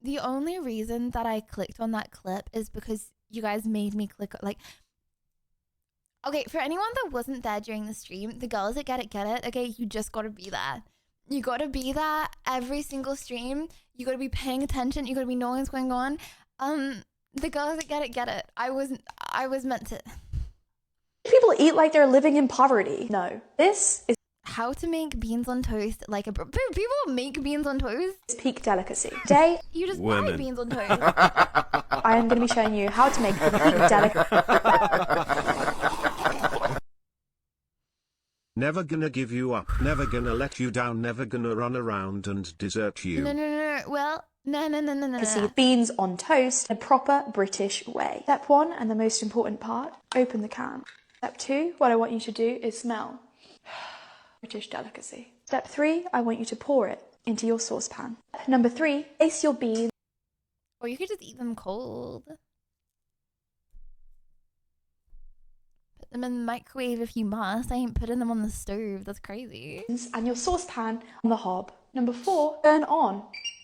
The only reason that I clicked on that clip is because you guys made me click, like, okay, for anyone that wasn't there during the stream, the girls that get it, okay, you just gotta be there. You gotta be there every single stream. You gotta be paying attention. You gotta be knowing what's going on. The girls that get it. I was meant to. People eat like they're living in poverty. No, this is how to make beans on toast like a people make beans on toast. It's peak delicacy. Today, you just buy beans on toast. I am going to be showing you how to make a peak delicacy. Never gonna give you up, never gonna let you down, never gonna run around and desert you. No. Well, no. Beans on toast, a proper British way. Step 1, and the most important part, open the can. Step 2, what I want you to do is smell. British delicacy. Step 3, I want you to pour it into your saucepan. Number 3, place your beans. Or you could just eat them cold. Put them in the microwave if you must. I ain't putting them on the stove. That's crazy. And your saucepan on the hob. Number 4, turn on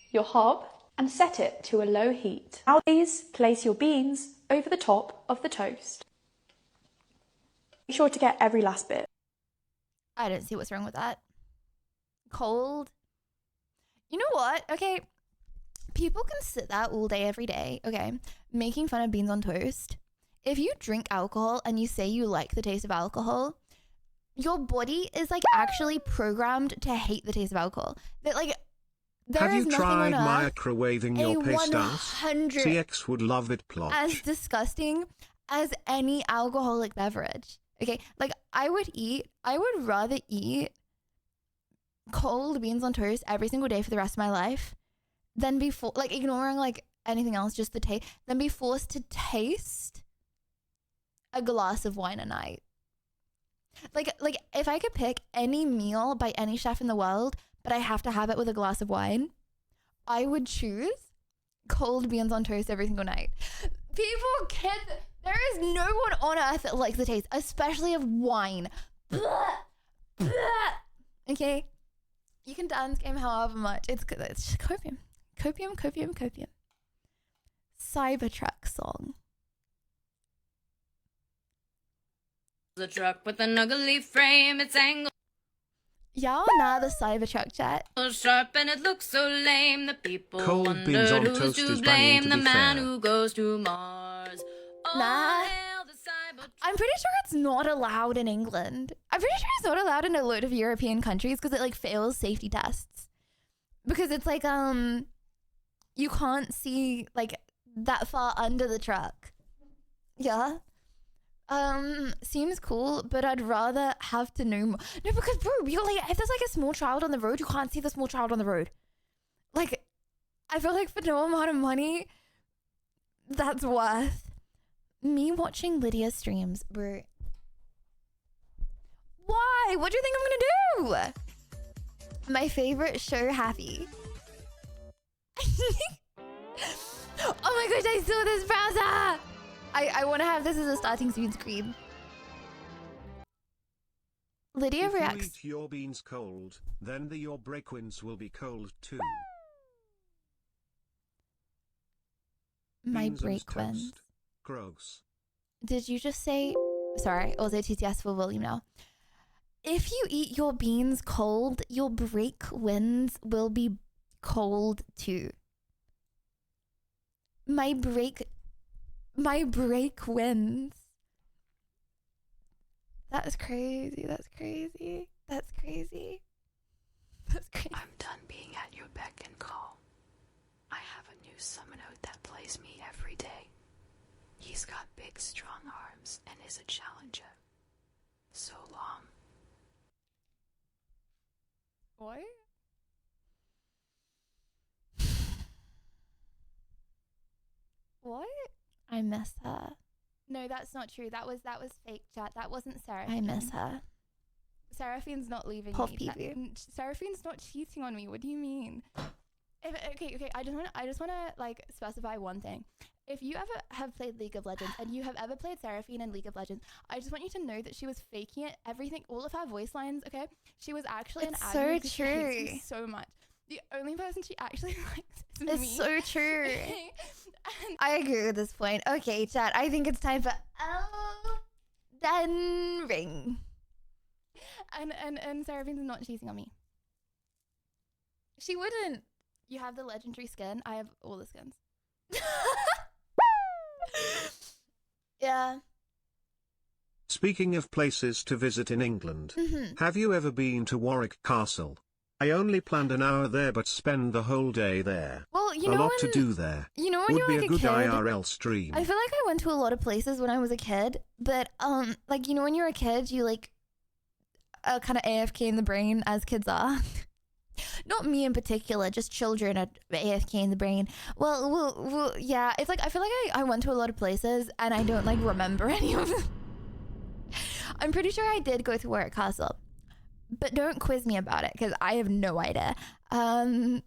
your hob and set it to a low heat. Now please place your beans over the top of the toast. Be sure to get every last bit. I don't see what's wrong with that. Cold. You know what? Okay. People can sit there all day, every day, okay, making fun of beans on toast. If you drink alcohol and you say you like the taste of alcohol, your body is like actually programmed to hate the taste of alcohol. That like there Have is you nothing tried on earth microwaving your pastas? 100 CX would love it, plot. as disgusting as any alcoholic beverage. Okay, like I would rather eat cold beans on toast every single day for the rest of my life than like ignoring like anything else, just the taste, than be forced to taste a glass of wine a night. Like if I could pick any meal by any chef in the world, but I have to have it with a glass of wine, I would choose cold beans on toast every single night. People can't. There is no one on earth that likes the taste, especially of wine. Okay? You can dance game however much. It's just copium. Copium. Cybertruck song. The truck with an ugly frame, it's angled. Y'all know the Cybertruck chat. Sharp and it looks so lame. The people Cold wonder beans on who's toast to is blame. banging, to The be man fair. who goes to Mars. Nah. I'm pretty sure it's not allowed in England. I'm pretty sure it's not allowed in a load of European countries because it like fails safety tests. Because it's like you can't see like that far under the truck. Yeah. Seems cool, but I'd rather have to know more. No, because bro, you're like, if there's like a small child on the road, you can't see the small child on the road. Like, I feel like for no amount of money, that's worth me watching Lydia's streams, bro. Why? What do you think I'm gonna do? My favorite show, Happy. Oh my gosh, I saw this browser. I want to have this as a starting screen. Lydia if reacts. you eat your beans cold, then your breakwinds will be cold too. My Beans and breakwinds. toast. Gross. Did you just say? Sorry, also TTS for William now. If you eat your beans cold, your breakwinds will be cold too. My break wins. That's crazy. That's crazy. That's crazy. That's crazy. I'm done being at your beck and call. I have a new summoner that plays me every day. He's got big, strong arms and is a challenger. So long. What? What? I miss her. No, that's not true. That was fake chat. That wasn't Seraphine. I miss her. Seraphine's not leaving me. Seraphine's not cheating on me. What do you mean? Okay. I just want to like specify one thing. If you ever have played League of Legends and you have ever played Seraphine in League of Legends, I just want you to know that she was faking it. Everything, all of her voice lines. Okay, she was actually an admin. It's so true. So much. The only person she actually likes is me. It's so true. I agree with this point. Okay, chat. I think it's time for Elden Ring. And Seraphine's not cheating on me. She wouldn't. You have the legendary skin. I have all the skins. Yeah. Speaking of places to visit in England, have you ever been to Warwick Castle? I only planned an hour there but spend the whole day there. Well, you know, a lot to do there. You know when Would you're be like a good kid, IRL stream. I feel like I went to a lot of places when I was a kid, but like, you know, when you're a kid, you like kind of AFK in the brain, as kids are. Not me in particular, just children are AFK in the brain. Well, yeah, it's like I feel like I went to a lot of places and I don't like remember any of them. I'm pretty sure I did go to Warwick Castle, but don't quiz me about it because I have no idea. Okay,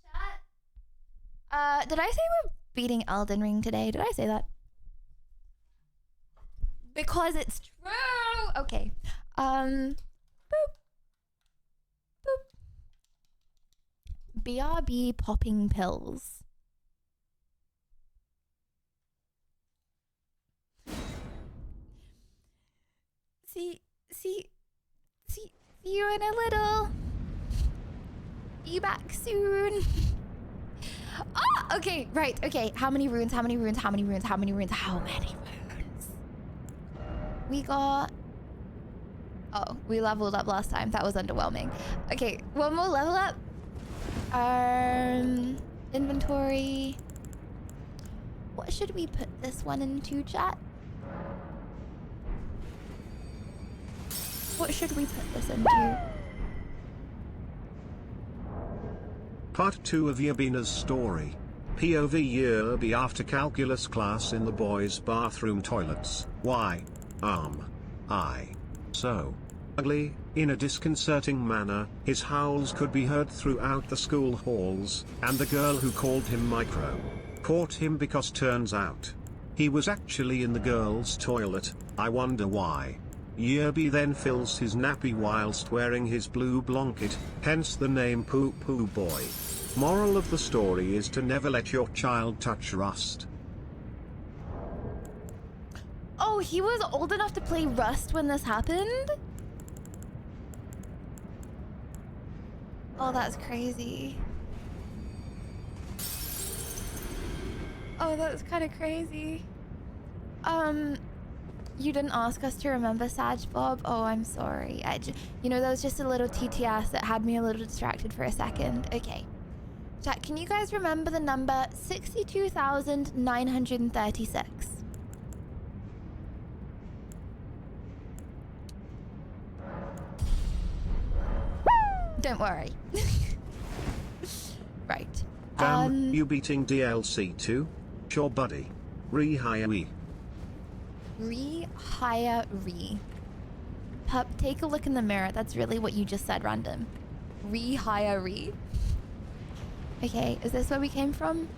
chat. Did I say we're beating Elden Ring today? Did I say that? Because it's true. Okay. Boop. Boop. BRB popping pills. See you in a little. Be back soon. Ah, okay, right, okay. How many runes? We got... Oh, we leveled up last time. That was underwhelming. Okay, one more level up. Inventory. What should we put this one into, chat? What should we put this into? Part 2 of Yabina's story. POV Yerby after calculus class in the boys' bathroom toilets. Why? So ugly. In a disconcerting manner, his howls could be heard throughout the school halls, and the girl who called him Micro caught him because turns out he was actually in the girl's toilet. I wonder why. Yerby then fills his nappy whilst wearing his blue blanket, hence the name Poo Poo Boy. Moral of the story is to never let your child touch Rust. Oh, he was old enough to play Rust when this happened? Oh, that's crazy. Oh, that's kind of crazy. You didn't ask us to remember Sag Bob? Oh, I'm sorry. You know, that was just a little TTS that had me a little distracted for a second. Okay. Chat, can you guys remember the number 62,936? Don't worry. Right. You beating DLC 2? Sure, buddy. Rehire me. Rehire re. Pup, take a look in the mirror. That's really what you just said, random. Rehire re. Okay, is this where we came from?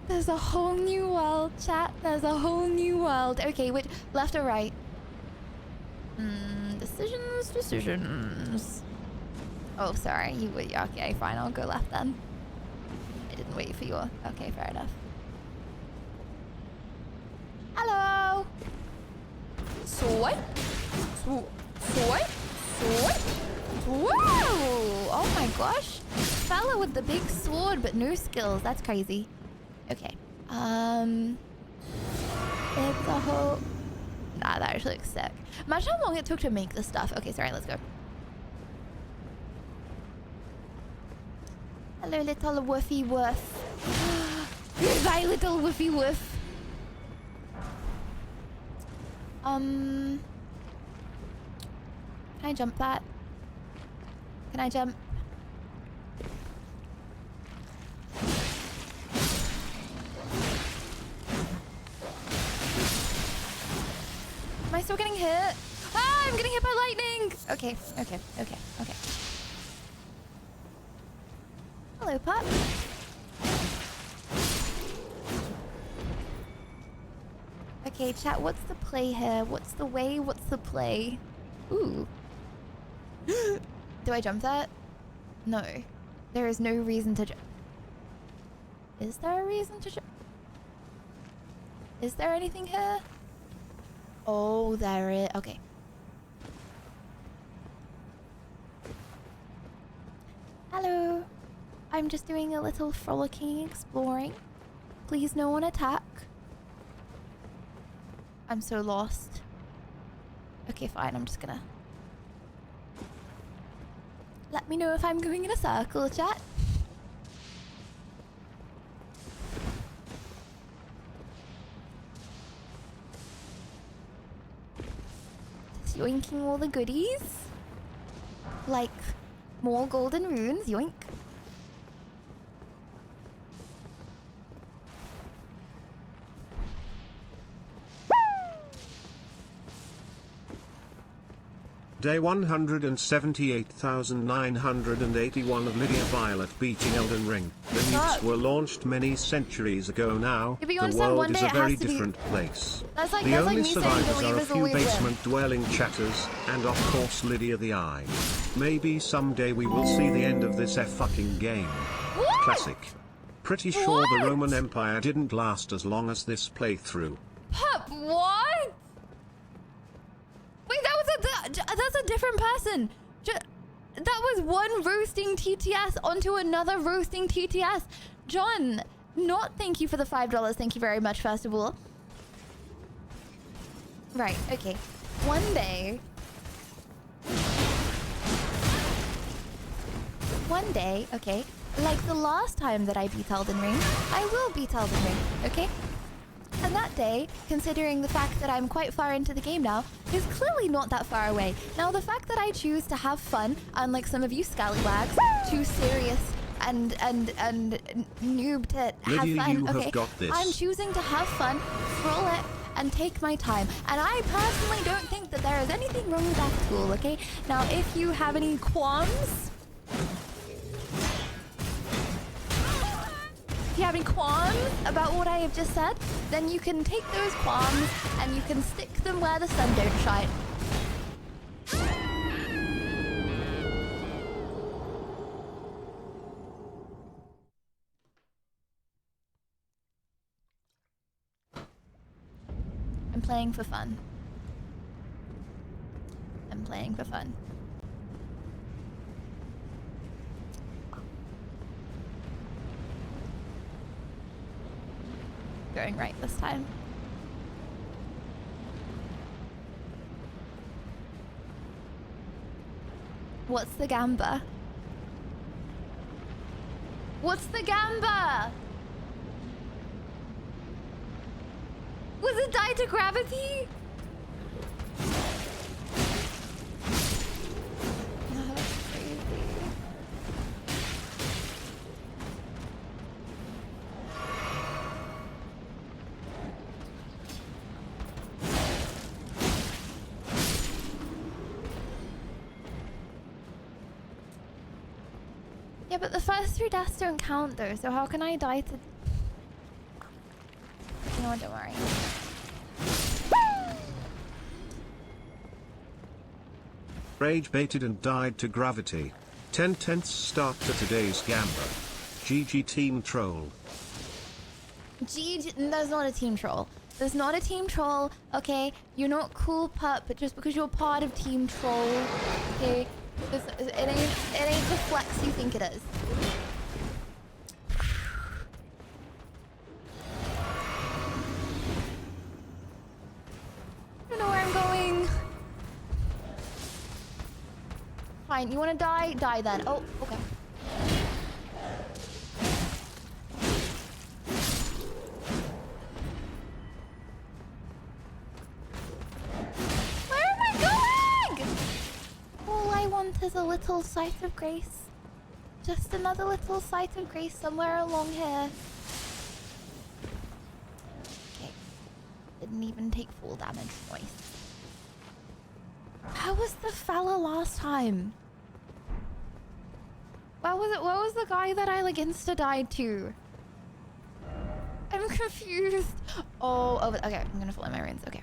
There's a whole new world, chat. There's a whole new world. Okay, which left or right? Decisions. Oh, sorry. You were okay. Fine, I'll go left then. I didn't wait for you. Okay, fair enough. Hello. Swipe. Swipe. Swipe. Whoa! Oh my gosh. fella with the big sword but no skills. That's crazy. Okay. It's a whole... Nah, that actually looks sick. Imagine how long it took to make this stuff. Okay, sorry, let's go. Hello, little woofy woof. Goodbye, little woofy woof. Can I jump that? Can I jump? Am I still getting hit? Ah, I'm getting hit by lightning! Okay. Hello, pup. Okay, chat, what's the play here? What's the way? What's the play? Ooh. Do I jump that? No. There is no reason to jump. Is there a reason to jump? Is there anything here? Oh, there is. Okay. Hello. I'm just doing a little frolicking exploring. Please no one attack. I'm so lost. Okay, fine. I'm just gonna... Let me know if I'm going in a circle, chat. Just yoinking all the goodies. Like more golden runes, yoink. Day 178,981 of Lydia Violet beating Elden Ring. The nukes were launched many centuries ago now. Yeah, but you The understand, world one is day a it very has to be- different place. That's like The me only saying survivors are a believers few always win. basement-dwelling chatters, and of course Lydia the Eye. Maybe someday we will see the end of this fucking game. What? Classic. Pretty sure the Roman Empire didn't last as long as this playthrough. Pup, what? Wait, that's a different person. That was one roasting TTS onto another roasting TTS. John, not thank you for the $5. Thank you very much, first of all. Right, okay. One day, okay, like the last time that I beat Elden Ring, I will beat Elden Ring, okay? And that day, considering the fact that I'm quite far into the game now, is clearly not that far away. Now, the fact that I choose to have fun, unlike some of you scallywags, too serious and noob to have Lydia, fun, you have okay? got this. I'm choosing to have fun, frolic, and take my time. And I personally don't think that there is anything wrong with that tool, okay? Now, if you have any qualms... If you have any qualms about what I have just said, then you can take those qualms and you can stick them where the sun don't shine. I'm playing for fun. I'm playing for fun. Going right this time. What's the gamba? What's the gamba? Was it die to gravity? Oh, that's crazy. Yeah, but the first 3 deaths don't count though, so how can I die to... You know what, don't worry. Rage baited and died to gravity. 10/10 start to today's gamba. GG team troll. GG, that's not a team troll. There's not a team troll, okay? You're not cool, pup, but just because you're part of team troll, okay? It ain't the flex you think it is. I don't know where I'm going. Fine, you wanna die? Die then. Oh, okay. Where am I going? All I want is a little sight of grace. Just another little sight of grace somewhere along here. Okay. Didn't even take full damage. Nice. How was the fella last time? What was it? What was the guy that I like insta-died to? I'm confused. Oh, okay. I'm gonna follow my runes. Okay.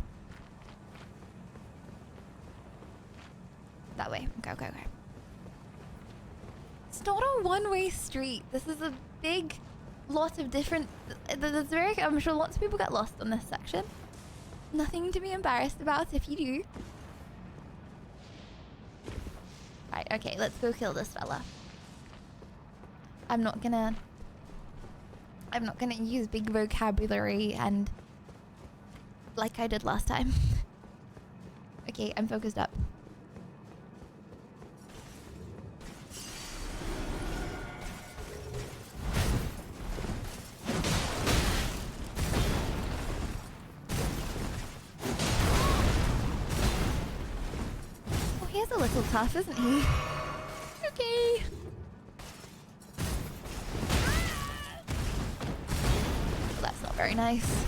That way. Okay. It's not a one-way street. This is a big lot of different... I'm sure lots of people get lost on this section. Nothing to be embarrassed about if you do. Right, okay, let's go kill this fella. I'm not gonna use big vocabulary and like I did last time. Okay, I'm focused up. Oh, he is a little tough, isn't he? Okay. That's not very nice.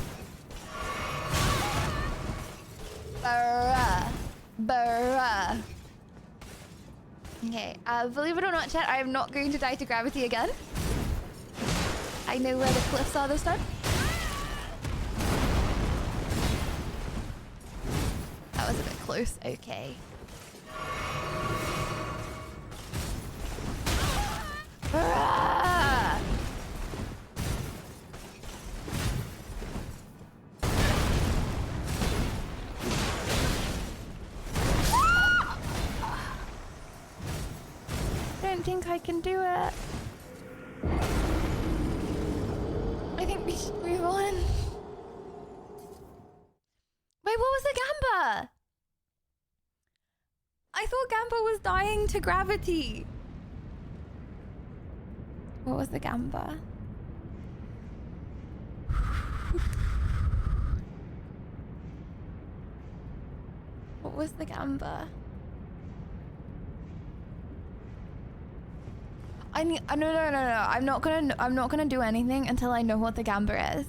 Bruh. Okay, believe it or not, chat, I am not going to die to gravity again. I know where the cliffs are this time. That was a bit close, okay. Bruh. I don't think I can do it. I think we should move on. Wait, what was the Gamba? I thought Gamba was dying to gravity. What was the Gamba? What was the Gamba? No. I'm not gonna do anything until I know what the Gamba is.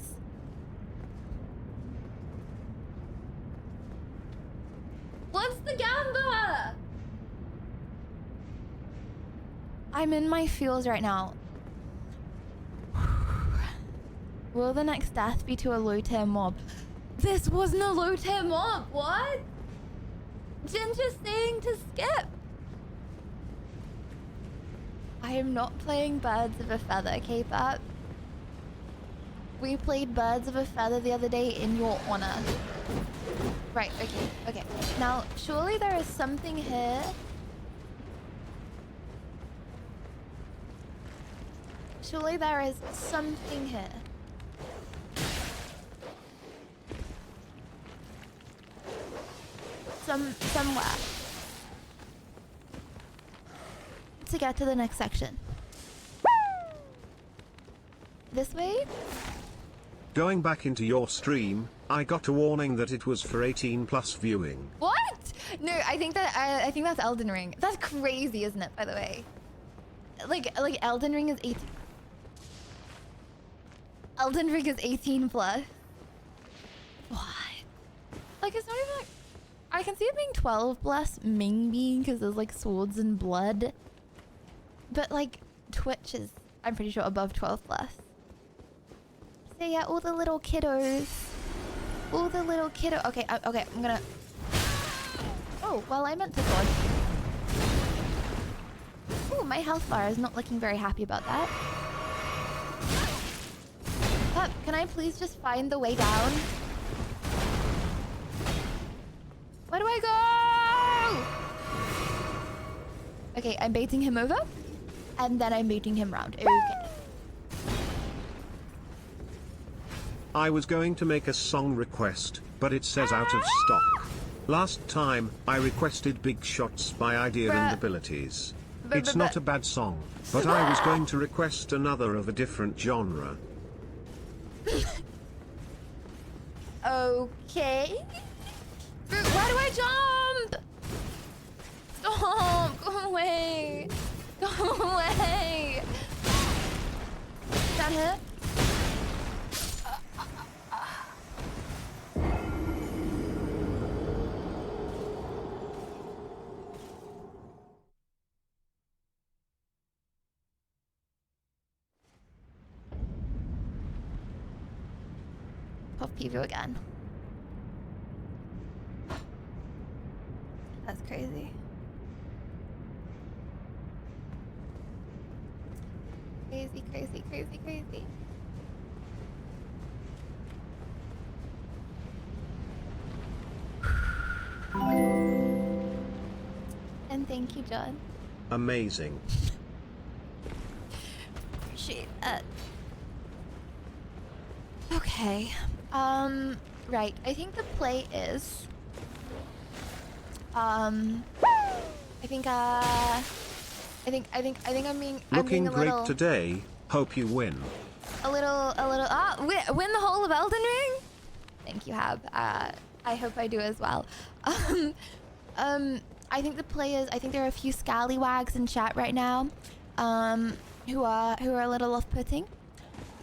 What's the Gamba? I'm in my feels right now. Will the next death be to a low tier mob? This wasn't a low tier mob. What? Ginger's saying to skip. I am not playing Birds of a Feather, K-pop. We played Birds of a Feather the other day in your honor. Right, okay. Now, surely there is something here. Surely there is something here. Somewhere. To get to the next section. This way? Going back into your stream, I got a warning that it was for 18+ viewing. What? No, I think that's Elden Ring. That's crazy, isn't it, by the way? Like Elden Ring is 18. Elden Ring is 18+. What? Like, it's not even like... I can see it being 12+, maybe, because there's like swords and blood. But like, Twitch is, I'm pretty sure, above 12+. So yeah, all the little kiddos. Okay, I'm gonna... Oh, well, I meant to dodge. Oh, my health bar is not looking very happy about that. Pup, can I please just find the way down? Where do I go? Okay, I'm baiting him over. And then I'm baiting him round. Okay. I was going to make a song request, but it says out of stock. Last time, I requested Big Shots by Idea and Abilities. It's not a bad song, but I was going to request another of a different genre. Okay. Why do I jump? Stop. Go away. Go away. That hit? Puff preview again. That's crazy. Crazy, crazy, crazy, crazy. And thank you, John. Amazing. Appreciate that. Okay. Right. I think the play is I think I'm being Looking great little, today. Hope you win. win the whole of Elden Ring? Thank you, Hab. I hope I do as well. I think the play is, I think there are a few scallywags in chat right now, who are a little off-putting.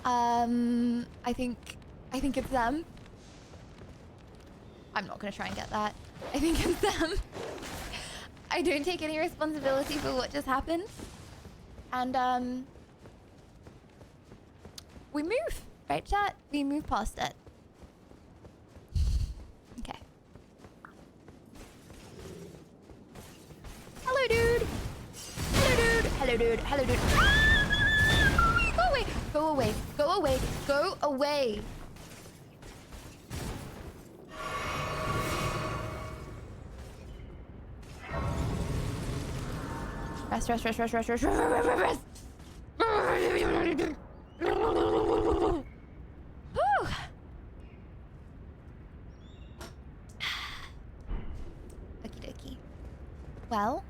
I think it's them. I'm not gonna try and get that. I think it's them. I don't take any responsibility for what just happened. And we move, right, chat? We move past it. Okay. Hello, dude. Hello, dude. Hello, dude. Hello, dude. Ah! Go away. Go away. Go away. Go away. Rest, rest, rest, rest, rest, rest, rest, rest, rest. Whew. Okie dokie. Well,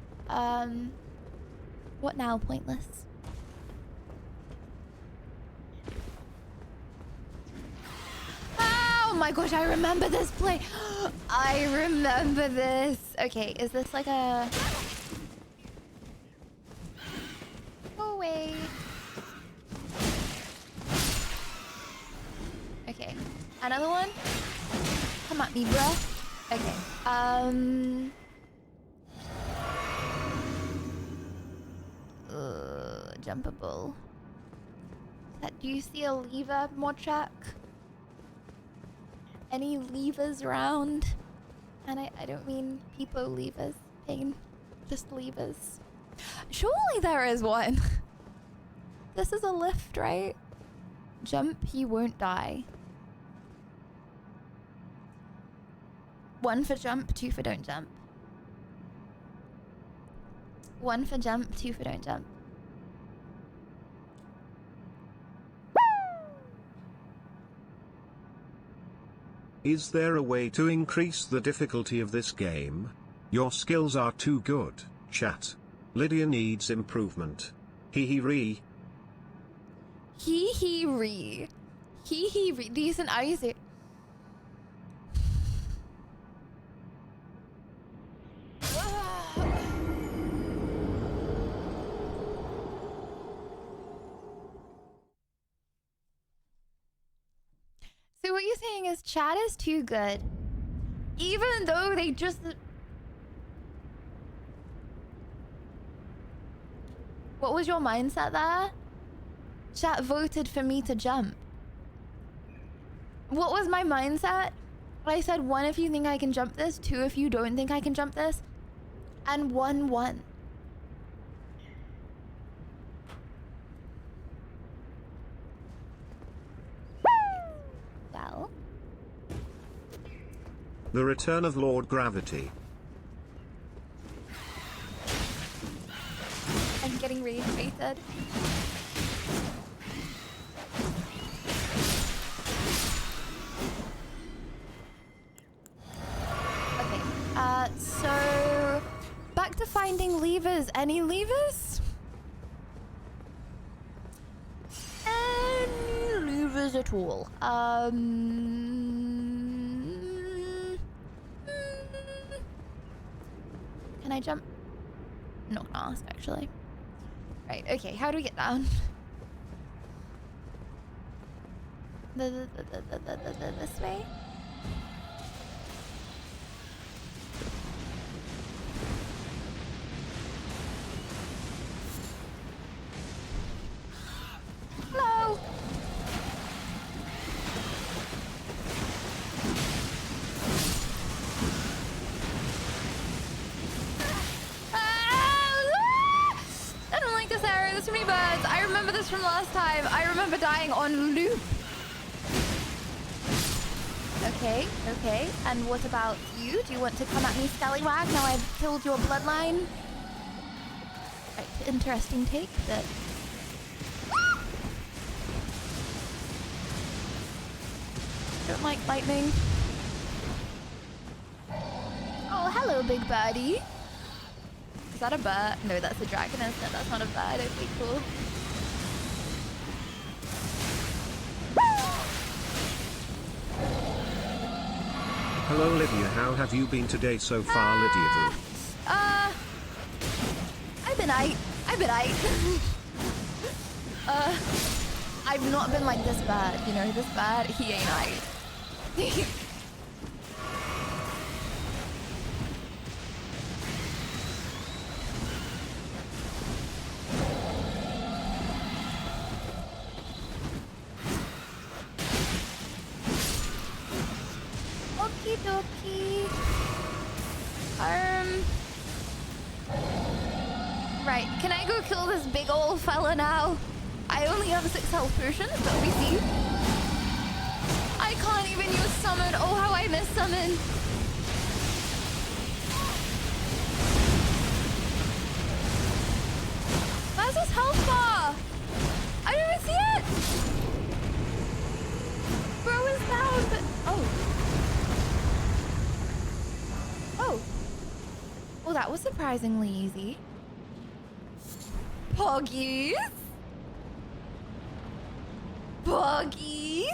what now, Pointless? Oh my gosh, I remember this play. I remember this. Okay, is this like a... Go away. Okay, another one? Come at me, bruh. Okay, jumpable. Do you see a lever, Morchak? Any levers around? And I don't mean people levers, pain, just levers. Surely there is one. This is a lift, right? Jump, he won't die. 1 for jump, 2 for don't jump. 1 for jump, 2 for don't jump. Is there a way to increase the difficulty of this game? Your skills are too good, chat. Lydia needs improvement. Hee-hee-ree. Hee-hee-ree. Hee-hee-ree. Decent Isaac. So what you're saying is chat is too good. Even though they just... What was your mindset there? Chat voted for me to jump. What was my mindset? I said 1 if you think I can jump this, 2 if you don't think I can jump this, and 1-1. Well. The return of Lord Gravity. I'm getting rage baited. Okay, so back to finding levers. Any levers? Any levers at all? Can I jump? I'm not gonna ask, actually. Right, okay, how do we get down? This way? Hello! I don't like this area. There's too many birds. I remember this from last time. I remember dying on loop. Okay, okay. And what about you? Do you want to come at me, scallywag? Now I've killed your bloodline? Right, interesting take, but... Don't like lightning. Oh, hello, big birdie. Is that a bird? No, that's a dragon, isn't it? That's not a bird. Okay, cool. Hello Lydia, how have you been today so far, Lydia? I've been aight. I've not been like this bad, you know, this bad, he ain't aight. Okie dokie. Right, can I go kill this big old fella now? I only have 6 health potions, but we see. I can't even use summon. Oh, how I miss summon. Where's his health bar? I didn't even see it. Bro is down, but... Oh. Oh. Well, that was surprisingly easy. Poggies? Poggies?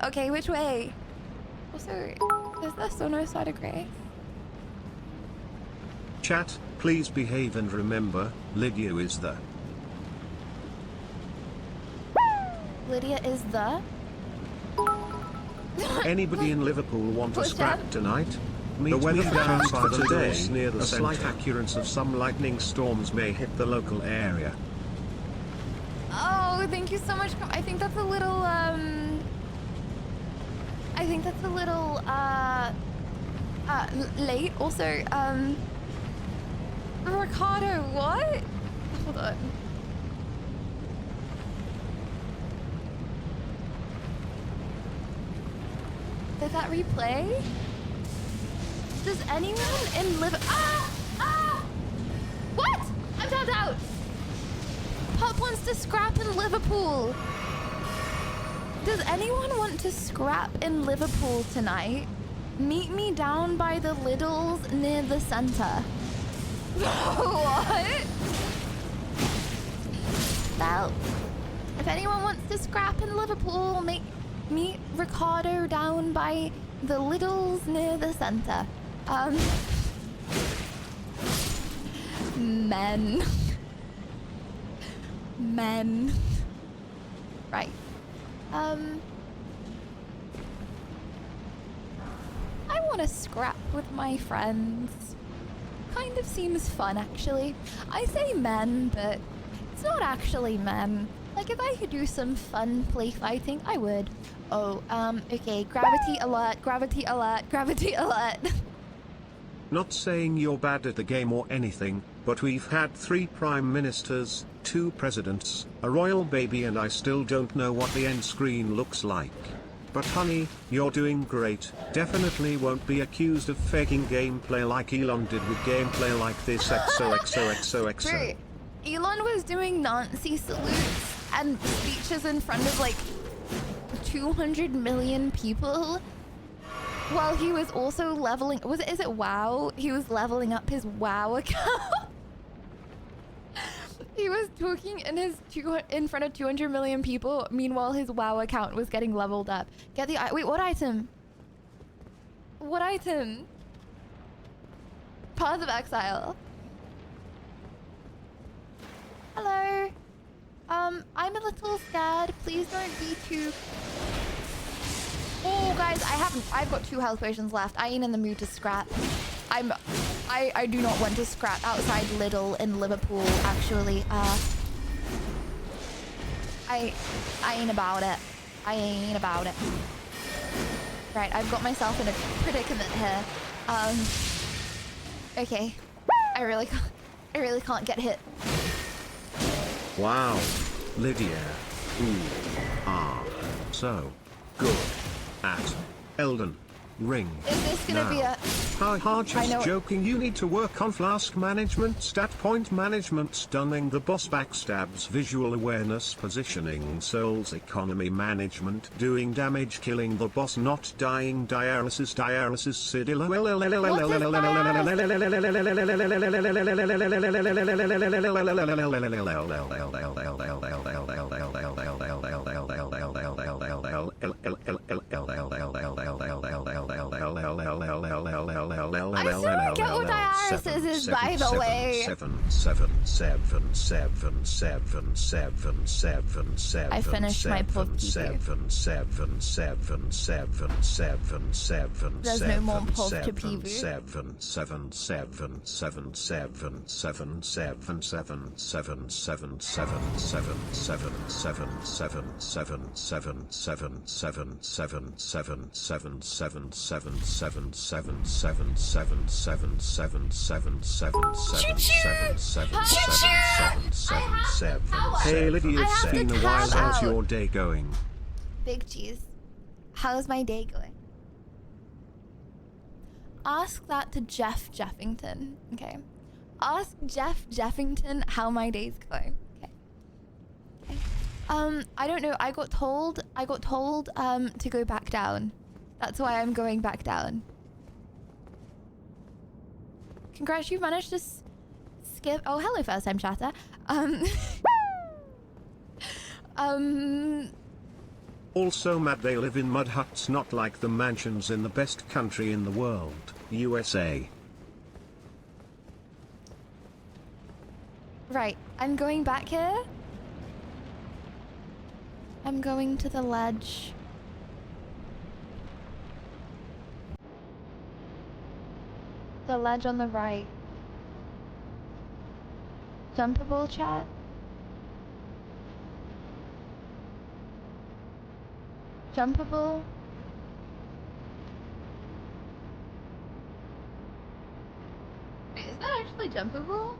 Okay, which way? Also, is there still no side of grace? Chat, please behave and remember, Lydia is the... Lydia is the... Anybody in Liverpool want to Push scrap up. tonight? The weather forecast for today, near the slight occurrence of some lightning storms may hit the local area. Oh, thank you so much. I think that's a little, late. Also, Ricardo, what? Hold on. Did that replay? Does anyone in What? I'm tapped out. Pop wants to scrap in Liverpool. Does anyone want to scrap in Liverpool tonight? Meet me down by the Lidls near the center. What? Well, if anyone wants to scrap in Liverpool, meet Ricardo down by the Lidls near the center. Men. Right. I want to scrap with my friends. Kind of seems fun, actually. I say men, but it's not actually men. Like, if I could do some fun play fighting, I would. Oh, okay. Gravity alert, gravity alert, gravity alert. Not saying you're bad at the game or anything, but we've had 3 prime ministers, 2 presidents, a royal baby, and I still don't know what the end screen looks like. But honey, you're doing great. Definitely won't be accused of faking gameplay like Elon did with gameplay like this XOXOXOXO. Bro, Elon was doing Nazi salutes and speeches in front of like 200 million people while he was also leveling. Is it WoW? He was leveling up his WoW account. He was talking in front of 200 million people. Meanwhile, his WoW account was getting leveled up. Get the wait. What item? What item? Path of Exile. Hello. I'm a little scared. Please don't be too. Oh, guys, I've got 2 health potions left. I ain't in the mood to scrap. I do not want to scrap outside Lidl in Liverpool, actually. I ain't about it. I ain't about it. Right, I've got myself in a predicament here. Okay. I really can't get hit. Wow. Lydia. You are so good at Elden Ring. Is this gonna be a... Haha, just joking. You need to work on flask management, stat point management, stunning the boss backstabs, visual awareness, positioning, souls economy management, doing damage, killing the boss, not dying, dialysis, sidilla. I still don't get what dialysis is, by the way. I finished my pub There's no more pub to PV. Hey Lydia, it's been a while. How's your day going? Big cheese. How's my day going? Ask that to Jeff Jeffington. Okay. Ask Jeff Jeffington how my day's going. Okay. I don't know. I got told to go back down. That's why I'm going back down. Congrats, you managed to skip. Oh, hello, first time chatter. Also mad they live in mud huts, not like the mansions in the best country in the world, USA. Right, I'm going back here. I'm going to the ledge. The ledge on the right. Jumpable, chat? Jumpable? Wait, is that actually jumpable?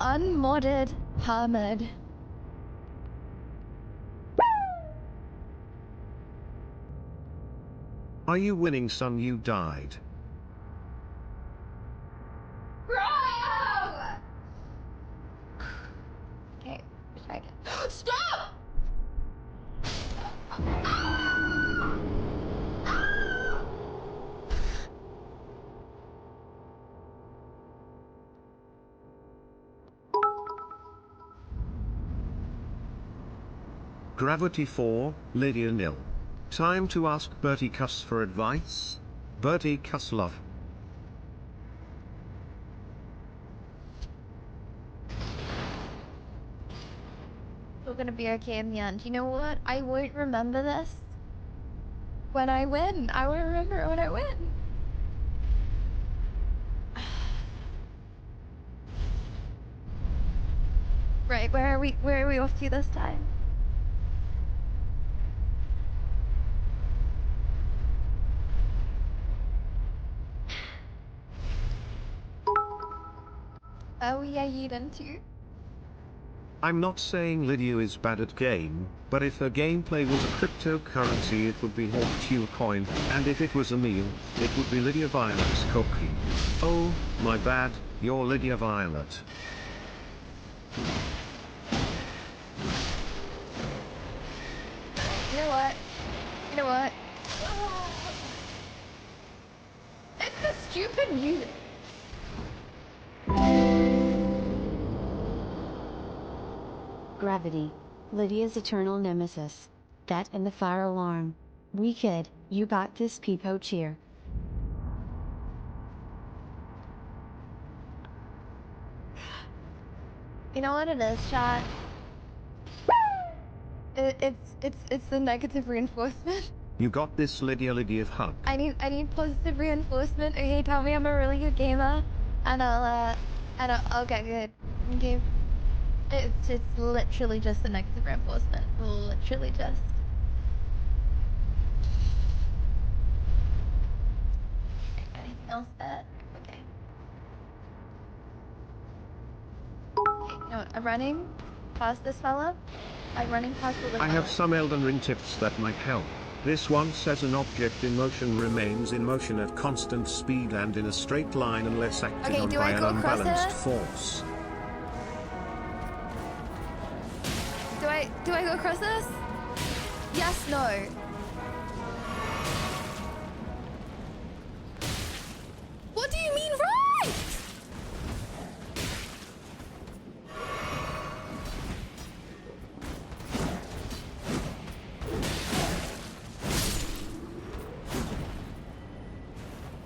Unmodded Hamid. Are you winning, son? You died. Okay, try again. Stop! Gravity 4, Lydia nil. Time to ask Bertie Cuss for advice. Bertie Cuss love. We're gonna be okay in the end. You know what? I won't remember this when I win. I won't remember it when I win. Right, where are we off to this time? Oh yeah, you done too. I'm not saying Lydia is bad at game, but if her gameplay was a cryptocurrency it would be Hawk coin, and if it was a meal, it would be Lydia Violet's cookie. Oh, my bad, you're Lydia Violet. You know what? You know what? It's the stupid music. Gravity. Lydia's eternal nemesis. That and the fire alarm. We kid, you got this, Peepo cheer. You know what it is, chat? It's the negative reinforcement. You got this, Lydia hug. I need positive reinforcement. Okay, tell me I'm a really good gamer, and I'll get good. Okay. It's literally just the negative reinforcement. Literally just. Anything else that? Okay. Okay, you know what? I'm running past this fella. I'm running past the I have some Elden Ring tips that might help. This one says an object in motion remains in motion at constant speed and in a straight line unless acted on by an unbalanced force. Do I go across this? Yes, no. What do you mean right?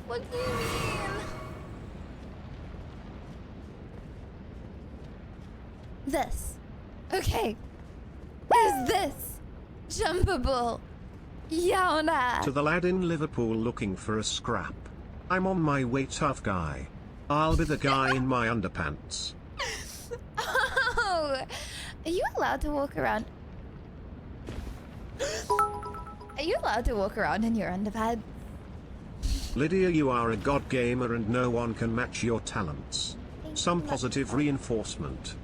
What do you mean? This. Okay. Is this jumpable? Yauna. To the lad in Liverpool looking for a scrap. I'm on my way, tough guy. I'll be the guy in my underpants. Oh, are you allowed to walk around? Are you allowed to walk around in your underpants? Lydia, you are a god gamer and no one can match your talents. Some positive reinforcement.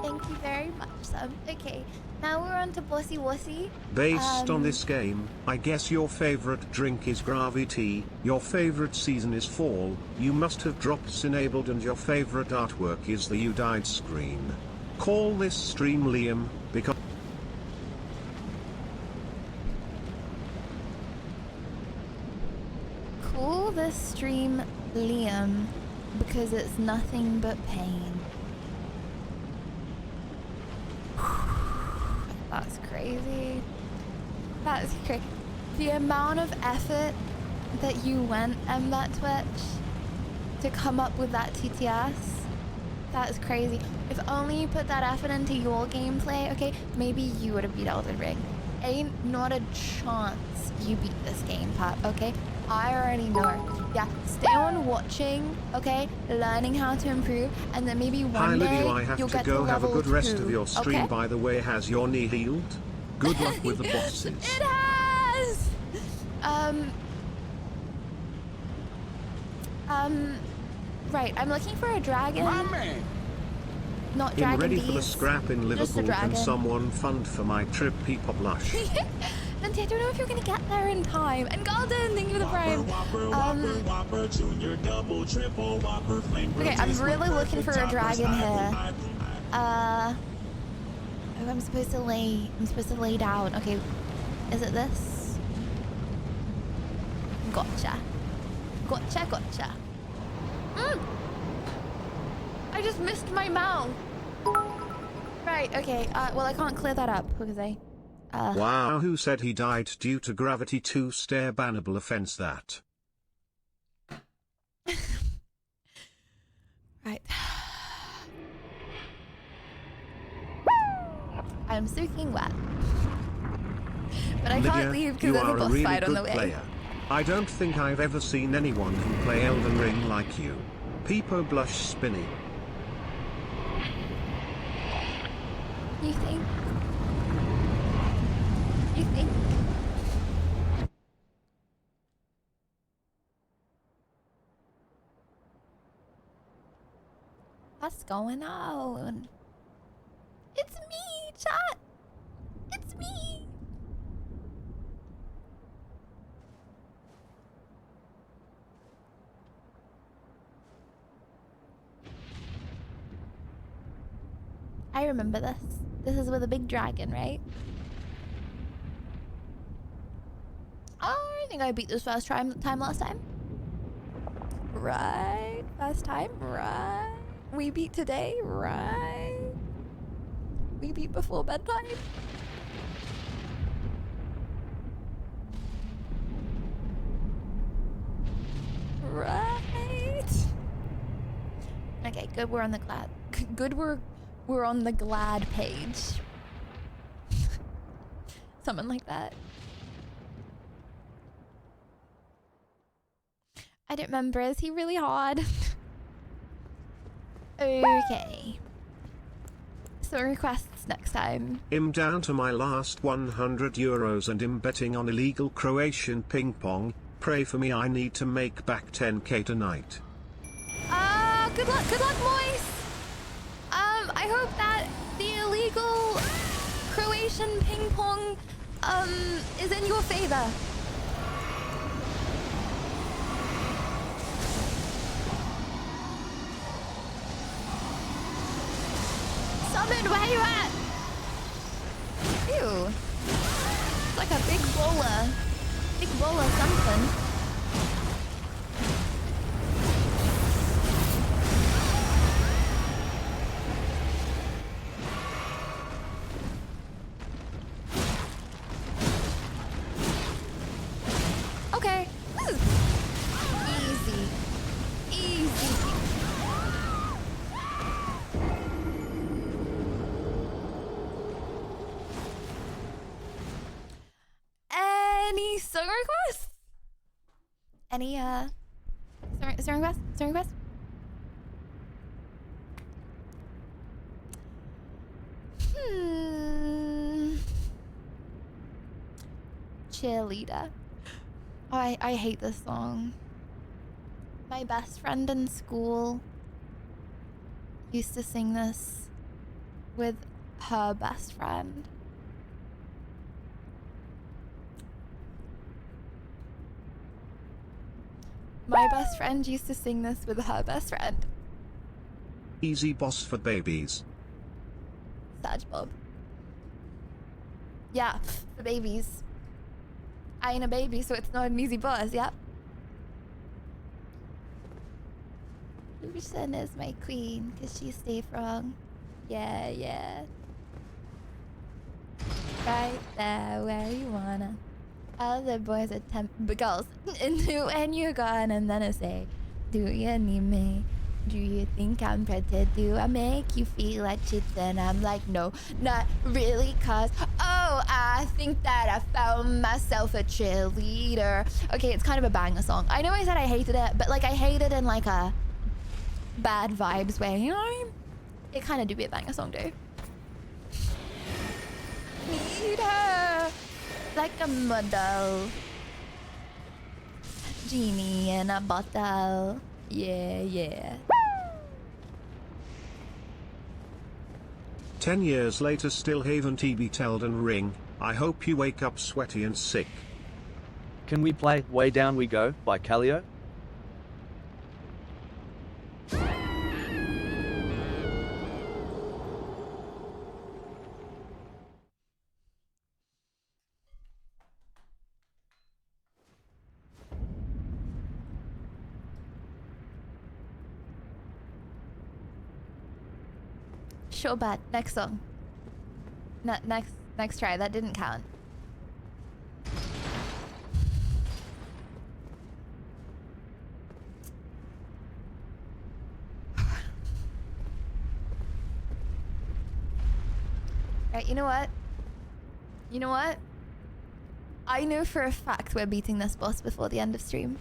Thank you very much, Sam. Okay, now we're on to Bossy Wussy. Based on this game, I guess your favorite drink is gravity, your favorite season is fall, you must have drops enabled and your favorite artwork is the You Died screen. Call this stream Liam, because... Call this stream Liam, because it's nothing but pain. That's crazy. That's crazy. The amount of effort that you went and that Twitch to come up with that TTS, that's crazy. If only you put that effort into your gameplay, okay, maybe you would have beat Elden Ring. Ain't not a chance you beat this game, Pop, okay? I already know. Yeah, stay on watching, okay? Learning how to improve, and then maybe one day I have you'll to get go to have a level good rest 2, of your stream, okay? by the way. Has your knee healed? Good luck with the bosses. It has! Right, I'm looking for a dragon. Not I'm dragon ready bees. for the scrap in Just a Liverpool. Can dragon. someone fund for my trip, Peepo Blush? Nancy, I don't know if you're gonna get there in time. And Golden, thank you for the prime. Okay, I'm really looking for a dragon here. Oh, I'm supposed to lay down. Okay, is it this? Gotcha. Gotcha. I just missed my mouth. Right, okay, well I can't clear that up because I... Wow, who said he died due to gravity 2 stare bannable offense that? Right. I'm soaking wet. But I can't leave because there's a boss fight on the way. Player. I don't think I've ever seen anyone who play Elden Ring like you. Peepo Blush Spinny. You think? You think? What's going on? It's me, chat. It's me. I remember this. This is with a big dragon, right? Oh, I think I beat this first time last time. Right. First time. Right. We beat today. Right. We beat before bedtime. Right. Okay, good. We're on the glad. Good. We're on the glad page. Something like that. I don't remember. Is he really hard? Okay. So requests next time. I'm down to my last €100 and I'm betting on illegal Croatian ping pong. Pray for me, I need to make back 10k tonight. Good luck, Moise. I hope that the illegal Croatian ping pong, is in your favor. Summon, where you at? Ew. It's like a big bowler. Big bowler something. Okay. Easy. Easy. Any song requests? Any song requests? Song requests? Cheerleader. Oh, I hate this song. My best friend in school used to sing this with her best friend. My best friend used to sing this with her best friend. Easy boss for babies. Sag Bob. Yeah, for babies. I ain't a baby, so it's not an easy boss, yep. Lucian is my queen, because she stayed wrong. Yeah, yeah. Right there where you wanna. Other boys attempt, girls, and you're gone, and then I say, do you need me? Do you think I'm pretty? Do I make you feel like shit? And I'm like, no, not really, cause, oh, I think that I found myself a cheerleader. Okay, it's kind of a banger song. I know I said I hated it, but like I hate it in like a bad vibes way, you know what I mean? It kind of do be a banger song, dude. Need her like a model. Genie in a bottle. Yeah, yeah. 10 years later still haven't beat Elden Ring. I hope you wake up sweaty and sick. Can we play Way Down We Go by Callio? Sure, but next song. Next try. That didn't count. Right, you know what? You know what? I know for a fact we're beating this boss before the end of stream.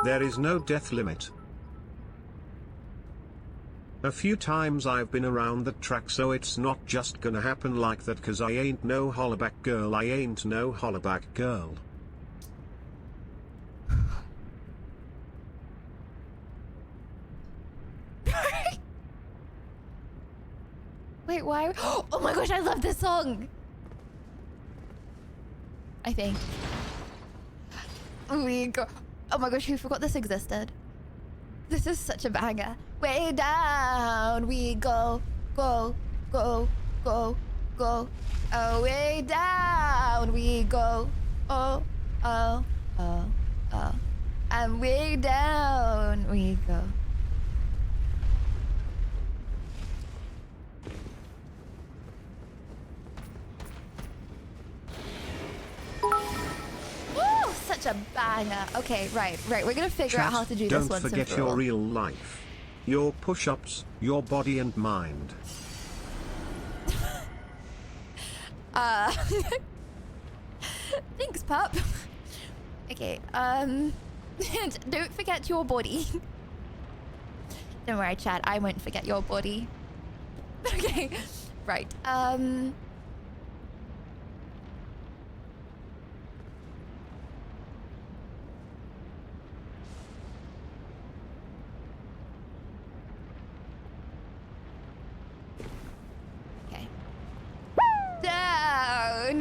There is no death limit. A few times I've been around the track, so it's not just gonna happen like that, cause I ain't no hollaback girl, I ain't no hollaback girl. Wait, why? Oh my gosh, I love this song! I think. We go. Oh my gosh, who forgot this existed? This is such a banger. Way down we go, go, go, go, go. Oh, way down we go. Oh, oh, oh, oh. And way down we go. Woo! Such a banger. Okay, right. We're gonna figure out how to do this once and for all. Don't forget your real life. Your push-ups, your body and mind. Thanks, pup. Okay, don't forget your body. Don't worry, chat, I won't forget your body. Okay, right, down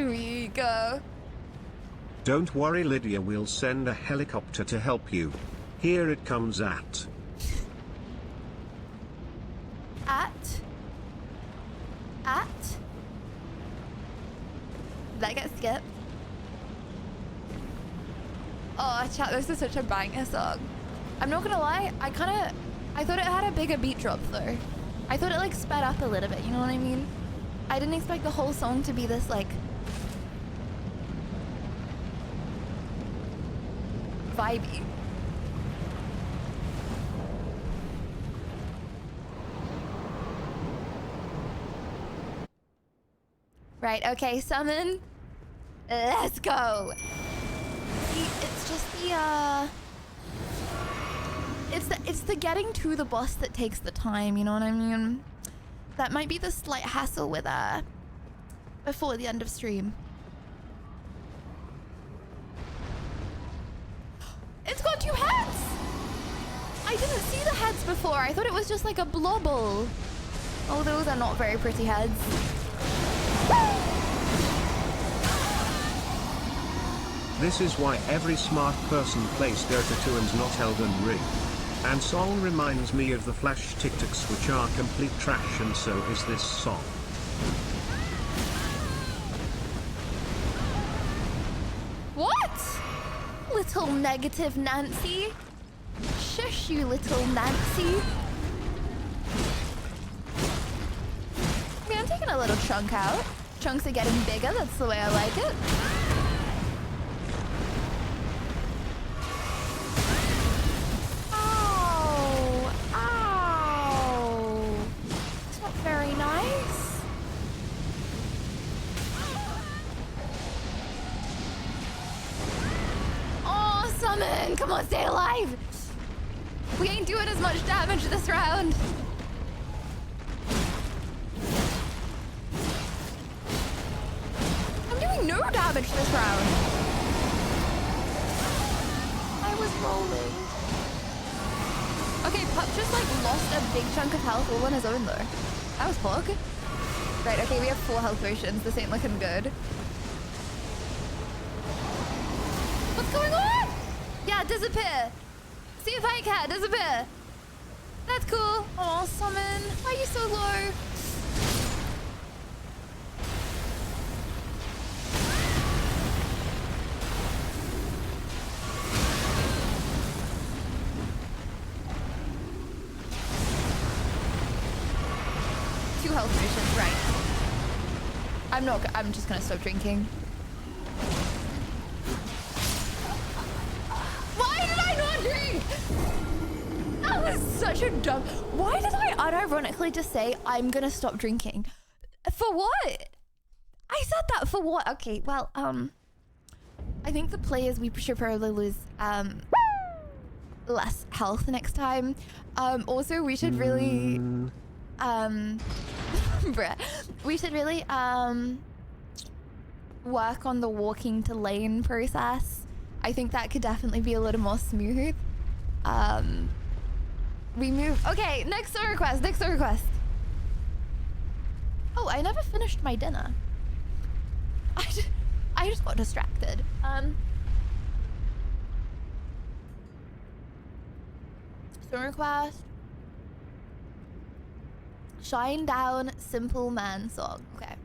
we go. Don't worry, Lydia, we'll send a helicopter to help you. Here it comes at. Did I get skipped? Oh, chat, this is such a banger song. I'm not gonna lie, I thought it had a bigger beat drop though. I thought it like sped up a little bit, you know what I mean? I didn't expect the whole song to be this like vibey. Right, okay, summon. Let's go. See, it's just it's the getting to the boss that takes the time, you know what I mean? That might be the slight hassle with before the end of stream. It's got 2 heads! I didn't see the heads before. I thought it was just like a blobble. Oh, those are not very pretty heads. This is why every smart person plays Dota 2 and not Elden Ring. And song reminds me of the Flash TikToks, which are complete trash, and so is this song. What? Little negative Nancy? Shush, you little Nancy. I mean, I'm taking a little chunk out. Chunks are getting bigger, that's the way I like it. Very nice. Oh, summon! Come on, stay alive! We ain't doing as much damage this round. I'm doing no damage this round. I was rolling. Okay, Pup just like lost a big chunk of health all on his own though. That was Pog. Right, okay, we have 4 health potions. This ain't looking good. What's going on? Yeah, disappear. See if I can disappear. That's cool. Oh, summon. Why are you so low? Health potions, right. I'm just gonna stop drinking. Why did I not drink? That was such a dumb... Why did I unironically just say I'm gonna stop drinking? For what? I said that for what? Okay, well, I think the players we should probably lose, less health next time. Also, we should really, bruh, we should really, work on the walking to lane process. I think that could definitely be a little more smooth. We move. Okay, next song request. Oh, I never finished my dinner. I just got distracted. Song request. Shine Down, Simple Man song. Okay.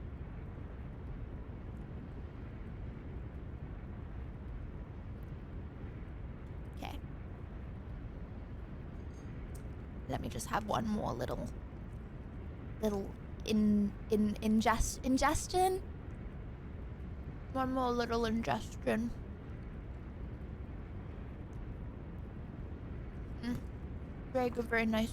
Let me just have one more little ingestion. One more little ingestion. Very good, very nice.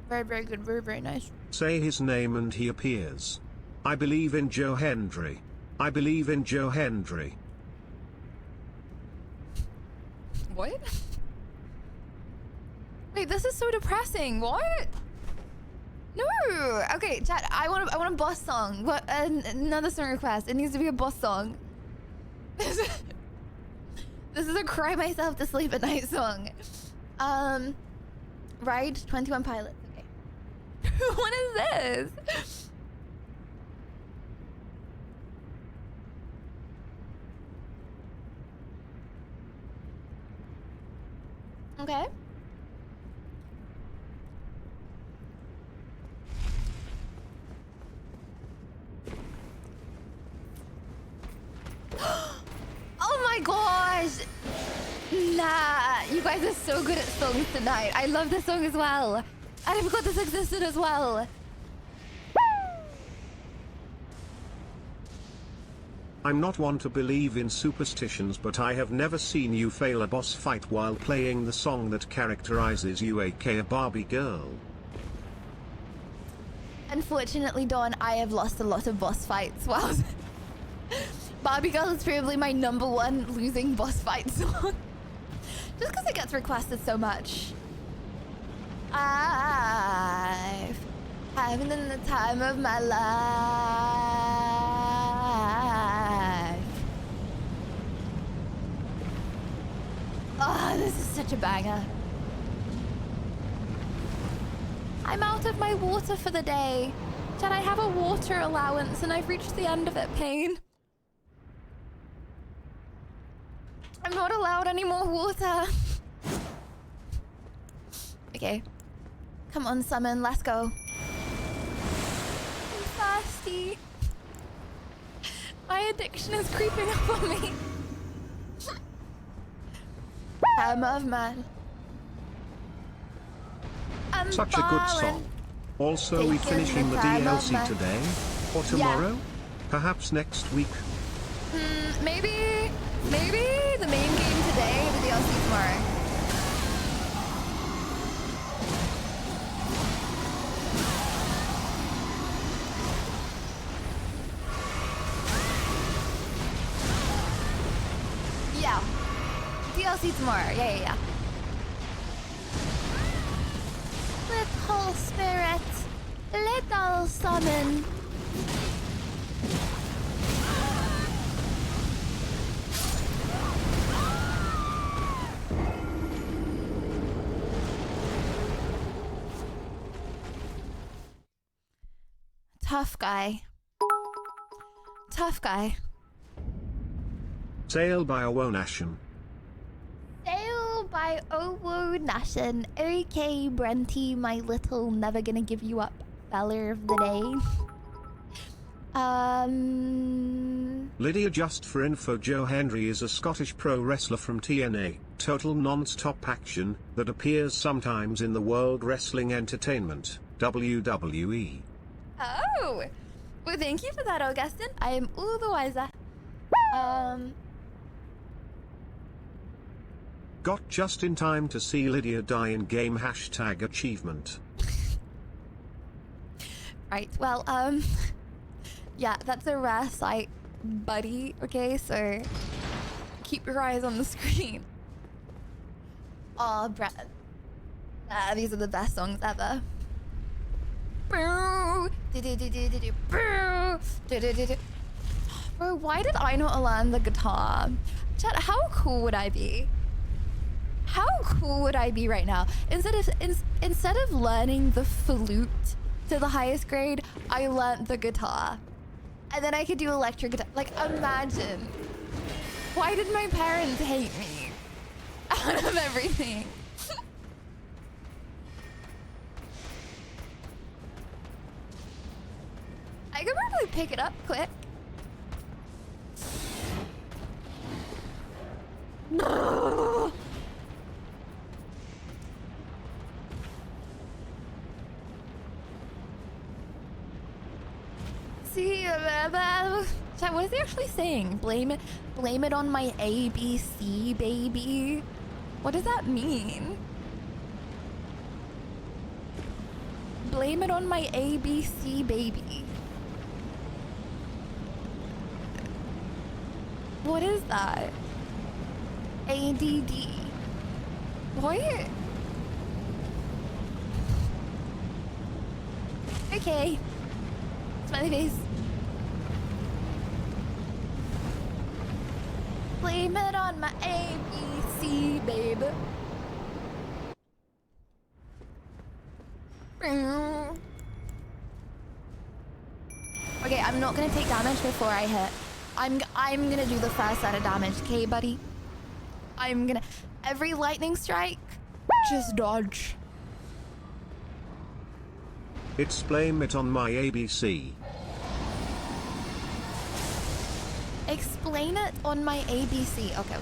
Very, very good, very, very nice. Say his name and he appears. I believe in Joe Hendry. I believe in Joe Hendry. What? Wait, this is so depressing. What? No. Okay, chat. I want a boss song. What? Another song request. It needs to be a boss song. This is a cry myself to sleep at night song. Ride 21 Pilots. Okay. What is this? Okay. Oh my gosh! Nah, you guys are so good at songs tonight. I love this song as well. I forgot this existed as well. I'm not one to believe in superstitions, but I have never seen you fail a boss fight while playing the song that characterizes you, aka a Barbie girl. Unfortunately, Dawn, I have lost a lot of boss fights while... Barbie Girl is probably my #1 losing boss fight song. Just because it gets requested so much. I've having the time of my life. Oh, this is such a banger. I'm out of my water for the day. Did I have a water allowance and I've reached the end of it, Pain? I'm not allowed any more water. Okay. Come on, Summon, let's go. I'm thirsty. My addiction is creeping up on me. Time of man. I'm Such a good song. Also, we finishing the DLC today? Or tomorrow? Yeah. Perhaps next week? Maybe the main game today, the DLC tomorrow. Yeah. DLC tomorrow. Yeah. Little spirit, little summon. Tough guy. Sail by Owo Nation. Sail by Owo Nation. Okay, Brenty, my little never gonna give you up feller of the day. Lydia, just for info, Joe Hendry is a Scottish pro wrestler from TNA, Total Non-Stop Action, that appears sometimes in the World Wrestling Entertainment, WWE. Oh! Well, thank you for that, Augustin. I am all the wiser. Got just in time to see Lydia die in game #achievement. Right, well, yeah, that's a rare sight, buddy. Okay, so keep your eyes on the screen. Oh, Brett. These are the best songs ever. Bro, why did I not learn the guitar? Chat, how cool would I be? How cool would I be right now? Instead of learning the flute to the highest grade, I learned the guitar. And then I could do electric guitar. Like, imagine. Why did my parents hate me? Out of everything. I could probably pick it up quick. See, what is he actually saying? Blame it on my ABC, baby. What does that mean? Blame it on my ABC, baby. What is that? ADD. What? Okay. Smiley face. Blame it on my ABC, babe. Okay, I'm not gonna take damage before I hit. I'm gonna do the first set of damage, okay, buddy? I'm gonna... Every lightning strike, just dodge. It's blame it on my ABC. Explain it on my ABC. Okay.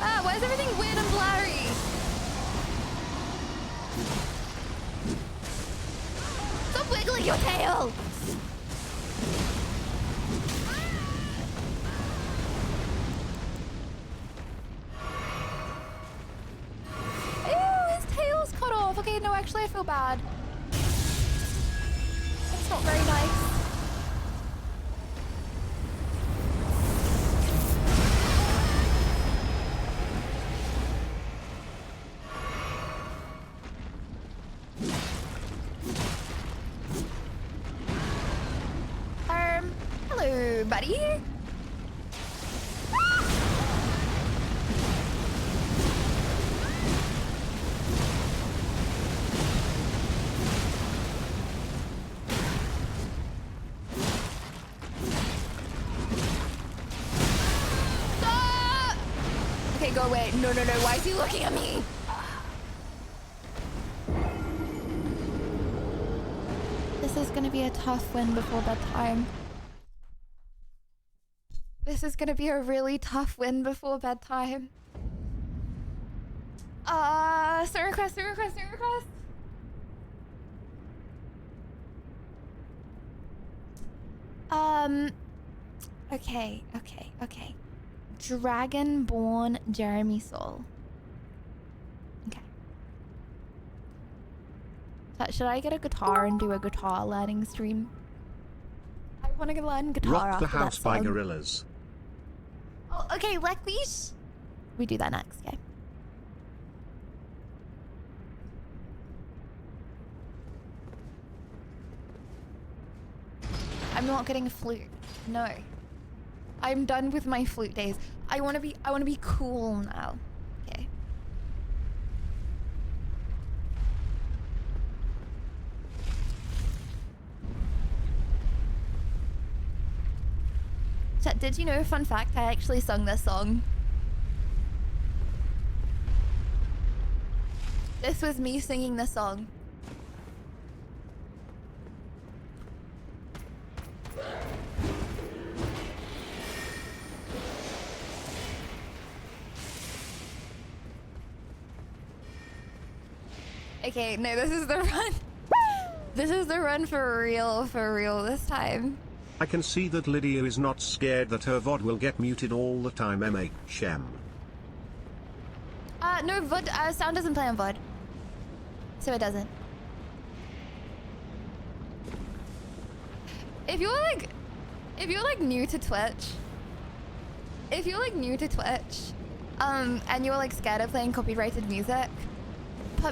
Ah, why is everything weird and blurry? Stop wiggling your tail! Ew, his tail's cut off. Okay, no, actually I feel bad. It's not very nice. Hello, buddy. Stop! Okay, go away. No. Why is he looking at me? This is gonna be a tough win before bedtime. This is gonna be a really tough win before bedtime. Sir request. Okay. Dragonborn Jeremy Soul. Okay. Should I get a guitar and do a guitar learning stream? I want to learn guitar Rock after the House that by song. Gorillas. Oh, okay, please. We do that next, okay? I'm not getting a flute. No. I'm done with my flute days. I want to be cool now. Okay. Chat, did you know, fun fact, I actually sung this song. This was me singing this song. Okay, no, this is the run. This is the run for real this time. I can see that Lydia is not scared that her VOD will get muted all the time, MHM. No, VOD, sound doesn't play on VOD. So it doesn't. if you're like new to Twitch, and you're like scared of playing copyrighted music,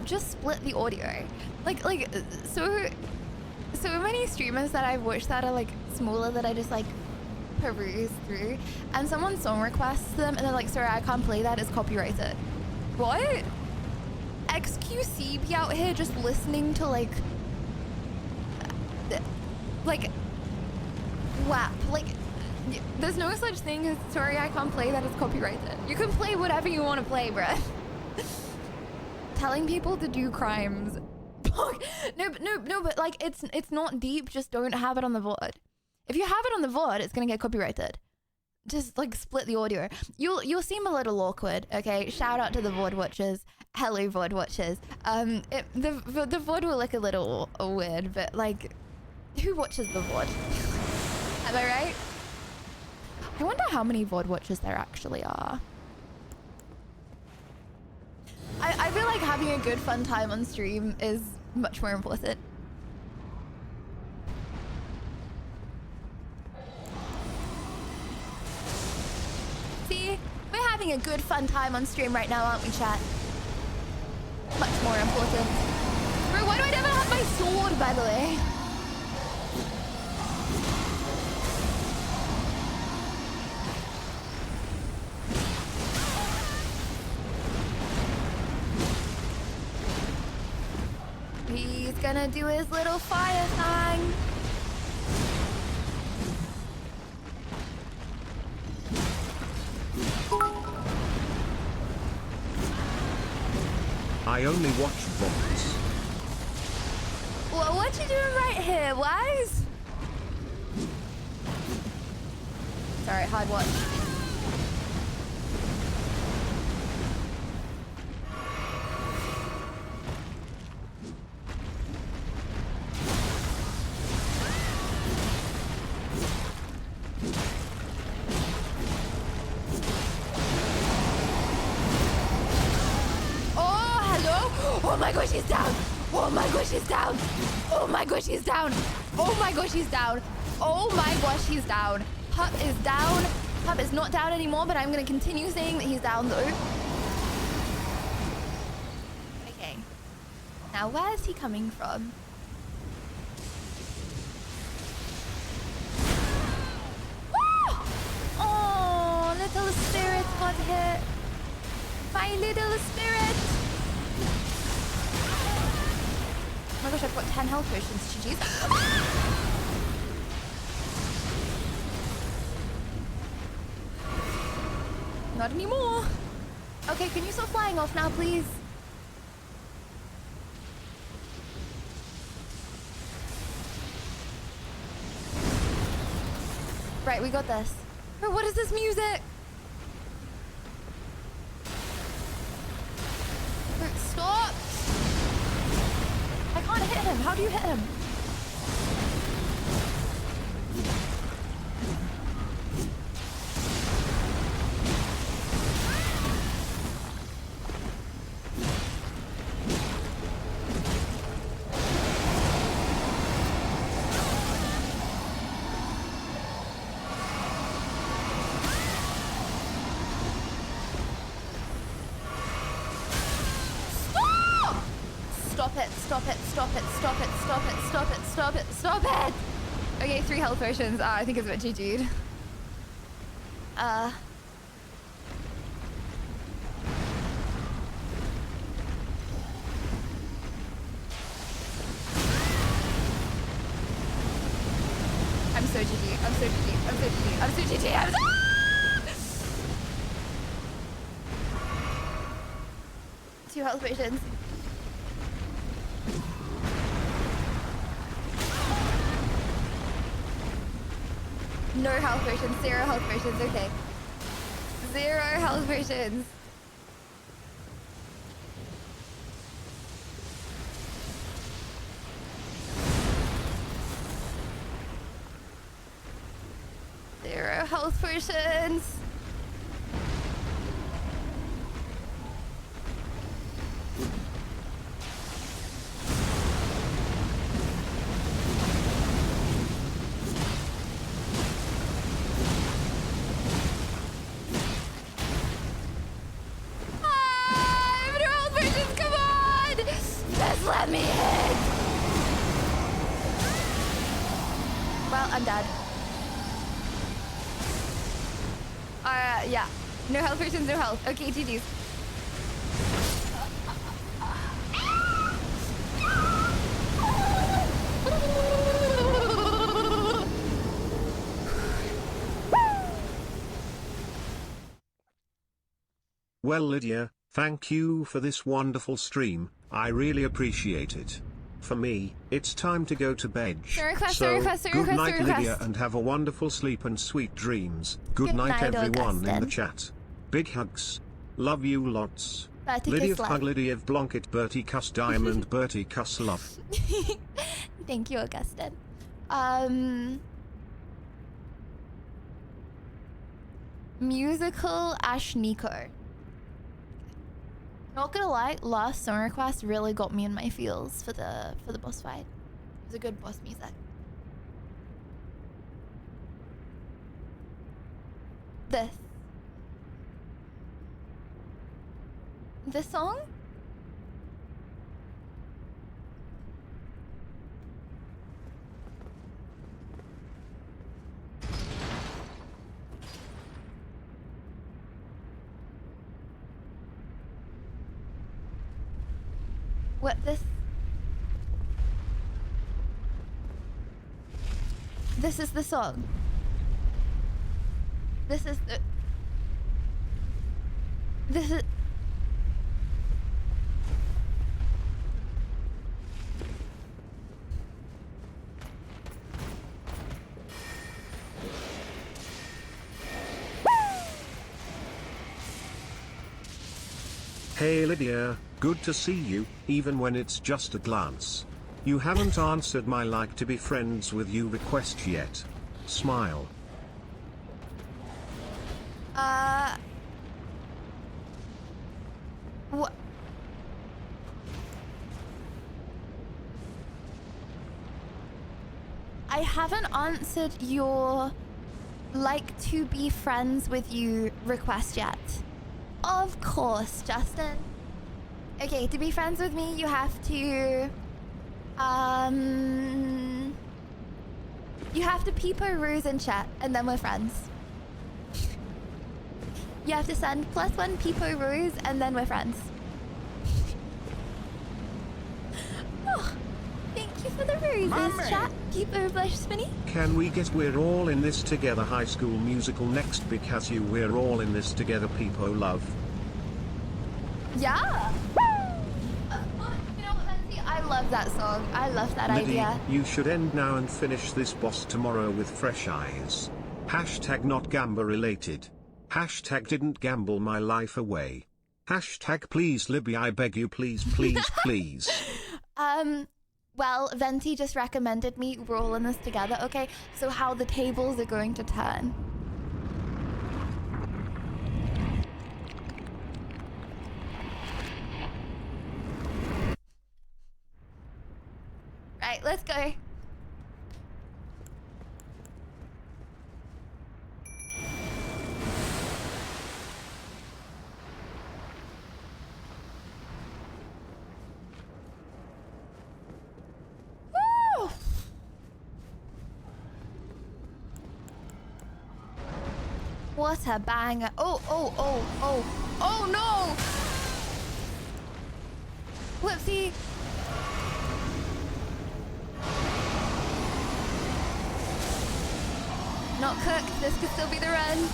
just split the audio. Like so many streamers that I've watched that are like smaller that I just like peruse through, and someone song requests them and they're like, sorry, I can't play that, it's copyrighted. What? XQC be out here just listening to like WAP. Like, there's no such thing as, sorry, I can't play that, it's copyrighted. You can play whatever you want to play, bruh. Telling people to do crimes. no, but like, it's not deep, just don't have it on the VOD. If you have it on the VOD, it's gonna get copyrighted. Just like split the audio. You'll seem a little awkward, okay? Shout out to the VOD watchers. Hello, VOD watchers. The VOD will look a little weird, but like, who watches the VOD? Am I right? I wonder how many VOD watchers there actually are. I feel like having a good fun time on stream is much more important. See? We're having a good fun time on stream right now, aren't we, chat? Much more important. Bro, why do I never have my sword, by the way? He's gonna do his little fire thing. I only watch VODs. Well, what you doing right here, Wise? Sorry, hard watch. Oh my gosh, he's down! Oh my gosh, he's down! Oh my gosh, he's down! Oh my gosh, he's down! Oh my gosh, he's down! Pup is down. Pup is not down anymore, but I'm gonna continue saying that he's down though. Okay. Now, where is he coming from? Oh, little spirit got hit. My little spirit. Oh my gosh, I've got 10 health potions. GG's. Not anymore. Okay, can you stop flying off now, please? Right, we got this. Bro, what is this music? Bro, stop! I can't hit him. How do you hit him? Stop it! Okay, 3 health potions. I think it's a bit GG'd. I'm so GG. I'm so GG. I'm so GG. I'm so GG. I'm so... 2 health potions. No health potions, 0 health potions, okay. 0 health potions. Zero health potions. dead. Yeah. No health potions, no health. Okay, GG's. Well, Lydia, thank you for this wonderful stream. I really appreciate it. For me, it's time to go to bed. So, good night, Lydia, and have a wonderful sleep and sweet dreams. Good night, everyone in the chat. Big hugs. Love you lots. Lydia hug Lydia Blonket Bertie Cuss Diamond Bertie Cuss love. Thank you, Augustin. Musical Ashniko. Not gonna lie, last song request really got me in my feels for the boss fight. It was a good boss music. This song? What this is the song. This is Hey Lydia, good to see you, even when it's just a glance. You haven't answered my like to be friends with you request yet. Smile. What? I haven't answered your like to be friends with you request yet. Of course, Justin. Okay, to be friends with me, you have to you have to peepo ruse in chat, and then we're friends. You have to send +1 peepo ruse, and then we're friends. Oh, thank you for the ruses, chat. Peepo blush spinny. Can we get We're All in This Together High School Musical next because you We're All in This Together people love? Yeah. You know what, Lindsay? I love that song. I love that Liddy, idea. you should end now and finish this boss tomorrow with fresh eyes. Hashtag not Gamba related. Hashtag didn't gamble my life away. Hashtag please Libby I beg you please please please. Well, Venti just recommended me we're all in this together, okay? So how the tables are going to turn. Right, let's go. Woo! What a banger. Oh, oh, oh, oh. Oh no! Whoopsie. Not cooked. This could still be the run.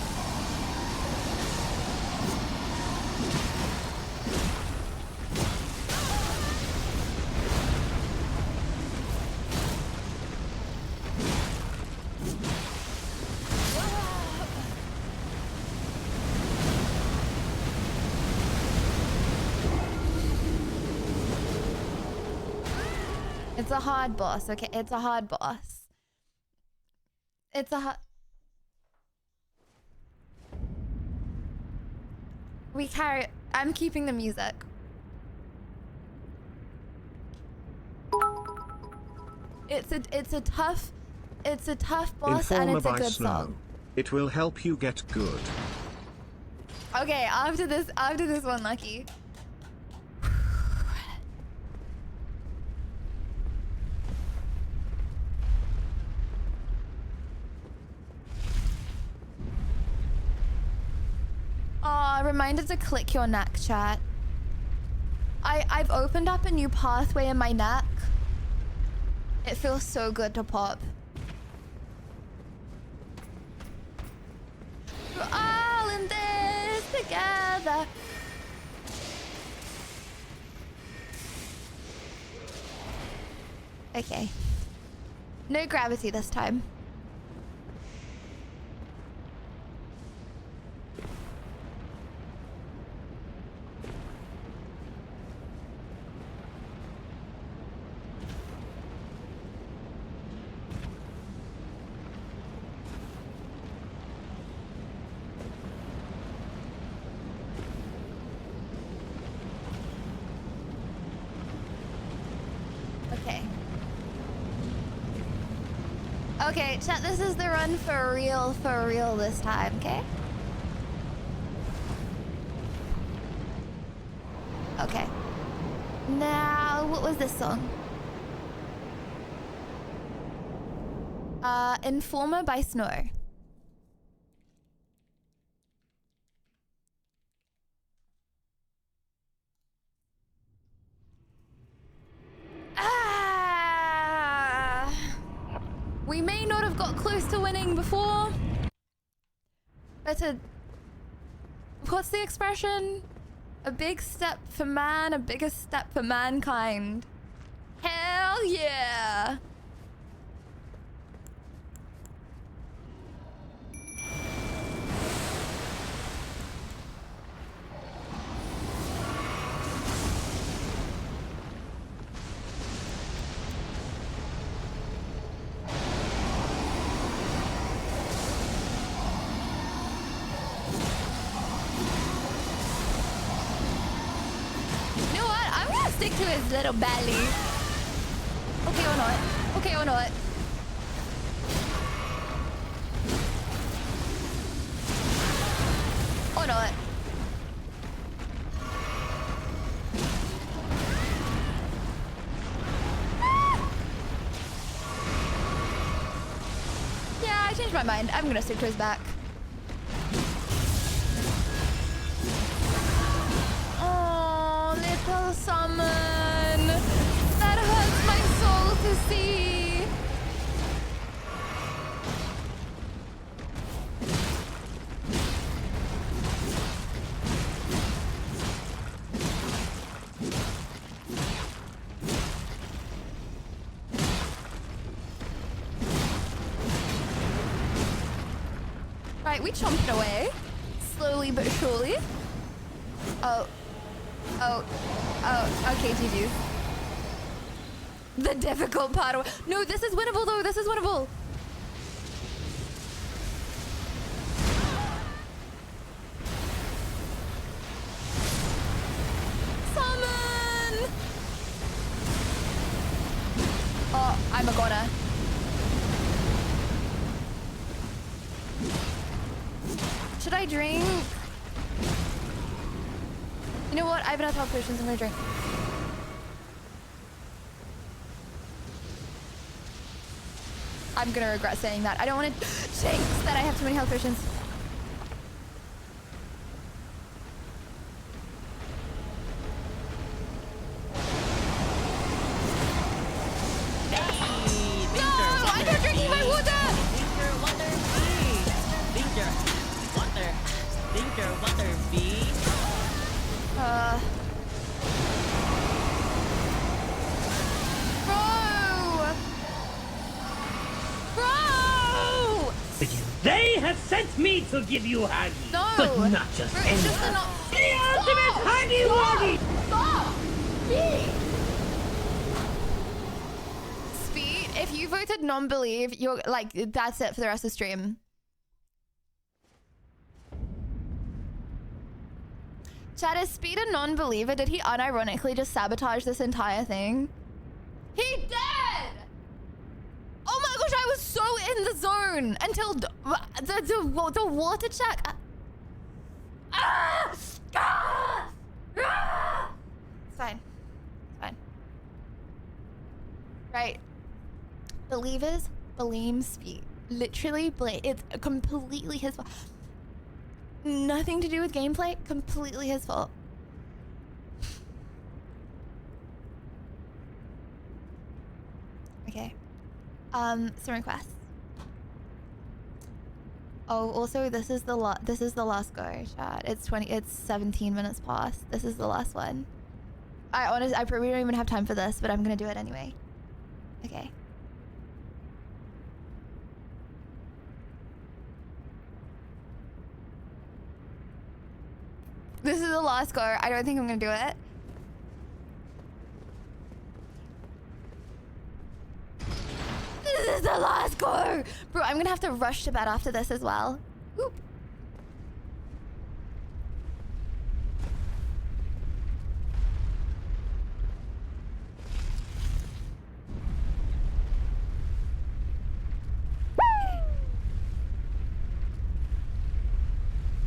It's a hard boss, okay? It's a hard boss. It's a hard... We carry... I'm keeping the music. It's a tough boss and it's a good song. It will help you get good. Okay, after this one, Lucky. Reminder to click your neck, chat. I've opened up a new pathway in my neck. It feels so good to pop. We're all in this together. Okay. No gravity this time. Okay. Okay, chat, this is the run for real this time, okay? Okay. Now, what was this song? Informer by Snow. We may not have got close to winning before. But what's the expression? A big step for man, a bigger step for mankind. Hell yeah! Stick to his little belly. Okay or not. Okay or not. Or not. Yeah, I changed my mind. I'm gonna stick to his back. Little summon. That hurts my soul to see. Right, we chomped away. Slowly but surely. Oh, okay, GG. The difficult part of— No, this is winnable though, this is winnable. Summon! Oh, I'm a goner. Should I drink? You know what? I have enough health potions. I'm gonna drink. I'm gonna regret saying that. I don't want to jinx that I have too many health potions. No! I'm not drinking my water! Drink your water, B. Bro! They have sent me to give you Huggy. No! But not just any The ultimate Huggy Wuggy! Stop! Speed, if you voted non-believe, you're like, that's it for the rest of the stream. Chat, is Speed a non-believer? Did he unironically just sabotage this entire thing? He did! Oh my gosh, I was so in the zone until the water check. It's fine. It's fine. Right. Believers blame Speed. Literally blame. It's completely his fault. Nothing to do with gameplay. Completely his fault. Okay. Some requests. Oh, also this is the last go, chat. It's 17 minutes past. This is the last one. I probably don't even have time for this, but I'm gonna do it anyway. Okay. This is the last go. I don't think I'm gonna do it. This is the last go! Bro, I'm gonna have to rush to bed after this as well. Oop.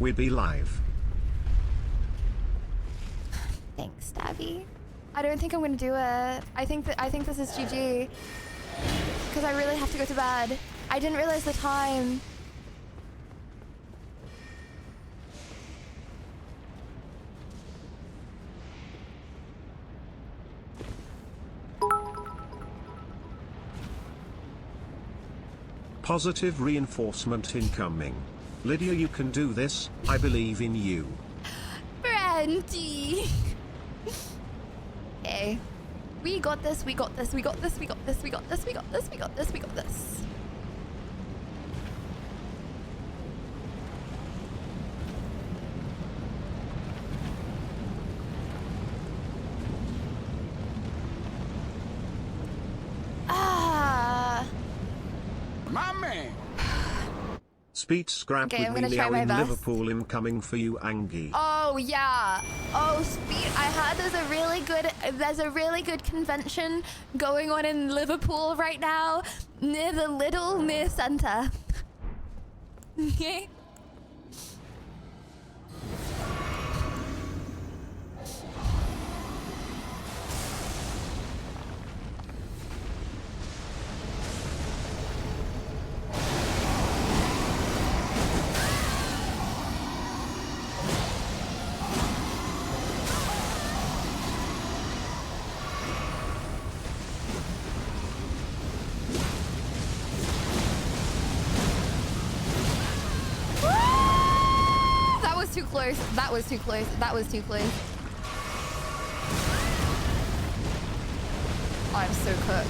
We be live. Thanks, Stabby. I don't think I'm gonna do it. I think this is GG. Because I really have to go to bed. I didn't realize the time. Positive reinforcement incoming. Lydia, you can do this. I believe in you. Brandy. Okay. We got this, we got this, we got this, we got this, we got this, we got this, we got this, we got this. My man. Speed scrap Okay, I'm with gonna me try now my in best. Liverpool incoming for you, Angie. Oh yeah. Oh, speed. I heard there's a really good convention going on in Liverpool right now near the Little Near Centre. Okay. Too close. That was too close. That was too close. I'm so cooked.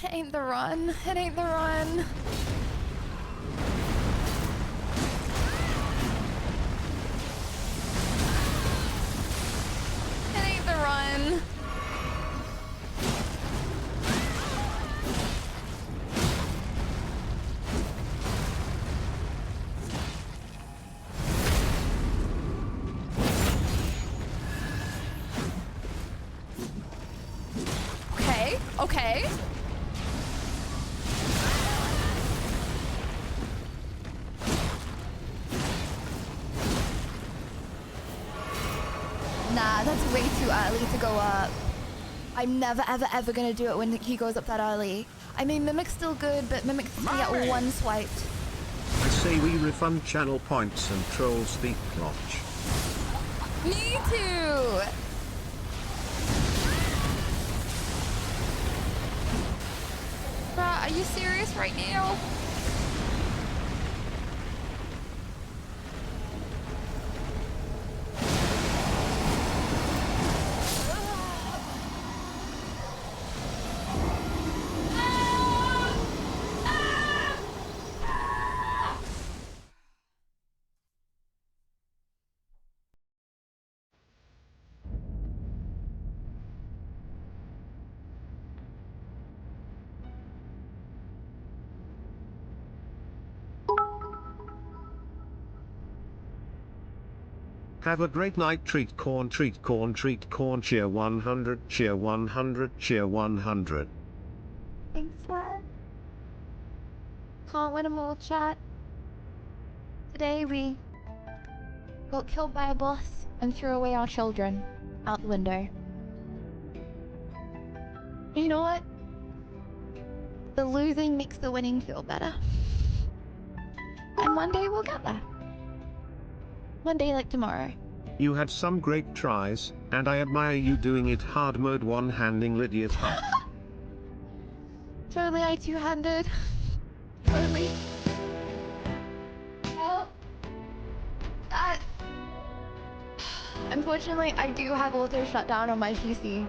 It ain't the run. It ain't the run. It ain't the run. Okay. Nah, that's way too early to go up. I'm never, ever, ever gonna do it when he goes up that early. I mean, Mimic's still good, but Mimic can get one swiped. I say we refund channel points and trolls the plot. Me too! Bruh, are you serious right now? Have a great night. Treat corn, treat corn, treat corn. Cheer 100, cheer 100, cheer 100. Thanks, Sweat. Can't win them all, chat. Today we got killed by a boss and threw away our children out the window. You know what? The losing makes the winning feel better. And one day we'll get there. One day like tomorrow. You had some great tries, and I admire you doing it hard mode one-handing Lydia's heart. Totally I two-handed. Totally. Well, that... Unfortunately, I do have auto shutdown on my PC.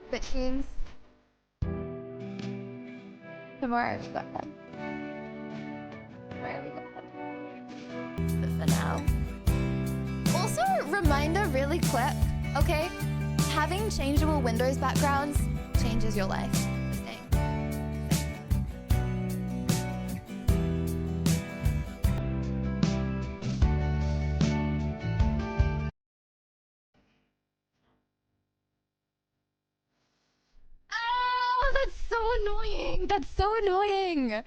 Which means... tomorrow we got them. Tomorrow we got them. But for now... Also, reminder really quick, okay? Having changeable Windows backgrounds changes your life. Just saying. Oh, that's so annoying! That's so annoying!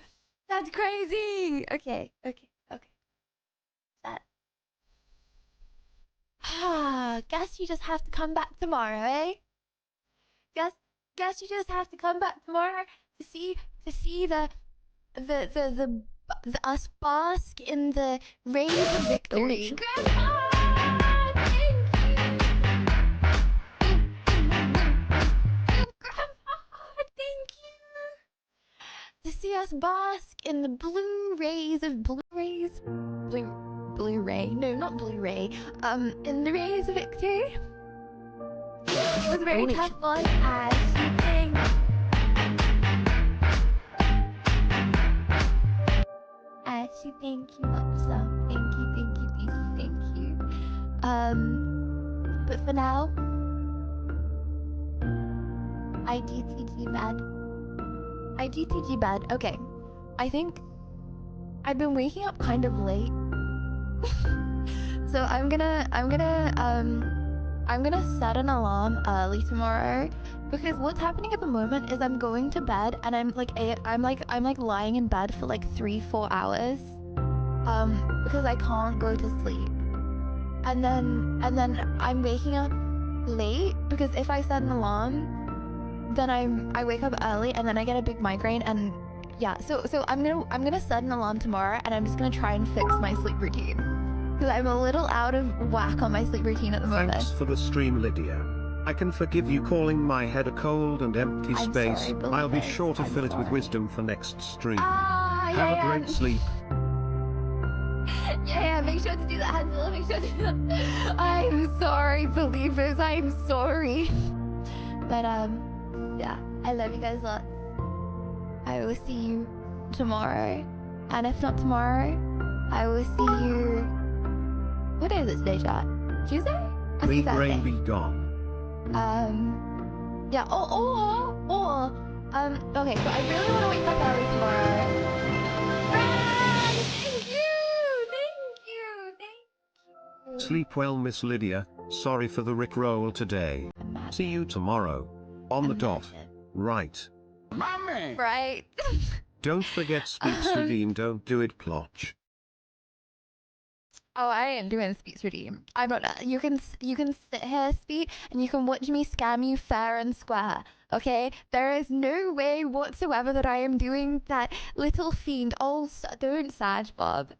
That's crazy! Okay. Guess you just have to come back tomorrow, eh? Guess you just have to come back tomorrow to see the us bask in the rays of victory. Grandpa, thank you. Grandpa, thank you. To see us bask in the blue rays of Blu-ray. No, not Blu-ray. In the rays of victory. It was a very tough one, as you think. Ashley, thank you, Upsum. Thank you. But for now, IDTG bad. Okay. I think I've been waking up kind of late. So I'm gonna set an alarm early tomorrow, because what's happening at the moment is I'm going to bed and I'm like lying in bed for like 3-4 hours because I can't go to sleep, and then I'm waking up late because if I set an alarm then I wake up early and then I get a big migraine. And yeah, so I'm gonna set an alarm tomorrow and I'm just gonna try and fix my sleep routine, because I'm a little out of whack on my sleep routine at the moment. Thanks for the stream, Lydia. I can forgive you calling my head a cold and empty space. Sorry, I'll be sure to fill it with wisdom for next stream. Have a great sleep. Yeah, make sure to do that, Hansel. Make sure to do that. I'm sorry, believers. I'm sorry. But yeah, I love you guys lots. I will see you tomorrow, and if not tomorrow, I will see you. What day is it today, chat? Tuesday? Leave rain be gone. Yeah, okay, so I really want to wake up early tomorrow. Thank you. Sleep well, Miss Lydia. Sorry for the rickroll today. See you tomorrow. On the dot. Right. Mommy! Right. Don't forget speaks redeem, don't do it plotch. Oh, I ain't doing Speaks Redeem. I'm not. You can sit here, Speak, and you can watch me scam you fair and square. Okay? There is no way whatsoever that I am doing that, little fiend. Oh, don't Sag Bob.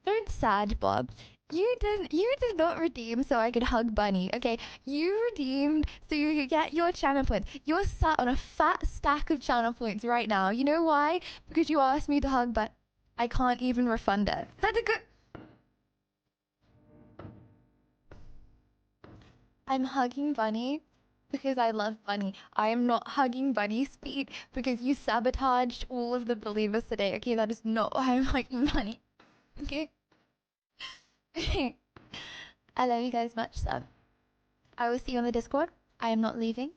Don't Sag Bob. You did not redeem so I could hug Bunny, okay? You redeemed so you could get your channel points. You're sat on a fat stack of channel points right now. You know why? Because you asked me to hug, but I can't even refund it. That's a good... I'm hugging Bunny because I love Bunny. I am not hugging Bunny's feet because you sabotaged all of the believers today, okay? That is not why I'm hugging Bunny, okay? I love you guys much, so I will see you on the Discord. I am not leaving.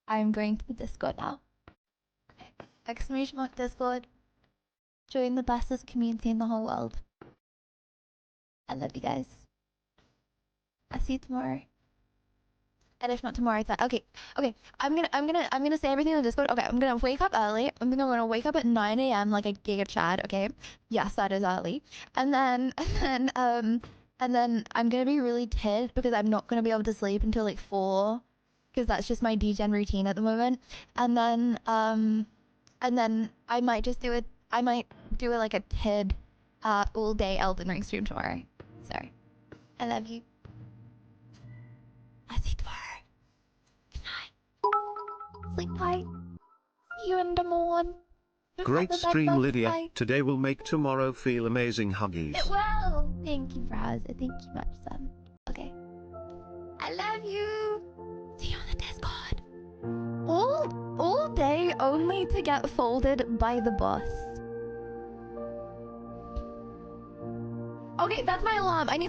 I am going to the Discord now. Okay. Exclamation mark Discord. Join the bestest community in the whole world. I love you guys. I'll see you tomorrow. And if not tomorrow, then okay. I'm gonna say everything on Discord. Okay, I'm gonna wake up early. I'm gonna wake up at 9 AM like a giga chad. Okay, yes, that is early. And then I'm gonna be really tired because I'm not gonna be able to sleep until like 4. because that's just my degen routine at the moment. And then I might just do it. I might do it like a kid, all day Elden Ring stream tomorrow. Sorry, I love you. I'll see you tomorrow. Good night. Sleep tight. See you in the morning. Great stream, Lydia. Today will make tomorrow feel amazing. Huggies. It will. Thank you, Browser. Thank you much, son. Okay. I love you. See you on the Discord. All day only to get folded by the boss. Okay, that's my alarm. I need